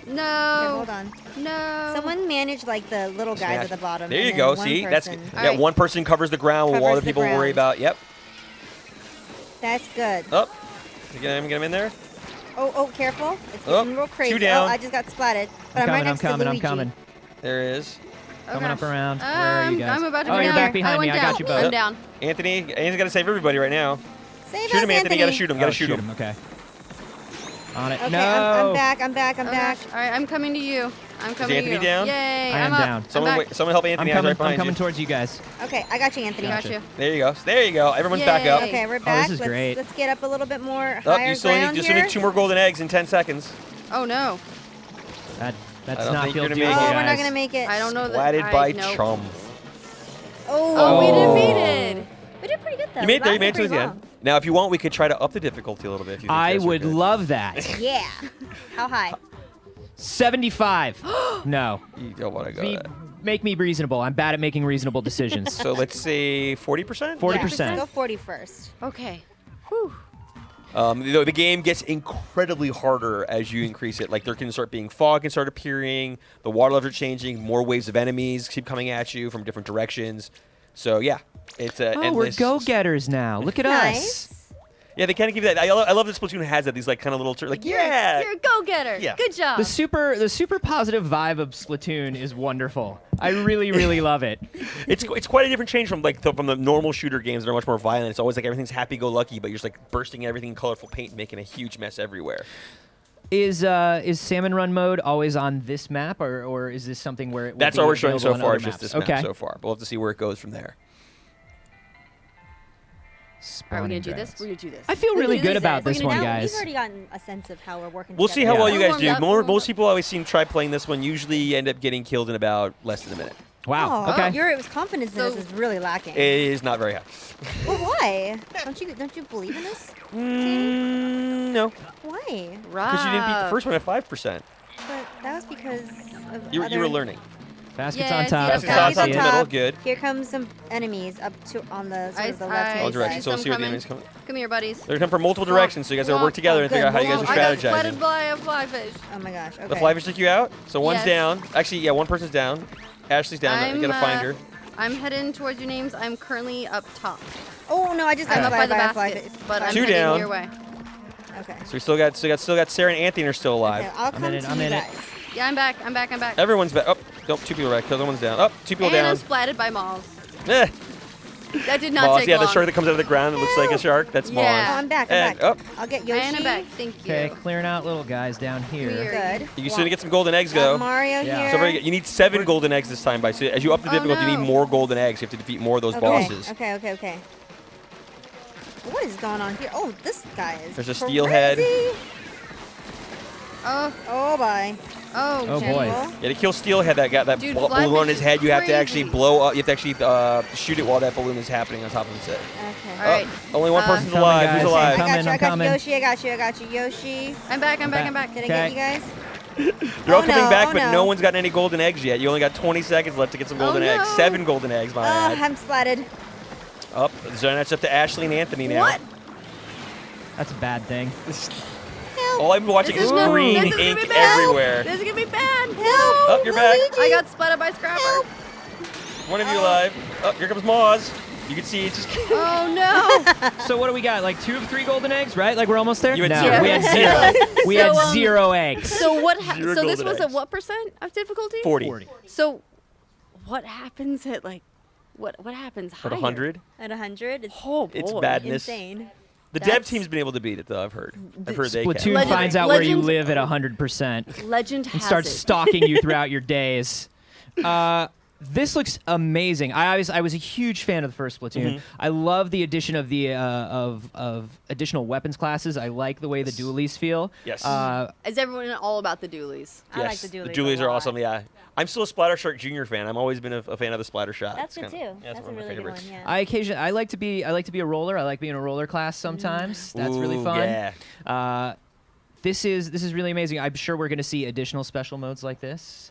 No. Here, hold on. No. Someone manage like the little guys smash. at the bottom. There and you then go. one See, that's person. yeah. One person covers the ground while Covers other the people worry ground. about. Yep. That's good. Oh, you get him in there. Oh, careful. It's Oh, getting real crazy. two down. Oh, I just got splatted. But I'm right next to Luigi. I'm coming. There it is. Coming up around. Where are you guys? I'm about to oh, be you're down. back behind me. I got you both. I'm down. Anthony's got to save everybody right now. Save Shoot us, him, Anthony. You got to shoot him. Oh, Got to shoot him. Okay. On it. Okay, No. I'm back. I'm back. All right, I'm coming to you. I'm coming to you. Anthony down? Yay! I am I'm up. down. Someone help Anthony. I'm right behind coming you. towards you guys. Okay, I got you, Anthony. Got you. There you go. There you go. Everyone's back up. Okay, we're back. this is let's, great. Let's get up a little bit more Oh, higher you still ground need here. 2 more golden eggs in 10 seconds. Oh no. That's I don't not think feel you're doable, gonna make Oh, it. we're not guys. gonna make it. I don't know Splatted that. by nope. chum. Oh, we defeated. We did pretty good though. You made it there. You Lasted made it to pretty the end. Now, if you want, we could try to up the difficulty a little bit. If you think I that's would okay. love that. long. Yeah. How high? 75. No. You don't want to go. there. Make me reasonable. I'm bad at making reasonable decisions. So let's say 40%. 40%. Yeah, go 40 first. Okay. Whew. The game gets incredibly harder as you increase it. Like there can start being fog can start appearing. The water levels are changing. More waves of enemies keep coming at you from different directions. So yeah, it's Oh, we're endless. go-getters now. Look at us. Nice. Yeah, they kind of give you that. I love that Splatoon has that. These like kind of little yeah. You're a go-getter. Yeah. Good job. The super positive vibe of Splatoon is wonderful. I really, really love it. It's quite a different change from from the normal shooter games that are much more violent. It's always like everything's happy-go-lucky, but you're just like bursting everything in colorful paint and making a huge mess everywhere. Is Salmon Run mode always on this map, or is this something where it will That's be all we're showing so available on far. other It's just maps? this Okay. map so far. But we'll have to see where it goes from there. All right, we're gonna Spawning do this. dragons. We're gonna do this. I feel We're really gonna do good about We're this gonna one, do- guys. We've already gotten a sense of how we're working We'll see together. how well you We're guys do. warmed up. Most people I always seem to try playing this one. Usually end up getting killed in about less than a minute. Wow. Oh, Okay. Your confidence in So- this is really lacking. It is not very high. Well, why? Don't you believe in this? No. Why? Because you didn't beat the first one at 5%. But that was because of You other... were learning. Baskets Yeah, I on see top. it. Baskets Okay. on top, See in it. the middle, good. Here comes some enemies up to on the sort of the I left All hand directions. So see we'll see where the some enemies come. Come here, buddies. They're coming from multiple directions, so you guys gotta work together and figure out how you guys are I got strategizing. splatted by a flyfish. Oh my gosh. Okay. The flyfish took you out, so one's Yes. down. Actually, yeah, one person's down. Ashley's down. You gotta find her. I'm heading towards your names. I'm currently up top. Oh no! I just got I'm up by the splatted by a basket, flyfish. but I'm Two heading down. your way. Okay. So we still got Sarah and Anthony are still alive. Okay, I'll come in it, to I'm you in it. guys. Yeah, I'm back. I'm back. I'm back. Everyone's back. Oh, nope, 2 people are back. The other one's down. Oh, 2 people And down. I'm splatted by malls. Eh. That did not Boss, take yeah, long. the shark that comes out of the ground that looks like a shark. That's Mars. Yeah. Oh, I'm back. And, I'm back. I'll get Yoshi. And I'm back. Thank you. Okay, clearing out little guys down here. Weird. Good. You still need to get some golden eggs, Got though. Mario Yeah. here. So everybody, you need 7 golden eggs this time. So as you up the Oh, difficulty, you no. need more golden eggs. You have to defeat more of those okay. bosses. Okay. What is going on here? Oh, this guy is There's a steelhead. crazy. Oh boy. Oh, Oh, okay. boy. Yeah, to kill Steelhead, that got that Dude, balloon Flatfish on his is head. You have to actually crazy. blow up. You have to actually shoot it while that balloon is happening on top of his head. Okay. All right. Only one person's Coming, alive. guys. Who's alive? I got you. I I'm got coming. you, Yoshi. I got you. I got you, Yoshi. I'm back. I'm back. Did I Okay. get you guys? They're all Oh, coming no, back, oh, but no. no one's gotten any golden eggs yet. You only got 20 seconds left to get some golden eggs. no. 7 golden eggs, my Oh, bad. I'm splatted. Up. So that's up to Ashley and Anthony now. What? That's a bad thing. All I'm watching This is is no- green this is gonna ink be bad. everywhere. This is gonna be bad. Help! Up, you're back. I got splatted by Scrapper. One of you alive. Up, here comes Moz. You can see it just. Oh no. So what do we got? Like 2 of 3 golden eggs, right? Like we're almost there? You had no, zero. we had 0. We had So, 0 eggs. So what? Zero So this golden was eggs. at what percent of difficulty? 40. So, what happens at like, what happens At higher? 100. At 100, it's It's badness. insane. The dev That's- team's been able to beat it, though, I've heard. I've heard they can. Splatoon Legend- finds out where you Legend- live at 100%. Legend and has starts it. stalking you throughout your days. This looks amazing. I was a huge fan of the first Splatoon. Mhm. I love the addition of the of additional weapons classes. I like the way the dualies feel. Yes. Is everyone all about the dualies? I like Yes, the dualies. The dualies a are lot. awesome, yeah. I'm still a Splattershark Junior fan. I've always been a fan of the Splattershot. That's It's good kinda- too. Yeah, it's That's a one of my really good one. favorites. Yeah. I like to be a roller. I like being a roller class sometimes. That's really Ooh, fun. yeah. This is really amazing. I'm sure we're going to see additional special modes like this.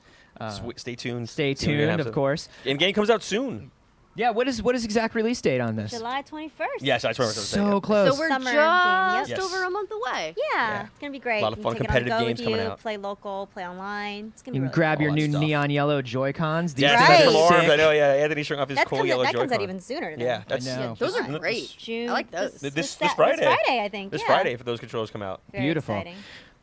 Stay tuned. Stay See when we tuned, have of some. course. And game comes out soon. Yeah, what is exact release date on this? July 21st. Yes, that's what I was going to say. So close. So we're Summer just game, yep. over a month away. Yeah, it's gonna be great. A lot of You fun can take it on the competitive go games with coming you, out. Play local, play online. It's gonna You be can really grab cool. your All new that stuff. neon yellow Joy-Cons. These Yeah, things that's are from Lawrence. sick. I know, yeah. Anthony's showing off his That cool comes, yellow that comes out Joy-Con. even sooner. Then. Yeah, that's know. Those are This- great. June. I like those. This This Friday. Friday, I think. This yeah. Friday, if those controllers come out. Very Beautiful. exciting.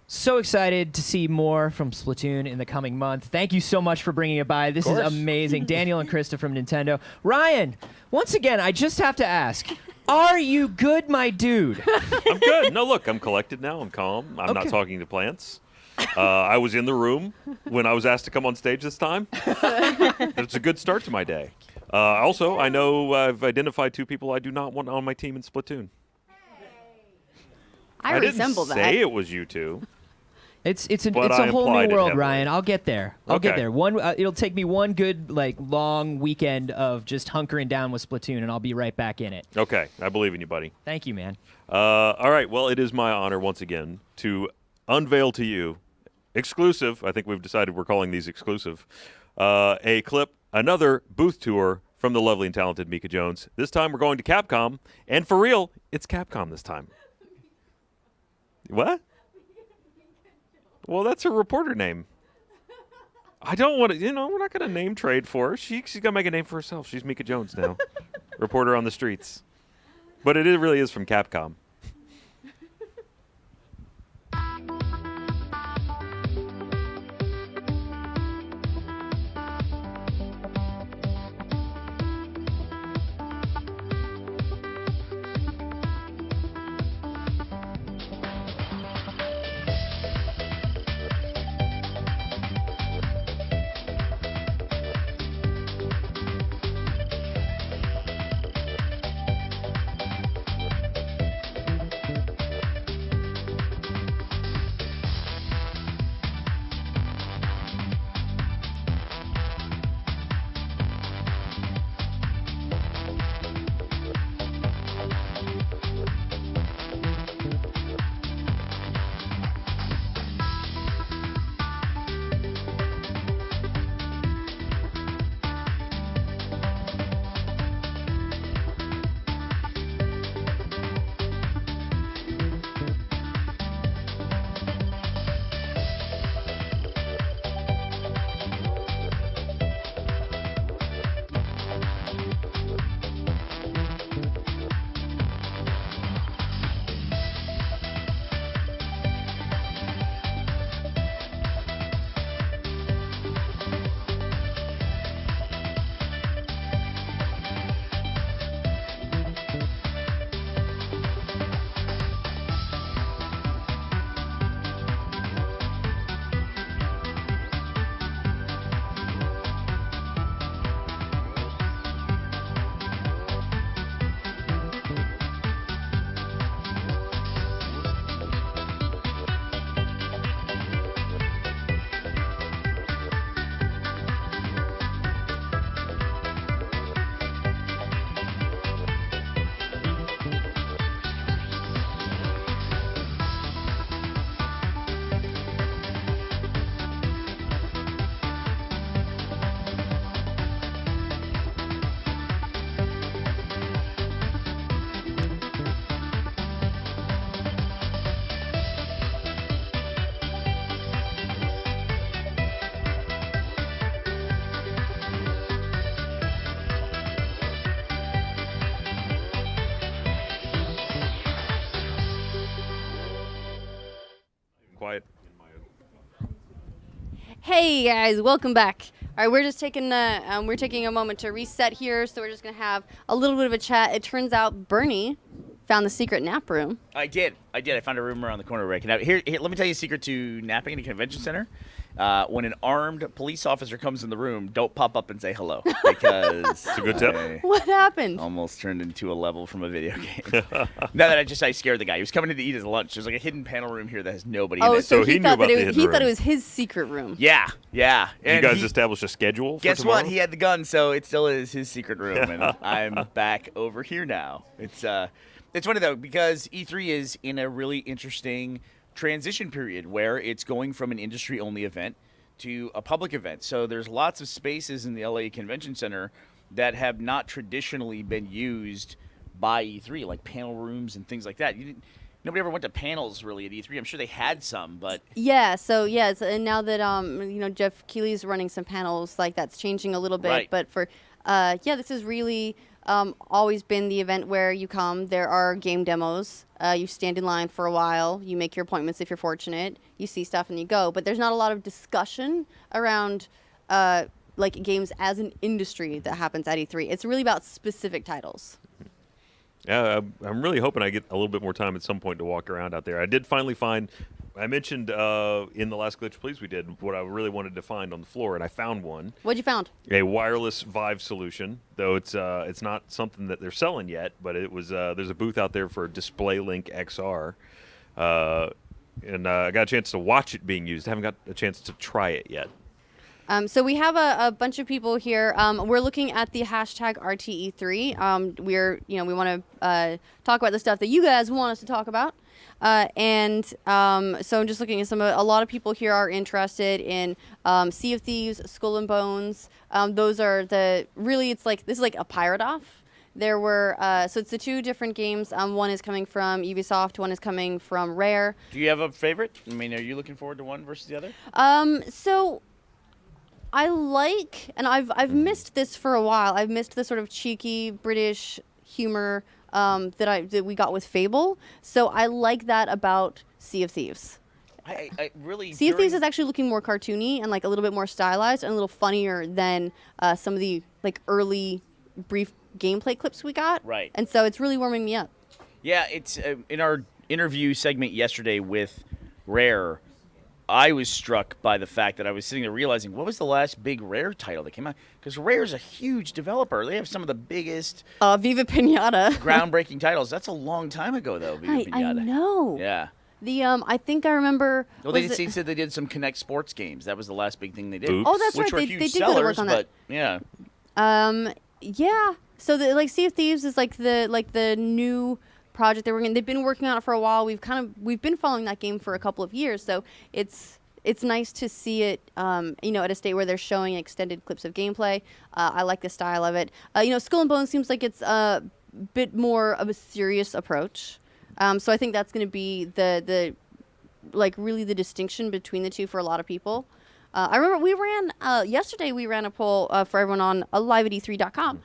So excited to see more from Splatoon in the coming month. Thank you so much for bringing it by. This is course. amazing. Daniel and Krista from Nintendo. Ryan, once again, I just have to ask, are you good, my dude? I'm good. No, look, I'm collected now. I'm calm. I'm not Okay. talking to plants. I was in the room when I was asked to come on stage this time. It's a good start to my day. Also, I know I've identified 2 people I do not want on my team in Splatoon. I resemble didn't that. Oh, say it was you 2. It's But a I whole implied new it world, heavily. Ryan. I'll get there. I'll get Okay. there. It'll take me one good long weekend of just hunkering down with Splatoon, and I'll be right back in it. Okay, I believe in you, buddy. Thank you, man. All right, well, it is my honor once again to unveil to you, exclusive, I think we've decided we're calling these exclusive, a clip, another booth tour from the lovely and talented Mika Jones. This time we're going to Capcom, and for real, it's Capcom this time. What? Well, that's her reporter name. I don't want to, we're not going to name trade for her. She's got to make a name for herself. She's Mika Jones now. Reporter on the streets. But it really is from Capcom. Hey guys, welcome back. All right, we're just taking we're taking a moment to reset here, so we're just gonna have a little bit of a chat. It turns out Bernie found the secret nap room. I did. I found a room around the corner, Rick. Now, here, let me tell you a secret to napping in a convention center. When an armed police officer comes in the room, don't pop up and say hello, because it's a good tip. What happened? Almost turned into a level from a video game. Now that I scared the guy. He was coming in to eat his lunch. There's like a hidden panel room here that has nobody in Oh, it. so he thought that he thought it was his secret room. Yeah. You guys established a schedule for Guess tomorrow? what? He had the gun, so it still is his secret room, and I'm back over here now. It's funny though, because E3 is in a really interesting transition period where it's going from an industry-only event to a public event. So there's lots of spaces in the LA Convention Center that have not traditionally been used by E3, like panel rooms and things like that. Nobody ever went to panels really at E3. I'm sure they had some, but Yeah, so and now that Jeff Keighley's running some panels, like that's changing a little bit. Right. But for this is really always been the event where you come. There are game demos. You stand in line for a while. You make your appointments if you're fortunate. You see stuff and you go. But there's not a lot of discussion around like games as an industry that happens at E3. It's really about specific titles. Yeah, I'm really hoping I get a little bit more time at some point to walk around out there. I did finally find, I mentioned in the last Glitch Please we did, what I really wanted to find on the floor, and I found one. What'd you found? A wireless Vive solution, though it's not something that they're selling yet, but it was there's a booth out there for DisplayLink XR, and I got a chance to watch it being used. I haven't got a chance to try it yet. So we have a bunch of people here. We're looking at the hashtag RTE3. We want to talk about the stuff that you guys want us to talk about. So I'm just looking at a lot of people here are interested in Sea of Thieves, Skull and Bones. Those are this is like a pirate off. There were, so it's the two different games. One is coming from Ubisoft, one is coming from Rare. do you have a favorite? I mean, are you looking forward to one versus the other? So I like, and I've missed this for a while. I've missed the sort of cheeky British humor that we got with Fable. So I like that about Sea of Thieves. I really Sea of Thieves is actually looking more cartoony and like a little bit more stylized and a little funnier than some of the like early brief gameplay clips we got. Right. And so it's really warming me up. Yeah, it's in our interview segment yesterday with Rare, I was struck by the fact that I was sitting there realizing, what was the last big Rare title that came out? Because Rare's a huge developer. They have some of the biggest Viva Pinata. groundbreaking titles. That's a long time ago, though, Viva I Pinata. know. Yeah. I think I remember. Well, they said they did some Connect Sports games. That was the last big thing they did. Oops. Oh, that's which right. Were They huge did sellers, good work on that. but yeah. Yeah. So Sea of Thieves is like the new project they're working. They've been working on it for a while. We've been following that game for a couple of years. So it's nice to see it, at a state where they're showing extended clips of gameplay. I like the style of it. Skull and Bones seems like it's a bit more of a serious approach. So I think that's going to be the really the distinction between the two for a lot of people. I remember yesterday we ran a poll for everyone on live@e3.com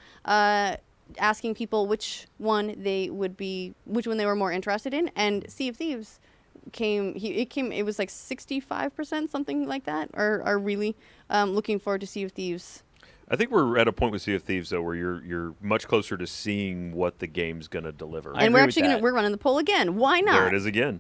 asking people which one they were more interested in, and Sea of Thieves it was like 65%, something like that, are really looking forward to Sea of Thieves. I think we're at a point with Sea of Thieves though where you're much closer to seeing what the game's going to deliver. And we're running the poll again. Why not? There it is again.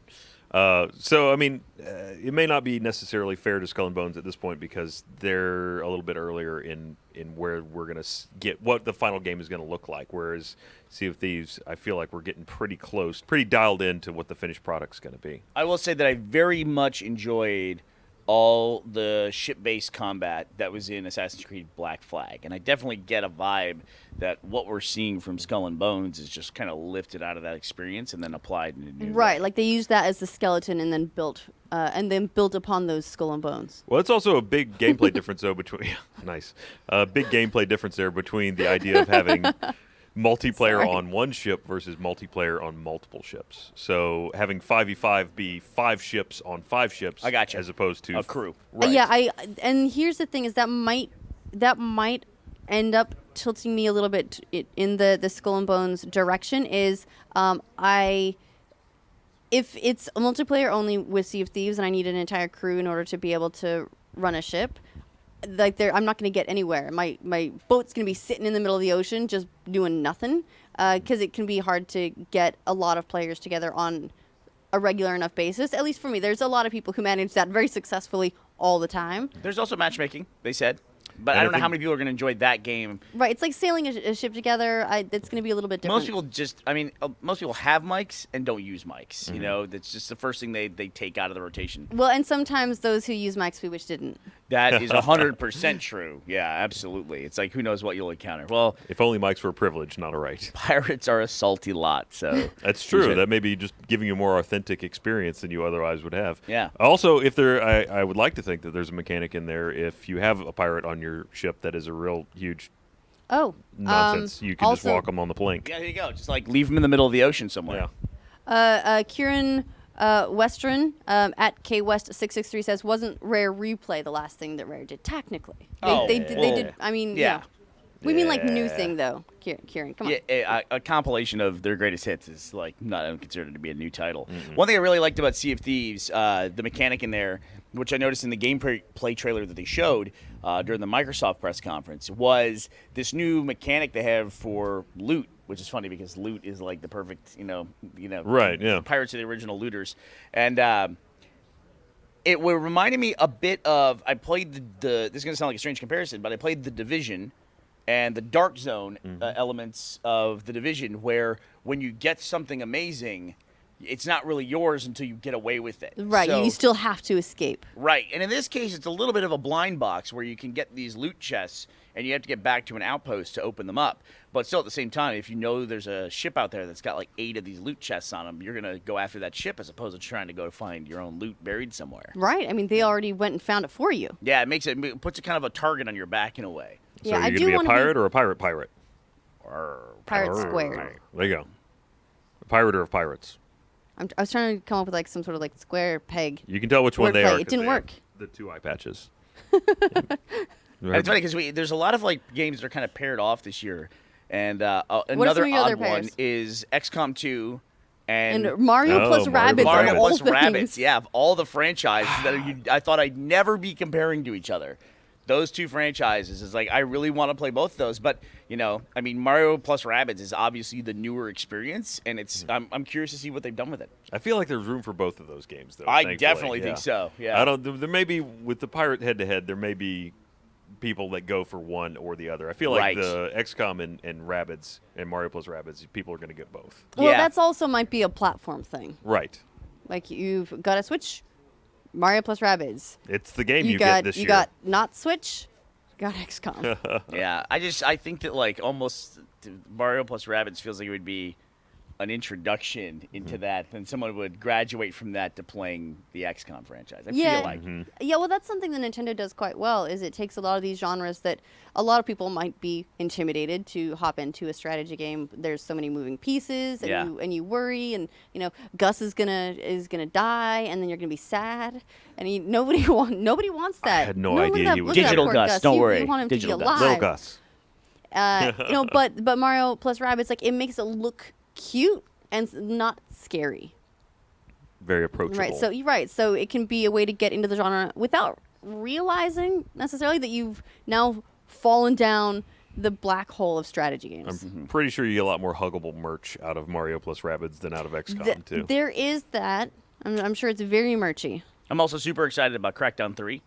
So I mean, it may not be necessarily fair to Skull and Bones at this point because they're a little bit earlier in where we're going to get what the final game is going to look like. Whereas Sea of Thieves, I feel like we're getting pretty close, pretty dialed into what the finished product's going to be. I will say that I very much enjoyed all the ship-based combat that was in Assassin's Creed Black Flag. And I definitely get a vibe that what we're seeing from Skull and Bones is just kind of lifted out of that experience and then applied in a new Right, way. like they used that as the skeleton and then built upon those Skull and Bones. Well, it's also a big gameplay difference though between nice, big gameplay difference there between the idea of having multiplayer on one ship versus multiplayer on multiple ships. So having 5v5 be 5 ships on 5 ships, I gotcha, as opposed to a crew. Right. Yeah, and here's the thing: is that might end up tilting me a little bit in the Skull and Bones direction. Is if it's a multiplayer only with Sea of Thieves and I need an entire crew in order to be able to run a ship, like I'm not going to get anywhere. My boat's going to be sitting in the middle of the ocean just doing nothing, because it can be hard to get a lot of players together on a regular enough basis. At least for me, there's a lot of people who manage that very successfully all the time. There's also matchmaking, they said. But And I I don't know how think- many people are going to enjoy that game. Right, it's like sailing a ship together. It's going to be a little bit different. Most people just, I mean, most people have mics and don't use mics. Mm-hmm. You know, that's just the first thing they take out of the rotation. Well, and sometimes those who use mics we wish didn't. That is 100% true. Yeah, absolutely. It's like, who knows what you'll encounter. Well, if only mics were a privilege, not a right. Pirates are a salty lot, so. That's true. That may be just giving you a more authentic experience than you otherwise would have. Yeah. Also, if I would like to think that there's a mechanic in there. If you have a pirate on your ship that is a real huge nonsense, you can just walk them on the plink. Yeah, there you go. Just like leave them in the middle of the ocean somewhere. Kieran Western at KWest663 says, wasn't Rare Replay the last thing that Rare did? Technically. They did. I mean, yeah. We mean like new Yeah. thing, though. Kieran, come on. Yeah, a compilation of their greatest hits is like not considered to be a new title. One thing I really liked about Sea of Thieves, the mechanic in there, which I noticed in the gameplay trailer that they showed during the Microsoft press conference, was this new mechanic they have for loot, which is funny because loot is like the perfect, Right, yeah. Pirates are the original looters, and it reminded me a bit of, I played the this is going to sound like a strange comparison, but I played The Division and the Dark Zone elements of The Division, where when you get something amazing, it's not really yours until you get away with it. Right, So- you still have to escape. Right, and in this case, it's a little bit of a blind box where you can get these loot chests, and you have to get back to an outpost to open them up. But still, at the same time, if you know there's a ship out there that's got like 8 of these loot chests on them, you're going to go after that ship as opposed to trying to go find your own loot buried somewhere. Right, I mean, they already went and found it for you. Yeah, it puts a kind of a target on your back in a way. So are you going to be a pirate or a pirate? Pirate squared. There you go. A pirate or of pirates. I was trying to come up with like some sort of like square peg. You can tell which one they wordplay. are. It 'cause didn't they have work. The 2 eye patches. And it's funny because there's a lot of like games that are kind of paired off this year, and another some of your other odd one pairs? is XCOM 2 and Mario plus Rabbids. Mario of all plus things. Rabbids, yeah, of all the franchises that I thought I'd never be comparing to each other. Those two franchises is like I really want to play both of those, but I mean Mario plus Rabbids is obviously the newer experience, and it's I'm curious to see what they've done with it. I feel like there's room for both of those games, though. I thankfully. definitely think so, yeah. I don't. There may be with the pirate head-to-head. There may be people that go for one or the other. I feel like Right. the XCOM and Rabbids and Mario plus Rabbids, people are going to get both. Well, that's also might be a platform thing. Right. Like you've got to Switch, Mario plus Rabbids. It's the game you got get this you year. got not Switch, you got XCOM. Yeah, I think that like almost Mario plus Rabbids feels like it would be an introduction into that, and someone would graduate from that to playing the XCOM franchise. I feel like. Yeah, well, that's something that Nintendo does quite well. Is it takes a lot of these genres that a lot of people might be intimidated to hop into a strategy game. There's so many moving pieces, and you worry, and Gus is gonna die, and then you're gonna be sad, and nobody wants that. I had no idea he was Digital poor Gus. Don't you, worry, You want him Digital to be Gus. alive. Little Gus. But Mario plus Rabbids, like it makes it look cute and not scary. Very approachable. So it can be a way to get into the genre without realizing necessarily that you've now fallen down the black hole of strategy games. I'm pretty sure you get a lot more huggable merch out of Mario plus Rabbids than out of XCOM too. There is that. I'm sure it's very merchy. I'm also super excited about Crackdown 3,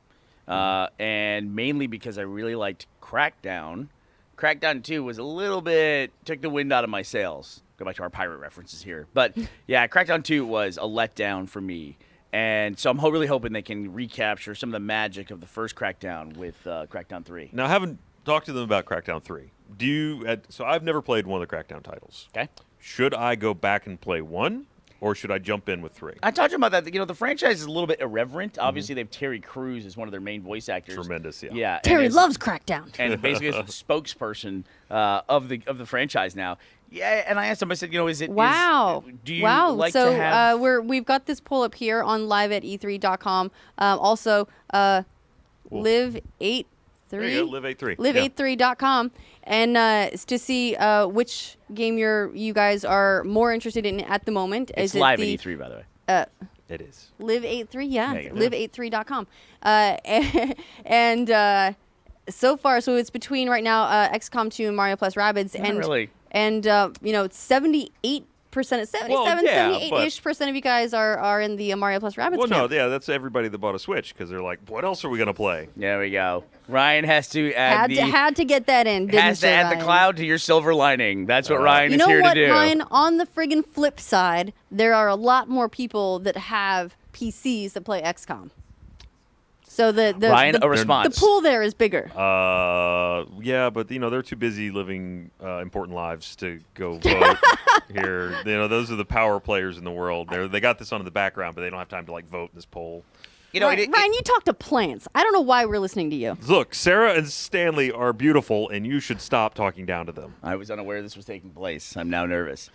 and mainly because I really liked Crackdown. Crackdown 2 was a little bit, took the wind out of my sails. Go back to our pirate references here. But yeah, Crackdown 2 was a letdown for me. And so I'm really hoping they can recapture some of the magic of the first Crackdown with Crackdown 3. Now, I haven't talked to them about Crackdown 3. So I've never played one of the Crackdown titles. Okay. Should I go back and play 1, or should I jump in with 3? I talked to him about that. The franchise is a little bit irreverent. Obviously, they have Terry Crews as one of their main voice actors. Tremendous, yeah. Yeah. Terry loves Crackdown. And basically is the spokesperson of the franchise now. Yeah, and I asked him, I said, is it... Wow. Do you wow. like so to have... we've got this poll up here on live at e3.com. Also, live83. There you go, Live83. Live83.com. And to see which game you guys are more interested in at the moment. It's Is live it at E3, by the way. It is. Live83, yeah, Yeah, live83.com. And so far, so it's between right now XCOM 2 and Mario plus Rabbids, Not and really. and it's 78%, 78-ish percent of you guys are in the Mario plus Rabbids Well, no, camp. yeah, that's everybody that bought a Switch because they're like, what else are we gonna play? There we go. Ryan has to add Had to get that in, didn't has to you, add Ryan? the cloud to your silver lining. That's what Ryan You is know here what, to do. Ryan? On the friggin' flip side, there are a lot more people that have PCs that play XCOM. So Ryan, a response. The pool there is bigger. Yeah, but they're too busy living important lives to go vote here. Those are the power players in the world. They got this on in the background, but they don't have time to vote in this poll. Ryan, you talk to plants. I don't know why we're listening to you. Look, Sarah and Stanley are beautiful, and you should stop talking down to them. I was unaware this was taking place. I'm now nervous.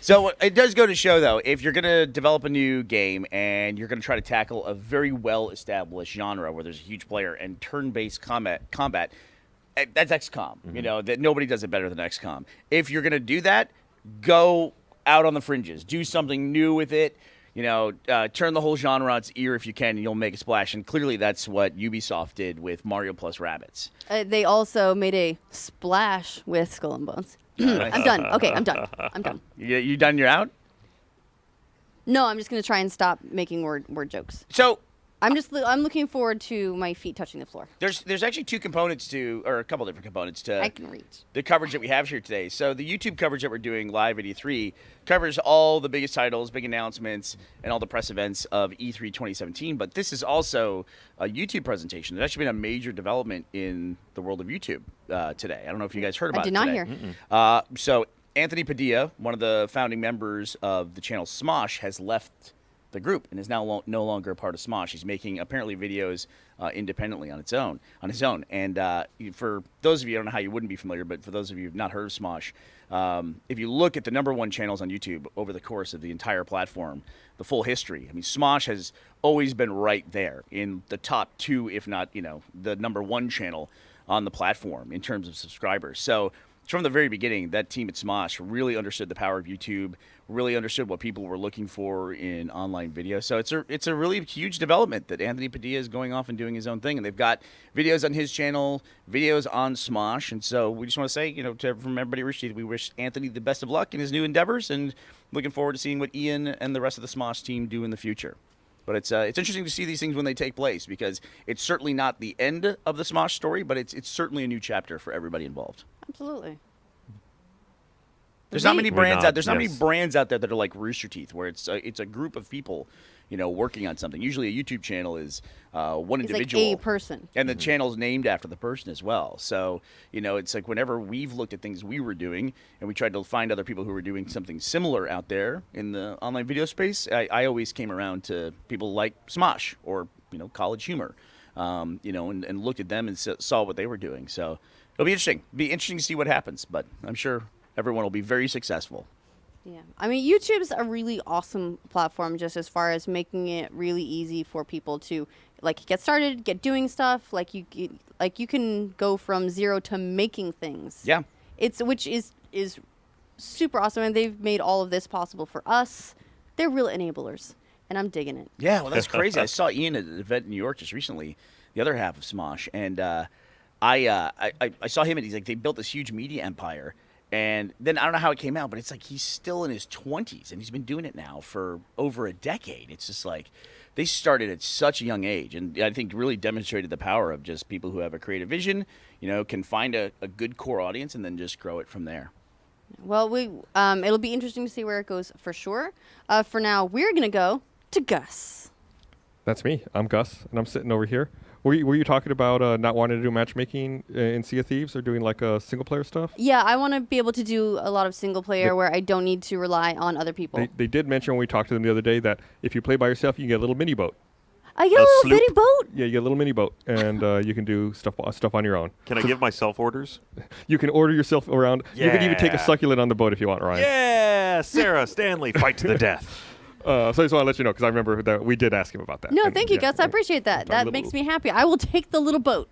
So it does go to show, though, if you're going to develop a new game and you're going to try to tackle a very well-established genre where there's a huge player and turn-based combat, that's XCOM. Mm-hmm. That nobody does it better than XCOM. If you're going to do that, go out on the fringes. Do something new with it. Turn the whole genre on its ear if you can, and you'll make a splash. And clearly that's what Ubisoft did with Mario plus Rabbids. They also made a splash with Skull and Bones. I'm done. Okay, I'm done. I'm done. You done? You're out? No, I'm just going to try and stop making word jokes. So I'm looking forward to my feet touching the floor. There's actually two components or a couple different components to I can reach. the coverage that we have here today. So the YouTube coverage that we're doing live at E3 covers all the biggest titles, big announcements, and all the press events of E3 2017. But this is also a YouTube presentation. There's actually been a major development in the world of YouTube today. I don't know if you guys heard about it I did today. not hear. So Anthony Padilla, one of the founding members of the channel Smosh, has left the group and is now no longer a part of Smosh. He's making apparently videos independently on his own. And for those of you, I don't know how you wouldn't be familiar, but for those of you who've not heard of Smosh, if you look at the #1 channels on YouTube over the course of the entire platform, the full history, Smosh has always been right there in the top 2, if not, the #1 channel on the platform in terms of subscribers. So from the very beginning, that team at Smosh really understood the power of YouTube, really understood what people were looking for in online video. So it's a really huge development that Anthony Padilla is going off and doing his own thing. And they've got videos on his channel, videos on Smosh. And so we just want to say, from everybody at Rooster Teeth, we wish Anthony the best of luck in his new endeavors and looking forward to seeing what Ian and the rest of the Smosh team do in the future. But it's interesting to see these things when they take place because it's certainly not the end of the Smosh story, but it's certainly a new chapter for everybody involved. Absolutely. There's not many brands out. There's not many brands out there that are like Rooster Teeth, where it's a group of people, working on something. Usually, a YouTube channel is one individual, like a person, and the channel's named after the person as well. So it's like whenever we've looked at things we were doing, and we tried to find other people who were doing something similar out there in the online video space, I always came around to people like Smosh or College Humor, and looked at them and saw what they were doing. So it'll be interesting. It'll be interesting to see what happens, but I'm sure everyone will be very successful. Yeah. YouTube's a really awesome platform just as far as making it really easy for people to get started, get doing stuff. You can go from zero to making things. Yeah. Which is super awesome, and they've made all of this possible for us. They're real enablers, and I'm digging it. Yeah, well, that's crazy. I saw Ian at an event in New York just recently, the other half of Smosh, and I saw him, and he's like, they built this huge media empire. And then I don't know how it came out, but it's like he's still in his 20s, and he's been doing it now for over a decade. It's just like they started at such a young age, and I think really demonstrated the power of just people who have a creative vision, can find a good core audience and then just grow it from there. Well, it'll be interesting to see where it goes for sure. For now, we're going to go to Gus. That's me. I'm Gus, and I'm sitting over here. Were you talking about not wanting to do matchmaking in Sea of Thieves or doing single player stuff? Yeah, I want to be able to do a lot of single player where I don't need to rely on other people. They did mention when we talked to them the other day that if you play by yourself, you can get a little mini boat. I get a little bitty boat? Yeah, you get a little mini boat, and you can do stuff on your own. Can I give myself orders? You can order yourself around. Yeah. You can even take a succulent on the boat if you want, Ryan. Yeah, Sarah, Stanley, fight to the death. So I just want to let you know because I remember that we did ask him about that. No, And, thank you, yeah, Gus. I appreciate that. That makes me happy. I will take the little boat.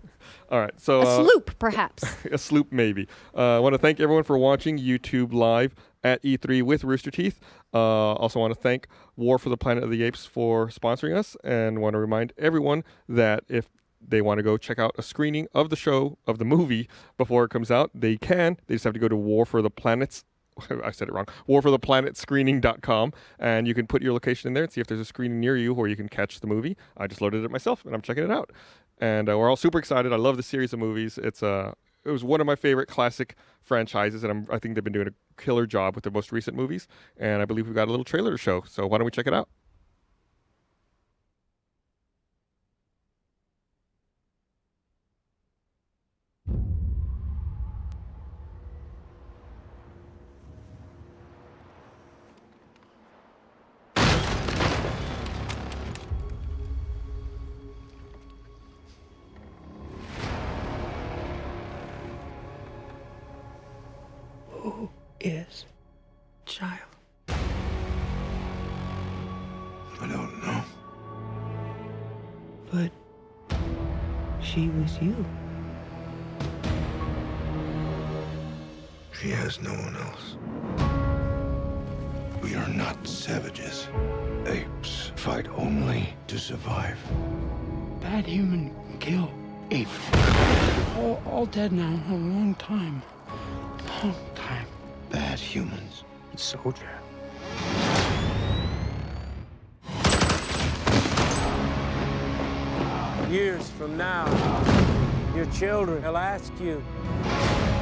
All right. So A sloop, perhaps. a sloop, maybe. I want to thank everyone for watching YouTube Live at E3 with Rooster Teeth. Also want to thank War for the Planet of the Apes for sponsoring us, and want to remind everyone that if they want to go check out a screening of the show, of the movie, before it comes out, they can. They just have to go to War for the Planet's I said it wrong. warfortheplanetscreening.com, and you can put your location in there and see if there's a screening near you where you can catch the movie. I just loaded it myself, and I'm checking it out. And we're all super excited. I love the series of movies. It was one of my favorite classic franchises, and I think they've been doing a killer job with the most recent movies. And I believe we've got a little trailer to show. So why don't we check it out? Who is child? I don't know. But she was you. She has no one else. We are not savages. Apes fight only to survive. Bad human can kill ape. All dead now. A long time. Long time. Bad humans. Soldier. Years from now, your children will ask you,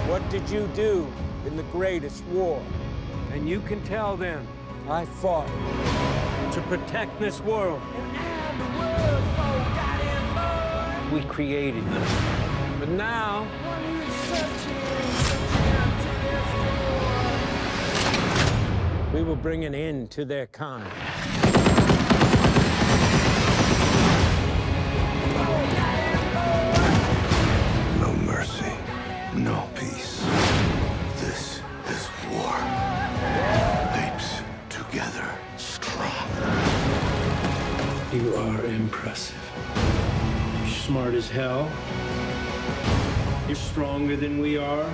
what did you do in the greatest war? And you can tell them, I fought to protect this world. We created them. But now, we will bring an end to their kind. No mercy, no peace. This is war. Apes together, strong. You are impressive. You're smart as hell. You're stronger than we are.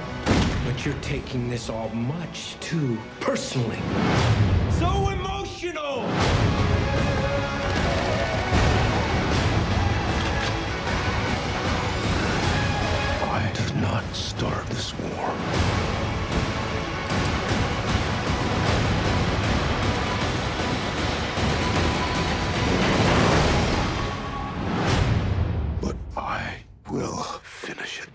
But you're taking this all much too personally. So emotional! I did not start this war. But I will finish it.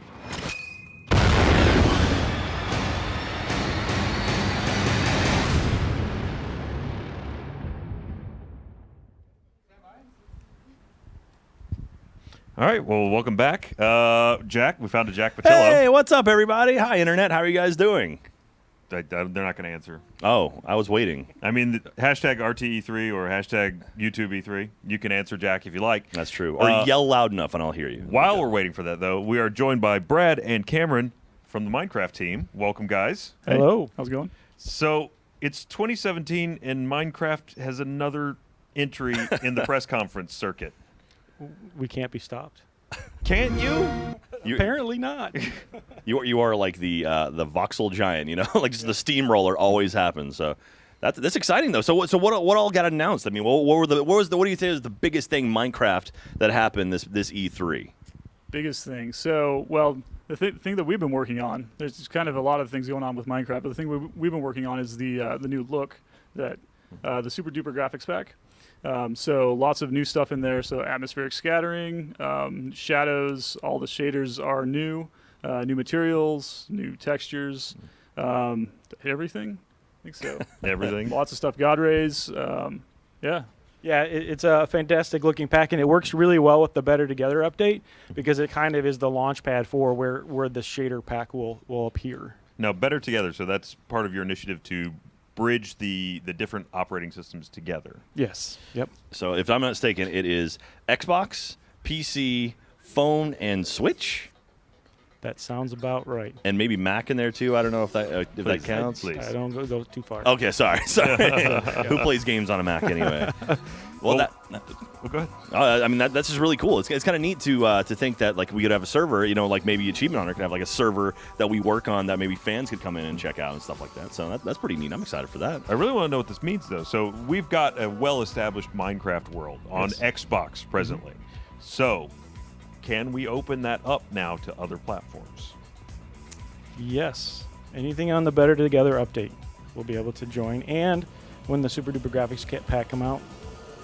All right, well, welcome back. Jack, we found a Jack Patillo. Hey, what's up, everybody? Hi, Internet. How are you guys doing? They're not going to answer. Oh, I was waiting. I mean, hashtag RTE3 or hashtag YouTube E3. You can answer Jack if you like. That's true. Or yell loud enough and I'll hear you. While we're waiting for that, though, we are joined by Brad and Cameron from the Minecraft team. Welcome, guys. Hello. How's it going? So it's 2017, and Minecraft has another entry in the press conference circuit. We can't be stopped. Can't you? Apparently not. You are like the voxel giant, you know, like just the steamroller always happens. So that's exciting though. So what all got announced? I mean, what do you think is the biggest thing Minecraft that happened this E3? Biggest thing. So the thing that we've been working on. There's kind of a lot of things going on with Minecraft, but the thing we've been working on is the new look that the super duper graphics pack. So lots of new stuff in there. So atmospheric scattering, shadows, all the shaders are new, new materials, new textures, everything. I think so. Everything. Lots of stuff. God rays. Yeah. Yeah, it's a fantastic looking pack, and it works really well with the Better Together update because it kind of is the launch pad for where the shader pack will appear. Now, Better Together, so that's part of your initiative to bridge the different operating systems together. Yes. Yep. So if I'm not mistaken, it is Xbox, PC, phone, and Switch. That sounds about right. And maybe Mac in there too. I don't know if that Please, counts. please. I don't go too far. Okay, sorry. Who plays games on a Mac anyway? Well, go ahead. I mean, that's just really cool. It's kind of neat to think that like we could have a server, like maybe Achievement Hunter could have like a server that we work on that maybe fans could come in and check out and stuff like that. So that's pretty neat. I'm excited for that. I really want to know what this means, though. So we've got a well-established Minecraft world on Xbox presently. So can we open that up now to other platforms? Yes. Anything on the Better Together update, we'll be able to join. And when the Super Duper Graphics pack come out,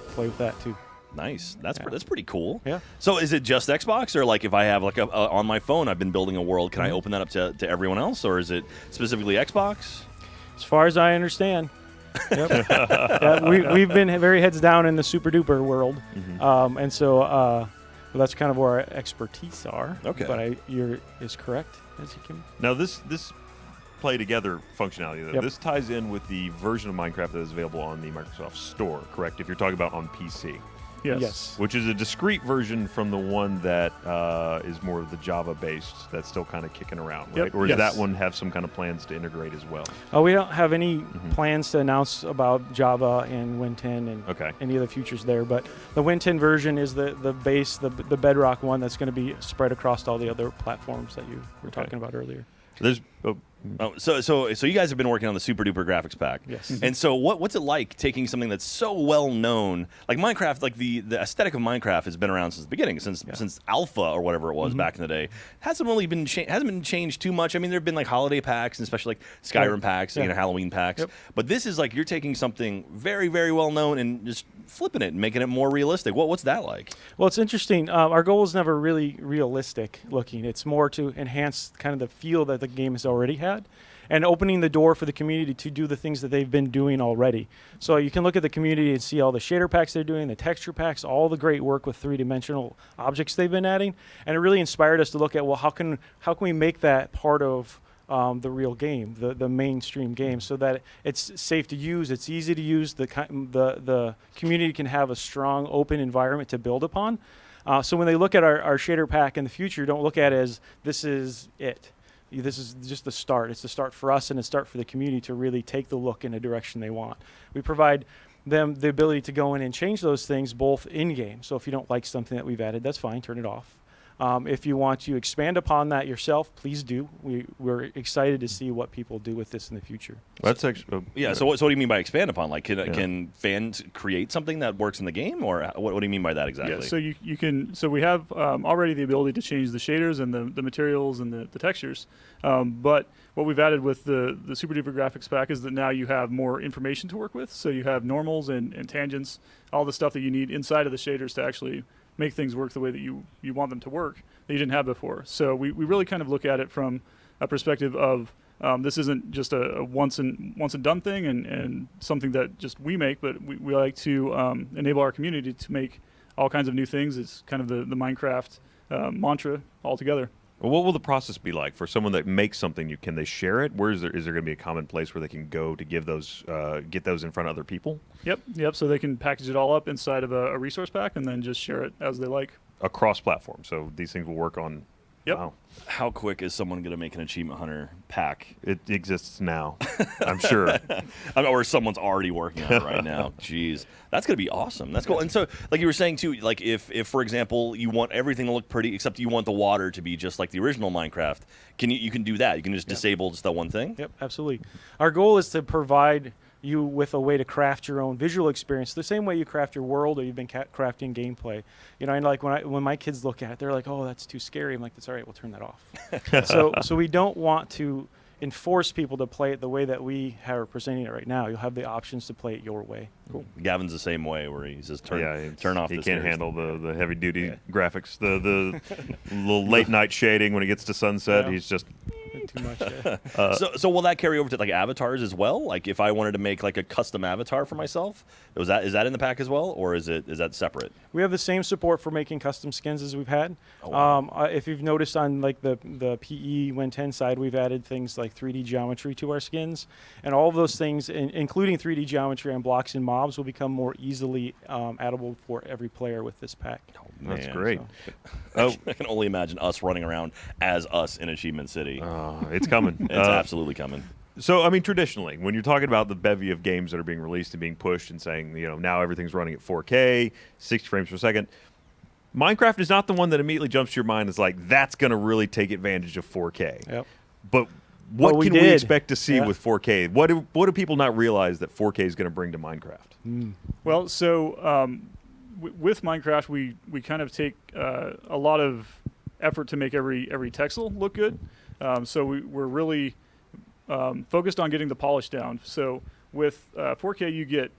play with that too. Nice. That's pretty cool. Yeah. So is it just Xbox, or like if I have like on my phone, I've been building a world, can I open that up to everyone else, or is it specifically Xbox? As far as I understand. Yep. Yeah, we've been very heads down in the Super Duper world, and so well, that's kind of where our expertise are. Okay. But you're is correct as you can. Now this play together functionality, though, Yep. this ties in with the version of Minecraft that is available on the Microsoft Store, correct? If you're talking about on PC. Yes. Which is a discrete version from the one that is more of the Java-based that's still kind of kicking around, right? Yep. Or does Yes. that one have some kind of plans to integrate as well? We don't have any plans to announce about Java and Win 10 and any of the futures there, but the Win 10 version is the base, the bedrock one that's going to be spread across all the other platforms that you were talking about earlier. There's so you guys have been working on the Super Duper graphics pack. Yes. And so what's it like taking something that's so well known, like Minecraft, like the aesthetic of Minecraft has been around since the beginning, since Alpha or whatever it was back in the day. Hasn't really been hasn't been changed too much. I mean, there have been like holiday packs, and especially like Skyrim packs, Halloween packs. But this is like you're taking something very, very well known and just flipping it and making it more realistic. What's that like? Well, it's interesting. Our goal is never really realistic looking. It's more to enhance kind of the feel that the game has already had and opening the door for the community to do the things that they've been doing already. So you can look at the community and see all the shader packs they're doing, the texture packs, all the great work with three-dimensional objects they've been adding. And it really inspired us to look at, well, how can we make that part of the real game, the mainstream game, so that it's safe to use, it's easy to use, the community can have a strong, open environment to build upon. So when they look at our shader pack in the future, don't look at it as this is it. This is just the start. It's the start for us and a start for the community to really take the look in a direction they want. We provide them the ability to go in and change those things both in-game. So if you don't like something that we've added, that's fine, turn it off. If you want to expand upon that yourself, please do. We're excited to see what people do with this in the future. That's actually So what do you mean by expand upon? Like, can fans create something that works in the game, or what do you mean by that exactly? Yeah, so you can. So we have already the ability to change the shaders and the materials and the textures. But what we've added with the Super Duper Graphics pack is that now you have more information to work with. So you have normals and tangents, all the stuff that you need inside of the shaders to actually make things work the way that you want them to work that you didn't have before. So we really kind of look at it from a perspective of this isn't just a once and done thing and something that just we make, but we like to enable our community to make all kinds of new things. It's kind of the Minecraft mantra altogether. Well, what will the process be like for someone that makes something? Can they share it? Is there going to be a common place where they can go to give those, get those in front of other people? Yep. So they can package it all up inside of a resource pack and then just share it as they like. Across platform, so these things will work on. Yep. Wow. How quick is someone going to make an Achievement Hunter pack? It exists now, I'm sure. Or someone's already working on it right now. Jeez, that's going to be awesome. That's cool. And so, like you were saying too, like if for example you want everything to look pretty, except you want the water to be just like the original Minecraft, you can do that? You can just disable just that one thing? Yep, absolutely. Our goal is to provide you with a way to craft your own visual experience the same way you craft your world or you've been crafting gameplay. And like when my kids look at it, they're like, oh, that's too scary. I'm like, that's all right, we'll turn that off. so we don't want to enforce people to play it the way that we are presenting it right now. You'll have the options to play it your way. Cool. Gavin's the same way, where he says turn off. He this can't area. handle the heavy duty graphics, the little late night shading when it gets to sunset. He's just too much. So will that carry over to like avatars as well? Like if I wanted to make like a custom avatar for myself, is that in the pack as well, or is that separate? We have the same support for making custom skins as we've had. Oh, wow. If you've noticed on like the PE Win 10 side, we've added things like 3D geometry to our skins, and all of those things, including 3D geometry on blocks and mobs, will become more easily addable for every player with this pack. Oh, That's Man, great. So. I can only imagine us running around as us in Achievement City. It's coming. It's absolutely coming. So, I mean, traditionally, when you're talking about the bevy of games that are being released and being pushed and saying, now everything's running at 4K, 60 frames per second, Minecraft is not the one that immediately jumps to your mind as like, that's going to really take advantage of 4K. Yep. But what we can we did. expect to see Yeah. with 4K? What do people not realize that 4K is going to bring to Minecraft? Well, so with Minecraft, we kind of take a lot of effort to make every texel look good. So we're really focused on getting the polish down. So with 4K, you get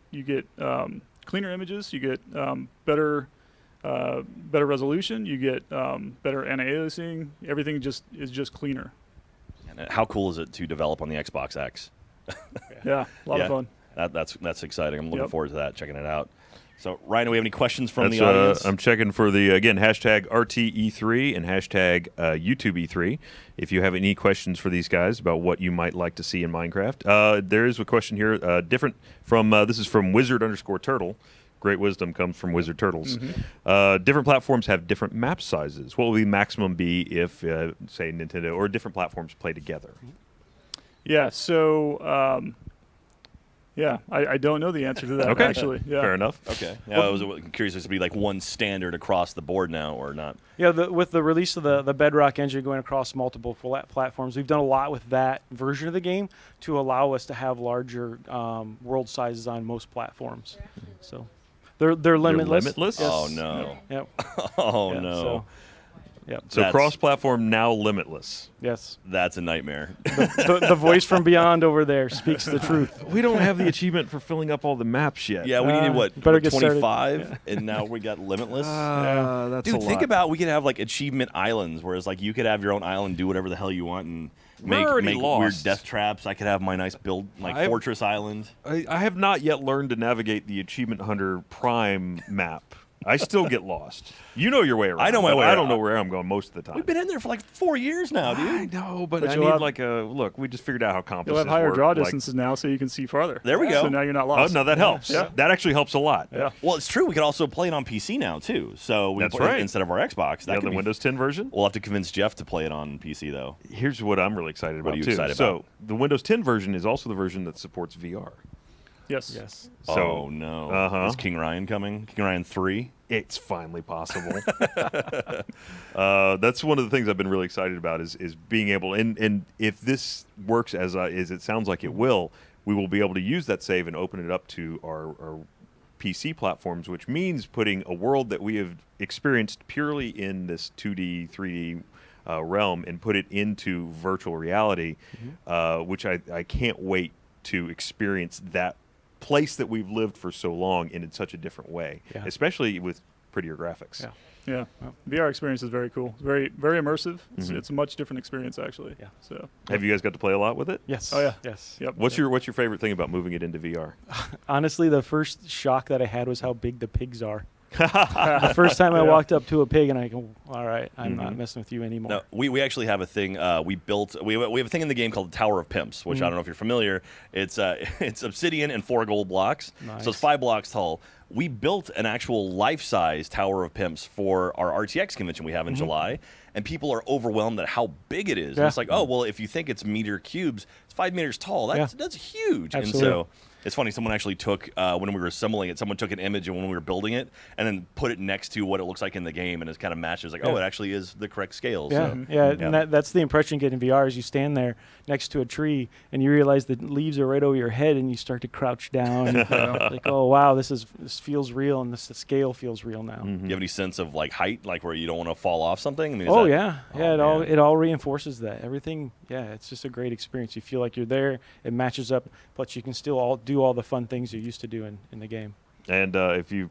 cleaner images, you get better resolution, you get better anti-aliasing. Everything is just cleaner. And how cool is it to develop on the Xbox X? Yeah, a lot of fun. That's exciting. I'm looking forward to that, checking it out. So, Ryan, do we have any questions from the That's, audience? I'm checking for the, again, hashtag RTE3 and hashtag YouTube E3. If you have any questions for these guys about what you might like to see in Minecraft. There is a question here, different from, this is from Wizard_Turtle. Great wisdom comes from Wizard Turtles. Different platforms have different map sizes. What will the maximum be if, say, Nintendo or different platforms play together? Yeah, so... I don't know the answer to that, Okay. actually. Yeah. Fair enough. Okay. Yeah, I was curious if it would be like one standard across the board now or not. Yeah, with the release of the Bedrock engine going across multiple platforms, we've done a lot with that version of the game to allow us to have larger world sizes on most platforms. So they're limitless. Limitless? Yes. Oh, no. Yep. Oh, Yeah, no. So cross-platform now limitless. Yes. That's a nightmare. The voice from beyond over there speaks the truth. We don't have the achievement for filling up all the maps yet. Yeah, we needed what, better get started. 25, and now we got limitless. That's Dude, a think lot. about we could have like achievement islands, whereas like you could have your own island, do whatever the hell you want, and make already weird lost. death traps. I could have my nice build, like Fortress Island. I have not yet learned to navigate the Achievement Hunter Prime map. I still get lost. You know your way around. I know my way I around. don't know where I'm going most of the time. We've been in there for like 4 years now, dude. I know, but I you'll need have- like a look. We just figured out how compasses You'll have higher work. draw like- distances now, so you can see farther. There we go. So now you're not Oh, lost. no, that helps. Yeah. That actually helps a lot. Yeah. Well, it's true. We could also play it on PC now too. So we That's play it right. instead of our Xbox. That Yeah, could the be- Windows 10 version. We'll have to convince Jeff to play it on PC though. Here's what I'm really excited What about are you too. excited so about? the Windows 10 version is also the version that supports VR. Yes. Yes. So, oh no! Is King Ryan coming? King Ryan 3? It's finally possible. That's one of the things I've been really excited about is being able and if this works as it sounds like it will, we will be able to use that save and open it up to our PC platforms, which means putting a world that we have experienced purely in this 2D, 3D realm and put it into virtual reality, which I can't wait to experience that place that we've lived for so long in such a different way, especially with prettier graphics. Yeah. VR experience is very cool. It's very, very immersive. It's a much different experience, actually. Yeah. So. Have you guys got to play a lot with it? Yes. Oh yeah. Yes. Yep. What's your favorite thing about moving it into VR? Honestly, the first shock that I had was how big the pigs are. The first time I walked up to a pig and I go, all right, I'm not messing with you anymore. No, we actually have a thing. We built. We have a thing in the game called the Tower of Pimps, which I don't know if you're familiar. It's obsidian and 4 gold blocks, so it's 5 blocks tall. We built an actual life-size Tower of Pimps for our RTX convention we have in July, and people are overwhelmed at how big it is. And it's like, oh well, if you think it's meter cubes, it's 5 meters tall. That's huge. Absolutely. And so. It's funny, someone actually took, when we were assembling it, someone took an image of when we were building it and then put it next to what it looks like in the game, and it kind of matches, like, oh, it actually is the correct scale. Yeah, So, and that's the impression you get in VR is you stand there next to a tree and you realize the leaves are right over your head and you start to crouch down. Like, oh, wow, this feels real and the scale feels real now. Do you have any sense of, like, height, like where you don't want to fall off something? I mean, It all reinforces that. Everything, it's just a great experience. You feel like you're there. It matches up, but you can still do all the fun things you used to do in the game. And if you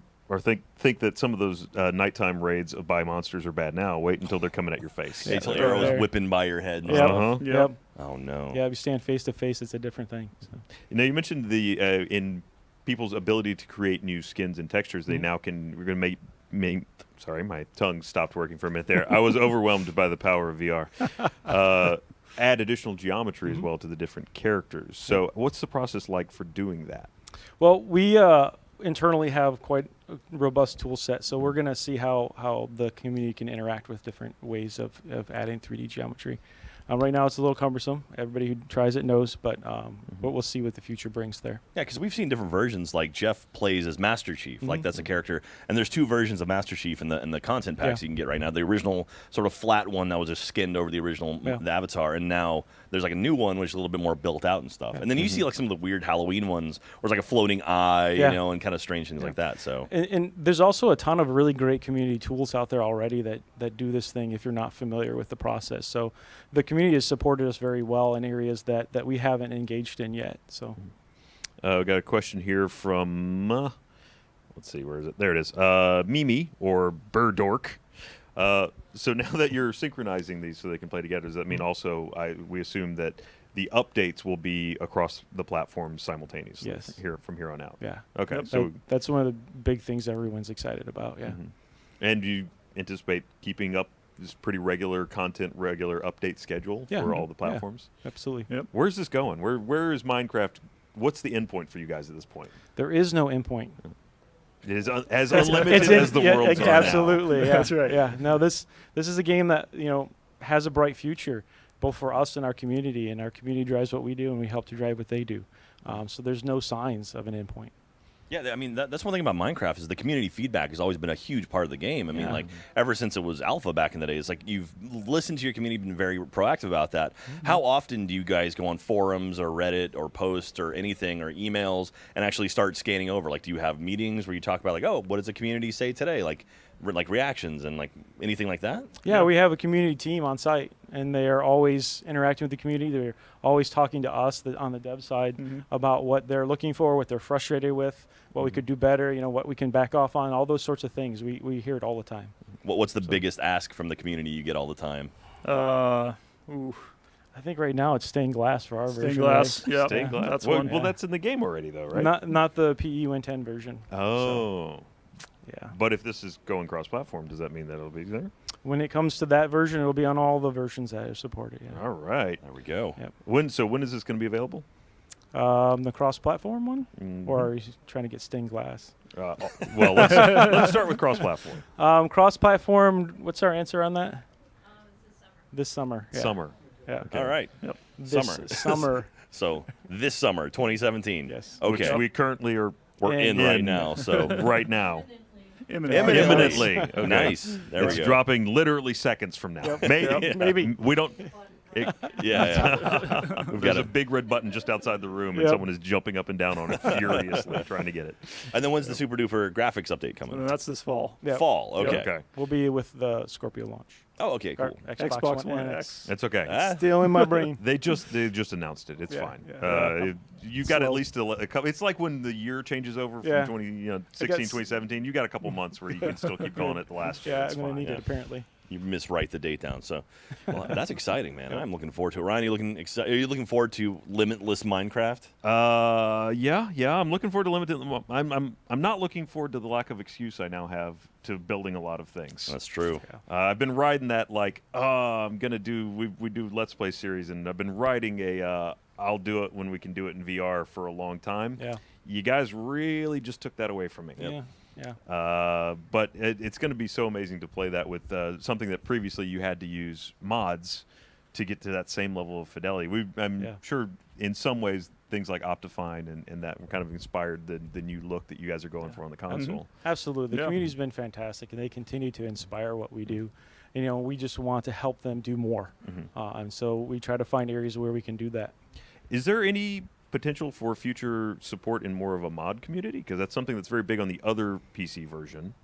think that some of those nighttime raids by monsters are bad now, wait until they're coming at your face. Until arrows whipping by your head. And Yep. stuff. Yep. Oh no. Yeah, if you stand face to face, it's a different thing. So. Now you mentioned the in people's ability to create new skins and textures. They now can. We're going to make. Sorry, my tongue stopped working for a minute there. I was overwhelmed by the power of VR. Add additional geometry as well to the different characters. So, what's the process like for doing that? Well, we internally have quite a robust tool set, so we're going to see how the community can interact with different ways of adding 3D geometry. Right now it's a little cumbersome. Everybody who tries it knows, but we'll see what the future brings there. Yeah, because we've seen different versions. Like Jeff plays as Master Chief, like that's a character, and there's 2 versions of Master Chief in the content packs you can get right now. The original sort of flat one that was just skinned over the original the Avatar, and now there's like a new one which is a little bit more built out and stuff. And then you see like some of the weird Halloween ones where it's like a floating eye, you know, and kind of strange things like that. So and there's also a ton of really great community tools out there already that do this thing if you're not familiar with the process. So the community has supported us very well in areas that we haven't engaged in yet. So we got a question here from let's see, where is it? There it is. Mimi or Burdork. So now that you're synchronizing these so they can play together, does that mean also we assume that the updates will be across the platforms simultaneously? Yes. From here on out. Yeah. Okay. Yep. So that's one of the big things everyone's excited about. Yeah. And do you anticipate keeping up this pretty regular content, regular update schedule for all the platforms? Yeah, absolutely. Yep. Where's this going? Where is Minecraft? What's the endpoint for you guys at this point? There is no endpoint. It is as unlimited as the world's are absolutely. now. Yeah. That's right. Yeah. No, this is a game that has a bright future, both for us and our community. And our community drives what we do, and we help to drive what they do. So there's no signs of an endpoint. Yeah, I mean, that's one thing about Minecraft is the community feedback has always been a huge part of the game. I mean, like, ever since it was alpha back in the day, it's like you've listened to your community, been very proactive about that. How often do you guys go on forums or Reddit or post or anything or emails and actually start scanning over? Like, do you have meetings where you talk about, like, oh, what does the community say today? Like reactions and, like, anything like that? Yeah, we have a community team on site, and they are always interacting with the community. They're always talking to us on the dev side about what they're looking for, what they're frustrated with, what we could do better, what we can back off on, all those sorts of things. We hear it all the time. What's the biggest ask from the community you get all the time? I think right now it's stained glass for our version. Stained glass, right? Stained glass. That's one. Well, that's in the game already, though, right? Not the PE 110 version. Oh. So, yeah. But if this is going cross-platform, does that mean that it'll be there? When it comes to that version, it'll be on all the versions that are supported. Yeah. All right. There we go. Yep. When is this going to be available? The cross-platform one? Or are you trying to get stained glass? Well, let's start with cross-platform. Cross-platform, what's our answer on that? This summer. Yeah. Summer. Yeah. Okay. All right. Yep. Summer. So this summer, 2017. Yes. Okay. Which we currently we're in right now. So right now. Imminently. Okay. Nice. There we go. It's dropping literally seconds from now. Yep. Maybe. Yep. Maybe. We don't. Yeah. There's a big red button just outside the room, and someone is jumping up and down on it furiously, trying to get it. And then when's the super duper graphics update coming? So that's this fall. Yep. Fall. Okay. Okay. We'll be with the Scorpio launch. Oh, okay, cool. Xbox One X. It's okay. Still in my brain. They just announced it. It's fine. You got at least a couple. It's like when the year changes over from 2016, 2017. You got a couple months where you can still keep calling it the last year. Yeah, It's I'm gonna fine. need it apparently. You miswrite the date down, so that's exciting, man. I'm looking forward to it. Ryan, are you looking forward to limitless Minecraft? Yeah. I'm looking forward to limited. I'm not looking forward to the lack of excuse I now have to building a lot of things. That's true. I've been riding that I'm gonna do. We do Let's Play series, and I've been riding I'll do it when we can do it in VR for a long time. Yeah. You guys really just took that away from me. Yeah. But it's going to be so amazing to play that with something that previously you had to use mods to get to that same level of fidelity. I'm sure in some ways things like Optifine and that were kind of inspired the new look that you guys are going for on the console. Absolutely. The community's been fantastic, and they continue to inspire what we do. And, we just want to help them do more. And so we try to find areas where we can do that. Is there any potential for future support in more of a mod community? Because that's something that's very big on the other PC version.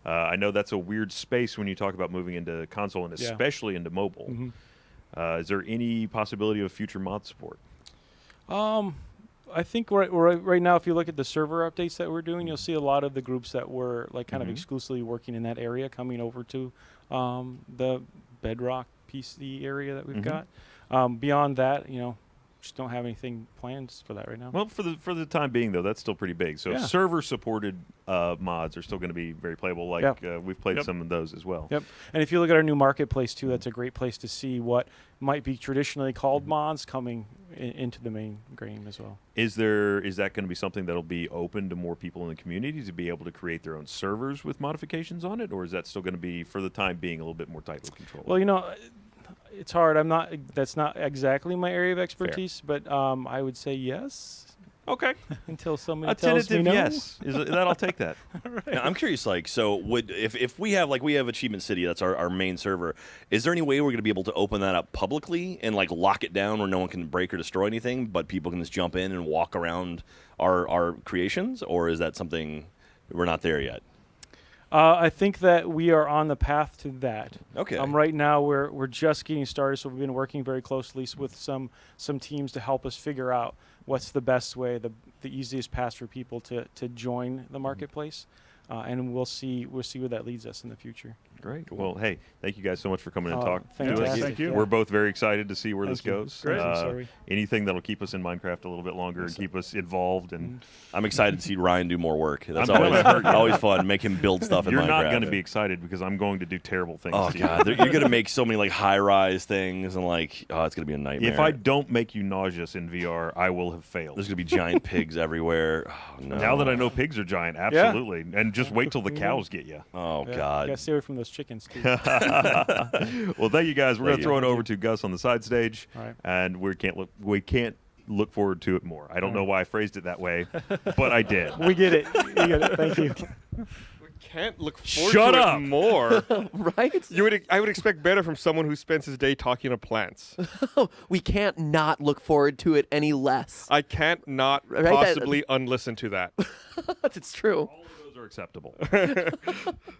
I know that's a weird space when you talk about moving into console and especially into mobile. Is there any possibility of future mod support? I think right now, if you look at the server updates that we're doing, you'll see a lot of the groups that were kind of exclusively working in that area coming over to the Bedrock PC area that we've got. Beyond that, just don't have anything planned for that right now. Well, for the time being, though, that's still pretty big. So Yeah. server-supported mods are still going to be very playable. Like we've played some of those as well. Yep. And if you look at our new marketplace too, that's a great place to see what might be traditionally called mods coming into the main game as well. Is that going to be something that'll be open to more people in the community to be able to create their own servers with modifications on it, or is that still going to be, for the time being, a little bit more tightly controlled? Well, it's hard. That's not exactly my area of expertise, but I would say yes. Okay. Until somebody A tells me tentative no. yes. I'll take that. Now, I'm curious, like, so if we have Achievement City, that's our main server, is there any way we're going to be able to open that up publicly and like lock it down where no one can break or destroy anything, but people can just jump in and walk around our creations, or is that something we're not there yet? I think that we are on the path to that. Okay. Right now we're just getting started, so we've been working very closely with some teams to help us figure out what's the best way, the easiest path for people to join the marketplace, and we'll see where that leads us in the future. Great. Well, hey, thank you guys so much for coming and talking to us. Fantastic. Thank you. We're both very excited to see where this Thank you. goes. Great. Sorry. Anything that'll keep us in Minecraft a little bit longer and keep us involved. And I'm excited to see Ryan do more work. That's I'm gonna- always fun. Make him build stuff in You're Minecraft. not going to be excited because I'm going to do terrible things. Oh to god, you. you're gonna make so many like high-rise things and like it's gonna be a nightmare. If I don't make you nauseous in VR, I will have failed. There's gonna be giant pigs everywhere. Oh, no. Now that I know pigs are giant, absolutely. And just wait till the cows get you. Oh Yeah, god. You gotta stay away from those chickens too. Well, thank you guys. We're going Thank to throw you. it over to Gus on the side stage, All right. and we can't look forward to it more. I don't know why I phrased it that way, but I did. We get it. We get it. Thank you. Can't look forward Shut to up. it more. Right? I would expect better from someone who spends his day talking to plants. We can't not look forward to it any less. I can't not Right, possibly unlisten to that. It's true. All of those are acceptable.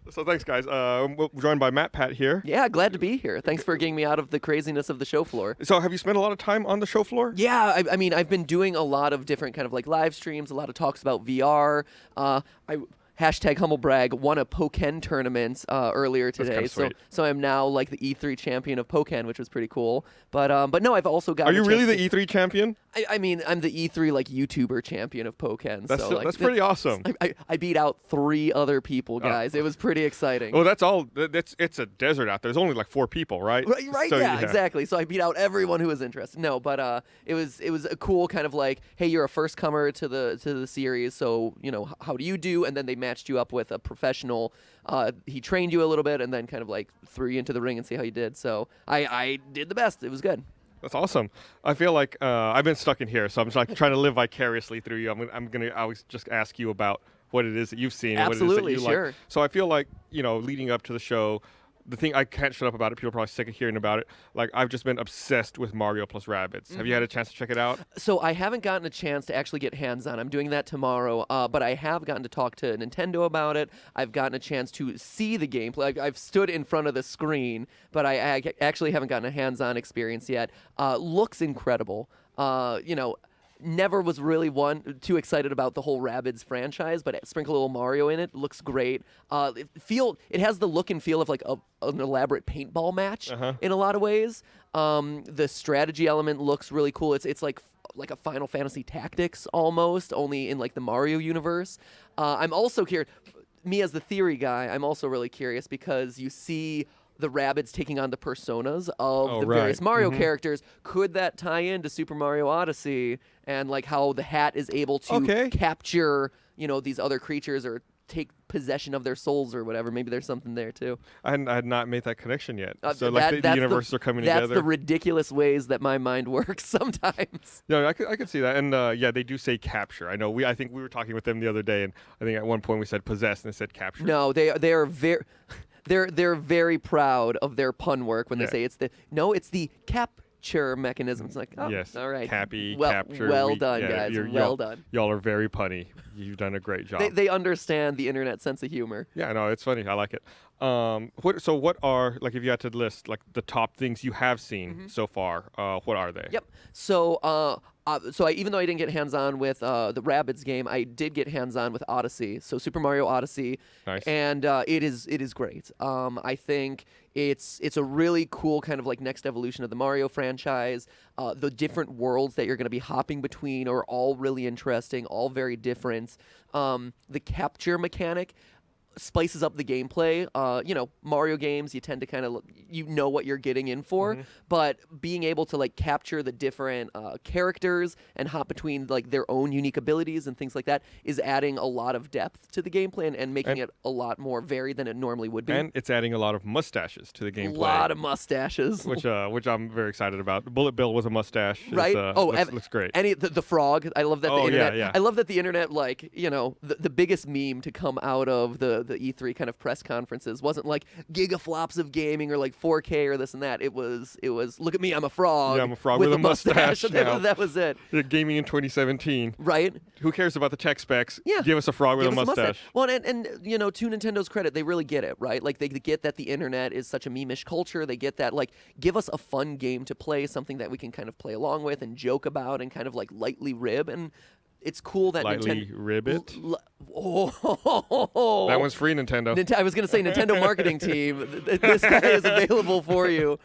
So thanks, guys. We're joined by Matt Pat here. Yeah, glad to be here. Thanks for getting me out of the craziness of the show floor. So have you spent a lot of time on the show floor? Yeah, I mean, I've been doing a lot of different kind of like live streams, a lot of talks about VR. Hashtag humble brag, won a Pokken tournament earlier today, kinda sweet. so I'm now like the E3 champion of Pokken, which was pretty cool. But no, I've also got. Are you really the E3 champion? I mean, I'm the E3 like YouTuber champion of Pokken. That's so, so- like, that's pretty awesome. I beat out 3 other people, guys. It was pretty exciting. Well, that's all. It's a desert out there. There's only like 4 people, right? Right, So, yeah, exactly. So I beat out everyone who was interested. No, but it was a cool kind of like, hey, you're a first comer to the series, so how do you do? And then they matched you up with a professional. He trained you a little bit, and then kind of like threw you into the ring and see how you did. So I did the best. It was good. That's awesome. I feel like I've been stuck in here, so I'm just like trying to live vicariously through you. I'm gonna always just ask you about what it is that you've seen and Absolutely, what it is that you sure. like. So I feel like leading up to the show, the thing I can't shut up about it. People are probably sick of hearing about it. Like I've just been obsessed with Mario plus Rabbids. Have you had a chance to check it out? So I haven't gotten a chance to actually get hands on. I'm doing that tomorrow, but I have gotten to talk to Nintendo about it. I've gotten a chance to see the gameplay. I've stood in front of the screen, but I actually haven't gotten a hands-on experience yet. Looks incredible. Never was really too excited about the whole Rabbids franchise, but sprinkle a little Mario in it, looks great. It has the look and feel of like an elaborate paintball match in a lot of ways. The strategy element looks really cool. It's like a Final Fantasy Tactics almost, only in like the Mario universe. I'm also curious, me as the theory guy, I'm also really curious because you see the Rabbids taking on the personas of the various Mario characters. Could that tie into Super Mario Odyssey and like how the hat is able to capture, these other creatures or take possession of their souls or whatever? Maybe there's something there too. I had not made that connection yet. So that's the universes are coming That's together. the ridiculous ways that my mind works sometimes. Yeah, I could see that, and they do say capture. I know. I think we were talking with them the other day, and I think at one point we said possess and they said capture. No, they are very. They're very proud of their pun work when they say it's the capture mechanism. It's like, oh, yes, all right, capture. Well done, guys. Well done. Y'all are very punny. You've done a great job. They understand the internet sense of humor. Yeah, no, it's funny. I like it. What are, like, if you had to list like the top things you have seen so far? What are they? Yep. So So even though I didn't get hands-on with the Rabbids game, I did get hands-on with Odyssey. So Super Mario Odyssey, Nice. and it is great. I think it's a really cool kind of like next evolution of the Mario franchise. The different worlds that you're going to be hopping between are all really interesting, all very different. The capture mechanic spices up the gameplay. Mario games, you tend to kind of what you're getting in for, but being able to like capture the different characters and hop between like their own unique abilities and things like that is adding a lot of depth to the gameplay and making it a lot more varied than it normally would be. And it's adding a lot of mustaches to the gameplay. A lot of mustaches, which I'm very excited about. Bullet Bill was a mustache, right? Looks great. The frog. I love that the internet. Yeah. I love that the internet, like the biggest meme to come out of the E3 kind of press conferences wasn't like gigaflops of gaming or like 4K or this and that. It was look at me, I'm a frog. Yeah, I'm a frog with a mustache. That was it. Gaming in 2017. Right. Who cares about the tech specs? Yeah. Give us a frog with a mustache. Well, and to Nintendo's credit, they really get it, right? Like they get that the internet is such a meme-ish culture. They get that like give us a fun game to play, something that we can kind of play along with and joke about and kind of like lightly rib. And it's cool that Lightly rib it. Oh, that one's free, Nintendo. I was going to say Nintendo marketing team. This guy is available for you.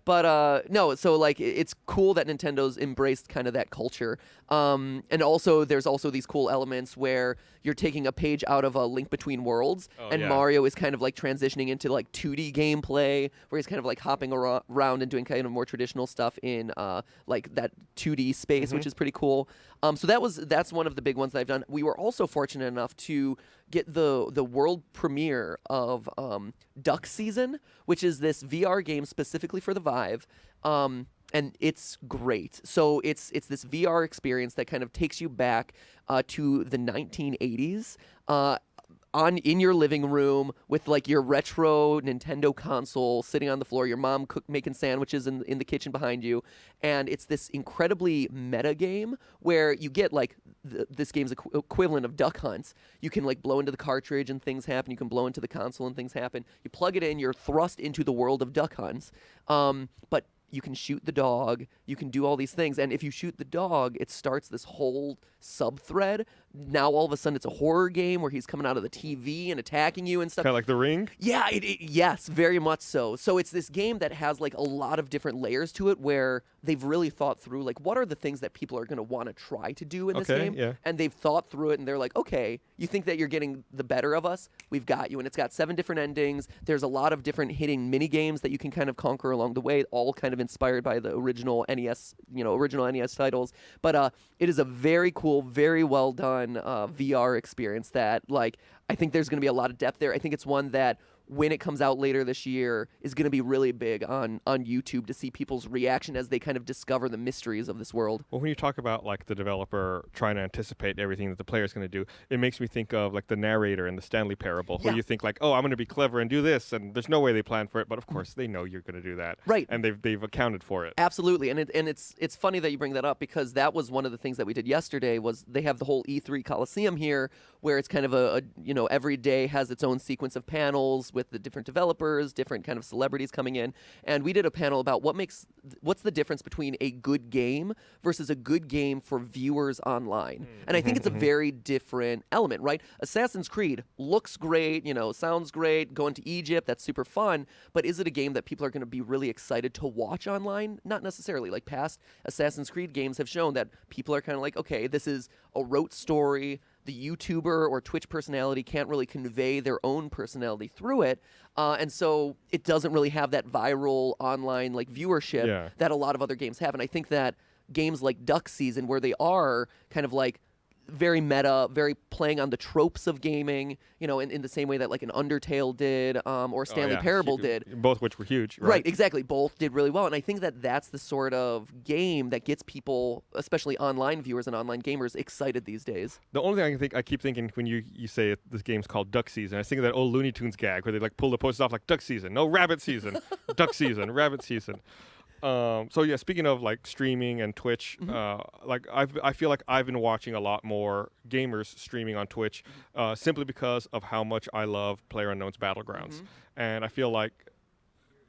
No, so like it's cool that Nintendo's embraced kind of that culture. And also there's also these cool elements where you're taking a page out of A Link Between Worlds, and Mario is kind of like transitioning into like 2D gameplay, where he's kind of like hopping around and doing kind of more traditional stuff in like that 2D space, which is pretty cool. So that's one of the big ones that I've done. We were also fortunate enough to get the world premiere of Duck Season, which is this VR game specifically for the Vive. And it's great. So it's this VR experience that kind of takes you back to the 1980s. In your living room with like your retro Nintendo console sitting on the floor, your mom making sandwiches in the kitchen behind you, and it's this incredibly meta game where you get like this game's equivalent of Duck Hunt. You can like blow into the cartridge and things happen. You can blow into the console and things happen. You plug it in, you're thrust into the world of Duck Hunt. But you can shoot the dog, you can do all these things, and if you shoot the dog, it starts this whole sub-thread. Now all of a sudden it's a horror game where he's coming out of the TV and attacking you and stuff. Kind of like The Ring? Yeah, yes, very much so. So it's this game that has like a lot of different layers to it where they've really thought through like what are the things that people are going to want to try to do in this game. Yeah. And they've thought through it and they're like, okay, you think that you're getting the better of us? We've got you. And it's got 7 different endings. There's a lot of different hitting mini games that you can kind of conquer along the way, all kind of inspired by the original NES, original NES titles. But it is a very cool, very well done VR experience that like I think there's going to be a lot of depth there. I think it's one that when it comes out later this year is going to be really big on YouTube to see people's reaction as they kind of discover the mysteries of this world. Well, when you talk about like the developer trying to anticipate everything that the player is going to do, it makes me think of like the narrator in the Stanley Parable, where you think like, oh, I'm going to be clever and do this, and there's no way they plan for it, but of course they know you're going to do that, right? And they've accounted for it. Absolutely, and it's funny that you bring that up because that was one of the things that we did yesterday. Was they have the whole E3 Coliseum here, where it's kind of a every day has its own sequence of panels with the different developers, different kind of celebrities coming in, and we did a panel about what's the difference between a good game versus a good game for viewers online. And I think it's a very different element, right? Assassin's Creed looks great, sounds great, going to Egypt, that's super fun, but is it a game that people are going to be really excited to watch online? Not necessarily. Like past Assassin's Creed games have shown that people are kind of like, okay, this is a rote story. The YouTuber or Twitch personality can't really convey their own personality through it. And so it doesn't really have that viral online like viewership that a lot of other games have. And I think that games like Duck Season, where they are kind of like very meta, very playing on the tropes of gaming, in the same way that like an Undertale did or Stanley Parable did. Both which were huge. Right, exactly. Both did really well. And I think that that's the sort of game that gets people, especially online viewers and online gamers, excited these days. The only thing I keep thinking when you say this game's called Duck Season, I was thinking of that old Looney Tunes gag where they like pull the posters off like Duck Season, no Rabbit Season, Duck Season, Rabbit Season. So yeah, speaking of like streaming and Twitch, like I feel like I've been watching a lot more gamers streaming on Twitch, simply because of how much I love PlayerUnknown's Battlegrounds, and I feel like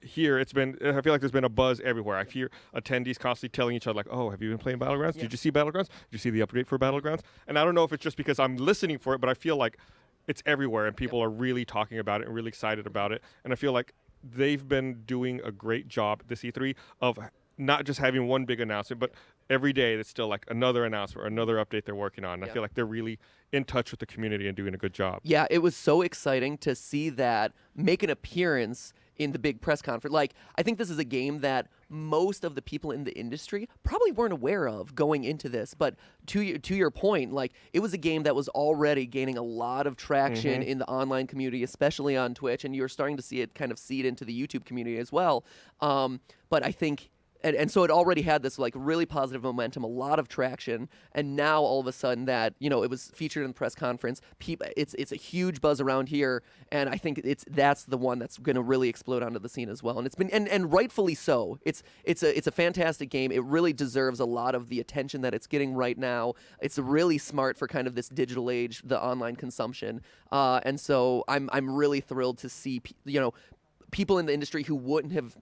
here it's been, I feel like there's been a buzz everywhere. I hear attendees constantly telling each other like, oh, have you been playing Battlegrounds? Did you see Battlegrounds? Did you see the update for Battlegrounds? And I don't know if it's just because I'm listening for it, but I feel like it's everywhere and people are really talking about it and really excited about it. And I feel like they've been doing a great job this E3 of not just having one big announcement, but every day it's still like another announcement or another update they're working on. And I feel like they're really in touch with the community and doing a good job. Yeah, it was so exciting to see that make an appearance in the big press conference. Like, I think this is a game that most of the people in the industry probably weren't aware of going into this. But to your point, like, it was a game that was already gaining a lot of traction in the online community, especially on Twitch, and you're starting to see it kind of seed into the YouTube community as well. But I think and so it already had this like really positive momentum, a lot of traction, and now all of a sudden that it was featured in the press conference. It's a huge buzz around here, and I think that's the one that's going to really explode onto the scene as well. And it's been and rightfully so. It's a fantastic game. It really deserves a lot of the attention that it's getting right now. It's really smart for kind of this digital age, the online consumption, and so I'm really thrilled to see people in the industry who wouldn't have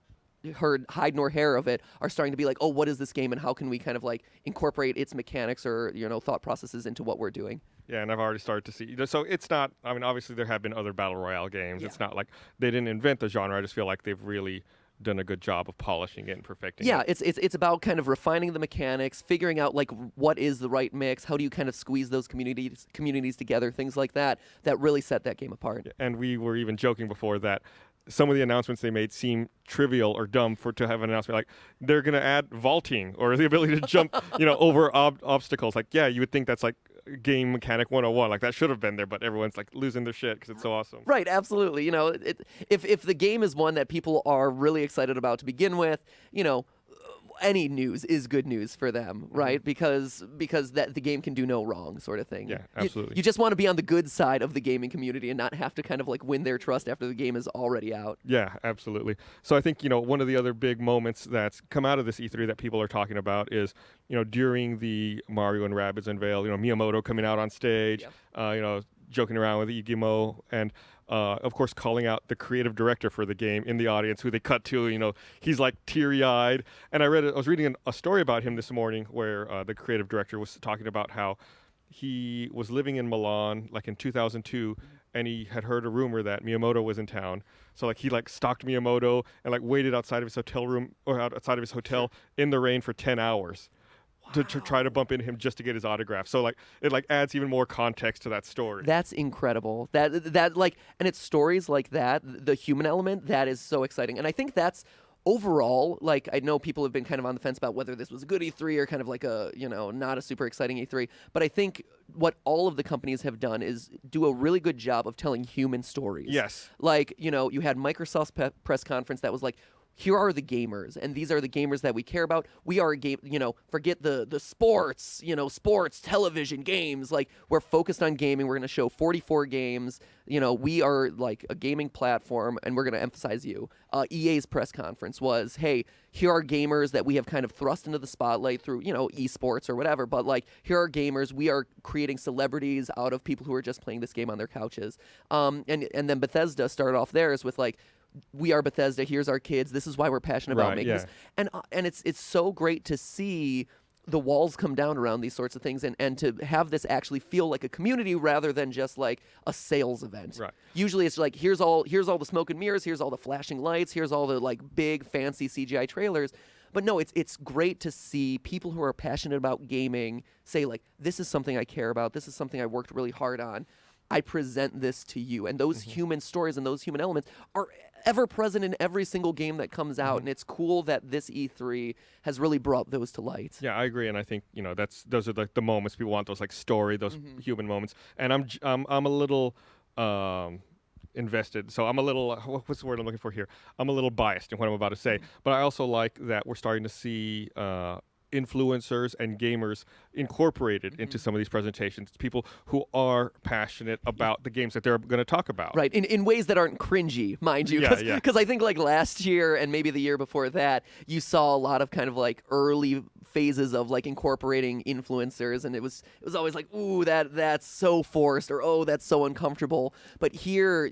heard hide nor hair of it are starting to be like, oh, what is this game and how can we kind of like incorporate its mechanics or thought processes into what we're doing. Yeah, and I've already started to see. So it's not, I mean, obviously there have been other battle royale games. It's not like they didn't invent the genre. I just feel like they've really done a good job of polishing it and perfecting it. It's about kind of refining the mechanics, figuring out like what is the right mix, how do you kind of squeeze those communities together, things like that really set that game apart. And we were even joking before that some of the announcements they made seem trivial or dumb to have an announcement like they're going to add vaulting or the ability to jump over obstacles. Like, yeah, you would think that's like game mechanic 101. Like that should have been there, but everyone's like losing their shit because it's so awesome. Right, absolutely. If the game is one that people are really excited about to begin with, any news is good news for them, right? Because that the game can do no wrong, sort of thing. Yeah, absolutely. You just want to be on the good side of the gaming community and not have to kind of like win their trust after the game is already out. Yeah, absolutely. So I think one of the other big moments that's come out of this E3 that people are talking about is during the Mario and Rabbids unveil, Miyamoto coming out on stage, joking around with Igimo and. Of course, calling out the creative director for the game in the audience, who they cut to. He's like teary-eyed. And I was reading a story about him this morning where the creative director was talking about how he was living in Milan, like in 2002, and he had heard a rumor that Miyamoto was in town. So like he like stalked Miyamoto and like waited outside of his hotel room or outside of his hotel in the rain for 10 hours. To try to bump into him just to get his autograph. So like it like adds even more context to that story. That's incredible. That like, and it's stories like that, the human element, that is so exciting. And I think that's overall, like, I know people have been kind of on the fence about whether this was a good E3 or kind of like a, not a super exciting E3. But I think what all of the companies have done is do a really good job of telling human stories. Yes. Like, you had Microsoft's press conference that was like, here are the gamers, and these are the gamers that we care about. We are a game, forget the sports, sports, television, games. Like, we're focused on gaming. We're going to show 44 games. We are like a gaming platform, and we're going to emphasize you. EA's press conference was, hey, here are gamers that we have kind of thrust into the spotlight through, esports or whatever. But like, here are gamers. We are creating celebrities out of people who are just playing this game on their couches. And then Bethesda started off theirs with like, we are Bethesda. Here's our kids. This is why we're passionate about making this. And it's so great to see the walls come down around these sorts of things and to have this actually feel like a community rather than just like a sales event. Right. Usually it's like here's all the smoke and mirrors, here's all the flashing lights, here's all the like big fancy CGI trailers. But no, it's great to see people who are passionate about gaming say like, this is something I care about. This is something I worked really hard on. I present this to you. And those human stories and those human elements are ever present in every single game that comes out. And it's cool that this E3 has really brought those to light. Yeah, I agree. And I think, those are like the moments people want, those like story, those human moments. And I'm a little invested. So I'm a little, what's the word I'm looking for here? I'm a little biased in what I'm about to say. But I also like that we're starting to see influencers and gamers incorporated into some of these presentations. People who are passionate about the games that they're going to talk about. Right, in ways that aren't cringy, mind you. Because I think like last year and maybe the year before that, you saw a lot of kind of like early phases of like incorporating influencers, and it was always like, ooh, that's so forced, or oh, that's so uncomfortable. But here,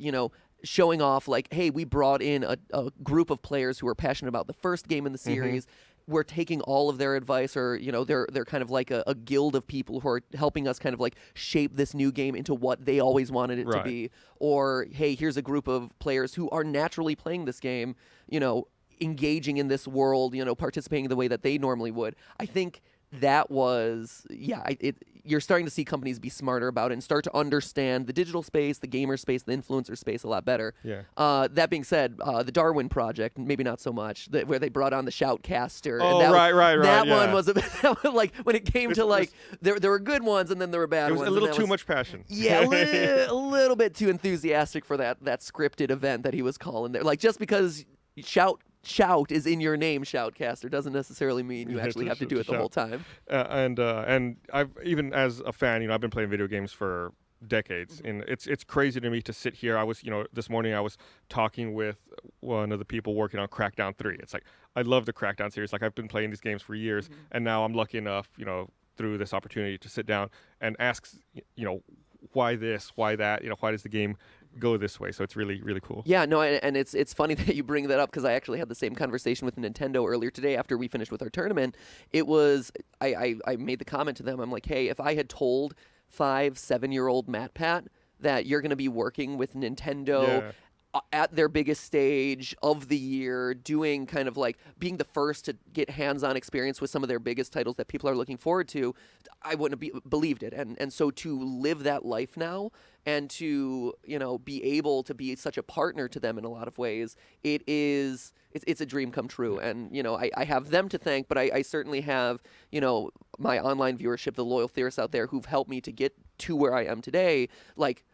showing off like, hey, we brought in a group of players who are passionate about the first game in the series. We're taking all of their advice, or they're kind of like a guild of people who are helping us kind of like shape this new game into what they always wanted it to be. Or hey, here's a group of players who are naturally playing this game, engaging in this world, participating the way that they normally would. I think that was, you're starting to see companies be smarter about it and start to understand the digital space, the gamer space, the influencer space a lot better. Yeah. That being said, the Darwin Project, maybe not so much, where they brought on the Shoutcaster. Oh, and right. That yeah. one was a bit, like, when it came to, like, there were good ones and then there were bad ones. It was a little too much passion. Yeah, a little bit too enthusiastic for that scripted event that he was calling there. Like, just because Shout is in your name, Shoutcaster, doesn't necessarily mean you actually have to do it the whole time. And I've, even as a fan, I've been playing video games for decades, and it's crazy to me to sit here. I was, this morning I was talking with one of the people working on Crackdown 3. It's like, I love the Crackdown series. Like, I've been playing these games for years, and now I'm lucky enough, through this opportunity to sit down and ask, why this, why that, why does the game go this way? So it's really, really cool. Yeah, no, and it's funny that you bring that up, because I actually had the same conversation with Nintendo earlier today after we finished with our tournament. It was, I made the comment to them, I'm like, hey, if I had told 5-7-year-old Matt Pat that you're going to be working with Nintendo at their biggest stage of the year, doing kind of like being the first to get hands-on experience with some of their biggest titles that people are looking forward to, I wouldn't have believed it. And so to live that life now and to, be able to be such a partner to them in a lot of ways, it's a dream come true. And, I have them to thank, but I certainly have, my online viewership, the loyal theorists out there who've helped me to get to where I am today, like,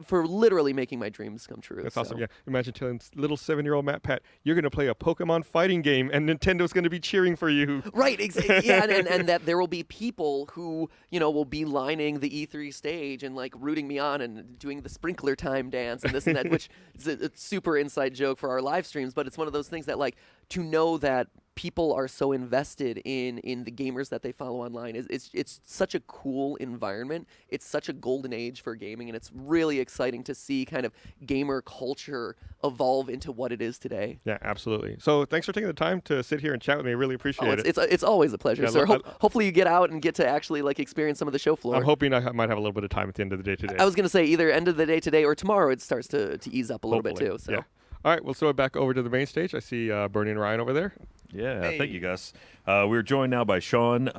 for literally making my dreams come true. That's awesome. Yeah, imagine telling little 7-year-old Matt Pat, you're going to play a Pokemon fighting game, and Nintendo's going to be cheering for you. Right. Yeah, and that there will be people who will be lining the E3 stage and like rooting me on and doing the sprinkler time dance and this and that, which is a super inside joke for our live streams. But it's one of those things that, like, to know that people are so invested in the gamers that they follow online. It's such a cool environment. It's such a golden age for gaming, and it's really exciting to see kind of gamer culture evolve into what it is today. Yeah, absolutely. So thanks for taking the time to sit here and chat with me. I really appreciate it. It's always a pleasure, sir. Hopefully you get out and get to actually like experience some of the show floor. I'm hoping I might have a little bit of time at the end of the day today. I was going to say either end of the day today or tomorrow it starts to ease up a little bit too. So. Yeah. All right, we'll throw it back over to the main stage. I see Bernie and Ryan over there. Yeah, thank you, Gus. We're joined now by Sean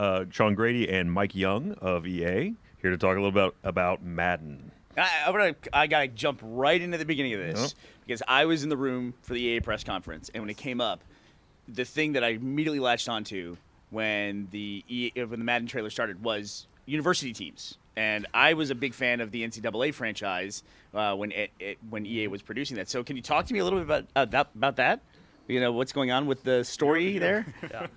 Grady and Mike Young of EA, here to talk a little bit about Madden. I gotta jump right into the beginning of this because I was in the room for the EA press conference, and when it came up, the thing that I immediately latched onto when the Madden trailer started was university teams. And I was a big fan of the NCAA franchise when EA was producing that. So can you talk to me a little bit about that? What's going on with the story there? Yeah.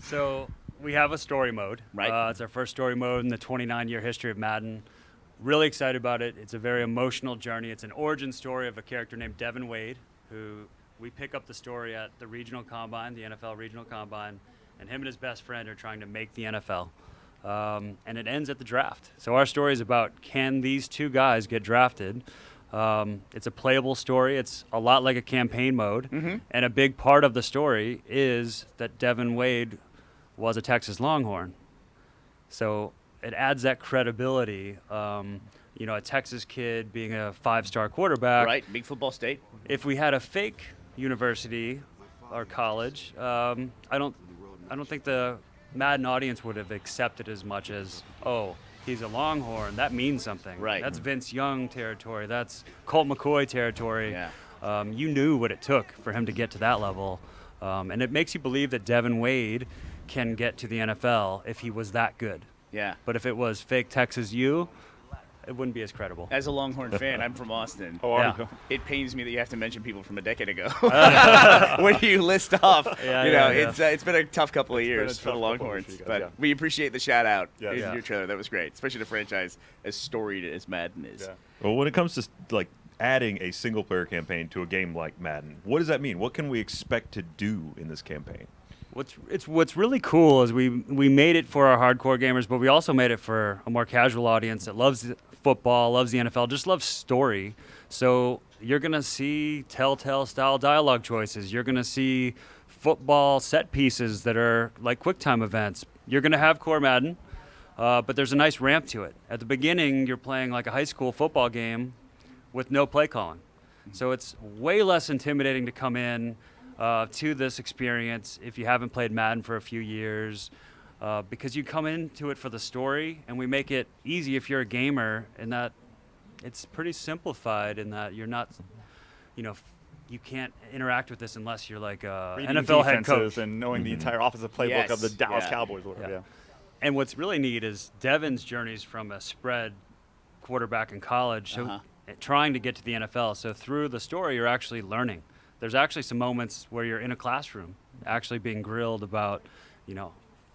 So we have a story mode. Right. It's our first story mode in the 29-year history of Madden. Really excited about it. It's a very emotional journey. It's an origin story of a character named Devin Wade, who we pick up the story at the regional combine, the NFL regional combine, and him and his best friend are trying to make the NFL. And it ends at the draft. So our story is about, can these two guys get drafted? It's a playable story. It's a lot like a campaign mode. And a big part of the story is that Devin Wade was a Texas Longhorn. So it adds that credibility. A Texas kid being a 5-star quarterback. Right, big football state. If we had a fake university or college, I don't think the Madden audience would have accepted as much as, oh, he's a Longhorn. That means something. Right. That's Vince Young territory. That's Colt McCoy territory. Yeah. You knew what it took for him to get to that level. And it makes you believe that Devin Wade can get to the NFL if he was that good. Yeah. But if it was fake Texas U, it wouldn't be as credible. As a Longhorn fan, I'm from Austin. Oh, yeah. It pains me that you have to mention people from a decade ago when you list off. It's been a tough couple of years for the Longhorns, but we appreciate the shout out in your trailer. That was great, especially the franchise as storied as Madden is. Yeah. Well, when it comes to like adding a single player campaign to a game like Madden, what does that mean? What can we expect to do in this campaign? What's really cool is we made it for our hardcore gamers, but we also made it for a more casual audience that loves football, loves the NFL, just loves story. So you're gonna see Telltale style dialogue choices. You're gonna see football set pieces that are like QuickTime events. You're gonna have core Madden, but there's a nice ramp to it. At the beginning, you're playing like a high school football game with no play calling. So it's way less intimidating to come in to this experience if you haven't played Madden for a few years, because you come into it for the story, and we make it easy if you're a gamer, in that it's pretty simplified in that you're not, you can't interact with this unless you're like a Reading NFL head defenses coach. and knowing the entire offensive playbook of the Dallas Cowboys. Or whatever, yeah. And what's really neat is Devin's journeys from a spread quarterback in college, so trying to get to the NFL. So through the story, you're actually learning. There's actually some moments where you're in a classroom actually being grilled about,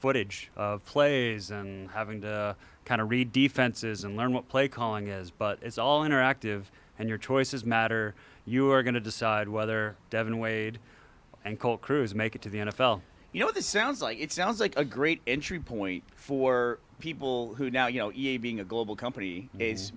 footage of plays and having to kind of read defenses and learn what play calling is. But it's all interactive, and your choices matter. You are going to decide whether Devin Wade and Colt Cruz make it to the NFL. You know what this sounds like? It sounds like a great entry point for people who now, EA being a global company, is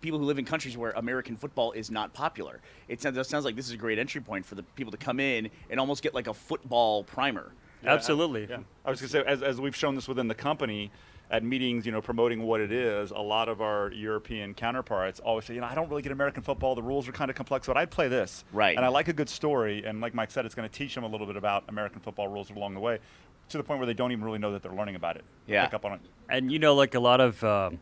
people who live in countries where American football is not popular. It sounds like this is a great entry point for the people to come in and almost get like a football primer. Absolutely. Yeah. I was going to say, as we've shown this within the company, at meetings, promoting what it is, a lot of our European counterparts always say, I don't really get American football. The rules are kind of complex, but I'd play this. Right. And I like a good story. And like Mike said, it's going to teach them a little bit about American football rules along the way, to the point where they don't even really know that they're learning about it. Yeah. Pick up on it. And like a lot of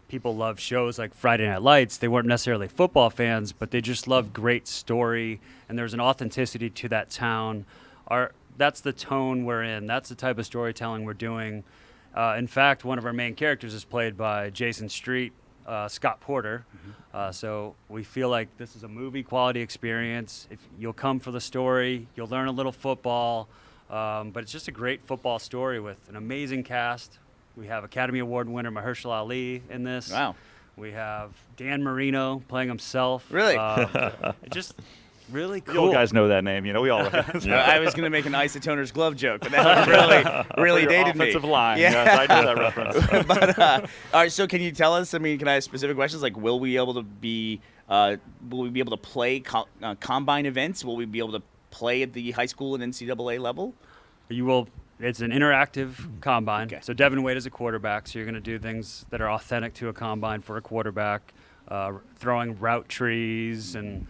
people love shows like Friday Night Lights. They weren't necessarily football fans, but they just loved great story, and there's an authenticity to that town. That's the tone we're in. That's the type of storytelling we're doing. In fact, one of our main characters is played by Jason Street, Scott Porter. So we feel like this is a movie quality experience. If you'll come for the story, you'll learn a little football, but it's just a great football story with an amazing cast. We have Academy Award winner Mahershala Ali in this. Wow. We have Dan Marino playing himself. Really? Just really cool. You old guys know that name, we all recognize it. I was going to make an Isotoner's glove joke, but that really dated me. Offensive line. Yeah. Yes, I know that reference. But, all right, so can you tell us, can I have specific questions? Like, will we be able to play combine events? Will we be able to play at the high school and NCAA level? You will. It's an interactive combine. So Devin Wade is a quarterback, so you're going to do things that are authentic to a combine for a quarterback, throwing route trees and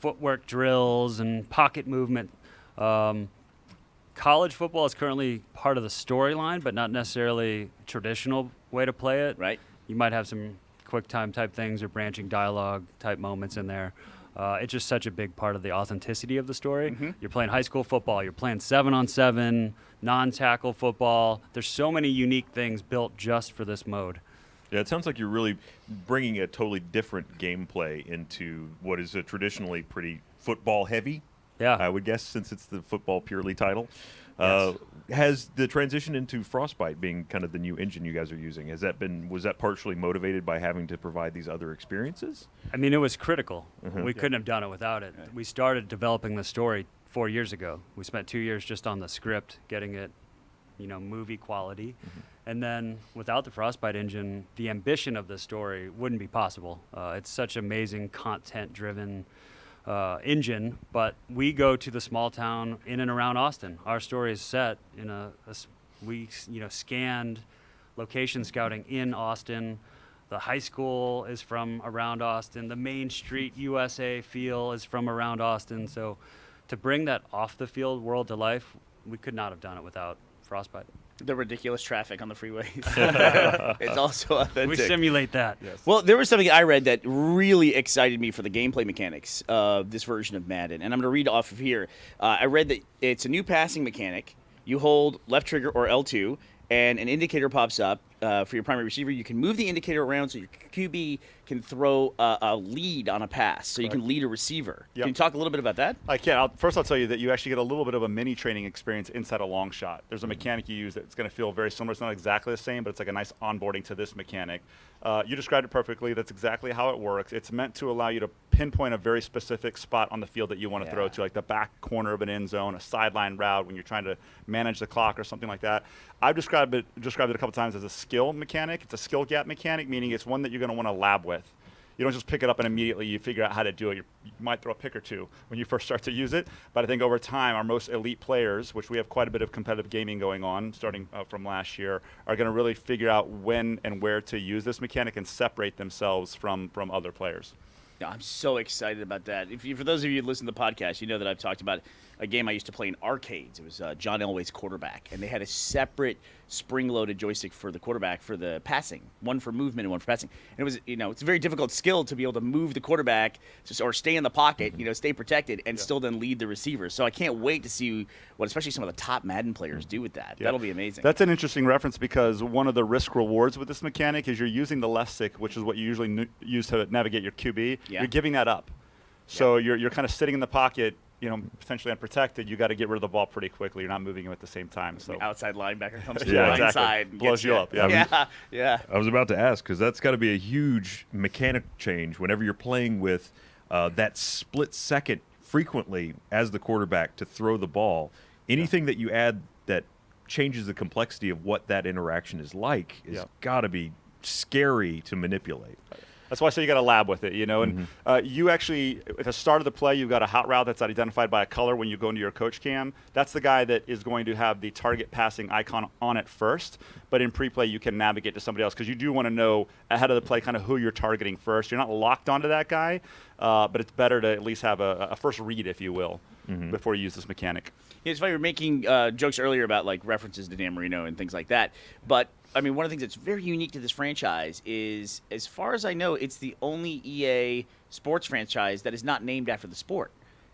footwork drills and pocket movement. College football is currently part of the storyline, but not necessarily a traditional way to play it. Right. You might have some QuickTime type things or branching dialogue type moments in there. It's just such a big part of the authenticity of the story. You're playing high school football. You're playing 7-on-7, non-tackle football. There's so many unique things built just for this mode. Yeah, it sounds like you're really bringing a totally different gameplay into what is a traditionally pretty football heavy. Yeah, I would guess, since it's the football purely title. Yes. Has the transition into Frostbite being kind of the new engine you guys are using, was that partially motivated by having to provide these other experiences? I mean, it was critical. We couldn't have done it without it. We started developing the story 4 years ago. We spent 2 years just on the script, getting it, movie quality. And then without the Frostbite engine, the ambition of the story wouldn't be possible. It's such amazing content-driven engine, but we go to the small town in and around Austin. Our story is set in we scanned location scouting in Austin. The high school is from around Austin. The Main Street USA feel is from around Austin. So to bring that off the field world to life, we could not have done it without Frostbite. The ridiculous traffic on the freeways. It's also authentic. We simulate that. Yes. Well, there was something I read that really excited me for the gameplay mechanics of this version of Madden, and I'm going to read off of here. I read that it's a new passing mechanic. You hold left trigger or L2, and an indicator pops up, for your primary receiver, you can move the indicator around so your QB can throw a lead on a pass, so you can lead a receiver. Yep. Can you talk a little bit about that? I can. First, I'll tell you that you actually get a little bit of a mini training experience inside a long shot. There's a mechanic you use that's going to feel very similar. It's not exactly the same, but it's like a nice onboarding to this mechanic. You described it perfectly. That's exactly how it works. It's meant to allow you to pinpoint a very specific spot on the field that you want to throw to, like the back corner of an end zone, a sideline route when you're trying to manage the clock or something like that. I've described it a couple times as a skill mechanic. It's a skill gap mechanic, meaning it's one that you're going to want to lab with. You don't just pick it up and immediately you figure out how to do it. You might throw a pick or two when you first start to use it, but I think over time our most elite players, which we have quite a bit of competitive gaming going on starting from last year, are going to really figure out when and where to use this mechanic and separate themselves from other players. Yeah, I'm so excited about that. For those of you who listen to the podcast, you know that I've talked about a game I used to play in arcades. It was John Elway's quarterback, and they had a separate spring-loaded joystick for the quarterback for the passing, one for movement and one for passing. And it was, it's a very difficult skill to be able to move the quarterback or stay in the pocket, stay protected, and still then lead the receiver. So I can't wait to see what especially some of the top Madden players do with that. Yeah. That'll be amazing. That's an interesting reference because one of the risk rewards with this mechanic is you're using the left stick, which is what you usually use to navigate your QB. Yeah. You're giving that up. So you're kind of sitting in the pocket, potentially unprotected. You got to get rid of the ball pretty quickly. You're not moving him at the same time. So the outside linebacker comes to yeah, the exactly. inside and blows gets you up. Yeah. Yeah. I was about to ask because that's got to be a huge mechanic change whenever you're playing with that split second frequently as the quarterback to throw the ball. Anything that you add that changes the complexity of what that interaction is like is got to be scary to manipulate. That's why I say you got to lab with it, And you actually, at the start of the play, you've got a hot route that's identified by a color when you go into your coach cam. That's the guy that is going to have the target passing icon on it first. But in pre-play, you can navigate to somebody else because you do want to know ahead of the play kind of who you're targeting first. You're not locked onto that guy, but it's better to at least have a first read, if you will, before you use this mechanic. Yeah, it's funny, we were making jokes earlier about like references to Dan Marino and things like that. But I mean, one of the things that's very unique to this franchise is, as far as I know, it's the only EA sports franchise that is not named after the sport.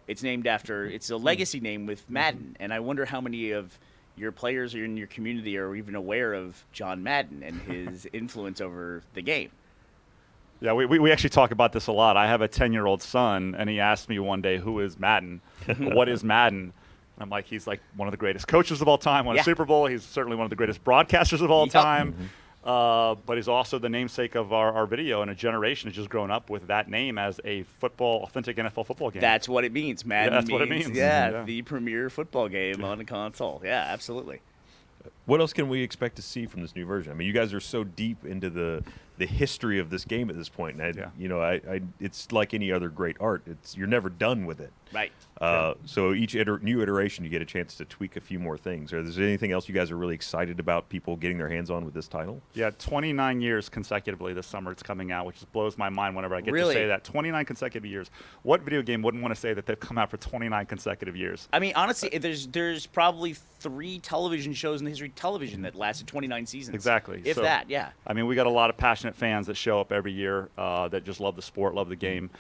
It's named after, it's a legacy name with Madden. And I wonder how many of your players or in your community are even aware of John Madden and his influence over the game. Yeah, we actually talk about this a lot. I have a 10-year-old son, and he asked me one day, who is Madden? What is Madden? And I'm like, he's like one of the greatest coaches of all time, won a Super Bowl. He's certainly one of the greatest broadcasters of all time. But he's also the namesake of our video, and a generation has just grown up with that name as a authentic NFL football game. That's what it means. Madden that's what it means. Yeah, the premier football game on a console. Yeah, absolutely. What else can we expect to see from this new version? I mean, you guys are so deep into the history of this game at this point, and it's like any other great art. You're never done with it. Right. So each new iteration, you get a chance to tweak a few more things. Is there anything else you guys are really excited about people getting their hands on with this title? Yeah, 29 years consecutively this summer it's coming out, which just blows my mind whenever I get Really? to say that. 29 consecutive years. What video game wouldn't want to say that they've come out for 29 consecutive years? I mean, honestly, there's probably 3 television shows in the history of television that lasted 29 seasons. Exactly. If that, yeah. I mean, we got a lot of passionate fans that show up every year that just love the sport, love the game.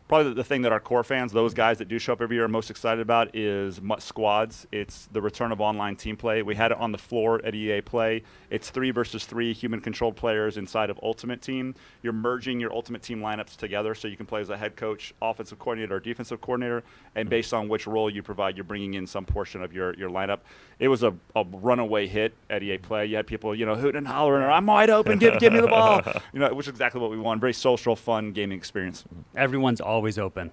Probably the thing that our core fans, those guys that do show up every year, are most excited about is MUT Squads. It's the return of online team play. We had it on the floor at EA Play. It's 3 versus 3 human-controlled players inside of Ultimate Team. You're merging your Ultimate Team lineups together so you can play as a head coach, offensive coordinator, or defensive coordinator, and based on which role you provide, you're bringing in some portion of your lineup. It was a runaway hit at EA Play. You had people, hooting and hollering, I'm wide open, give me the ball, which is exactly what we want. Very social, fun gaming experience. Everyone's always open.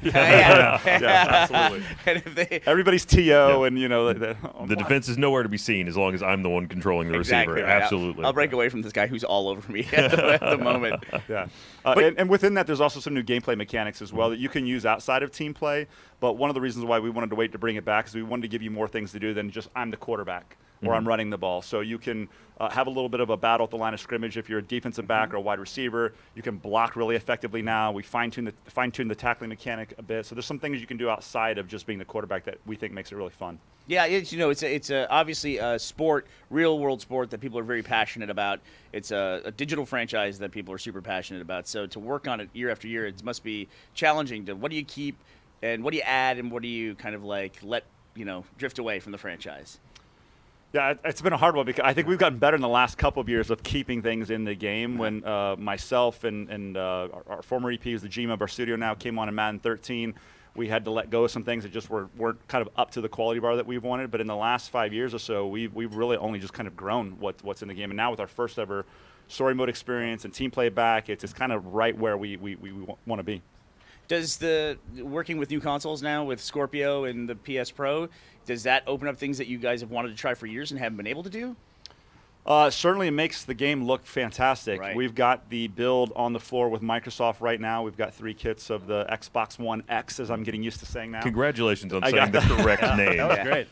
Yeah, absolutely. And everybody's TO, and the defense is nowhere to be seen as long as I'm the one controlling the Exactly receiver. right. Absolutely. I'll break away from this guy who's all over me at the moment. Yeah. And within that, there's also some new gameplay mechanics as well that you can use outside of team play. But one of the reasons why we wanted to wait to bring it back is we wanted to give you more things to do than just I'm the quarterback or I'm running the ball. So you can have a little bit of a battle at the line of scrimmage if you're a defensive back or a wide receiver. You can block really effectively now. We fine-tune the tackling mechanic a bit. So there's some things you can do outside of just being the quarterback that we think makes it really fun. Yeah, it's obviously a sport, real world sport that people are very passionate about. It's a digital franchise that people are super passionate about. So to work on it year after year, it must be challenging. What do you keep, and what do you add, and what do you kind of like let drift away from the franchise? Yeah, it's been a hard one because I think we've gotten better in the last couple of years of keeping things in the game. When myself and our former EP, who's the GM of our studio now, came on in Madden 13, we had to let go of some things that just weren't kind of up to the quality bar that we wanted. But in the last 5 years or so, we've really only just kind of grown what's in the game. And now with our first ever story mode experience and team playback, it's kind of right where we want to be. Does the working with new consoles now with Scorpio and the PS Pro, does that open up things that you guys have wanted to try for years and haven't been able to do? Certainly, it makes the game look fantastic. Right. We've got the build on the floor with Microsoft right now. We've got 3 kits of the Xbox One X, as I'm getting used to saying now. Congratulations on saying the correct name. That was great.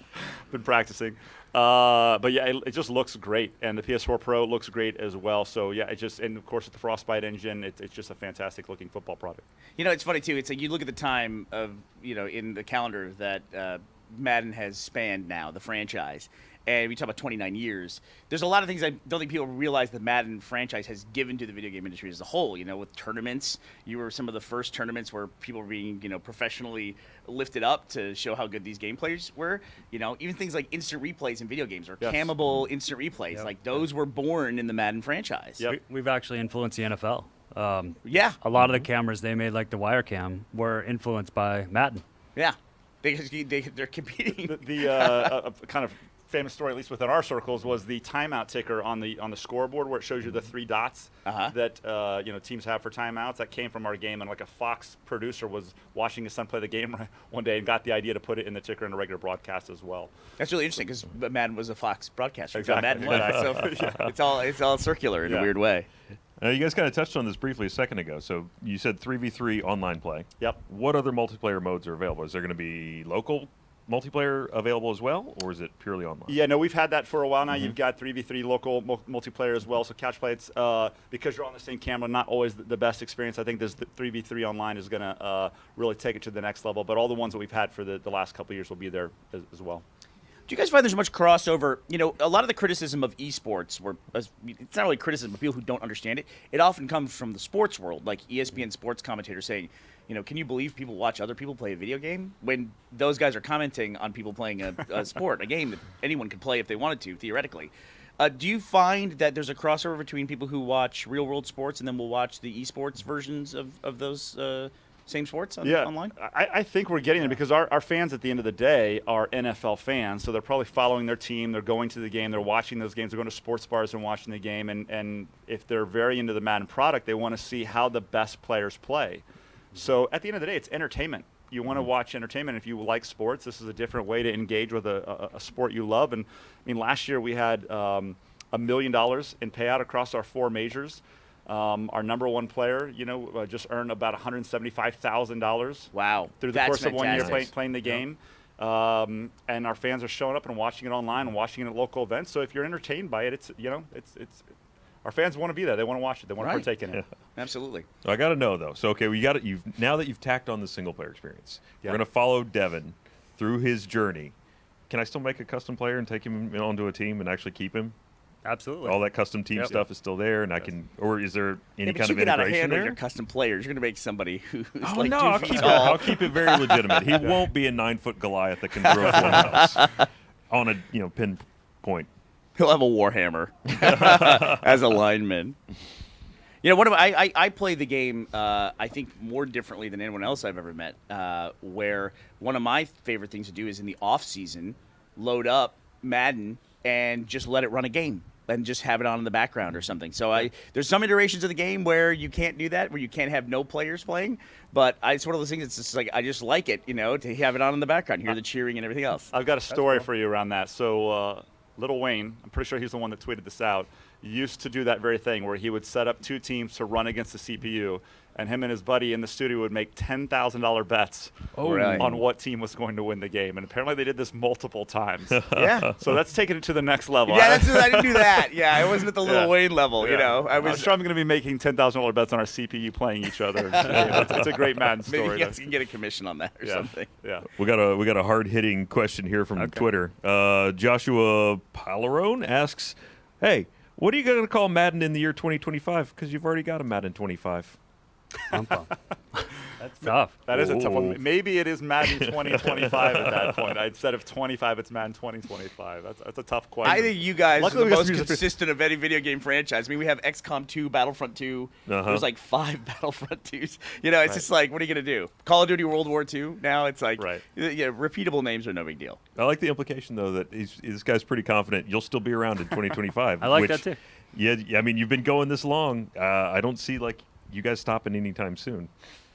Been practicing. But yeah, it just looks great, and the PS4 Pro looks great as well. So yeah, and of course with the Frostbite engine, it's just a fantastic looking football product. You know, it's funny too. It's like you look at the time of in the calendar that Madden has spanned now, the franchise. And we talk about 29 years. There's a lot of things I don't think people realize the Madden franchise has given to the video game industry as a whole. With tournaments, you were some of the first tournaments where people were being, professionally lifted up to show how good these game players were. Even things like instant replays in video games or cammable instant replays, like those were born in the Madden franchise. Yep. We've actually influenced the NFL. Yeah. A lot of the cameras they made, like the wire cam, were influenced by Madden. Yeah. They're competing. The kind of famous story, at least within our circles, was the timeout ticker on the scoreboard where it shows you the 3 dots that teams have for timeouts. That came from our game, and like a Fox producer was watching his son play the game one day and got the idea to put it in the ticker in a regular broadcast as well. That's really interesting because Madden was a Fox broadcaster. Exactly. Madden was, so it's all circular in a weird way. You guys kind of touched on this briefly a second ago. So you said 3v3 online play. Yep. What other multiplayer modes are available? Is there going to be local multiplayer available as well, or is it purely online? Yeah, no, we've had that for a while now. You've got 3v3 local multiplayer as well. So couch play, it's because you're on the same camera, not always the best experience. I think this 3v3 online is going to really take it to the next level. But all the ones that we've had for the last couple of years will be there as well. Do you guys find there's much crossover? A lot of the criticism of esports, it's not really criticism of people who don't understand it. It often comes from the sports world, like ESPN sports commentators saying, can you believe people watch other people play a video game? When those guys are commenting on people playing a sport, a game that anyone could play if they wanted to, theoretically. Do you find that there's a crossover between people who watch real-world sports and then will watch the esports versions of those same sports online? I think we're getting it because our fans at the end of the day are NFL fans, so they're probably following their team, they're going to the game, they're watching those games, they're going to sports bars and watching the game, and if they're very into the Madden product, they want to see how the best players play. So at the end of the day, it's entertainment. You want to watch entertainment. If you like sports, this is a different way to engage with a sport you love. And I mean, last year we had $1 million in payout across our 4 majors. Our number 1 player, just earned about $175,000. Wow! Through the course of 1 year playing the game. And our fans are showing up and watching it online and watching it at local events. So if you're entertained by it, it's our fans want to be there. They want to watch it. They want to partake in it. Absolutely. I got to know though. So okay, we got it. Now that you've tacked on the single player experience, we're going to follow Devin through his journey. Can I still make a custom player and take him onto a team and actually keep him? Absolutely. All that custom team stuff is still there, and I can. Or is there any kind of integration there? You get out of hand with your custom players. You're going to make somebody who's like 2 feet tall. I'll keep it very legitimate. He won't be a 9-foot Goliath that can throw Funhaus on a pinpoint. He'll have a Warhammer as a lineman. I play the game, I think, more differently than anyone else I've ever met, where one of my favorite things to do is in the off-season, load up Madden and just let it run a game and just have it on in the background or something. So there's some iterations of the game where you can't do that, where you can't have no players playing, but it's one of those things that's just like, I just like it, to have it on in the background, hear the cheering and everything else. I've got a story for you around that. So Little Wayne, I'm pretty sure he's the one that tweeted this out, used to do that very thing where he would set up 2 teams to run against the CPU, and him and his buddy in the studio would make $10,000 bets on what team was going to win the game. And apparently they did this multiple times. Yeah. So that's taking it to the next level. Yeah, I didn't do that. Yeah, I wasn't at the Lil Wayne level, I'm sure I'm going to be making $10,000 bets on our CPU playing each other. It's a great Madden story. Maybe you guys can get a commission on that or something. Yeah. We got a hard-hitting question here from Twitter. Joshua Palarone asks, hey, what are you going to call Madden in the year 2025? Because you've already got a Madden 25. That's tough. That is a tough Ooh. one. Maybe it is Madden 2025 at that point. Instead of 25, it's Madden 2025. That's a tough question. I think you guys Luckily, are we the got most some music. consistent of any video game franchise. I mean, we have XCOM 2, Battlefront 2. There's like 5 Battlefront 2s. You know, it's just like, what are you going to do? Call of Duty World War II? Now it's like, yeah, repeatable names are no big deal. I like the implication, though, that this guy's pretty confident you'll still be around in 2025. I like that, too. Yeah, I mean, you've been going this long. I don't see, like, you guys stopping anytime soon.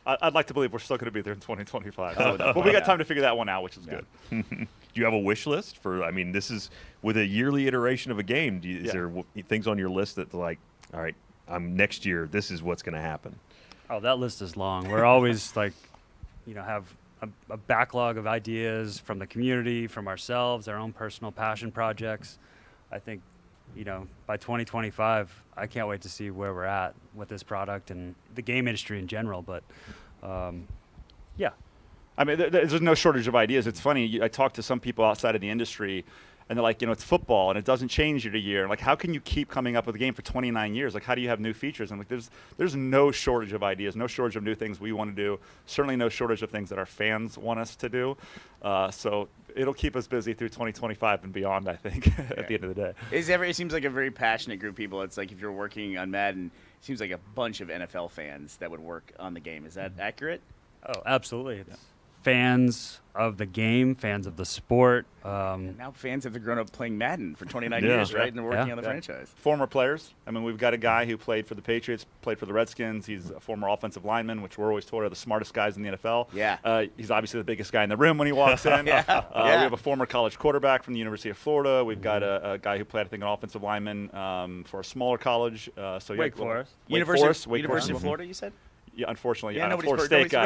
I'd like to believe we're still going to be there in 2025. But we got time to figure that one out, which is good. Do you have a wish list for? I mean, this is with a yearly iteration of a game. Is there things on your list that like, all right, next year this is what's going to happen? Oh, that list is long. We're always like, have a backlog of ideas from the community, from ourselves, our own personal passion projects. I think, by 2025, I can't wait to see where we're at with this product and the game industry in general. But, yeah. I mean, there's no shortage of ideas. It's funny. I talk to some people outside of the industry, and they're like, it's football, and it doesn't change year to year. Like, how can you keep coming up with a game for 29 years? Like, how do you have new features? And like, there's no shortage of ideas, no shortage of new things we want to do. Certainly no shortage of things that our fans want us to do. So it'll keep us busy through 2025 and beyond, I think, at the end of the day. It seems like a very passionate group of people. It's like if you're working on Madden, it seems like a bunch of NFL fans that would work on the game. Is that accurate? Oh, absolutely. It's fans of the game, fans of the sport. Now fans have grown up playing Madden for 29 years, right? And they're working on the franchise. Former players. I mean, we've got a guy who played for the Patriots, played for the Redskins. He's a former offensive lineman, which we're always told are the smartest guys in the NFL. Yeah. He's obviously the biggest guy in the room when he walks in. We have a former college quarterback from the University of Florida. We've got a guy who played, I think, an offensive lineman for a smaller college. Wake Forest. University of Florida, you said? Yeah, unfortunately, yeah. Florida State guy.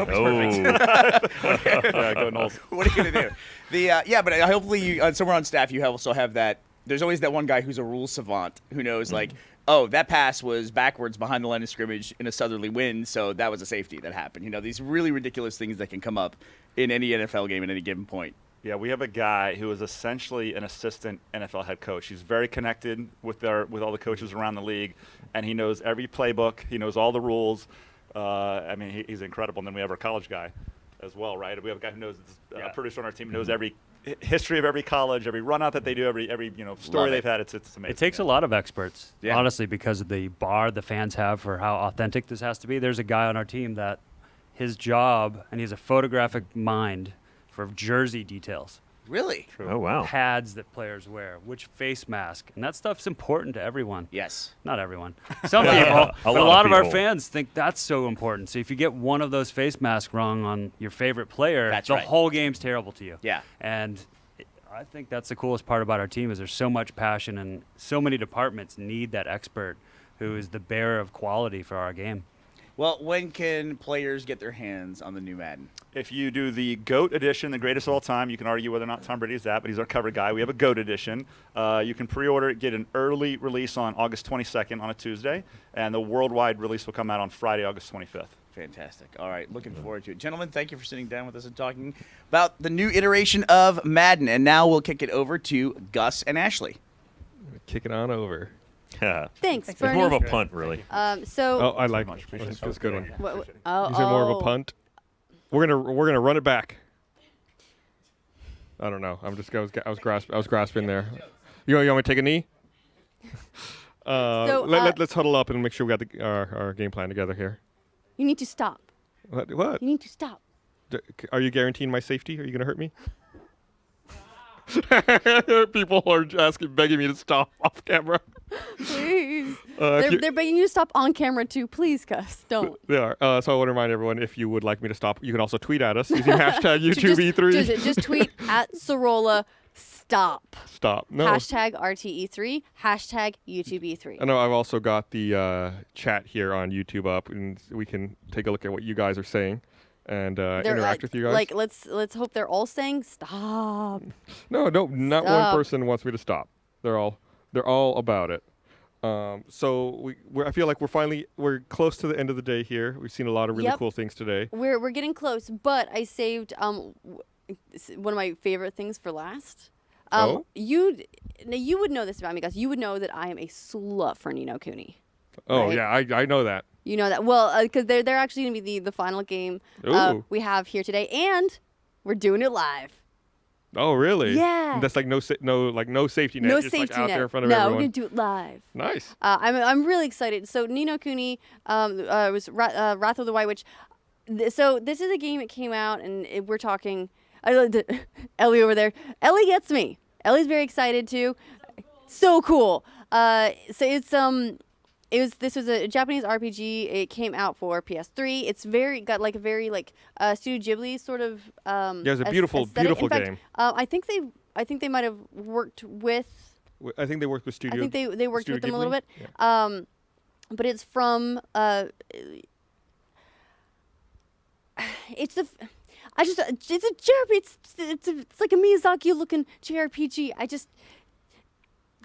Yeah, go Knowles. What are you gonna do? But hopefully, you somewhere on staff, you also have that. There's always that one guy who's a rule savant who knows, like, oh, that pass was backwards behind the line of scrimmage in a southerly wind, so that was a safety that happened. These really ridiculous things that can come up in any NFL game at any given point. Yeah, we have a guy who is essentially an assistant NFL head coach. He's very connected with all the coaches around the league, and he knows every playbook. He knows all the rules. I mean, he's incredible. And then we have our college guy as well, right? We have a guy who knows, a producer on our team who knows every history of every college, every run out that they do, every story they've had. It's amazing. It takes a lot of experts, honestly, because of the bar the fans have for how authentic this has to be. There's a guy on our team that his job, and he's a photographic mind for jersey details. Really? Oh, wow. Pads that players wear, which face mask. And that stuff's important to everyone. Yes. Not everyone. Some people. But a lot of our people. fans think that's so important. So if you get one of those face masks wrong on your favorite player, That's the right. whole game's terrible to you. Yeah. And I think that's the coolest part about our team is there's so much passion and so many departments need that expert who is the bearer of quality for our game. Well, when can players get their hands on the new Madden? If you do the GOAT edition, the greatest of all time, you can argue whether or not Tom Brady is that, but he's our cover guy. We have a GOAT edition. You can pre-order it, get an early release on August 22nd on a Tuesday, and the worldwide release will come out on Friday, August 25th. Fantastic. All right, looking forward to it. Gentlemen, thank you for sitting down with us and talking about the new iteration of Madden. And now we'll kick it over to Gus and Ashley. Kick it on over. Thanks, It's Bernie. more of a punt, really. So. I like it. It's a good one. What, Is it more of a punt? We're gonna run it back. I don't know. I was grasping there. You want me to take a knee? Let's huddle up and make sure we got our game plan together here. You need to stop. What? You need to stop. Are you guaranteeing my safety? Are you gonna hurt me? People are begging me to stop off camera. Please. They're begging you to stop on camera too. Please, Gus, don't. They are. So I want to remind everyone, if you would like me to stop, you can also tweet at us using hashtag YouTubeE3. Just tweet at Sorolla, stop. Stop. No. Hashtag RTE3, hashtag YouTubeE3. I know I've also got the chat here on YouTube up, and we can take a look at what you guys are saying and interact with you guys. Like, let's hope they're all saying stop. No, not one person wants me to stop. They're all about it. So I feel like we're close to the end of the day here. We've seen a lot of really cool things today. We're getting close, but I saved one of my favorite things for last. You would know this about me, guys. You would know that I am a slut for Ni no Kuni. Oh right? yeah, I know that. You know that well because they're actually going to be the final game we have here today, and we're doing it live. Oh, really? Yeah. And that's like no safety net. No just safety like out net. there in front of no, everyone. we're going to do it live. Nice. I'm really excited. So Ni no Kuni was Wrath of the White Witch. So this is a game that came out, and we're talking. Ellie over there. Ellie gets me. Ellie's very excited too. So cool. So this was a Japanese RPG. It came out for PS3. It's got like a very Studio Ghibli sort of. Yeah, it's a beautiful In fact, game. I think they might have worked with. I think they worked with Studio. I think they worked with them a little bit. Yeah. But it's from. It's a it's like a Miyazaki looking JRPG.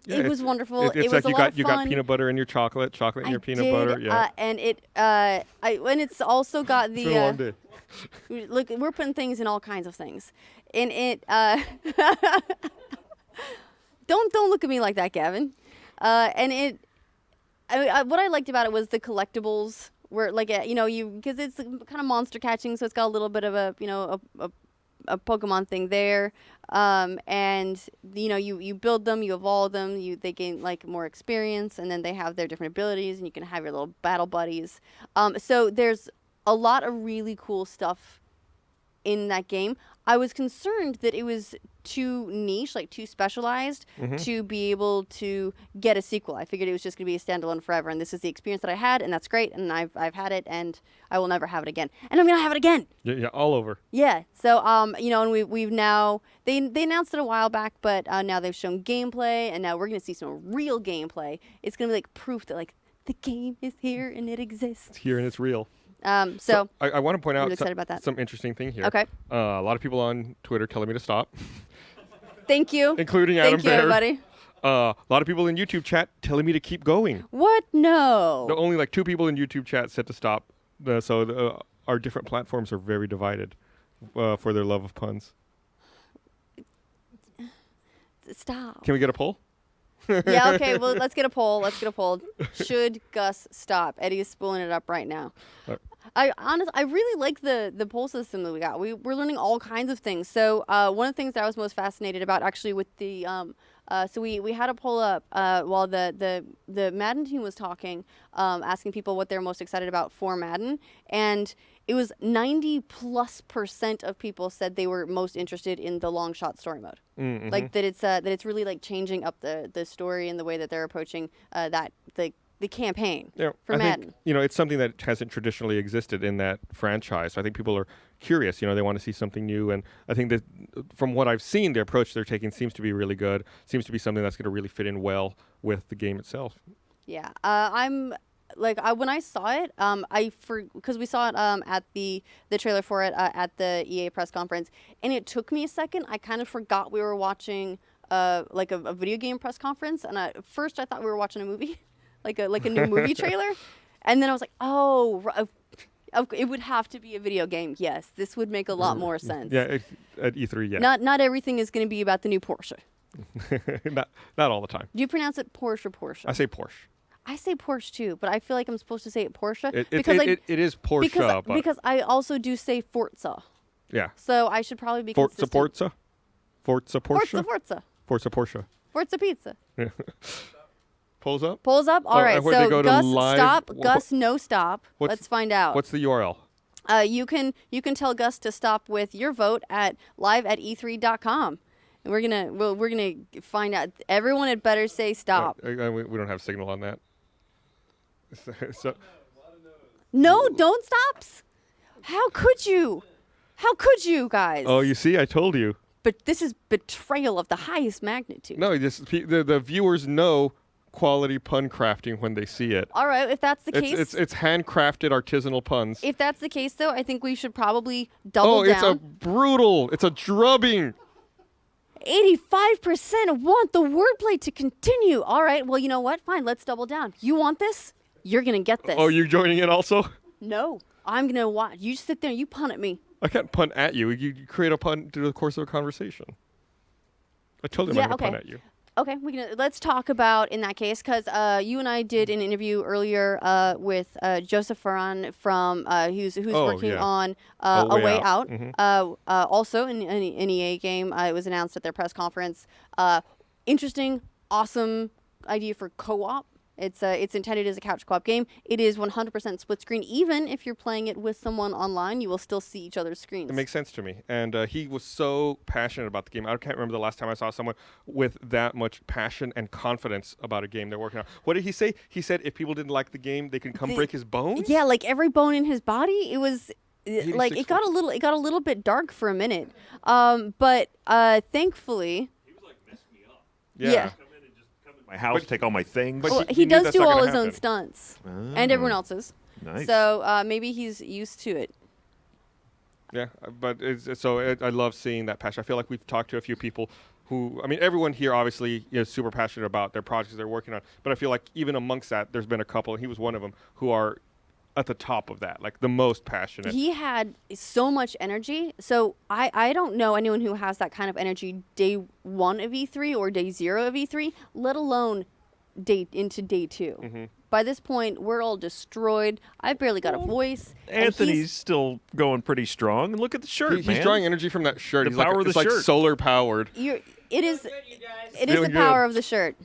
It was wonderful. It's it was like a lot of fun. you got peanut butter in your chocolate in your peanut butter. Yeah. And it's also got the. It's been a long day. Look, we're putting things in all kinds of things, and it. Don't look at me like that, Gavin. And it. What I liked about it was the collectibles. Where because it's kind of monster catching, so it's got a little bit of a Pokemon thing there, and you build them, you evolve them, they gain like more experience, and then they have their different abilities, and you can have your little battle buddies. So there's a lot of really cool stuff in that game. I was concerned that it was too niche, like too specialized to be able to get a sequel. I figured it was just going to be a standalone forever, and this is the experience that I had, and that's great, and I've had it, and I will never have it again, and I'm going to have it again. Yeah, all over. Yeah. So and we've now they announced it a while back, but now they've shown gameplay, and now we're going to see some real gameplay. It's going to be like proof that like the game is here and it exists. It's here and it's real. So I want to point out excited about that. some interesting thing here. Okay. A lot of people on Twitter telling me to stop. Thank you. Including Adam Thank you, Baird. everybody. A lot of people in YouTube chat telling me to keep going. What? No. No, only like 2 people in YouTube chat said to stop. Our different platforms are very divided for their love of puns. Stop. Can we get a poll? Yeah, okay. Well, let's get a poll. Should Gus stop? Eddie is spooling it up right now. I really like the poll system that we got. We're learning all kinds of things. So one of the things that I was most fascinated about actually with the so we had a poll up while the Madden team was talking, asking people what they're most excited about for Madden, and it was 90+% of people said they were most interested in the long shot story mode. Mm-hmm. Like that it's really like changing up the story and the way that they're approaching the campaign for Madden. Think, it's something that hasn't traditionally existed in that franchise. So I think people are curious. They want to see something new, and I think that from what I've seen, the approach they're taking seems to be really good. Seems to be something that's going to really fit in well with the game itself. Yeah, I'm. When I saw it, because we saw it at the trailer for it at the EA press conference, and it took me a second. I kind of forgot we were watching a video game press conference, and at first I thought we were watching a movie, like a new movie trailer, and then I was like, it would have to be a video game. Yes, this would make a lot more sense. Yeah, at E3, yeah. Not everything is going to be about the new Porsche. not all the time. Do you pronounce it Porsche or Porsche? I say Porsche. I say Porsche too, but I feel like I'm supposed to say it Porsche it is Porsche, because I also do say Forza. Yeah. So I should probably be consistent. Forza Porsche. Forza Porsche. Forza pizza. Polls up. Polls up. All right. So Gus, stop. Gus, no stop. Let's find out. What's the URL? You can tell Gus to stop with your vote at live@e3.com. And we're gonna find out. Everyone had better say stop. We don't have signal on that. No, don't stops. How could you? How could you guys? Oh, you see, I told you. But this is betrayal of the highest magnitude. No, the viewers know quality pun crafting when they see it. All right, if that's the case. It's handcrafted artisanal puns. If that's the case, though, I think we should probably double down. It's a drubbing. 85% want the wordplay to continue. All right, well, you know what? Fine, let's double down. You want this? You're going to get this. Oh, you joining it also? No, I'm going to watch. You sit there and you pun at me. I can't pun at you. You create a pun through the course of a conversation. I told him I'm going to pun at you. Okay, let's talk about in that case because you and I did an interview earlier with Joseph Ferran from who's working on A Way Out. Also an EA game. It was announced at their press conference. Interesting, awesome idea for co-op. It's intended as a couch co-op game. It is 100% split screen. Even if you're playing it with someone online, you will still see each other's screens. It makes sense to me. And he was so passionate about the game. I can't remember the last time I saw someone with that much passion and confidence about a game they're working on. What did he say? He said if people didn't like the game, they can come break his bones? Yeah, like every bone in his body. It was like it got a little bit dark for a minute. But thankfully. He was like, mess me up. Yeah. My house, take all my things. Well, he does do all his own stunts and everyone else's. Nice. So maybe he's used to it. Yeah, but I love seeing that passion. I feel like we've talked to a few people who, I mean, everyone here obviously is super passionate about their projects they're working on. But I feel like even amongst that, there's been a couple, and he was one of them, who are at the top of that, like the most passionate. He had so much energy. So I don't know anyone who has that kind of energy day 1 of E3 or day 0 of E3, let alone into day 2. Mm-hmm. By this point, we're all destroyed. I've barely got a voice. Anthony's still going pretty strong. And look at the shirt, He's man. drawing energy from that shirt. The He's power like, of the it's shirt. like solar powered. It is the Feeling power good. of the shirt.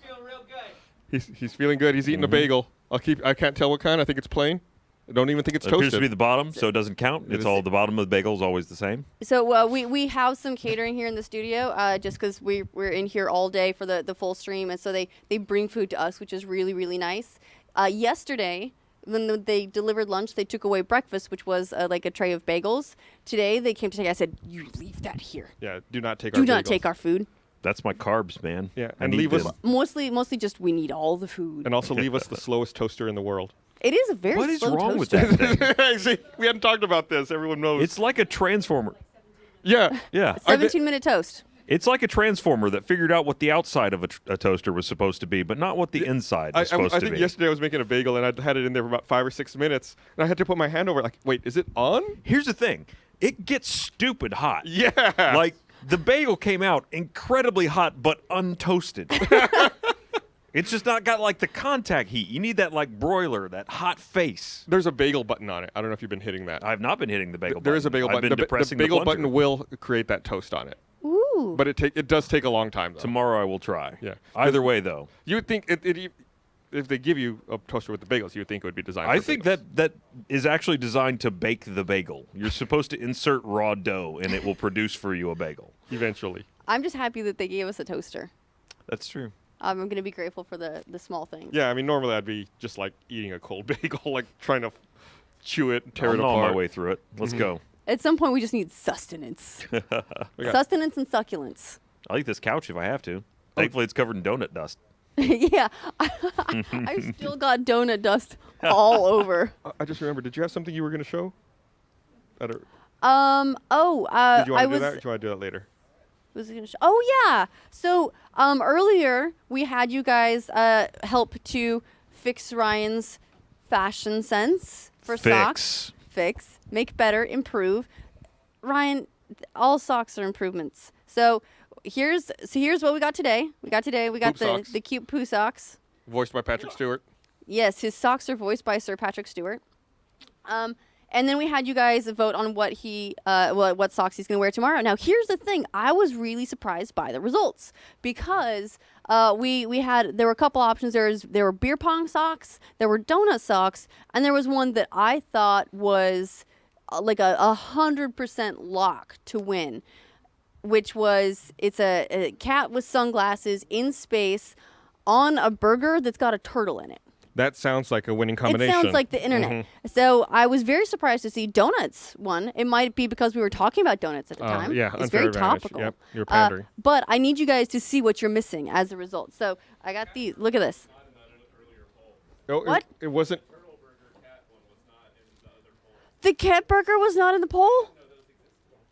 He's feeling good. He's eating a bagel. I can't tell what kind. I think it's plain. I don't even think it's It appears toasted. to be the bottom, so it doesn't count. It's all the bottom of the bagel is always the same. So we have some catering here in the studio just because we're in here all day for the full stream. And so they bring food to us, which is really, really nice. Yesterday, when they delivered lunch, they took away breakfast, which was like a tray of bagels. Today, they came to take. I said, "You leave that here. Yeah, do not take Do our not bagels. take our food. That's my carbs, man. Yeah, I and need leave us them. Mostly just we need all the food. and also leave us the slowest toaster in the world. It is a very What is slow wrong with toaster. that thing? See, we hadn't talked about this. Everyone knows. It's like a transformer. Yeah. Yeah. 17-minute toast. It's like a transformer that figured out what the outside of a toaster was supposed to be, but not what the inside was supposed I to think be. yesterday I was making a bagel and I had it in there for about 5 or 6 minutes, and I had to put my hand over it. Like, wait, is it on? Here's the thing: it gets stupid hot. Yeah. Like the bagel came out incredibly hot, but untoasted. It's just not got like the contact heat. You need that like broiler, that hot face. There's a bagel button on it. I don't know if you've been hitting that. I've not been hitting the bagel button. There is a bagel I've button. been The depressing bagel the button plunger. will create that toast on it. Ooh. But it does take a long time, though. Tomorrow I will try. Yeah. Either way, though. You would think if they give you a toaster with the bagels, you would think it would be designed I for think bagels. that is actually designed to bake the bagel. You're supposed to insert raw dough, and it will produce for you a bagel. Eventually. I'm just happy that they gave us a toaster. That's true. I'm going to be grateful for the small things. Yeah, I mean, normally I'd be just like eating a cold bagel, like trying to chew it and tear I'll it gnaw apart. my way through it. Let's go. At some point, we just need sustenance. Sustenance and succulence. I'll eat this couch if I have to. Thankfully, it's covered in donut dust. Yeah. I've still got donut dust all over. I just remembered. Did you have something you were going to show? Did you want I to do was. that, or do you want to do that later? Was it gonna oh yeah. So earlier we had you guys help to fix Ryan's fashion sense for socks. Fix, make better, improve. Ryan, all socks are improvements. So here's what we got today. We got Poop socks. the cute poo socks. Voiced by Patrick Stewart. Yes, his socks are voiced by Sir Patrick Stewart. And then we had you guys vote on what what socks he's going to wear tomorrow. Now, here's the thing. I was really surprised by the results because there were a couple options. There were beer pong socks, there were donut socks, and there was one that I thought was like a 100% lock to win, which was it's a cat with sunglasses in space on a burger that's got a turtle in it. That sounds like a winning combination. It sounds like the internet. Mm-hmm. So I was very surprised to see donuts won. It might be because we were talking about donuts at the time. Yeah, it's very advantage. topical. Yep, you're pandering. But I need you guys to see what you're missing as a result. So I got these. Look at this. Oh, What? It wasn't. The cat burger was not in the poll?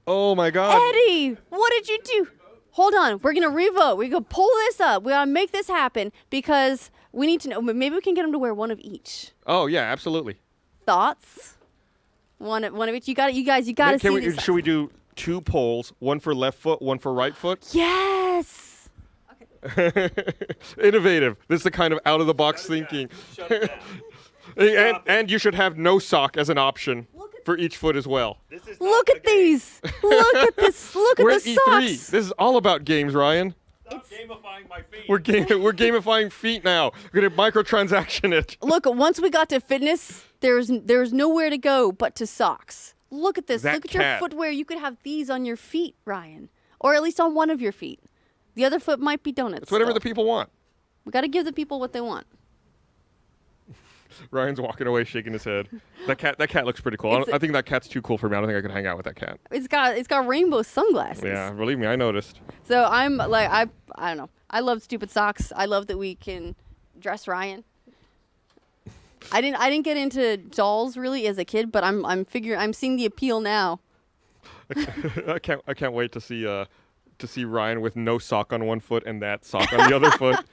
Oh my God. Eddie, what did you do? Hold on. We're going to revote. We're going to pull this up. We got to make this happen because we need to know. Maybe we can get them to wear one of each. Oh yeah, absolutely. Thoughts? One of each. You guys. You got to see this. Should we do 2 polls? One for left foot, one for right foot. Yes. Innovative. This is the kind of out-of-the-box thinking. and you should have no sock as an option for each foot as well. Look at these. Look at this. Look We're at at the E3. socks. This is all about games, Ryan. Gamifying my feet. We're gamifying feet now. We're gonna microtransaction it. Look, once we got to fitness, there's nowhere to go but to socks. Look at this. That Look at your cat. footwear. You could have these on your feet, Ryan, or at least on one of your feet. The other foot might be donuts. It's whatever still. the people want. We got to give the people what they want. Ryan's walking away, shaking his head. That cat looks pretty cool. I think that cat's too cool for me. I don't think I could hang out with that cat. It's got rainbow sunglasses. Yeah, believe me, I noticed. So I'm like I don't know. I love stupid socks. I love that we can dress Ryan. I didn't get into dolls really as a kid, but I'm seeing the appeal now. I can't wait to see Ryan with no sock on one foot and that sock on the other foot.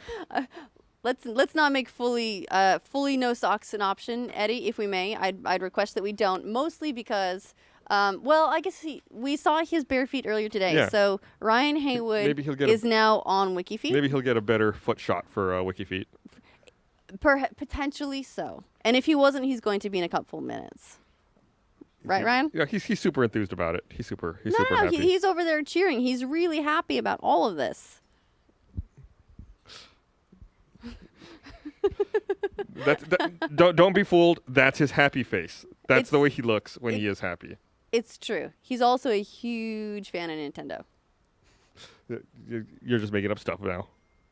Let's not make fully no socks an option, Eddie. If we may, I'd request that we don't. Mostly because, well, I guess we saw his bare feet earlier today. Yeah. So Ryan Haywood is now on WikiFeet. Maybe he'll get a better foot shot for WikiFeet. Potentially so. And if he wasn't, he's going to be in a couple minutes. Right, Ryan? Yeah, he's super enthused about it. He's super No, happy. he's over there cheering. He's really happy about all of this. Don't be fooled. That's his happy face. That's the way he looks when he is happy. It's true. He's also a huge fan of Nintendo. You're just making up stuff now.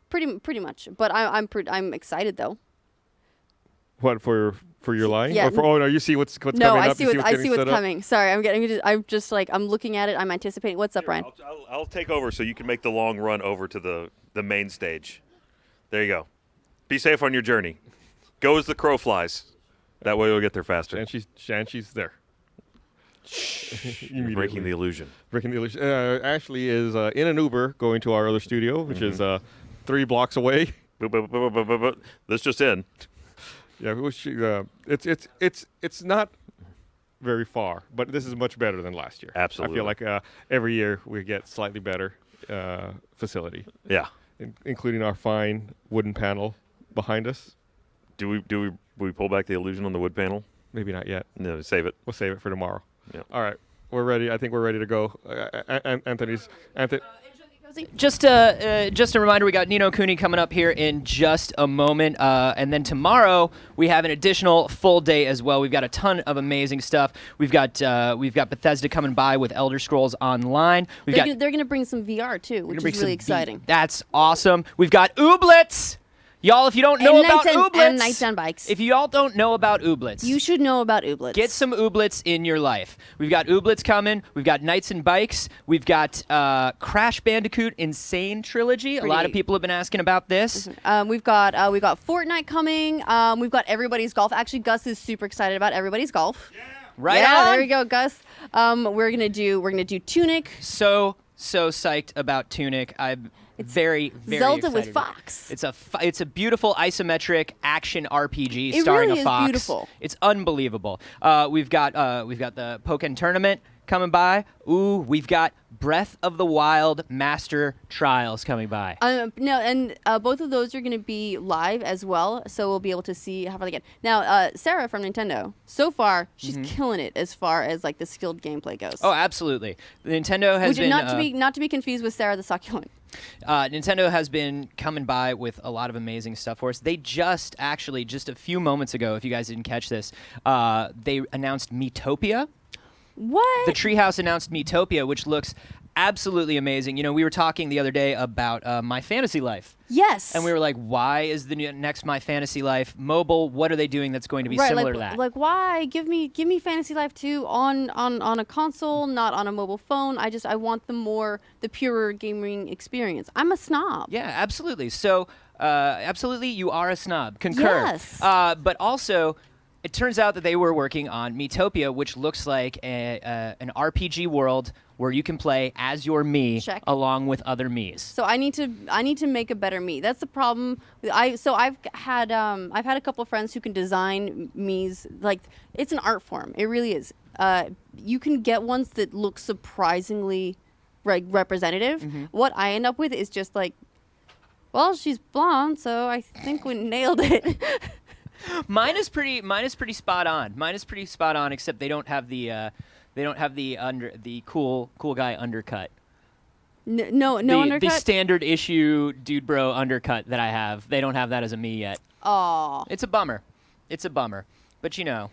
Pretty much. But I'm excited though. What for your line? Yeah. Oh no, you see what's coming No, up. I see what's coming. coming. Sorry, I'm just like I'm looking at it. I'm anticipating. What's up, Ryan? I'll take over so you can make the long run over to the main stage. There you go. Be safe on your journey. Go as the crow flies. That way we'll get there faster. And she's there. You're breaking the illusion. Breaking the illusion. Ashley is in an Uber going to our other studio, which is 3 blocks away. This just in. Yeah, it's not very far, but this is much better than last year. Absolutely. I feel like every year we get slightly better facility. Yeah. Including our fine wooden panel behind us. Do we pull back the illusion on the wood panel? Maybe not yet. No, save it. We'll save it for tomorrow. Yeah. All right, we're ready. I think we're ready to go. Anthony. Just a reminder, we got Nino Cooney coming up here in just a moment, and then tomorrow we have an additional full day as well. We've got a ton of amazing stuff. We've got Bethesda coming by with Elder Scrolls Online. They're gonna bring some VR too, which is really exciting. That's awesome. We've got Ooblets. Y'all, if you don't know about Ooblets, and Nights on Bikes. If y'all don't know about Ooblets, You should know about Ooblets. get some Ooblets in your life. We've got Ooblets coming. We've got Knights and Bikes. We've got Crash Bandicoot Insane Trilogy. A lot of people have been asking about this. We've got Fortnite coming. We've got Everybody's Golf. Actually, Gus is super excited about Everybody's Golf. Right yeah, on. there we go, Gus. We're gonna do Tunic. So psyched about Tunic. I'm very Zelda with excited. Fox. It's a beautiful isometric action RPG It starring really a is fox. beautiful. It's unbelievable. We've got the Pokken Tournament coming by. Ooh, we've got Breath of the Wild Master Trials coming by. No, and both of those are going to be live as well, so we'll be able to see how far they get. Now, Sarah from Nintendo, so far she's killing it as far as like the skilled gameplay goes. Oh, absolutely. Nintendo has been not to be confused with Sarah the Succulent. Nintendo has been coming by with a lot of amazing stuff for us. They just a few moments ago, if you guys didn't catch this, they announced Miitopia. What? The Treehouse announced Miitopia, which looks absolutely amazing. You know, we were talking the other day about My Fantasy Life. Yes. And we were like, why is the next My Fantasy Life mobile? What are they doing that's going to be similar to that? Like, why? Give me Fantasy Life 2 on a console, not on a mobile phone. I want the purer gaming experience. I'm a snob. Yeah, absolutely. So, absolutely, you are a snob. Concur. Yes. But also, it turns out that they were working on Miitopia, which looks like an RPG world where you can play as your me along with other me's. So I need to make a better me. That's the problem. I've had a couple of friends who can design me's. Like, it's an art form. It really is. You can get ones that look surprisingly representative. What I end up with is just like Well, she's blonde, so I think we nailed it. Mine is pretty spot on. Mine is pretty spot on, except they don't have the cool guy undercut. No undercut. The standard issue dude bro undercut that I have. They don't have that as a me yet. Aw. It's a bummer. But you know,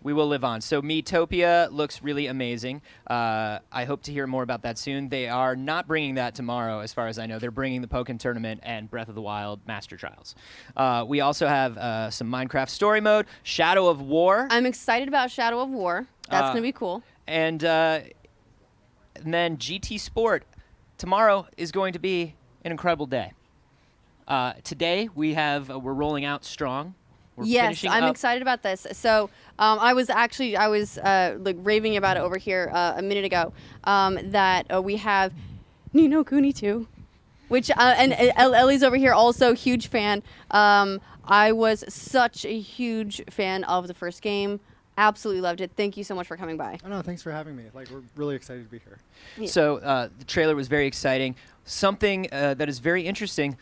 we will live on. So Miitopia looks really amazing. I hope to hear more about that soon. They are not bringing that tomorrow, as far as I know. They're bringing the Pokken Tournament and Breath of the Wild Master Trials. We also have some Minecraft story mode, Shadow of War. I'm excited about Shadow of War. That's going to be cool. And then GT Sport. Tomorrow is going to be an incredible day. Today we're rolling out strong. We're Yes, I'm excited about this. So I was like raving about it over here a minute ago. That we have Ni no Kuni 2, which and Ellie's over here also huge fan. I was such a huge fan of the first game. Absolutely loved it. Thank you so much for coming by. Oh no, thanks for having me. Like, we're really excited to be here. Yeah. So the trailer was very exciting. Something that is very interesting.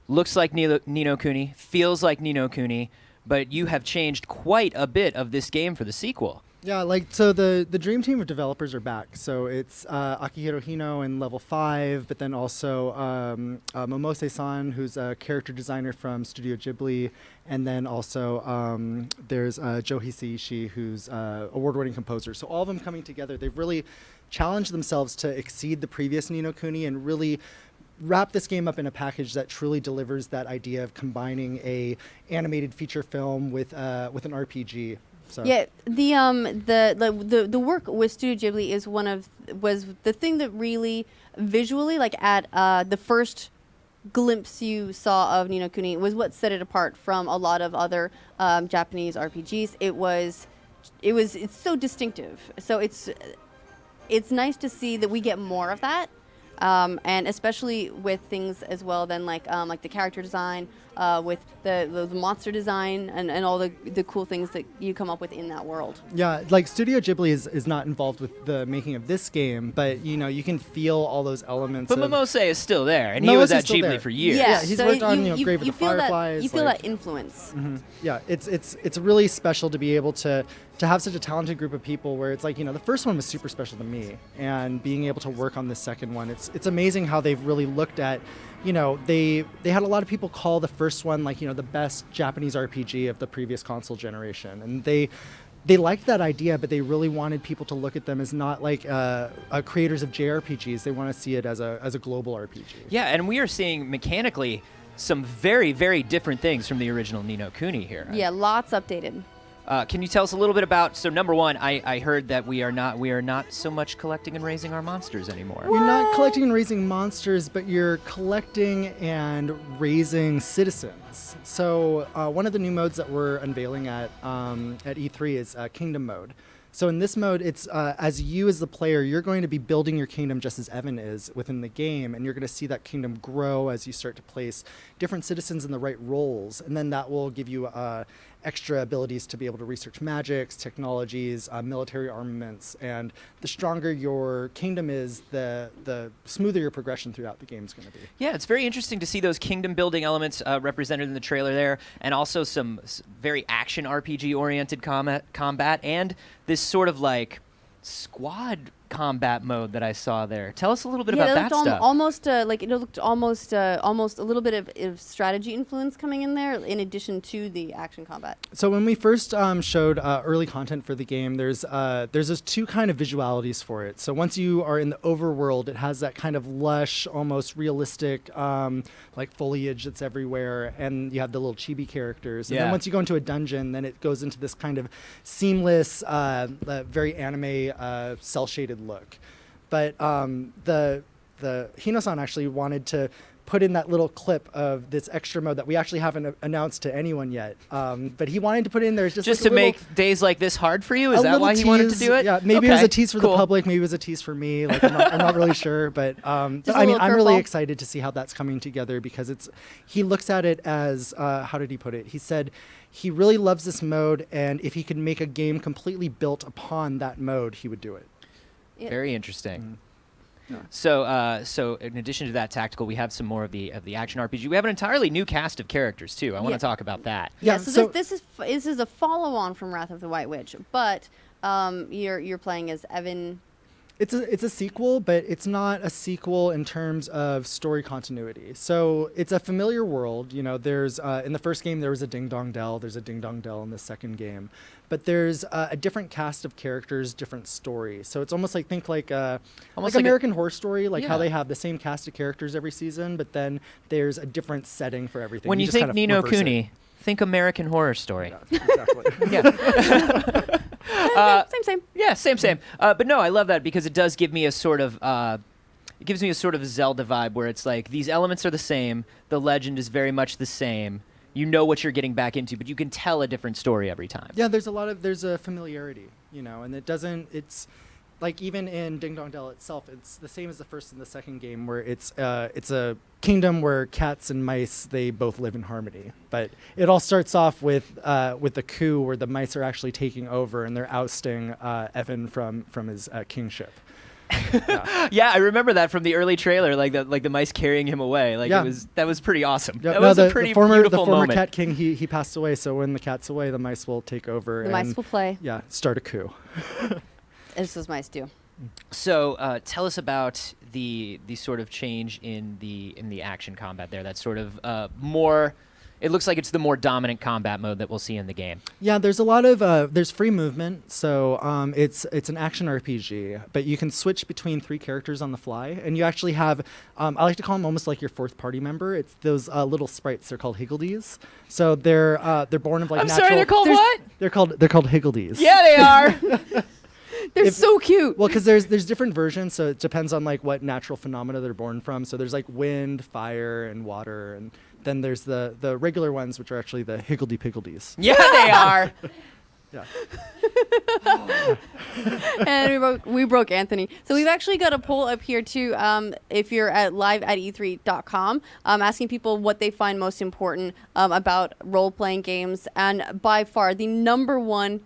Looks like Ni no Kuni, feels like Ni no Kuni, but you have changed quite a bit of this game for the sequel. Yeah, like, so the dream team of developers are back. So it's Akihiro Hino in level 5, but then also Momose-san, who's a character designer from Studio Ghibli, and then also there's Joe Hisaishi, who's award-winning composer. So all of them coming together, they've really challenged themselves to exceed the previous Ni no Kuni and really wrap this game up in a package that truly delivers that idea of combining a animated feature film with an RPG. So. Yeah, the work with Studio Ghibli was the thing that really visually, like at the first glimpse you saw of Ni no Kuni, was what set it apart from a lot of other Japanese RPGs. It's so distinctive. So it's nice to see that we get more of that. And especially with things as well then like the character design, with the monster design and all the cool things that you come up with in that world. Yeah, like Studio Ghibli is not involved with the making of this game, but you can feel all those elements. But Momose is still there, and he was at Ghibli for years. Yeah, he's worked on Grave of the Fireflies. You feel that influence. Mm-hmm. Yeah, it's really special to be able to have such a talented group of people where it's like, the first one was super special to me, and being able to work on the second one, it's amazing how they've really looked at, they had a lot of people call the first one like, the best Japanese RPG of the previous console generation, and they liked that idea, but they really wanted people to look at them as not like creators of JRPGs. They want to see it as a global RPG. Yeah, and we are seeing mechanically some very, very different things from the original Ni no Kuni here. Yeah, lots updated. Can you tell us a little bit about? So number one, I heard that we are not so much collecting and raising our monsters anymore. You're not collecting and raising monsters, but you're collecting and raising citizens. So one of the new modes that we're unveiling at E3 is Kingdom mode. So in this mode, it's as the player, you're going to be building your kingdom just as Evan is within the game, and you're going to see that kingdom grow as you start to place different citizens in the right roles, and then that will give you extra abilities to be able to research magics, technologies, military armaments, and the stronger your kingdom is, the smoother your progression throughout the game is going to be. Yeah, it's very interesting to see those kingdom building elements represented in the trailer there, and also some very action RPG oriented combat, and this sort of like squad combat mode that I saw there. Tell us a little bit about that stuff. Almost like it looked almost a little bit of strategy influence coming in there, in addition to the action combat. So when we first showed early content for the game, there's those two kind of visualities for it. So once you are in the overworld, it has that kind of lush, almost realistic, like foliage that's everywhere, and you have the little chibi characters. And then once you go into a dungeon, then it goes into this kind of seamless, very anime, cel-shaded look. But the Hino-san actually wanted to put in that little clip of this extra mode that we actually haven't announced to anyone yet. But he wanted to put in there just like to make days like this hard for you. Is that why he wanted to do it? Yeah, maybe it was a tease for the public. Maybe it was a tease for me. Like I'm not really sure. But I mean, I'm really excited to see how that's coming together, because he looks at it as how did he put it? He said he really loves this mode, and if he could make a game completely built upon that mode, he would do it. Very interesting. So in addition to that tactical, we have some more of the action RPG. We have an entirely new cast of characters too. I want to talk about that. Yeah. So this is a follow-on from Wrath of the White Witch, but you're playing as Evan. It's a sequel, but it's not a sequel in terms of story continuity. So it's a familiar world. You know, there's in the first game there was a Ding Dong Dell. There's a Ding Dong Dell in the second game, but there's a different cast of characters, different story. So it's almost like like American Horror Story, like how they have the same cast of characters every season, but then there's a different setting for everything. When you just think kind of Ni no reverse it. Kuni, think American Horror Story. Yeah, exactly. Same. Yeah, same. But no, I love that because it does give me a sort of it gives me a sort of Zelda vibe where it's like these elements are the same, the legend is very much the same. You know what you're getting back into, but you can tell a different story every time. Yeah, there's a familiarity, you know, and it's like even in Ding Dong Dell itself, it's the same as the first and the second game where it's a kingdom where cats and mice, they both live in harmony. But it all starts off with the coup where the mice are actually taking over and they're ousting Evan from his kingship. Yeah, I remember that from the early trailer, like the mice carrying him away. Like that was pretty awesome. Yep. That was a pretty beautiful the former moment. cat king, he passed away, so when the cat's away, the mice will take over. The mice will play. Yeah, start a coup. As those mice do. So tell us about the sort of change in the action combat there. That's sort of more. It looks like it's the more dominant combat mode that we'll see in the game. Yeah, there's a lot of there's free movement, so it's an action RPG, but you can switch between 3 characters on the fly, and you actually have I like to call them almost like your 4th party member. It's those little sprites. They're called Higgledies. So they're born of like natural. Sorry, they're called what? They're called Higgledies. Yeah, they are. They're so cute. Well, because there's different versions, so it depends on like what natural phenomena they're born from. So there's like wind, fire, and water, and then there's the regular ones, which are actually the Higgledy-Piggledies. Yeah, they are. Yeah. And we broke Anthony. So we've actually got a poll up here too. If you're at live@e3.com, asking people what they find most important about role-playing games, and by far the #1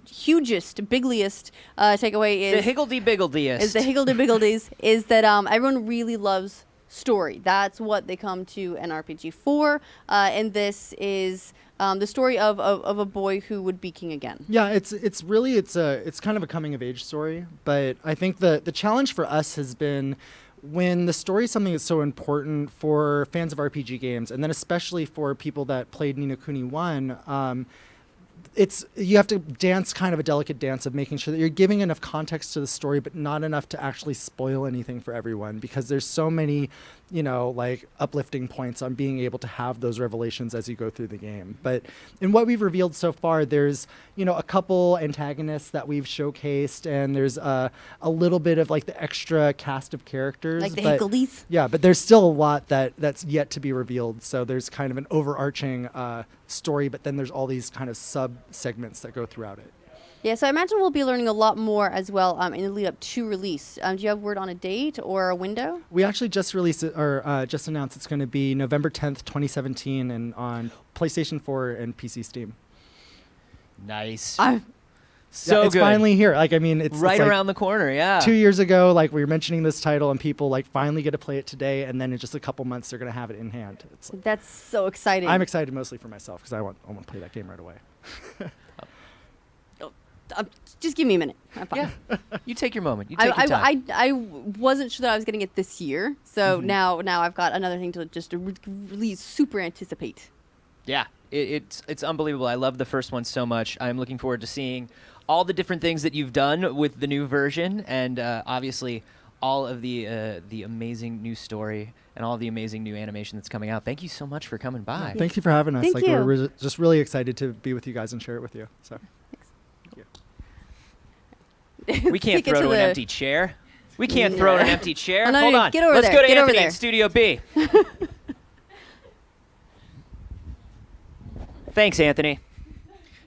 hugest, bigliest takeaway is the Higgledy-Bigglediest. Is the Higgledy-Biggledies is that everyone really loves story. That's what they come to an RPG for, and this is the story of a boy who would be king again. Yeah, it's kind of a coming of age story, but I think the challenge for us has been when the story is something that's so important for fans of RPG games, and then especially for people that played Ni no Kuni 1. You have to dance kind of a delicate dance of making sure that you're giving enough context to the story, but not enough to actually spoil anything for everyone, because there's so many, like uplifting points on being able to have those revelations as you go through the game. But in what we've revealed so far, there's, a couple antagonists that we've showcased, and there's a little bit of like the extra cast of characters. Like the Higgledies? Yeah, but there's still a lot that's yet to be revealed. So there's kind of an overarching story, but then there's all these kind of sub-segments that go throughout it. Yeah, so I imagine we'll be learning a lot more as well in the lead up to release. Do you have word on a date or a window? We actually just released it, or just announced it's going to be November 10th, 2017, and on PlayStation 4 and PC Steam. Nice. It's finally here. It's right like around the corner. Yeah. 2 years ago, we were mentioning this title, and people finally get to play it today, and then in just a couple months, they're going to have it in hand. That's so exciting. I'm excited mostly for myself because I want to play that game right away. Just give me a minute. I'm fine. Yeah. You take your moment. You take your time. I wasn't sure that I was getting it this year, so now I've got another thing to really super anticipate. Yeah, it's unbelievable. I love the first one so much. I'm looking forward to seeing all the different things that you've done with the new version, and obviously all of the amazing new story and all the amazing new animation that's coming out. Thank you so much for coming by. Thank you for having us. Thank you. We're just really excited to be with you guys and share it with you. So. We can't throw to an empty chair. We can't throw to an empty chair. Oh, no, Hold on. Get over Let's there. go to Get over Anthony there. in Studio B. Thanks, Anthony.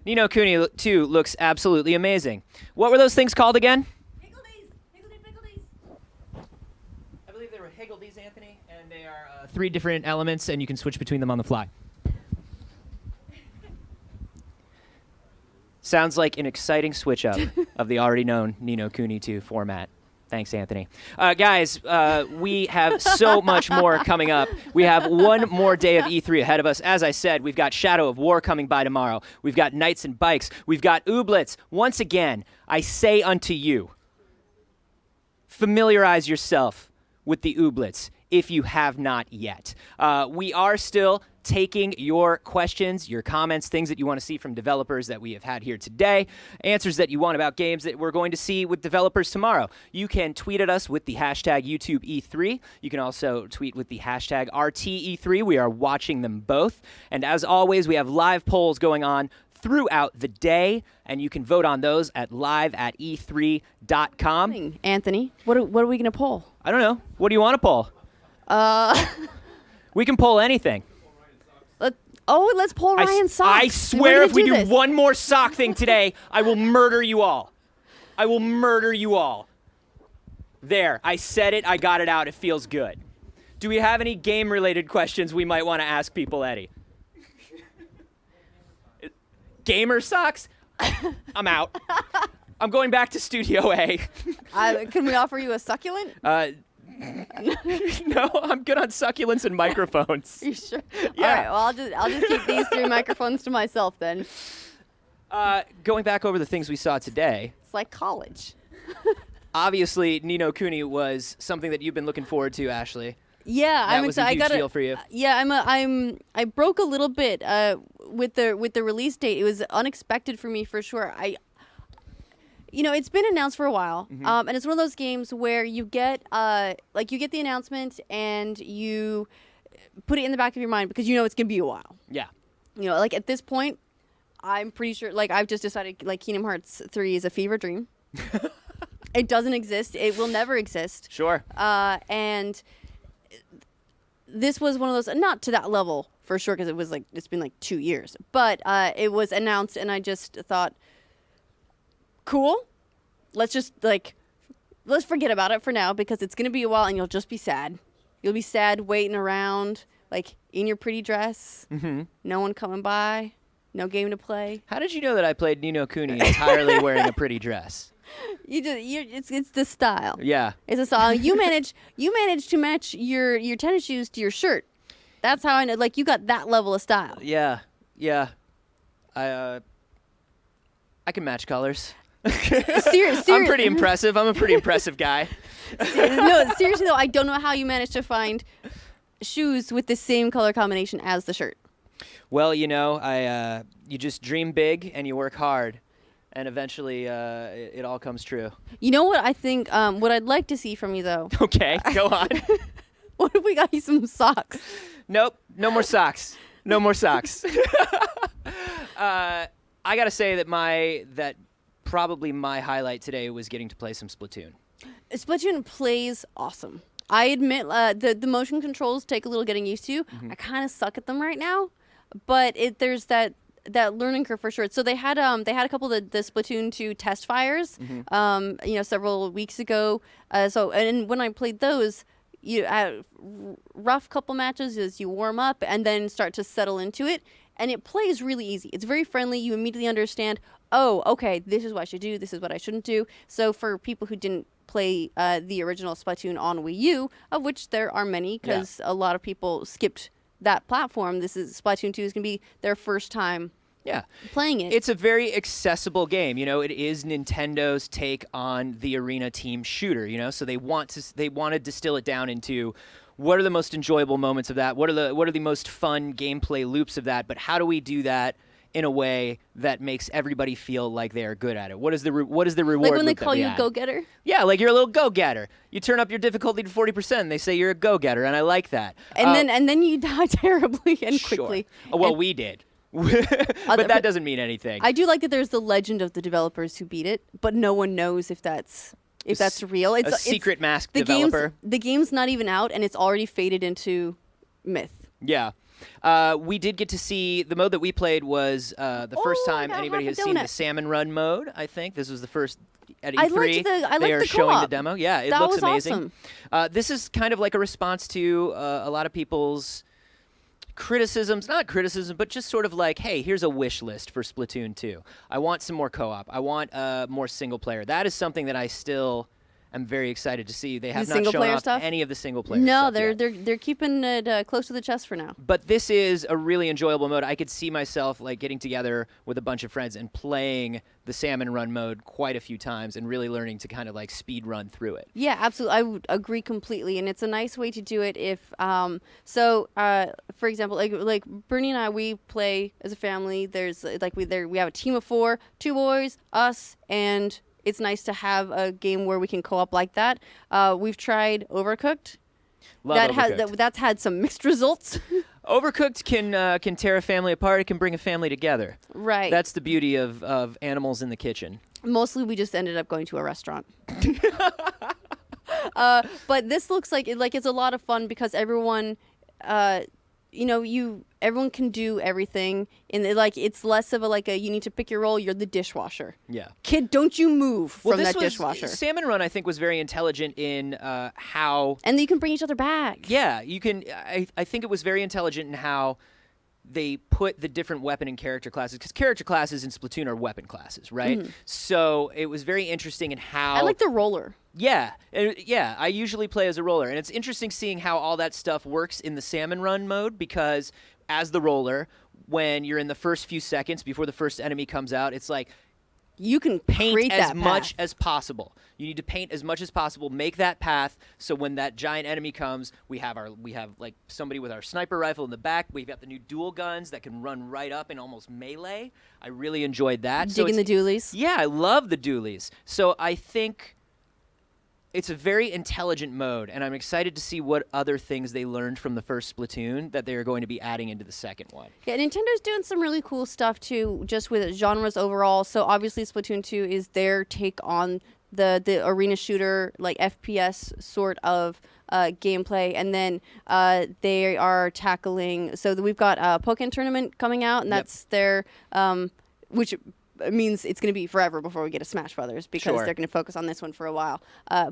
Ni no Kuni 2 looks absolutely amazing. What were those things called again? I believe they were Higgledies, Anthony, and they are 3 different elements, and you can switch between them on the fly. Sounds like an exciting switch up of the already known Ni no Kuni 2 format. Thanks, Anthony. Guys, we have so much more coming up. We have one more day of E3 ahead of us. As I said, we've got Shadow of War coming by tomorrow. We've got Knights and Bikes. We've got Ooblets. Once again, I say unto you, familiarize yourself with the Ooblets if you have not yet. We are still taking your questions, your comments, things that you want to see from developers that we have had here today, answers that you want about games that we're going to see with developers tomorrow. You can tweet at us with the hashtag YouTube E3. You can also tweet with the hashtag RTE3. We are watching them both. And as always, we have live polls going on throughout the day, and you can vote on those at live@e3.com. Anthony, what are we going to poll? I don't know. What do you want to poll? We can poll anything. Let's pull Ryan's socks. I swear if we do one more sock thing today, I will murder you all. I will murder you all. There, I said it, I got it out, it feels good. Do we have any game-related questions we might want to ask people, Eddie? Gamer socks? I'm out. I'm going back to Studio A. Can we offer you a succulent? No, I'm good on succulents and microphones. You sure? Yeah. All right. Well, I'll just keep these 3 microphones to myself then. Going back over the things we saw today. It's like college. Obviously, Ni no Kuni was something that you've been looking forward to, Ashley. Yeah, that was a huge deal for you. Yeah, I broke a little bit with the release date. It was unexpected for me for sure. It's been announced for a while, and it's one of those games where you get the announcement and you put it in the back of your mind because you know it's gonna be a while. Yeah. Like at this point, I'm pretty sure. Like I've just decided, like Kingdom Hearts 3 is a fever dream. It doesn't exist. It will never exist. Sure. And this was one of those, not to that level for sure, because it's been like 2 years, but it was announced, and I just thought, cool. Let's forget about it for now because it's going to be a while and you'll just be sad. You'll be sad waiting around, like in your pretty dress, no one coming by, no game to play. How did you know that I played Ni no Kuni entirely wearing a pretty dress? It's the style. Yeah. It's a style. You managed to match your tennis shoes to your shirt. That's how I know. Like you got that level of style. Yeah. I can match colors. Seriously. I'm pretty impressive. I'm a pretty impressive guy. No, seriously though, I don't know how you managed to find shoes with the same color combination as the shirt. Well, you just dream big and you work hard, and eventually it all comes true. You know what I think? What I'd like to see from you though. Okay, go on. What if we got you some socks? Nope, no more socks. No more socks. I gotta say that probably my highlight today was getting to play some Splatoon. Splatoon plays awesome. I admit the motion controls take a little getting used to. I kind of suck at them right now, but there's that learning curve for sure. So they had a couple of the Splatoon 2 test fires, several weeks ago. And when I played those, rough couple matches as you warm up and then start to settle into it. And it plays really easy. It's very friendly. You immediately understand, oh, okay, this is what I should do. This is what I shouldn't do. So for people who didn't play the original Splatoon on Wii U, of which there are many, because a lot of people skipped that platform, Splatoon 2 is going to be their first time playing it. It's a very accessible game. It is Nintendo's take on the arena team shooter. So they want to distill it down into what are the most enjoyable moments of that? What are the most fun gameplay loops of that? But how do we do that in a way that makes everybody feel like they are good at it? What is the reward? Like when they loop that call we you a add? go-getter? Yeah, like you're a little go-getter. You turn up your difficulty to 40%, and they say you're a go-getter, and I like that. And then you die terribly and quickly. Oh, well, we did. But that doesn't mean anything. I do like that there's the legend of the developers who beat it, but no one knows if that's real. It's a secret masked developer. The game's not even out, and it's already faded into myth. Yeah. We did get to see the mode that we played was the first time anybody has seen the Salmon Run mode. I think this was the first at E3. They are showing the demo. Yeah, it looks amazing. Awesome. This is kind of like a response to a lot of people's criticisms, not criticism, but just sort of like, hey, here's a wish list for Splatoon 2. I want some more co-op. I want more single player. That is something that I still am very excited to see. They have not single shown player off stuff? any of the single player No, stuff yet. they're keeping it close to the chest for now. But this is a really enjoyable mode. I could see myself like getting together with a bunch of friends and playing the salmon run mode quite a few times and really learning to kind of like speed run through it. Yeah, absolutely. I would agree completely, and it's a nice way to do it. If for example, like Bernie and I, we play as a family. There's like we have a team of 4, 2 boys, us, and it's nice to have a game where we can co-op like that. We've tried Overcooked. Love Overcooked. That's had some mixed results. Overcooked can tear a family apart. It can bring a family together. Right. That's the beauty of animals in the kitchen. Mostly, we just ended up going to a restaurant. But this looks like it's a lot of fun because everyone, everyone can do everything, and it's less of a you need to pick your role. You're the dishwasher. Yeah. Kid, don't you move from that this dishwasher. Salmon Run, I think, was very intelligent in how. And you can bring each other back. Yeah, you can. I think it was very intelligent in how they put the different weapon and character classes, because character classes in Splatoon are weapon classes, right? Mhm. So it was very interesting in how. I like the roller. Yeah, yeah. I usually play as a roller, and it's interesting seeing how all that stuff works in the Salmon Run mode, because as the roller, when you're in the first few seconds before the first enemy comes out, it's like you can paint create as that much path. as possible. You need to paint as much as possible, make that path, so when that giant enemy comes, we have like somebody with our sniper rifle in the back. We've got the new dual guns that can run right up and almost melee. I really enjoyed that. Digging the dualies. Yeah, I love the dualies. So I think it's a very intelligent mode, and I'm excited to see what other things they learned from the first Splatoon that they are going to be adding into the second one. Yeah, Nintendo's doing some really cool stuff too, just with genres overall. So obviously, Splatoon 2 is their take on the arena shooter, like FPS sort of gameplay, and then they are tackling. So we've got a Pokken tournament coming out, and that's their which means it's going to be forever before we get a Smash Brothers, because they're going to focus on this one for a while.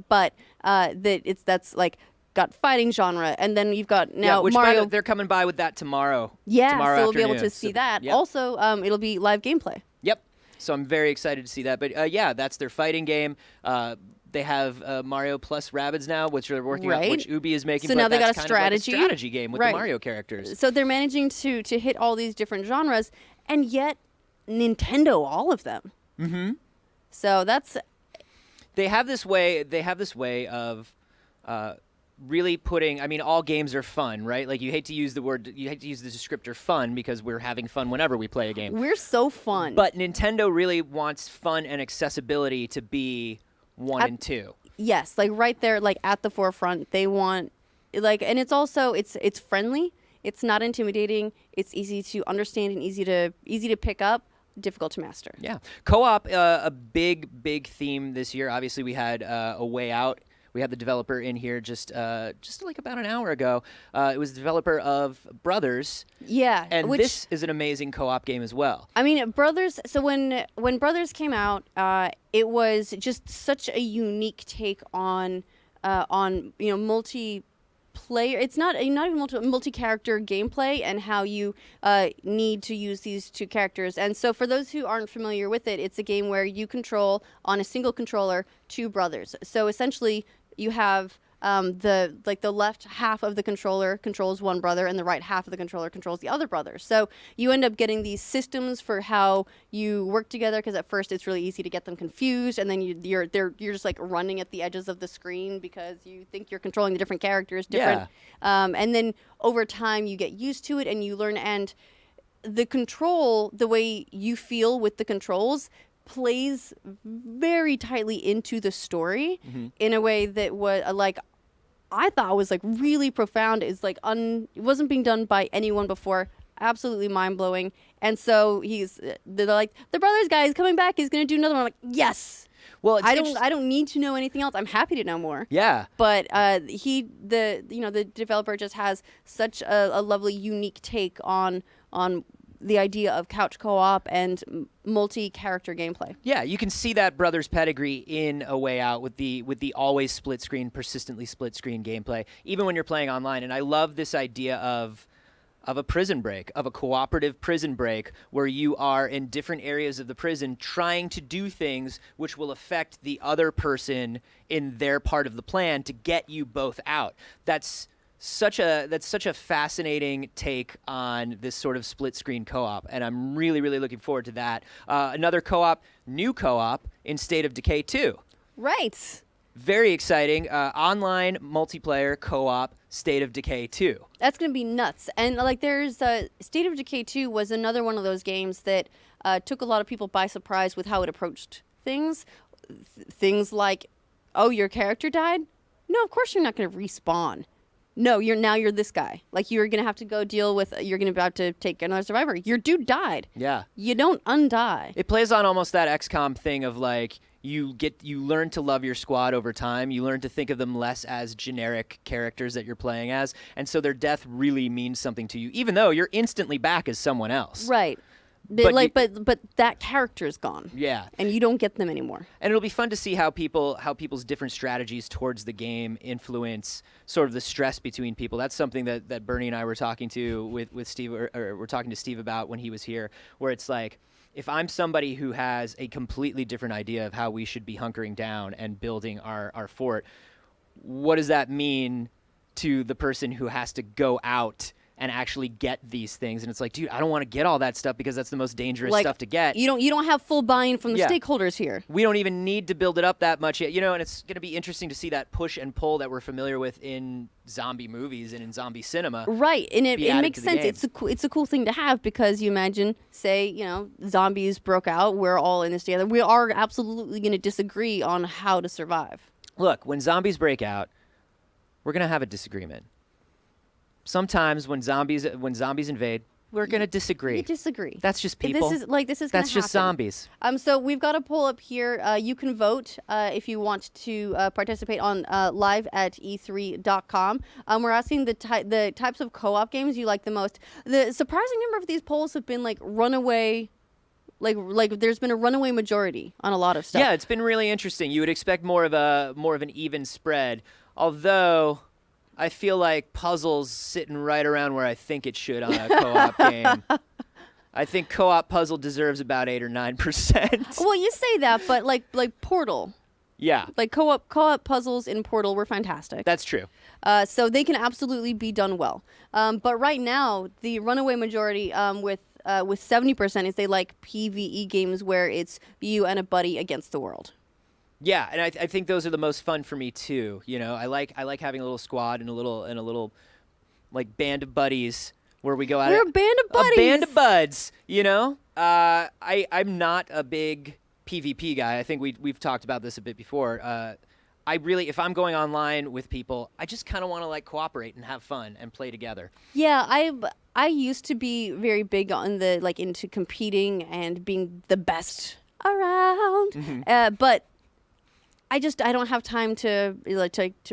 But that's like got fighting genre, and then you've got now which Mario. they're coming by with that tomorrow. Yeah, tomorrow so we'll be able afternoon. to see that. Yep. Also, it'll be live gameplay. Yep. So I'm very excited to see that. But yeah, that's their fighting game. They have Mario plus Rabbids now, which they're working on, which Ubi is making. So but now they got that's a kind of like strategy. strategy game with the Mario characters. So they're managing to hit all these different genres, and yet Nintendo all of them. Mm-hmm. So that's. They have this way of really putting. I mean, all games are fun, right? Like you hate to use the descriptor "fun" because we're having fun whenever we play a game. We're so fun. But Nintendo really wants fun and accessibility to be 1 and 2. Yes, like right there, like at the forefront. They want, like, and it's also it's friendly. It's not intimidating. It's easy to understand and easy to pick up. Difficult to master. Yeah, co-op, a big theme this year. Obviously, we had A Way Out. We had the developer in here just like about an hour ago. It was the developer of Brothers. Yeah, and this is an amazing co-op game as well. I mean, Brothers. So when Brothers came out, it was just such a unique take on multiplayer. It's not even multi-character gameplay, and how you need to use these two characters. And so for those who aren't familiar with it, it's a game where you control on a single controller 2 brothers. So essentially you have the left half of the controller controls one brother, and the right half of the controller controls the other brother. So you end up getting these systems for how you work together, because at first it's really easy to get them confused, and then you're just like running at the edges of the screen because you think you're controlling the different characters different. Yeah. And then over time you get used to it and you learn, and the way you feel with the controls plays very tightly into the story in a way that was I thought was like really profound. Is like it wasn't being done by anyone before. Absolutely mind blowing. And so they're like, the Brothers guy is coming back. He's gonna do another one. I'm like, yes. Well, I don't need to know anything else. I'm happy to know more. Yeah. But the developer just has such a lovely, unique take on the idea of couch co-op and multi-character gameplay. Yeah, you can see that Brothers pedigree in A Way Out with the always split screen, persistently split screen gameplay, even when you're playing online. And I love this idea of of a prison break, of a cooperative prison break, where you are in different areas of the prison trying to do things which will affect the other person in their part of the plan to get you both out. That's such a fascinating take on this sort of split screen co-op, and I'm really, really looking forward to that. Another co-op, new co-op in State of Decay 2. Right. Very exciting. Online multiplayer co-op State of Decay 2. That's going to be nuts. And like there's State of Decay 2 was another one of those games that took a lot of people by surprise with how it approached things. Things like, oh, your character died? No, of course you're not going to respawn. No, you're this guy. Like you're going to have to go deal with, you're going to about to take another survivor. Your dude died. Yeah. You don't undie. It plays on almost that XCOM thing of like, you learn to love your squad over time. You learn to think of them less as generic characters that you're playing as, and so their death really means something to you, even though you're instantly back as someone else. Right. But that character is gone. Yeah. And you don't get them anymore. And it'll be fun to see how people's different strategies towards the game influence sort of the stress between people. That's something that Bernie and I were talking to with Steve, or we're talking to Steve about when he was here, where it's like, if I'm somebody who has a completely different idea of how we should be hunkering down and building our fort, what does that mean to the person who has to go out and actually get these things? And it's like, dude, I don't want to get all that stuff because that's the most dangerous stuff to get. You don't have full buy-in from the stakeholders here. We don't even need to build it up that much yet, and it's going to be interesting to see that push and pull that we're familiar with in zombie movies and in zombie cinema. Right, and it makes sense. It's a cool thing to have because you imagine, say, zombies broke out, we're all in this together. We are absolutely going to disagree on how to survive. Look, when zombies break out, we're going to have a disagreement. Sometimes when zombies invade, we're going to disagree. We disagree. That's just people. This is That's just happen. zombies. So we've got a poll up here. You can vote if you want to participate on live at e3.com. We're asking the types of co-op games you like the most. The surprising number of these polls have been like runaway. Like there's been a runaway majority on a lot of stuff. Yeah, it's been really interesting. You would expect more of an even spread, although I feel like puzzles sitting right around where I think it should on a co-op game. I think co-op puzzle deserves about 8 or 9%. Well, you say that, but like Portal. Yeah. Like co-op puzzles in Portal were fantastic. That's true. So they can absolutely be done well. But right now, the runaway majority with 70% is they like PvE games where it's you and a buddy against the world. Yeah, and I think those are the most fun for me too. I like having a little squad and a little like band of buddies where we go out. We're a band of buddies. A band of buds. I'm not a big PvP guy. I think we've talked about this a bit before. If I'm going online with people, I just kind of want to like cooperate and have fun and play together. Yeah, I used to be very big on the into competing and being the best around, Mm-hmm. but I don't have time to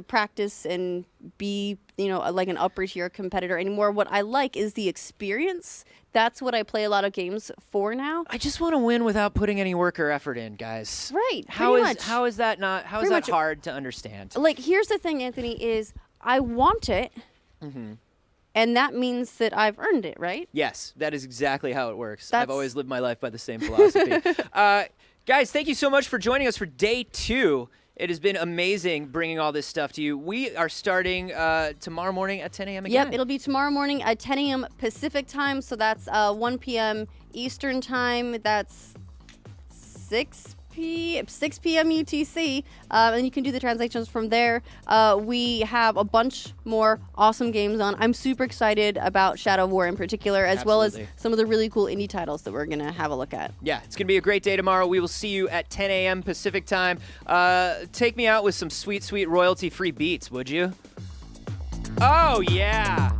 practice and be like an upper tier competitor anymore. What I like is the experience. That's what I play a lot of games for now. I just want to win without putting any work or effort in, guys. Right. How is that hard to understand? Like, here's the thing, Anthony, is I want it, and that means that I've earned it, right? Yes, that is exactly how it works. I've always lived my life by the same philosophy. Guys, thank you so much for joining us for day 2. It has been amazing bringing all this stuff to you. We are starting tomorrow morning at 10 a.m. again. Yep, it'll be tomorrow morning at 10 a.m. Pacific time, so that's 1 p.m. Eastern time. That's 6 p.m. UTC, and you can do the translations from there. We have a bunch more awesome games on. I'm super excited about Shadow of War in particular, as well as some of the really cool indie titles that we're going to have a look at. Yeah, it's going to be a great day tomorrow. We will see you at 10 a.m. Pacific time. Take me out with some sweet, sweet royalty-free beats, would you? Oh, yeah.